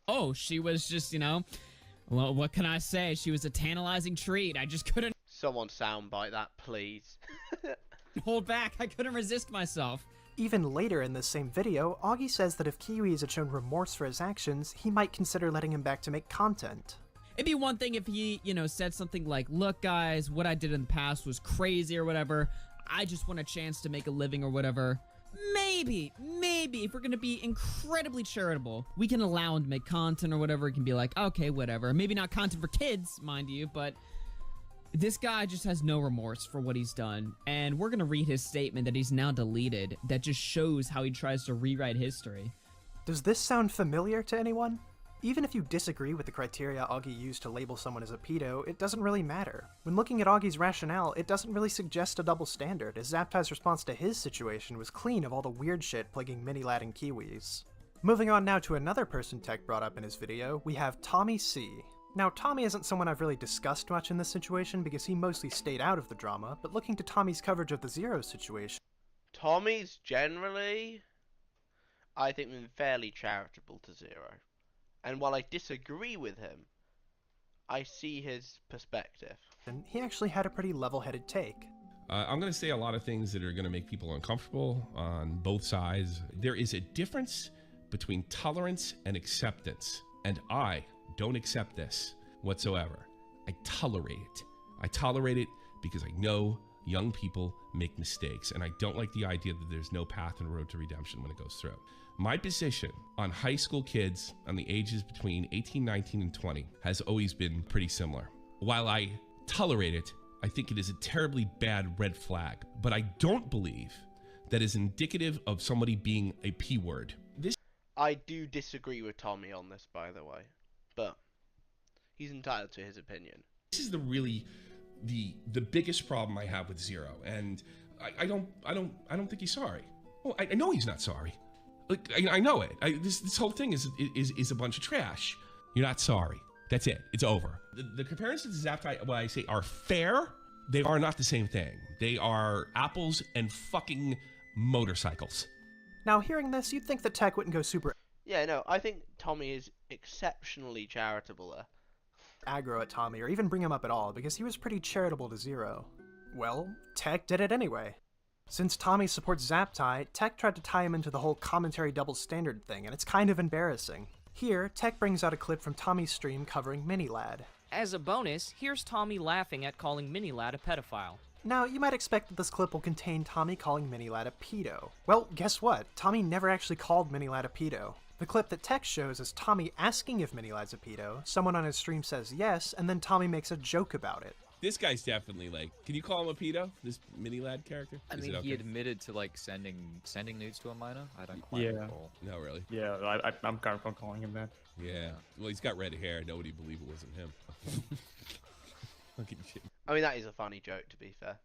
Oh, she was just, well, what can I say? She was a tantalizing treat. I just couldn't Someone soundbite that, please. hold back. I couldn't resist myself. Even later in this same video, Augie says that if Kiwis had shown remorse for his actions, he might consider letting him back to make content. It'd be one thing if he, you know, said something like, look, guys, what I did in the past was crazy or whatever. I just want a chance to make a living or whatever. Maybe, if we're gonna be incredibly charitable, we can allow him to make content or whatever. It can be like, okay, whatever. Maybe not content for kids, mind you, but this guy just has no remorse for what he's done. And we're gonna read his statement that he's now deleted that just shows how he tries to rewrite history. Does this sound familiar to anyone? Even if you disagree with the criteria Augie used to label someone as a pedo, it doesn't really matter. When looking at Augie's rationale, it doesn't really suggest a double standard, as Zaptai's response to his situation was clean of all the weird shit plaguing mini-lad and Kiwis. Moving on now to another person Tech brought up in his video, we have Tommy C. Now, Tommy isn't someone I've really discussed much in this situation because he mostly stayed out of the drama, but looking to Tommy's coverage of the ZeRo situation... Tommy's generally, I think, been fairly charitable to ZeRo. And while I disagree with him, I see his perspective. And he actually had a pretty level-headed take. I'm going to say a lot of things that are going to make people uncomfortable on both sides. There is a difference between tolerance and acceptance, and I don't accept this whatsoever. I tolerate it. I tolerate it because I know young people make mistakes, and I don't like the idea that there's no path and road to redemption when it goes through. My position on high school kids on the ages between 18, 19, and 20 has always been pretty similar. While I tolerate it, I think it is a terribly bad red flag, but I don't believe that is indicative of somebody being a P word. I do disagree with Tommy on this, by the way, but he's entitled to his opinion. This is the biggest problem I have with ZeRo, and I don't think he's sorry. Well, I know he's not sorry. Like, I know it. This whole thing is a bunch of trash. You're not sorry. That's it. It's over. The comparisons to Zaptai, what I say, are fair. They are not the same thing. They are apples and fucking motorcycles. Now, hearing this, you'd think that Tech wouldn't go super... Yeah, no, I think Tommy is exceptionally charitable there. Aggro at Tommy, or even bring him up at all, because he was pretty charitable to ZeRo. Well, Tech did it anyway. Since Tommy supports Zaptai, Tech tried to tie him into the whole commentary double standard thing, and it's kind of embarrassing. Here, Tech brings out a clip from Tommy's stream covering Mini-Lad. As a bonus, here's Tommy laughing at calling Mini-Lad a pedophile. Now, you might expect that this clip will contain Tommy calling Mini-Lad a pedo. Well, guess what? Tommy never actually called Mini-Lad a pedo. The clip that Tech shows is Tommy asking if Mini-Lad's a pedo, someone on his stream says yes, and then Tommy makes a joke about it. This guy's definitely like, can you call him a pedo? This Mini-Lad character? I mean, he admitted to like sending nudes to a minor. I don't quite recall. No, really? Yeah, I'm comfortable calling him that. Yeah. Well, he's got red hair. Nobody believed it wasn't him. Fucking shit. I mean, that is a funny joke, to be fair.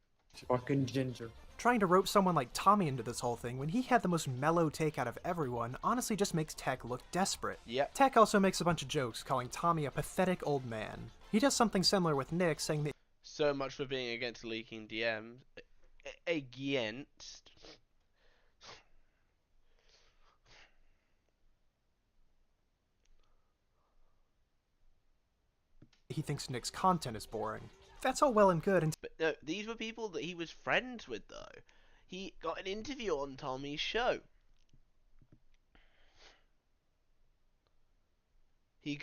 Fucking ginger. Trying to rope someone like Tommy into this whole thing when he had the most mellow take out of everyone honestly just makes Tech look desperate. Yep. Tech also makes a bunch of jokes calling Tommy a pathetic old man. He does something similar with Nick, saying that So much for being against leaking DMs. Against. he thinks Nick's content is boring. That's all well and good until... But no, these were people that he was friends with, though. He got an interview on Tommy's show. He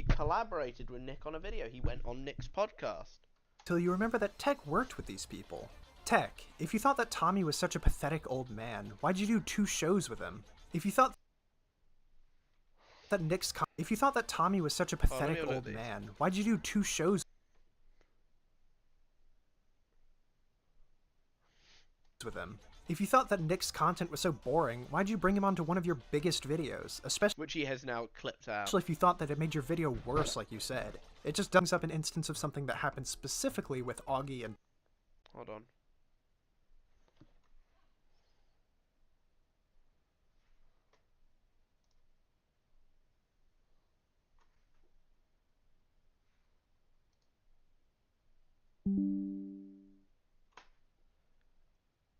collaborated with Nick on a video. He went on Nick's podcast. Till you remember that Tech worked with these people. Tech, if you thought that Tommy was such a pathetic old man, why'd you do 2 shows with him? If you thought that Tommy was such a pathetic old man, why'd you do 2 shows with him? If you thought that Nick's content was so boring, why'd you bring him onto one of your biggest videos, especially which he has now clipped out. If you thought that it made your video worse, like you said. It just brings up an instance of something that happened specifically with Augie and... Hold on.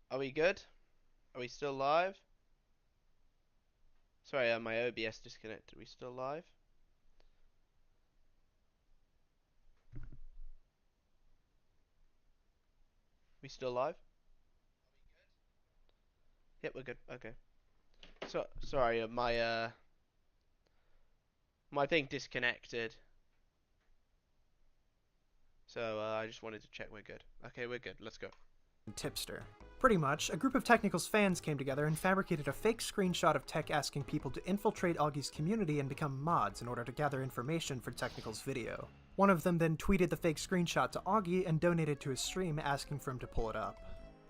Are we good? Are we still live? Sorry, my OBS disconnected. Are we still live? We still live? Yep, we're good. Okay. So sorry, my thing disconnected. So I just wanted to check we're good. Okay, we're good. Let's go. Tipster. Pretty much, a group of Technical's fans came together and fabricated a fake screenshot of Tech asking people to infiltrate Augie's community and become mods in order to gather information for Technical's video. One of them then tweeted the fake screenshot to Augie and donated to his stream asking for him to pull it up.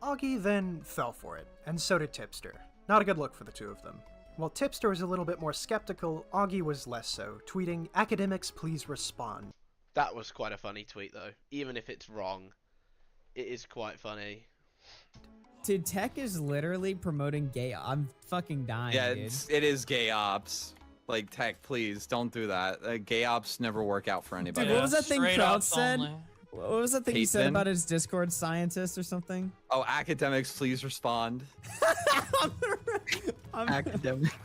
Augie then fell for it, and so did Tipster. Not a good look for the two of them. While Tipster was a little bit more skeptical, Augie was less so, tweeting, "Academics, please respond." That was quite a funny tweet, though. Even if it's wrong, it is quite funny. Dude, Tech is literally promoting gay. I'm fucking dying. Yeah, dude. it is gay ops. Like, Tech, please don't do that. Gay ops never work out for anybody. Dude, what was that thing Straight Kraut ups said? only. What was that thing he said Peyton? about his Discord scientist or something? Oh, academics, please respond. Academics.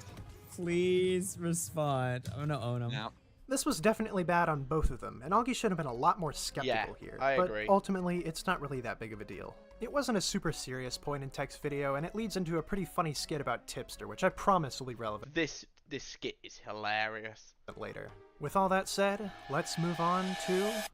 Please respond. I'm gonna own him. This was definitely bad on both of them, and Augie should have been a lot more skeptical here, I but agree. ultimately, it's not really that big of a deal. It wasn't a super serious point in Tech's video, and it leads into a pretty funny skit about Tipster, which I promise will be relevant This skit is hilarious. later. With all that said, let's move on to...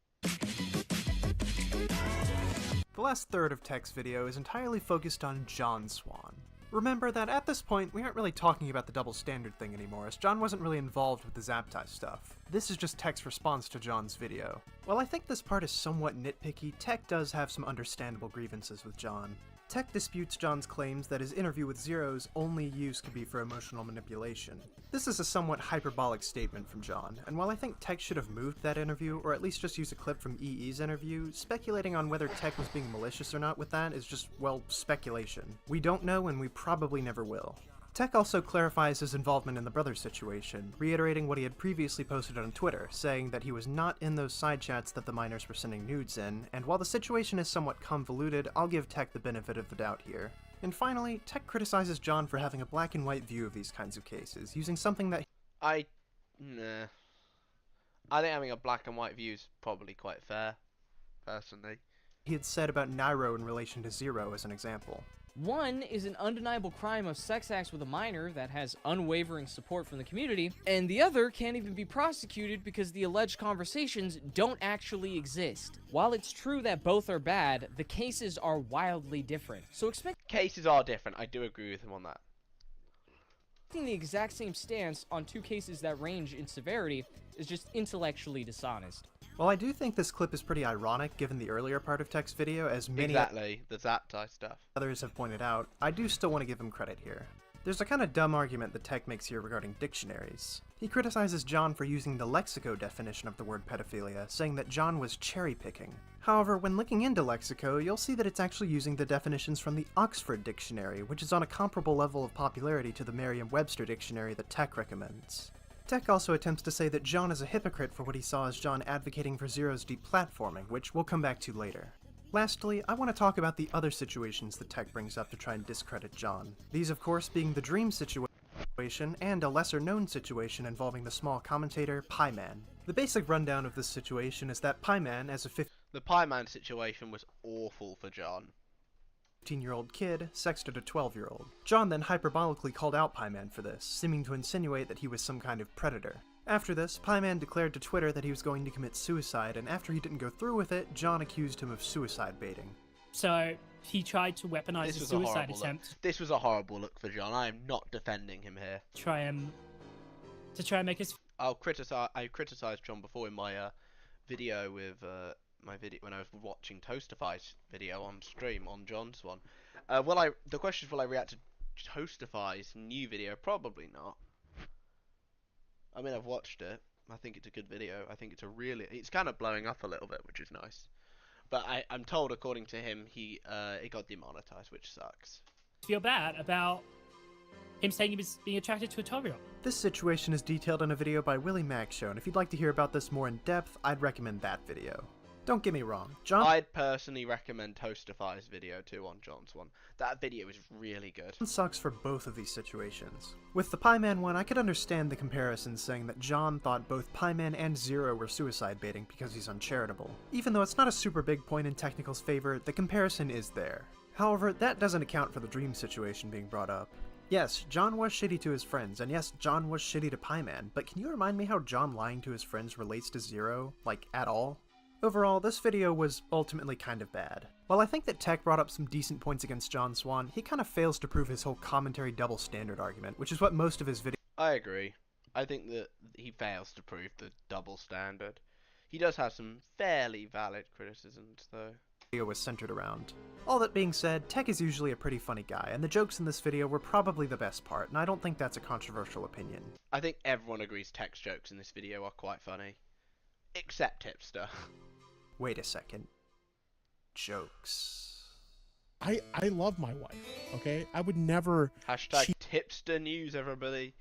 The last third of Tech's video is entirely focused on John Swan. Remember that at this point, we aren't really talking about the double standard thing anymore, as John wasn't really involved with the Zaptai stuff. This is just Tech's response to John's video. While I think this part is somewhat nitpicky, Tech does have some understandable grievances with John. Tech disputes John's claims that his interview with ZeRo's only use could be for emotional manipulation. This is a somewhat hyperbolic statement from John, and while I think Tech should have moved that interview, or at least just use a clip from EE's interview, speculating on whether Tech was being malicious or not with that is just, well, speculation. We don't know, and we probably never will. Tech also clarifies his involvement in the brothers situation, reiterating what he had previously posted on Twitter, saying that he was not in those side chats that the minors were sending nudes in, and while the situation is somewhat convoluted, I'll give Tech the benefit of the doubt here. And finally, Tech criticizes John for having a black and white view of these kinds of cases, using something that Nah. I think having a black and white view is probably quite fair, personally. he had said about Nairo in relation to ZeRo as an example. One is an undeniable crime of sex acts with a minor that has unwavering support from the community, and the other can't even be prosecuted because the alleged conversations don't actually exist. While it's true that both are bad, the cases are wildly different. So Cases are different, I do agree with him on that. expecting the exact same stance on two cases that range in severity is just intellectually dishonest. While I do think this clip is pretty ironic given the earlier part of Tech's video, as many Exactly, the Zaptai stuff. others have pointed out, I do still want to give him credit here. There's a kind of dumb argument that Tech makes here regarding dictionaries. He criticizes John for using the Lexico definition of the word pedophilia, saying that John was cherry-picking. However, when looking into Lexico, you'll see that it's actually using the definitions from the Oxford Dictionary, which is on a comparable level of popularity to the Merriam-Webster Dictionary that Tech recommends. Tech also attempts to say that John is a hypocrite for what he saw as John advocating for ZeRo's deplatforming, which we'll come back to later. Lastly, I want to talk about the other situations that Tech brings up to try and discredit John. These, of course, being the Dream situation and a lesser-known situation involving the small commentator, Pieman. The basic rundown of this situation is that Pieman, as a The Pieman situation was awful for John. 15-year-old kid, sexted a 12-year-old. John then hyperbolically called out Pieman for this, seeming to insinuate that he was some kind of predator. After this, Pieman declared to Twitter that he was going to commit suicide, and after he didn't go through with it, John accused him of suicide baiting. So he tried to weaponize This a was suicide horrible attempt look. This was a horrible look for John. I am not defending him here. to try and make us. I criticised John before in my video with my video when I was watching Toastify's video on stream on John's one. The question is, will I react to Toastify's new video? Probably not. I mean, I've watched it. I think it's a good video. I think it's kind of blowing up a little bit, which is nice. But I'm told, according to him, it got demonetized, which sucks. Feel bad about him saying he was being attracted to a 12-year-old. This situation is detailed in a video by Willie Mack Show, and if you'd like to hear about this more in depth, I'd recommend that video. Don't get me wrong, John I'd personally recommend Toastify's video too on John's one. That video is really good. sucks for both of these situations. With the Pieman one, I could understand the comparison saying that John thought both Pieman and ZeRo were suicide baiting because he's uncharitable. Even though it's not a super big point in Technical's favor, the comparison is there. However, that doesn't account for the Dream situation being brought up. Yes, John was shitty to his friends, and yes, John was shitty to Pieman, but can you remind me how John lying to his friends relates to ZeRo, like, at all? Overall, this video was ultimately kind of bad. While I think that Tech brought up some decent points against John Swan, he kind of fails to prove his whole commentary double standard argument, which is what most of his videos. I agree. I think that he fails to prove the double standard. He does have some fairly valid criticisms, though. Video was centered around. All that being said, Tech is usually a pretty funny guy, and the jokes in this video were probably the best part, and I don't think that's a controversial opinion. I think everyone agrees Tech's jokes in this video are quite funny. Except Tipster. Wait a second. Jokes. I love my wife, okay? I would never Hashtag Tipster News, everybody.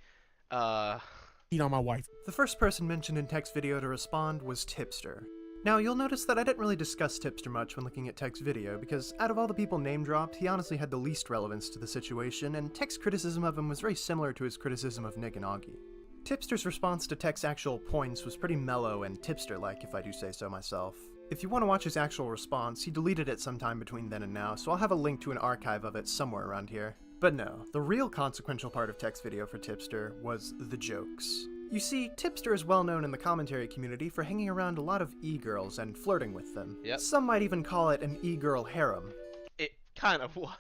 cheat on my wife. The first person mentioned in Tech's video to respond was Tipster. Now, you'll notice that I didn't really discuss Tipster much when looking at Tech's video, because out of all the people name-dropped, he honestly had the least relevance to the situation, and Tech's criticism of him was very similar to his criticism of Nick and Augie. Tipster's response to Tech's actual points was pretty mellow and Tipster-like, if I do say so myself. If you want to watch his actual response, he deleted it sometime between then and now, so I'll have a link to an archive of it somewhere around here. But no, the real consequential part of Tech's video for Tipster was the jokes. You see, Tipster is well known in the commentary community for hanging around a lot of e-girls and flirting with them. Yep. Some might even call it an e-girl harem. It kind of was.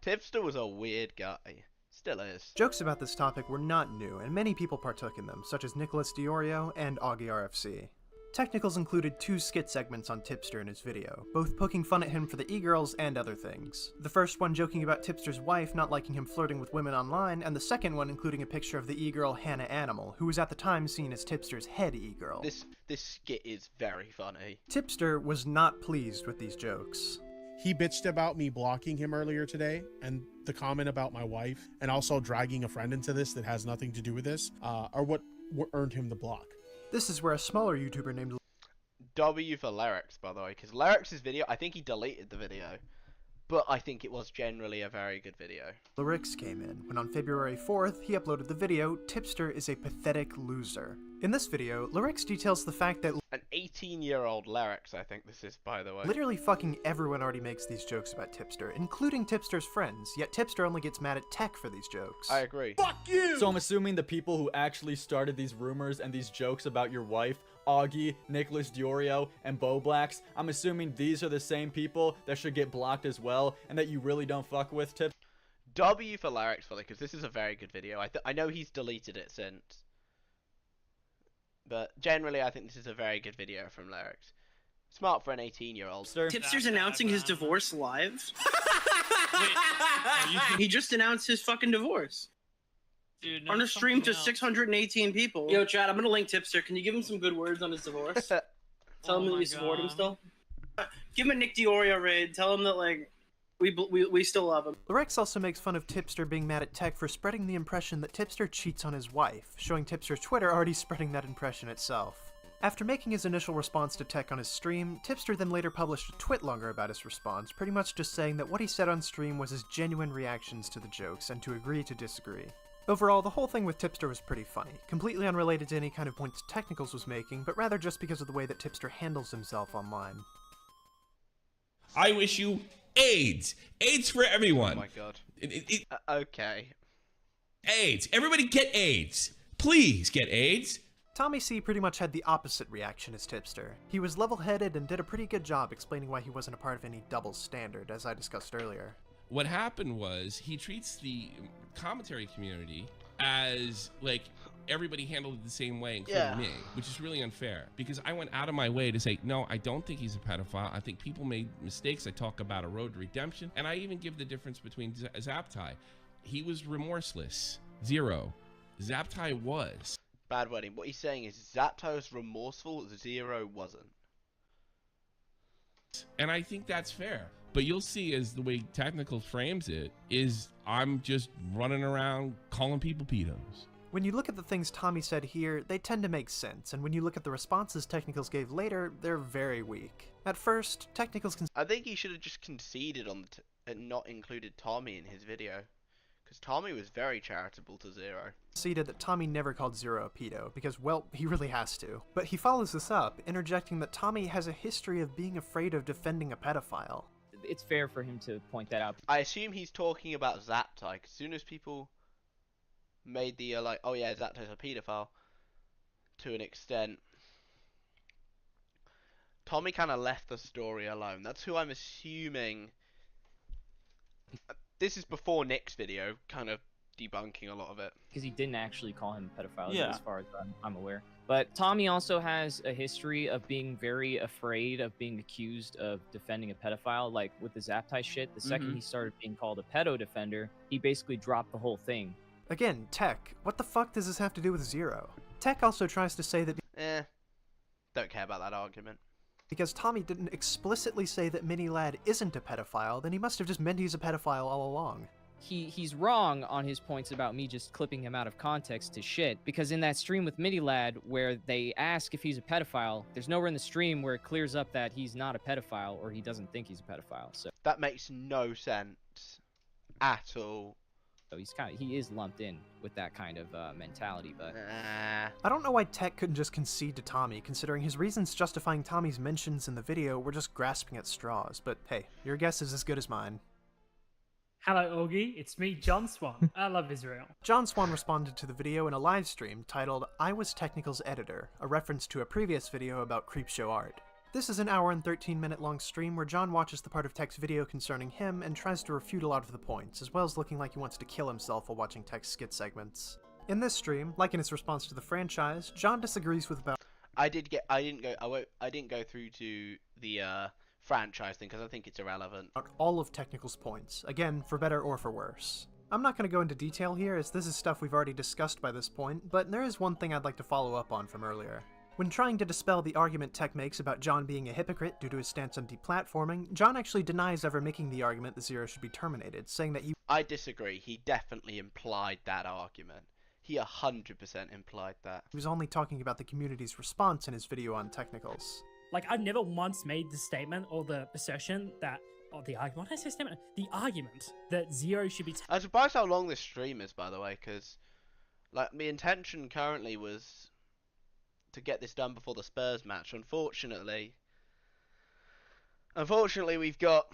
Tipster was a weird guy. Still is. Jokes about this topic were not new, and many people partook in them, such as Nicholas Diorio and Augie RFC. Technicals included 2 skit segments on Tipster in his video, both poking fun at him for the e-girls and other things. The first one joking about Tipster's wife not liking him flirting with women online, and the second one including a picture of the e-girl Hannah Animal, who was at the time seen as Tipster's head e-girl. This skit is very funny. Tipster was not pleased with these jokes. He bitched about me blocking him earlier today, and the comment about my wife, and also dragging a friend into this that has nothing to do with this, are what earned him the block. This is where a smaller YouTuber named W for Lyrics, by the way, because Lyrics' video, I think he deleted the video, but I think it was generally a very good video. Lyrics came in, when on February 4th, he uploaded the video, Tipster is a pathetic loser. In this video, Lyrics details the fact that an 18-year-old Lyrics, I think this is, by the way. Literally fucking everyone already makes these jokes about Tipster, including Tipster's friends, yet Tipster only gets mad at Tech for these jokes. I agree. Fuck you! So I'm assuming the people who actually started these rumors and these jokes about your wife, Augie, Nicholas Diorio, and Bo Blacks, I'm assuming these are the same people that should get blocked as well, and that you really don't fuck with, Tips? W for Lyrics, because this is a very good video. I know he's deleted it since. But generally, I think this is a very good video from Lyrics. Smart for an 18-year-old. Tipster's announcing his divorce live. He just announced his fucking divorce. Dude, no, on a stream to else. 618 people. Yo, Chad, I'm gonna link Tipster. Can you give him some good words on his divorce? Tell him that you support him still. Give him a Nick Diorio raid. Tell him that, like, we still love him. Lyrics also makes fun of Tipster being mad at Tech for spreading the impression that Tipster cheats on his wife, showing Tipster's Twitter already spreading that impression itself. After making his initial response to Tech on his stream, Tipster then later published a twitlonger about his response, pretty much just saying that what he said on stream was his genuine reactions to the jokes and to agree to disagree. Overall, the whole thing with Tipster was pretty funny, completely unrelated to any kind of points Technicals was making, but rather just because of the way that Tipster handles himself online. I wish you AIDS! AIDS for everyone! Oh my god. Okay. AIDS! Everybody get AIDS! Please get AIDS! Tommy C pretty much had the opposite reaction as Tipster. He was level-headed and did a pretty good job explaining why he wasn't a part of any double standard, as I discussed earlier. What happened was, he treats the commentary community as, like, everybody handled it the same way, including me, which is really unfair. Because I went out of my way to say, no, I don't think he's a pedophile. I think people made mistakes. I talk about a road to redemption. And I even give the difference between Zaptai. He was remorseless. ZeRo. Zaptai was. Bad wording. What he's saying is Zaptai was remorseful, ZeRo wasn't. And I think that's fair. But you'll see, as the way Technical frames it, is I'm just running around calling people pedos. When you look at the things Tommy said here, they tend to make sense, and when you look at the responses Technicals gave later, they're very weak. At first, Technicals I think he should have just conceded on and not included Tommy in his video. Because Tommy was very charitable to ZeRo. Conceded that Tommy never called ZeRo a pedo, because, well, he really has to. But he follows this up, interjecting that Tommy has a history of being afraid of defending a pedophile. It's fair for him to point that out. I assume he's talking about Zaptai. As soon as people made the, like, oh yeah, Zaptai's a pedophile, to an extent, Tommy kind of left the story alone. That's who I'm assuming. This is before Nick's video, kind of debunking a lot of it. Because he didn't actually call him a pedophile, Yeah. as far as I'm aware. But Tommy also has a history of being very afraid of being accused of defending a pedophile. Like with the Zaptai shit, the second he started being called a pedo defender, he basically dropped the whole thing. Again, Tech, what the fuck does this have to do with ZeRo? Tech also tries to say that Don't care about that argument. because Tommy didn't explicitly say that Mini Lad isn't a pedophile, then he must have just meant he's a pedophile all along. He's wrong on his points about me just clipping him out of context to shit, because in that stream with Mini Lad where they ask if he's a pedophile, there's nowhere in the stream where it clears up that he's not a pedophile or he doesn't think he's a pedophile. So that makes no sense at all. So he is lumped in with that kind of mentality, but I don't know why Tech couldn't just concede to Tommy, considering his reasons justifying Tommy's mentions in the video were just grasping at straws, but hey, your guess is as good as mine. Hello, Augie. It's me, John Swan. I love Israel. John Swan responded to the video in a live stream titled I Was Technical's Editor, a reference to a previous video about Creepshow art. This is an hour and 13-minute long stream where John watches the part of Tech's video concerning him and tries to refute a lot of the points, as well as looking like he wants to kill himself while watching Tech's skit segments. In this stream, like in his response to the franchise, John disagrees with about I didn't go through to the franchise thing because I think it's irrelevant. all of Technical's points, again, for better or for worse. I'm not going to go into detail here as this is stuff we've already discussed by this point, but there is one thing I'd like to follow up on from earlier. When trying to dispel the argument Tech makes about John being a hypocrite due to his stance on deplatforming, John actually denies ever making the argument that ZeRo should be terminated, saying that I disagree. He definitely implied that argument. He 100% implied that. he was only talking about the community's response in his video on Technicals. Like, I've never once made the statement or the assertion that, or the argument, what did I say statement? The argument that ZeRo should be... I'm surprised how long this stream is, by the way, because, like, my intention currently was to get this done before the Spurs match. Unfortunately, we've got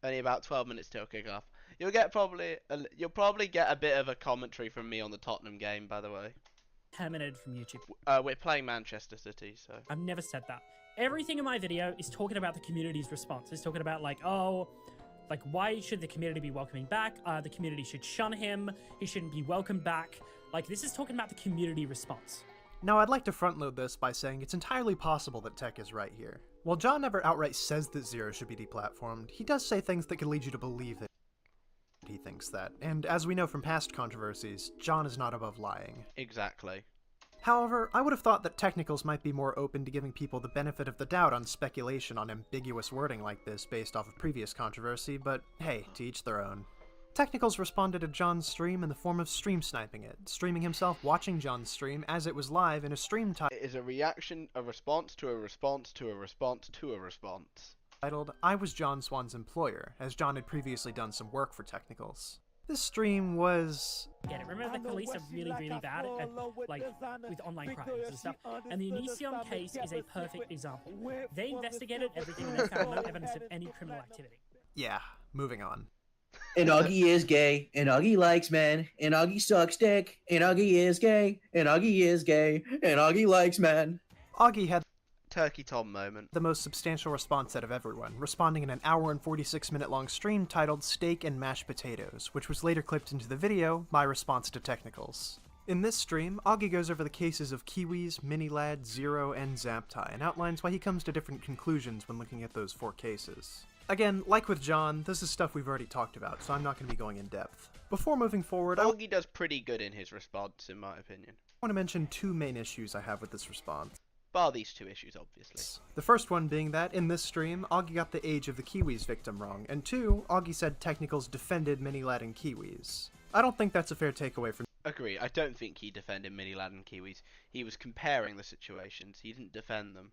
only about 12 minutes till kickoff. You'll probably get a bit of a commentary from me on the Tottenham game, by the way. Terminated from YouTube. We're playing Manchester City, so... I've never said that. Everything in my video is talking about the community's response. It's talking about, like, oh, like, why should the community be welcoming back? The community should shun him. He shouldn't be welcomed back. Like, this is talking about the community response. Now, I'd like to front-load this by saying it's entirely possible that Tech is right here. While John never outright says that ZeRo should be deplatformed, he does say things that could lead you to believe that he thinks that, and as we know from past controversies, John is not above lying. Exactly. However, I would have thought that Technicals might be more open to giving people the benefit of the doubt on speculation on ambiguous wording like this based off of previous controversy, but hey, to each their own. Technicals responded to John's stream in the form of stream sniping it, streaming himself watching John's stream as it was live in a stream It is a reaction, a response to a response to a response to a response. Titled I Was John Swan's Employer, as John had previously done some work for Technicals. This stream was... Get it? Remember the police are really, really bad at, like, with online crimes and stuff? And the Onision case is a perfect example. They investigated everything and they found no evidence of any criminal activity. Yeah, moving on. And Augie is gay, and Augie likes men, and Augie sucks dick, and Augie is gay, and Augie is gay, and Augie likes men. Augie had Turkey Tom moment. The most substantial response out of everyone, responding in an hour and 46-minute long stream titled Steak and Mashed Potatoes, which was later clipped into the video, my response to Technicals. In this stream, Augie goes over the cases of Kiwis, Mini Lad, ZeRo, and Zaptai, and outlines why he comes to different conclusions when looking at those 4 cases. Again, like with John, this is stuff we've already talked about, so I'm not going to be going in depth. Before moving forward, Augie does pretty good in his response, in my opinion. I want to mention 2 main issues I have with this response. Bar these 2 issues, obviously. The first one being that, in this stream, Augie got the age of the Kiwis victim wrong, and 2, Augie said Technicals defended Mini Lad and Kiwis. I don't think that's a fair takeaway from... Agree, I don't think he defended Mini Lad and Kiwis. He was comparing the situations, he didn't defend them.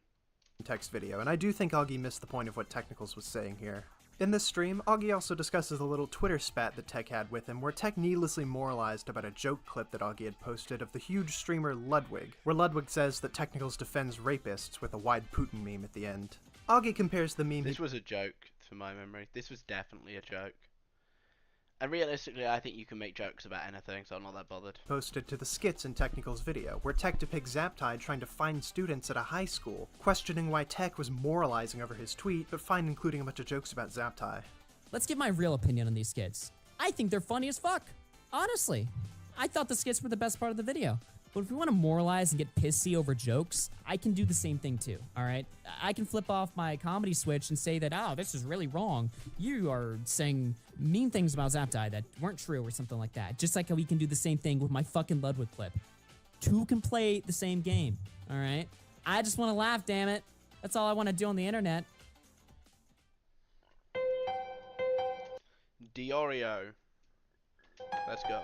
Text video, and I do think Augie missed the point of what Technicals was saying here. In this stream, Augie also discusses a little Twitter spat that Tech had with him, where Tech needlessly moralized about a joke clip that Augie had posted of the huge streamer Ludwig, where Ludwig says that Technicals defends rapists with a wide Putin meme at the end. Augie compares the meme... This was a joke, for my memory. This was definitely a joke. And realistically, I think you can make jokes about anything, so I'm not that bothered. Posted to the skits in Technical's video, where Tech depicts Zaptide trying to find students at a high school, questioning why Tech was moralizing over his tweet, but fine including a bunch of jokes about Zaptide. Let's give my real opinion on these skits. I think they're funny as fuck. Honestly. I thought the skits were the best part of the video. But if we want to moralize and get pissy over jokes, I can do the same thing too, alright? I can flip off my comedy switch and say that, oh, this is really wrong. You are saying mean things about Zaptide that weren't true or something like that. Just like how we can do the same thing with my fucking Ludwig clip. Two can play the same game, alright? I just want to laugh, damn it. That's all I want to do on the internet. Diorio. Let's go.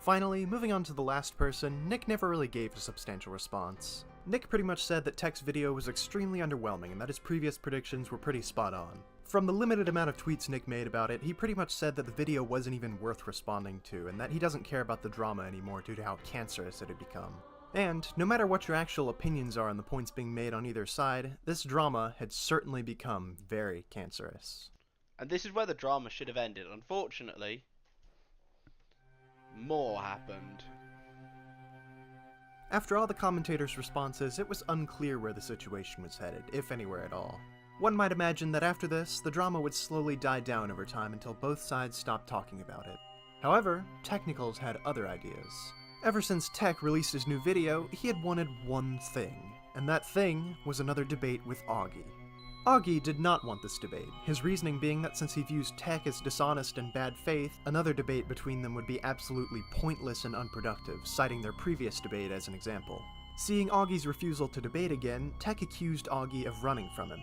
Finally, moving on to the last person, Nick never really gave a substantial response. Nick pretty much said that Tech's video was extremely underwhelming and that his previous predictions were pretty spot on. From the limited amount of tweets Nick made about it, he pretty much said that the video wasn't even worth responding to, and that he doesn't care about the drama anymore due to how cancerous it had become. And, no matter what your actual opinions are on the points being made on either side, this drama had certainly become very cancerous. And this is where the drama should have ended. Unfortunately, more happened. After all the commentators' responses, it was unclear where the situation was headed, if anywhere at all. One might imagine that after this, the drama would slowly die down over time until both sides stopped talking about it. However, Technicals had other ideas. Ever since Tech released his new video, he had wanted one thing, and that thing was another debate with Augie. Augie did not want this debate, his reasoning being that since he views Tech as dishonest and bad faith, another debate between them would be absolutely pointless and unproductive, citing their previous debate as an example. Seeing Augie's refusal to debate again, Tech accused Augie of running from him.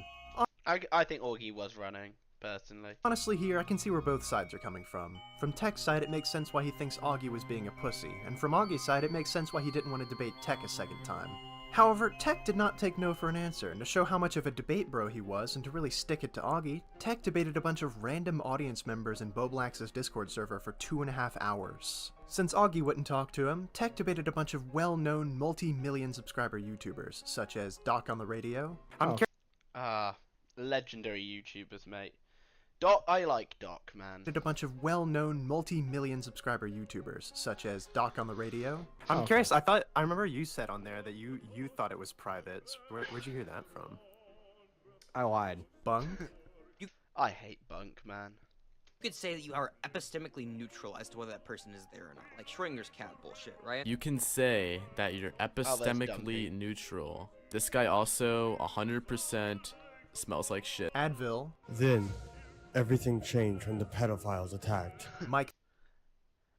I think Augie was running, personally. Honestly here, I can see where both sides are coming from. From Tech's side, it makes sense why he thinks Augie was being a pussy, and from Augie's side, it makes sense why he didn't want to debate Tech a second time. However, Tech did not take no for an answer, and to show how much of a debate bro he was, and to really stick it to Augie, Tech debated a bunch of random audience members in Boblax's Discord server for 2.5 hours. Since Augie wouldn't talk to him, Tech debated a bunch of well-known multi-million subscriber YouTubers, such as Doc on the Radio. Legendary YouTubers, mate. Doc, I like Doc, man. A bunch of well-known multi-million subscriber YouTubers, such as Doc on the Radio. I'm curious, I remember you said on there that you thought it was private. So where'd you hear that from? I lied. Bunk? I hate Bunk, man. You could say that you are epistemically neutral as to whether that person is there or not. Like Schrodinger's cat bullshit, right? You can say that you're epistemically neutral. This guy also 100% smells like shit. Advil. Then, everything changed when the pedophiles attacked. Mike.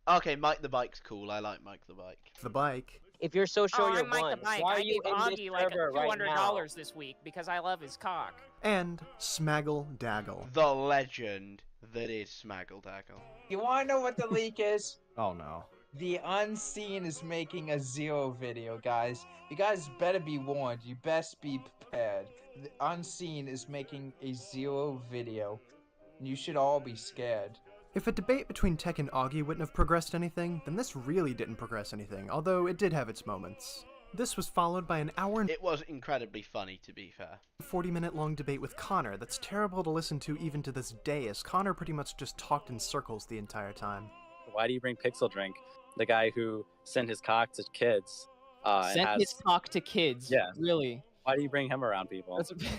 Okay, Mike the Bike's cool. I like Mike the Bike. The Bike. If you're so sure you're I'm Mike one, the Bike. why are I you gave in this Augie like server right now? $200 this week because I love his cock. And Smaggle Daggle. The legend that is Smaggle Daggle. You wanna know what the leak is? Oh no. The Unseen is making a ZeRo video, guys. You guys better be warned. You best be prepared. The Unseen is making a ZeRo video. You should all be scared. If a debate between Tech and Augie wouldn't have progressed anything, then this really didn't progress anything, although it did have its moments. This was followed by an hour and It was incredibly funny, to be fair. 40-minute long debate with Connor that's terrible to listen to even to this day, as Connor pretty much just talked in circles the entire time. Why do you bring Pixel Drink, the guy who sent his cock to kids? His cock to kids? Yeah. Really? Why do you bring him around people?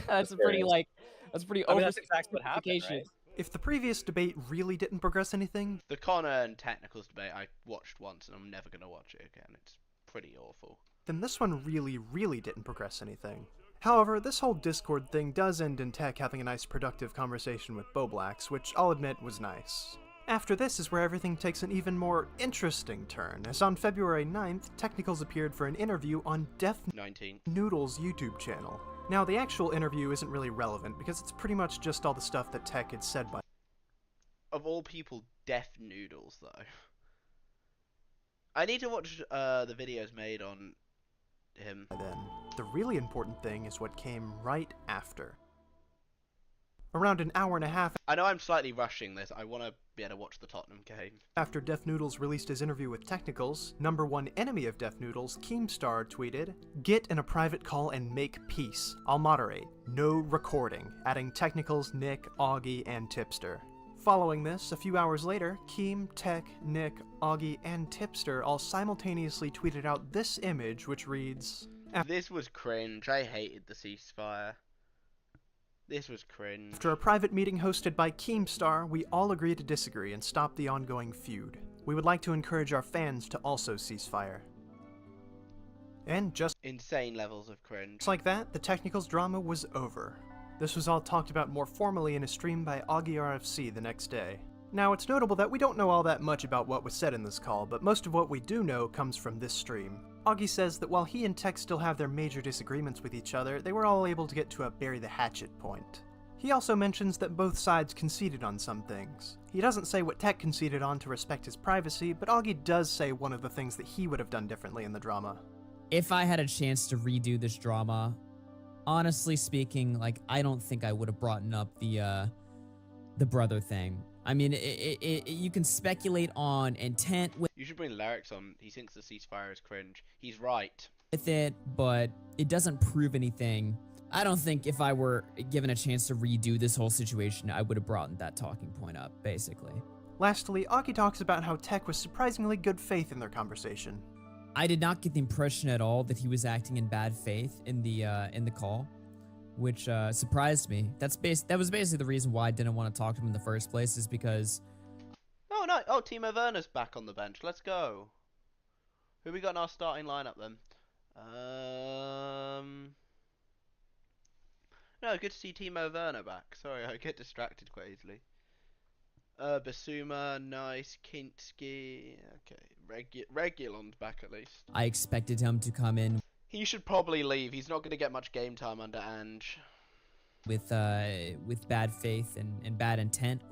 That's a pretty, like, that's pretty I mean, that's exactly what happened, right? If the previous debate really didn't progress anything... The Connor and Technicals debate I watched once and I'm never going to watch it again. It's pretty awful. Then this one really didn't progress anything. However, this whole Discord thing does end in Tech having a nice productive conversation with Boblax, which I'll admit was nice. After this is where everything takes an even more interesting turn, as on February 9th, Technicals appeared for an interview on Death 19 Noodle's YouTube channel. Now, the actual interview isn't really relevant, because it's pretty much just all the stuff that Tech had said by... Of all people, Death Noodles, though. I need to watch the videos made on him. Then, the really important thing is what came right after. Around an hour and a half I know I'm slightly rushing this. I want to be able to watch the Tottenham game. after Def Noodles released his interview with Technicals, number one enemy of Def Noodles, Keemstar, tweeted, "Get in a private call and make peace. I'll moderate. No recording," adding Technicals, Nick, Augie, and Tipster. Following this, a few hours later, Keem, Tech, Nick, Augie, and Tipster all simultaneously tweeted out this image, which reads, This was cringe. I hated the ceasefire. This was cringe. "After a private meeting hosted by Keemstar, we all agree to disagree and stop the ongoing feud. We would like to encourage our fans to also cease fire." And just insane levels of cringe. like that, the Technicals drama was over. This was all talked about more formally in a stream by Augie RFC the next day. Now, it's notable that we don't know all that much about what was said in this call, but most of what we do know comes from this stream. Augie says that while he and Tech still have their major disagreements with each other, they were all able to get to a bury the hatchet point. He also mentions that both sides conceded on some things. He doesn't say what Tech conceded on to respect his privacy, but Augie does say one of the things that he would have done differently in the drama. If I had a chance to redo this drama, honestly speaking, like, I don't think I would have brought up the brother thing. I mean, you can speculate on intent You should bring Larix on. He thinks the ceasefire is cringe. He's right. with it, but it doesn't prove anything. I don't think if I were given a chance to redo this whole situation, I would have brought that talking point up, basically. Lastly, Augie talks about how Tech was surprisingly good faith in their conversation. I did not get the impression at all that he was acting in bad faith in the call, which surprised me. That was basically the reason why I didn't want to talk to him in the first place, is because... Oh, no. Oh, Timo Werner's back on the bench. Let's go. Who we got in our starting lineup, then? No, good to see Timo Werner back. Sorry, I get distracted quite easily. Basuma, nice. Kinski. Okay, Regulon's back at least. I expected him to come in He should probably leave. He's not going to get much game time under Ange. with bad faith and bad intent,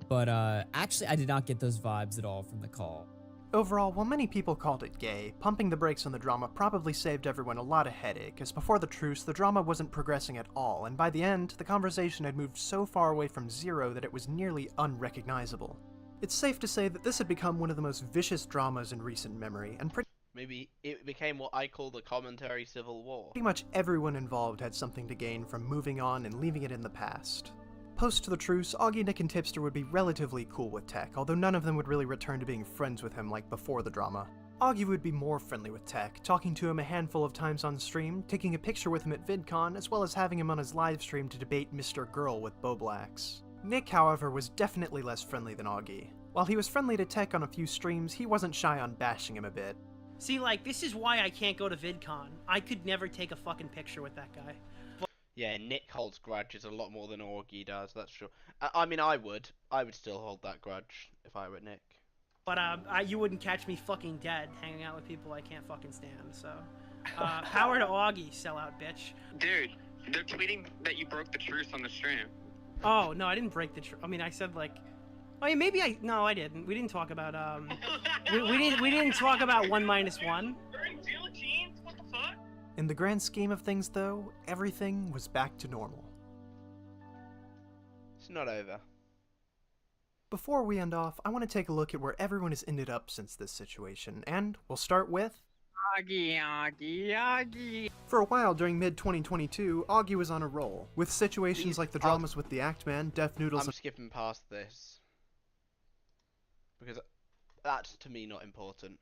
but actually I did not get those vibes at all from the call. Overall, while many people called it gay, pumping the brakes on the drama probably saved everyone a lot of headache, as before the truce, the drama wasn't progressing at all, and by the end, the conversation had moved so far away from ZeRo that it was nearly unrecognizable. It's safe to say that this had become one of the most vicious dramas in recent memory, and Maybe it became what I call the commentary civil war. pretty much everyone involved had something to gain from moving on and leaving it in the past. Post the truce, Augie, Nick, and Tipster would be relatively cool with Tech, although none of them would really return to being friends with him like before the drama. Augie would be more friendly with Tech, talking to him a handful of times on stream, taking a picture with him at VidCon, as well as having him on his live stream to debate Mr. Girl with Boblax. Nick, however, was definitely less friendly than Augie. While he was friendly to Tech on a few streams, he wasn't shy on bashing him a bit. See, like, this is why I can't go to VidCon. I could never take a fucking picture with that guy. Yeah, Nick holds grudges a lot more than Augie does, that's true. I mean, I would still hold that grudge if I were Nick. But you wouldn't catch me fucking dead hanging out with people I can't fucking stand, so... power to Augie, sellout bitch. Dude, they're tweeting that you broke the truce on the stream. Oh, no, I didn't break the truce. I mean, I said, like... Oh, yeah, maybe I... No, I didn't. We didn't talk about, we didn't talk about 1 minus 1. What the fuck? In the grand scheme of things, though, everything was back to normal. It's not over. Before we end off, I want to take a look at where everyone has ended up since this situation, and we'll start with... Augie. For a while during mid-2022, Augie was on a roll, with situations like the dramas with the Act Man, Def Noodles... I'm skipping past this. Because that's, to me, not important.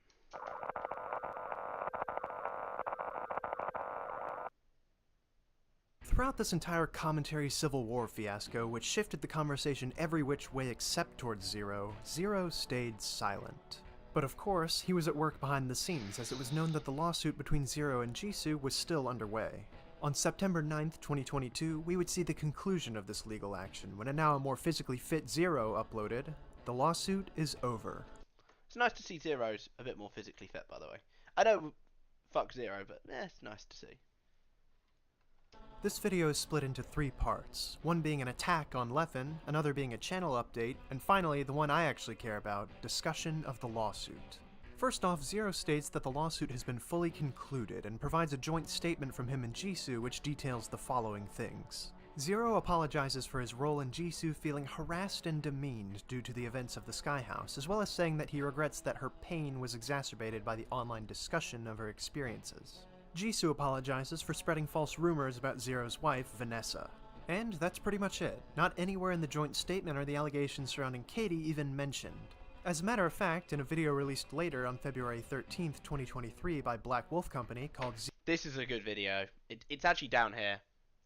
Throughout this entire commentary Civil War fiasco, which shifted the conversation every which way except towards ZeRo, ZeRo stayed silent. But of course, he was at work behind the scenes, as it was known that the lawsuit between ZeRo and Jisoo was still underway. On September 9th, 2022, we would see the conclusion of this legal action, when a now more physically fit ZeRo uploaded, "The lawsuit is over." It's nice to see ZeRo's a bit more physically fit, by the way. I don't fuck ZeRo, but it's nice to see. This video is split into 3 parts, one being an attack on Leffen, another being a channel update, and finally, the one I actually care about, discussion of the lawsuit. First off, ZeRo states that the lawsuit has been fully concluded and provides a joint statement from him and Jisoo which details the following things. ZeRo apologizes for his role in Jisoo feeling harassed and demeaned due to the events of the Sky House, as well as saying that he regrets that her pain was exacerbated by the online discussion of her experiences. Jisoo apologizes for spreading false rumors about ZeRo's wife, Vanessa. And that's pretty much it. Not anywhere in the joint statement are the allegations surrounding Katie even mentioned. As a matter of fact, in a video released later on February 13th, 2023 by Black Wolf Company called This is a good video. It's actually down here.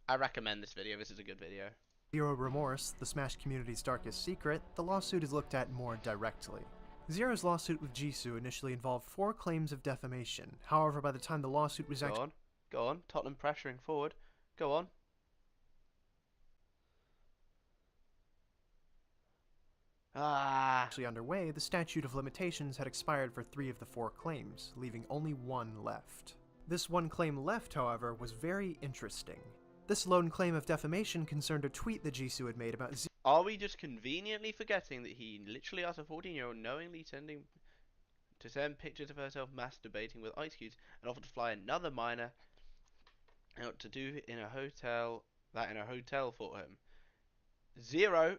I recommend this video. This is a good video. ZeRo Remorse, the Smash community's darkest secret, the lawsuit is looked at more directly. ZeRo's lawsuit with Jisoo initially involved 4 claims of defamation. However, by the time the lawsuit was Go on. Tottenham pressuring forward. Go on. Actually underway, the statute of limitations had expired for 3 of the 4 claims, leaving only 1 left. This one claim left, however, was very interesting. This lone claim of defamation concerned a tweet that Jisoo had made about Are we just conveniently forgetting that he literally asked a 14-year-old knowingly send pictures of herself masturbating with ice cubes and offered to fly another minor out to do in a hotel for him? ZeRo,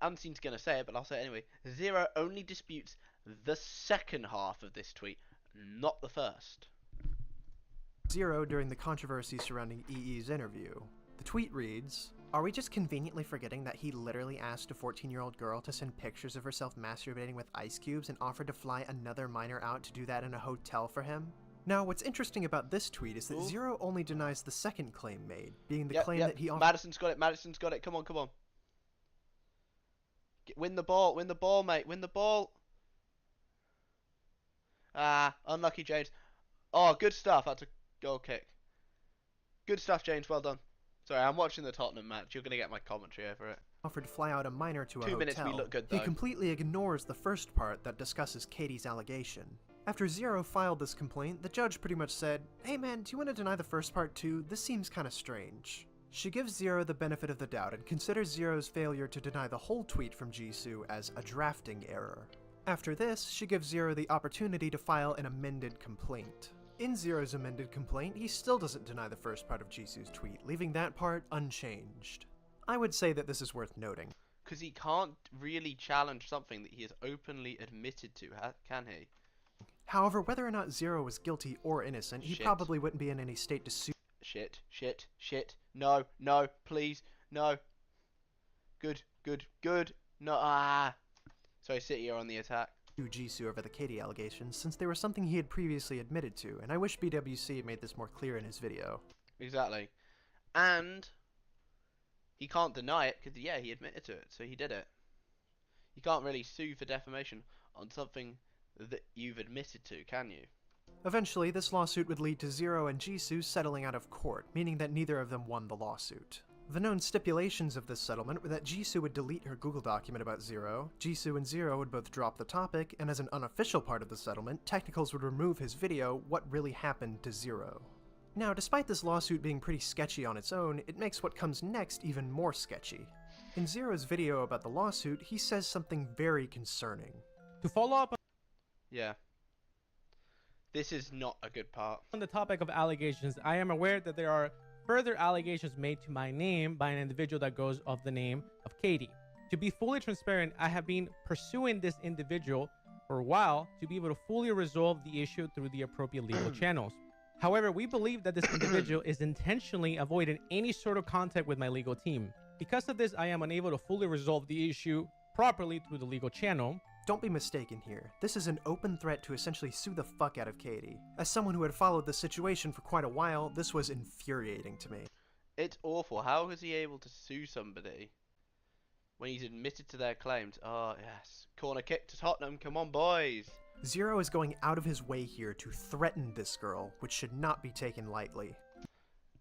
Unseen's gonna say it, but I'll say it anyway. ZeRo only disputes the second half of this tweet, not the first. ZeRo during the controversy surrounding EE's interview. The tweet reads, "Are we just conveniently forgetting that he literally asked a 14-year-old girl to send pictures of herself masturbating with ice cubes and offered to fly another minor out to do that in a hotel for him?" Now, what's interesting about this tweet is that ZeRo only denies the second claim made, being the claim that he offered— Madison's got it, come on. Win the ball, mate, win the ball. Unlucky, James. Oh, good stuff, that's a goal kick. Good stuff, James, well done. Sorry, I'm watching the Tottenham match, you're gonna get my commentary over it. Offered to fly out a minor to a hotel. 2 minutes, we look good though. He completely ignores the first part that discusses Katie's allegation. After ZeRo filed this complaint, the judge pretty much said, "Hey man, do you want to deny the first part too? This seems kinda strange." She gives ZeRo the benefit of the doubt and considers ZeRo's failure to deny the whole tweet from Jisoo as a drafting error. After this, she gives ZeRo the opportunity to file an amended complaint. In ZeRo's amended complaint, he still doesn't deny the first part of Jisoo's tweet, leaving that part unchanged. I would say that this is worth noting. Because he can't really challenge something that he has openly admitted to, can he? However, whether or not ZeRo was guilty or innocent, he probably wouldn't be in any state to sue. Shit. No, please, no. Good. No, Sorry, City, you're on the attack. Jisoo over the Katie allegations, since they were something he had previously admitted to, and I wish BWC made this more clear in his video. Exactly. And he can't deny it, because, yeah, he admitted to it, so he did it. You can't really sue for defamation on something that you've admitted to, can you? Eventually, this lawsuit would lead to ZeRo and Jisoo settling out of court, meaning that neither of them won the lawsuit. The known stipulations of this settlement were that Jisoo would delete her Google document about ZeRo, Jisoo and ZeRo would both drop the topic, and as an unofficial part of the settlement, Technicals would remove his video, What Really Happened to ZeRo. Now, despite this lawsuit being pretty sketchy on its own, it makes what comes next even more sketchy. In ZeRo's video about the lawsuit, he says something very concerning. To follow up Yeah. This is not a good part. on the topic of allegations, I am aware that there are further allegations made to my name by an individual that goes of the name of Katie. To be fully transparent, I have been pursuing this individual for a while to be able to fully resolve the issue through the appropriate legal channels. However, we believe that this individual is intentionally avoiding any sort of contact with my legal team. Because of this, I am unable to fully resolve the issue properly through the legal channel. Don't be mistaken here. This is an open threat to essentially sue the fuck out of Katie. As someone who had followed the situation for quite a while, this was infuriating to me. It's awful. How is he able to sue somebody when he's admitted to their claims? Oh, yes. Corner kick to Tottenham. Come on, boys. ZeRo is going out of his way here to threaten this girl, which should not be taken lightly.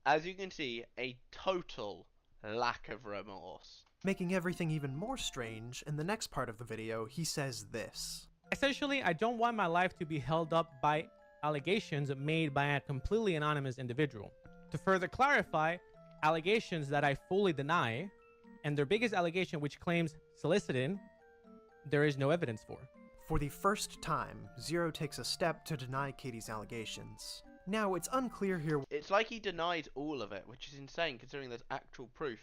As you can see, a total lack of remorse. Making everything even more strange, in the next part of the video, he says this. Essentially, I don't want my life to be held up by allegations made by a completely anonymous individual. To further clarify, allegations that I fully deny, and their biggest allegation which claims soliciting, there is no evidence for. For the first time, ZeRo takes a step to deny Katie's allegations. Now, it's unclear here. It's like he denied all of it, which is insane considering there's actual proof.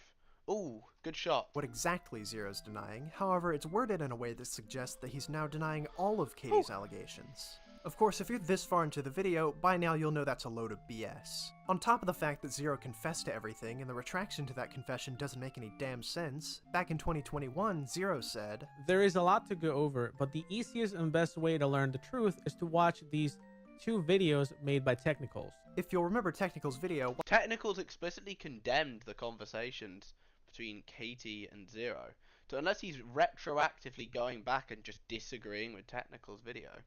Ooh, good shot. What exactly ZeRo's denying, however, it's worded in a way that suggests that he's now denying all of Katie's allegations. Of course, if you're this far into the video, by now you'll know that's a load of BS. On top of the fact that ZeRo confessed to everything and the retraction to that confession doesn't make any damn sense, back in 2021, ZeRo said, "There is a lot to go over, but the easiest and best way to learn the truth is to watch these 2 videos made by Technicals." If you'll remember Technicals' video, Technicals explicitly condemned the conversations between Katie and ZeRo. So unless he's retroactively going back and just disagreeing with Technicals' video,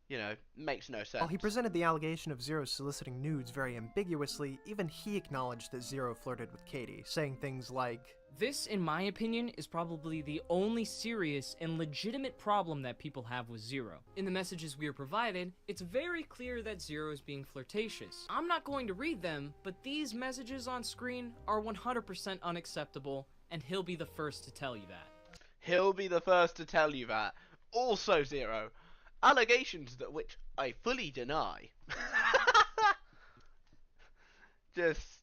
you know, makes no sense. while he presented the allegation of ZeRo soliciting nudes very ambiguously, even he acknowledged that ZeRo flirted with Katie, saying things like, This, in my opinion, is probably the only serious and legitimate problem that people have with ZeRo. In the messages we are provided, it's very clear that ZeRo is being flirtatious. I'm not going to read them, but these messages on screen are 100% unacceptable, and he'll be the first to tell you that. He'll be the first to tell you that. Also, ZeRo, allegations that which I fully deny. Just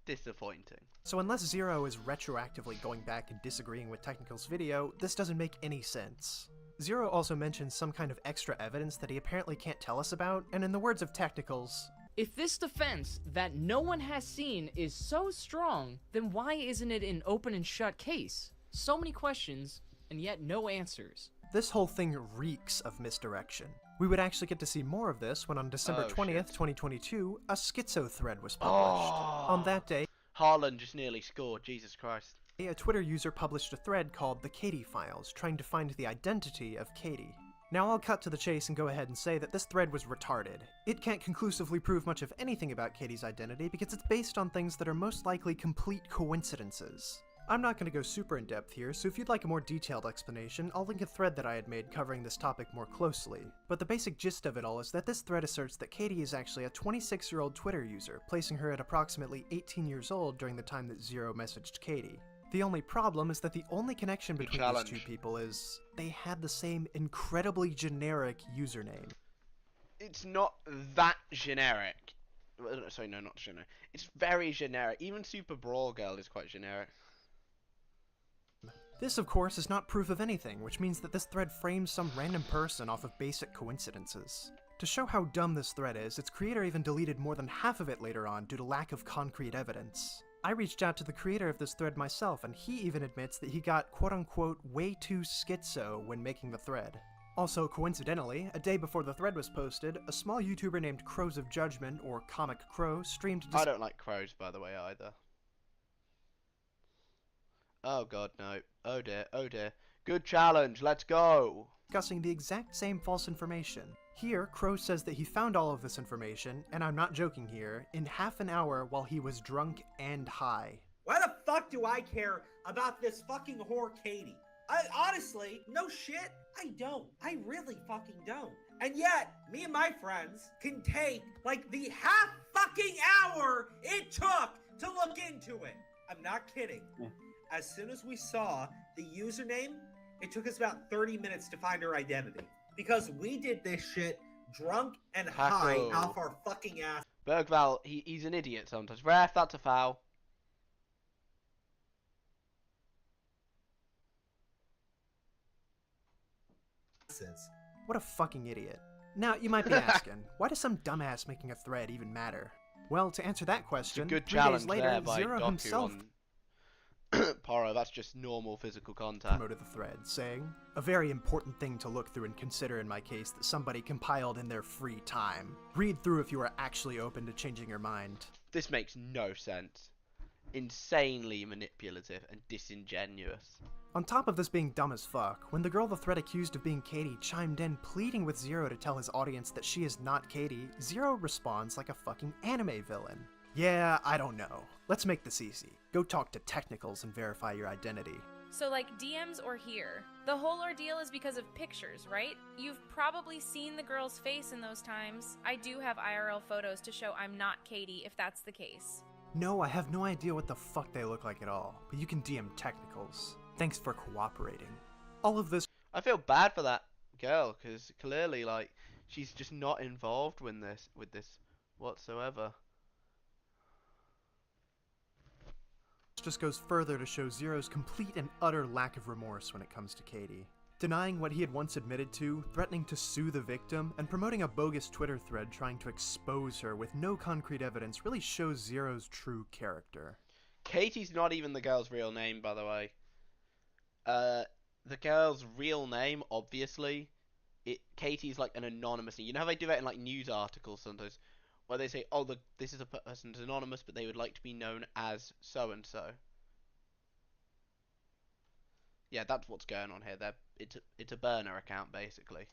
disappointing. So unless ZeRo is retroactively going back and disagreeing with Technical's video, this doesn't make any sense. ZeRo also mentions some kind of extra evidence that he apparently can't tell us about, and in the words of Technicals, if this defense that no one has seen is so strong, then why isn't it an open and shut case? So many questions, and yet no answers. This whole thing reeks of misdirection. We would actually get to see more of this when on December 20th, 2022, a Schizo thread was published. On that day, Haaland just nearly scored, Jesus Christ. A Twitter user published a thread called the Katie Files, trying to find the identity of Katie. Now I'll cut to the chase and go ahead and say that this thread was retarded. It can't conclusively prove much of anything about Katie's identity because it's based on things that are most likely complete coincidences. I'm not going to go super in depth here, so if you'd like a more detailed explanation, I'll link a thread that I had made covering this topic more closely. But the basic gist of it all is that this thread asserts that Katie is actually a 26-year-old Twitter user, placing her at approximately 18 years old during the time that ZeRo messaged Katie. The only problem is that the only connection between these two people is they had the same incredibly generic username. It's not that generic. Sorry, no, not generic. It's very generic. Even Super Brawl Girl is quite generic. This, of course, is not proof of anything, which means that this thread frames some random person off of basic coincidences. To show how dumb this thread is, its creator even deleted more than half of it later on due to lack of concrete evidence. I reached out to the creator of this thread myself, and he even admits that he got quote-unquote way too schizo when making the thread. Also, coincidentally, a day before the thread was posted, a small YouTuber named Crows of Judgment, or Comic Crow, streamed... I don't like crows, by the way, either. Oh god, no. Oh dear, oh dear. Good challenge, let's go! Discussing the exact same false information. Here, Crow says that he found all of this information, and I'm not joking here, in half an hour while he was drunk and high. Why the fuck do I care about this fucking whore Katie? Honestly, no shit, I don't. I really fucking don't. And yet, me and my friends can take, like, the half fucking hour it took to look into it. I'm not kidding. As soon as we saw the username, it took us about 30 minutes to find her identity. Because we did this shit drunk and high off our fucking ass. Bergval, he's an idiot sometimes. Ref, that's a foul. What a fucking idiot. Now, you might be asking, why does some dumbass making a thread even matter? Well, to answer that question, It's a good 3 challenge days later, there by ZeRo Goku himself on Poro, that's just normal physical contact. promoted the thread, saying, "A very important thing to look through and consider in my case that somebody compiled in their free time. Read through if you are actually open to changing your mind." This makes no sense. Insanely manipulative and disingenuous. On top of this being dumb as fuck, when the girl the thread accused of being Katie chimed in pleading with ZeRo to tell his audience that she is not Katie, ZeRo responds like a fucking anime villain. Yeah, I don't know. Let's make this easy. Go talk to Technicals and verify your identity. So like DMs or here. The whole ordeal is because of pictures, right? You've probably seen the girl's face in those times. I do have IRL photos to show I'm not Katie if that's the case. No, I have no idea what the fuck they look like at all, but you can DM Technicals. Thanks for cooperating. All of this... I feel bad for that girl, because clearly, like, she's just not involved with this whatsoever. This just goes further to show ZeRo's complete and utter lack of remorse when it comes to Katie. Denying what he had once admitted to, threatening to sue the victim, and promoting a bogus Twitter thread trying to expose her with no concrete evidence really shows ZeRo's true character. Katie's not even the girl's real name, by the way. The girl's real name, obviously, Katie's like an anonymous name. You know how they do that in like news articles sometimes, where they say, "Oh, this is a person's anonymous, but they would like to be known as so and so." Yeah, that's what's going on here. It's a burner account, basically.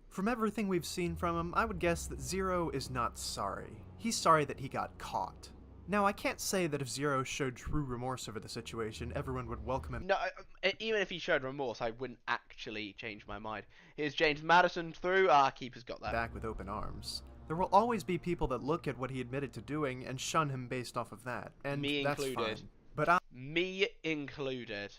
From everything we've seen from him, I would guess that ZeRo is not sorry. He's sorry that he got caught. Now, I can't say that if ZeRo showed true remorse over the situation, everyone would welcome him. No, even if he showed remorse, I wouldn't actually change my mind. Here's James Madison through. Keeper's got that. Back with open arms. There will always be people that look at what he admitted to doing and shun him based off of that, and me that's included. fine. But me included.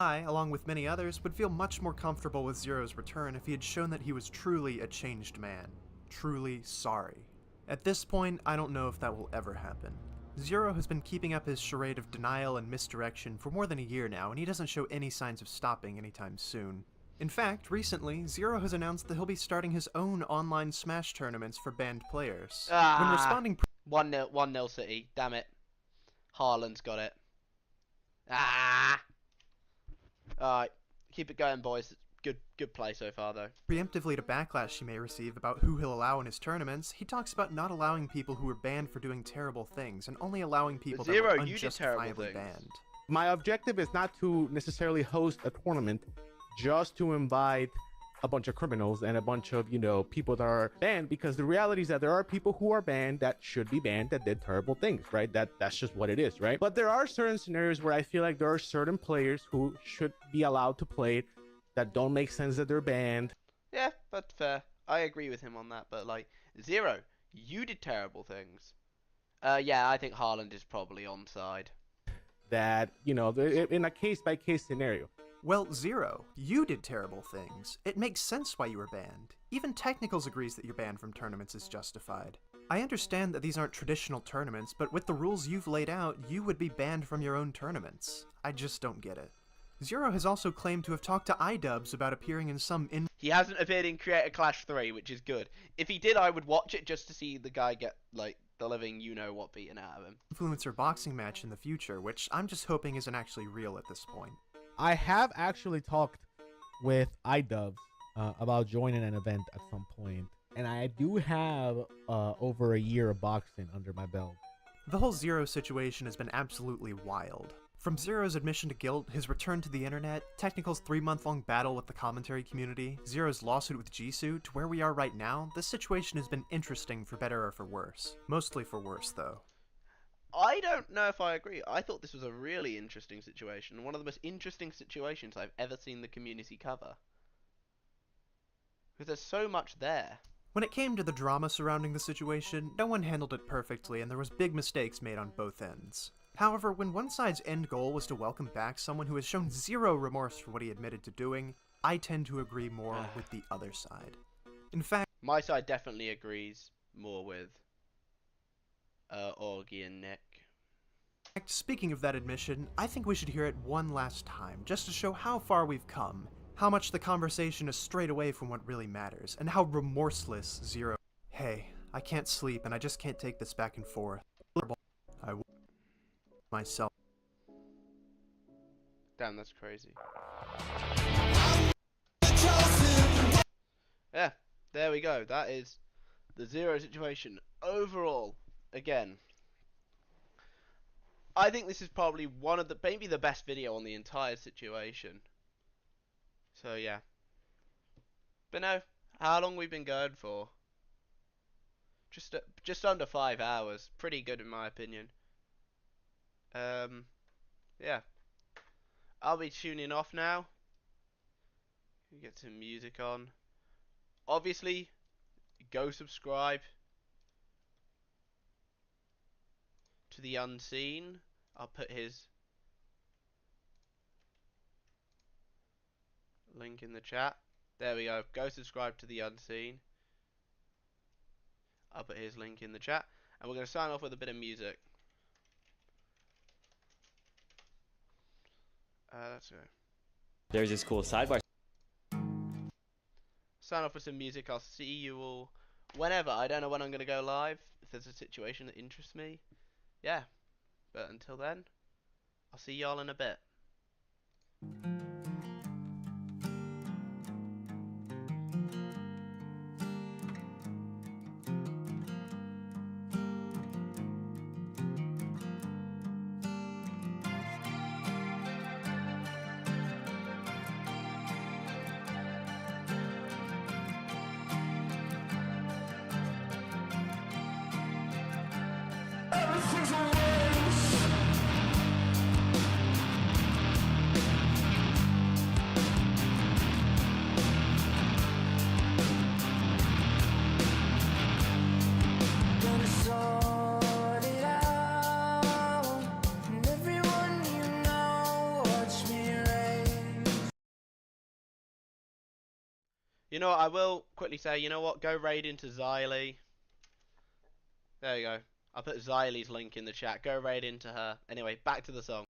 I, along with many others, would feel much more comfortable with ZeRo's return if he had shown that he was truly a changed man. Truly sorry. At this point, I don't know if that will ever happen. ZeRo has been keeping up his charade of denial and misdirection for more than a year now, and he doesn't show any signs of stopping anytime soon. In fact, recently, ZeRo has announced that he'll be starting his own online Smash tournaments for banned players. When responding 1-0 City, damn it. Haaland's got it. Alright, keep it going, boys. Good play so far, though. Preemptively to backlash he may receive about who he'll allow in his tournaments, he talks about not allowing people who are banned for doing terrible things, and only allowing people that are unjustifiably banned. My objective is not to necessarily host a tournament just to invite a bunch of criminals and a bunch of, people that are banned, because the reality is that there are people who are banned that should be banned that did terrible things, right? That's just what it is, right? But there are certain scenarios where I feel like there are certain players who should be allowed to play that don't make sense that they're banned. Yeah, that's fair. I agree with him on that, but like, ZeRo, you did terrible things. Yeah, I think Haaland is probably onside. That, in a case-by-case scenario. Well, ZeRo, you did terrible things. It makes sense why you were banned. Even Technicals agrees that your ban from tournaments is justified. I understand that these aren't traditional tournaments, but with the rules you've laid out, you would be banned from your own tournaments. I just don't get it. ZeRo has also claimed to have talked to iDubbbz about appearing in some He hasn't appeared in Creator Clash 3, which is good. If he did, I would watch it just to see the guy get, like, the living you-know-what beaten out of him. Influencer boxing match in the future, which I'm just hoping isn't actually real at this point. I have actually talked with iDubbbz about joining an event at some point, and I do have over a year of boxing under my belt. The whole ZeRo situation has been absolutely wild. From ZeRo's admission to guilt, his return to the internet, Technical's 3-month-long battle with the commentary community, ZeRo's lawsuit with Jisoo, to where we are right now, this situation has been interesting for better or for worse. Mostly for worse, though. I don't know if I agree. I thought this was a really interesting situation. One of the most interesting situations I've ever seen the community cover. Because there's so much there. When it came to the drama surrounding the situation, no one handled it perfectly and there was big mistakes made on both ends. However, when one side's end goal was to welcome back someone who has shown zero remorse for what he admitted to doing, I tend to agree more with the other side. In fact, my side definitely agrees more with Augie and Nick. In fact, speaking of that admission, I think we should hear it one last time, just to show how far we've come, how much the conversation is strayed away from what really matters, and how remorseless ZeRo. Hey, I can't sleep and I just can't take this back and forth. I will myself. Damn, that's crazy. Yeah, there we go. That is the ZeRo situation. Overall, again, I think this is probably one of the, maybe the best video on the entire situation. So yeah. But no, how long we've been going for? Just under 5 hours. Pretty good in my opinion. Yeah. I'll be tuning off now. Get some music on. Obviously, go subscribe to the Unseen. I'll put his link in the chat. There we go. Go subscribe to the Unseen. I'll put his link in the chat. And we're going to sign off with a bit of music. Let's go. There's this cool sidebar. Sign off with some music. I'll see you all whenever. I don't know when I'm going to go live. If there's a situation that interests me. Yeah. But until then, I'll see y'all in a bit. You know what, I will quickly say, you know what, go raid into Xylee. There you go. I'll put Xylee's link in the chat. Go raid into her. Anyway, back to the song.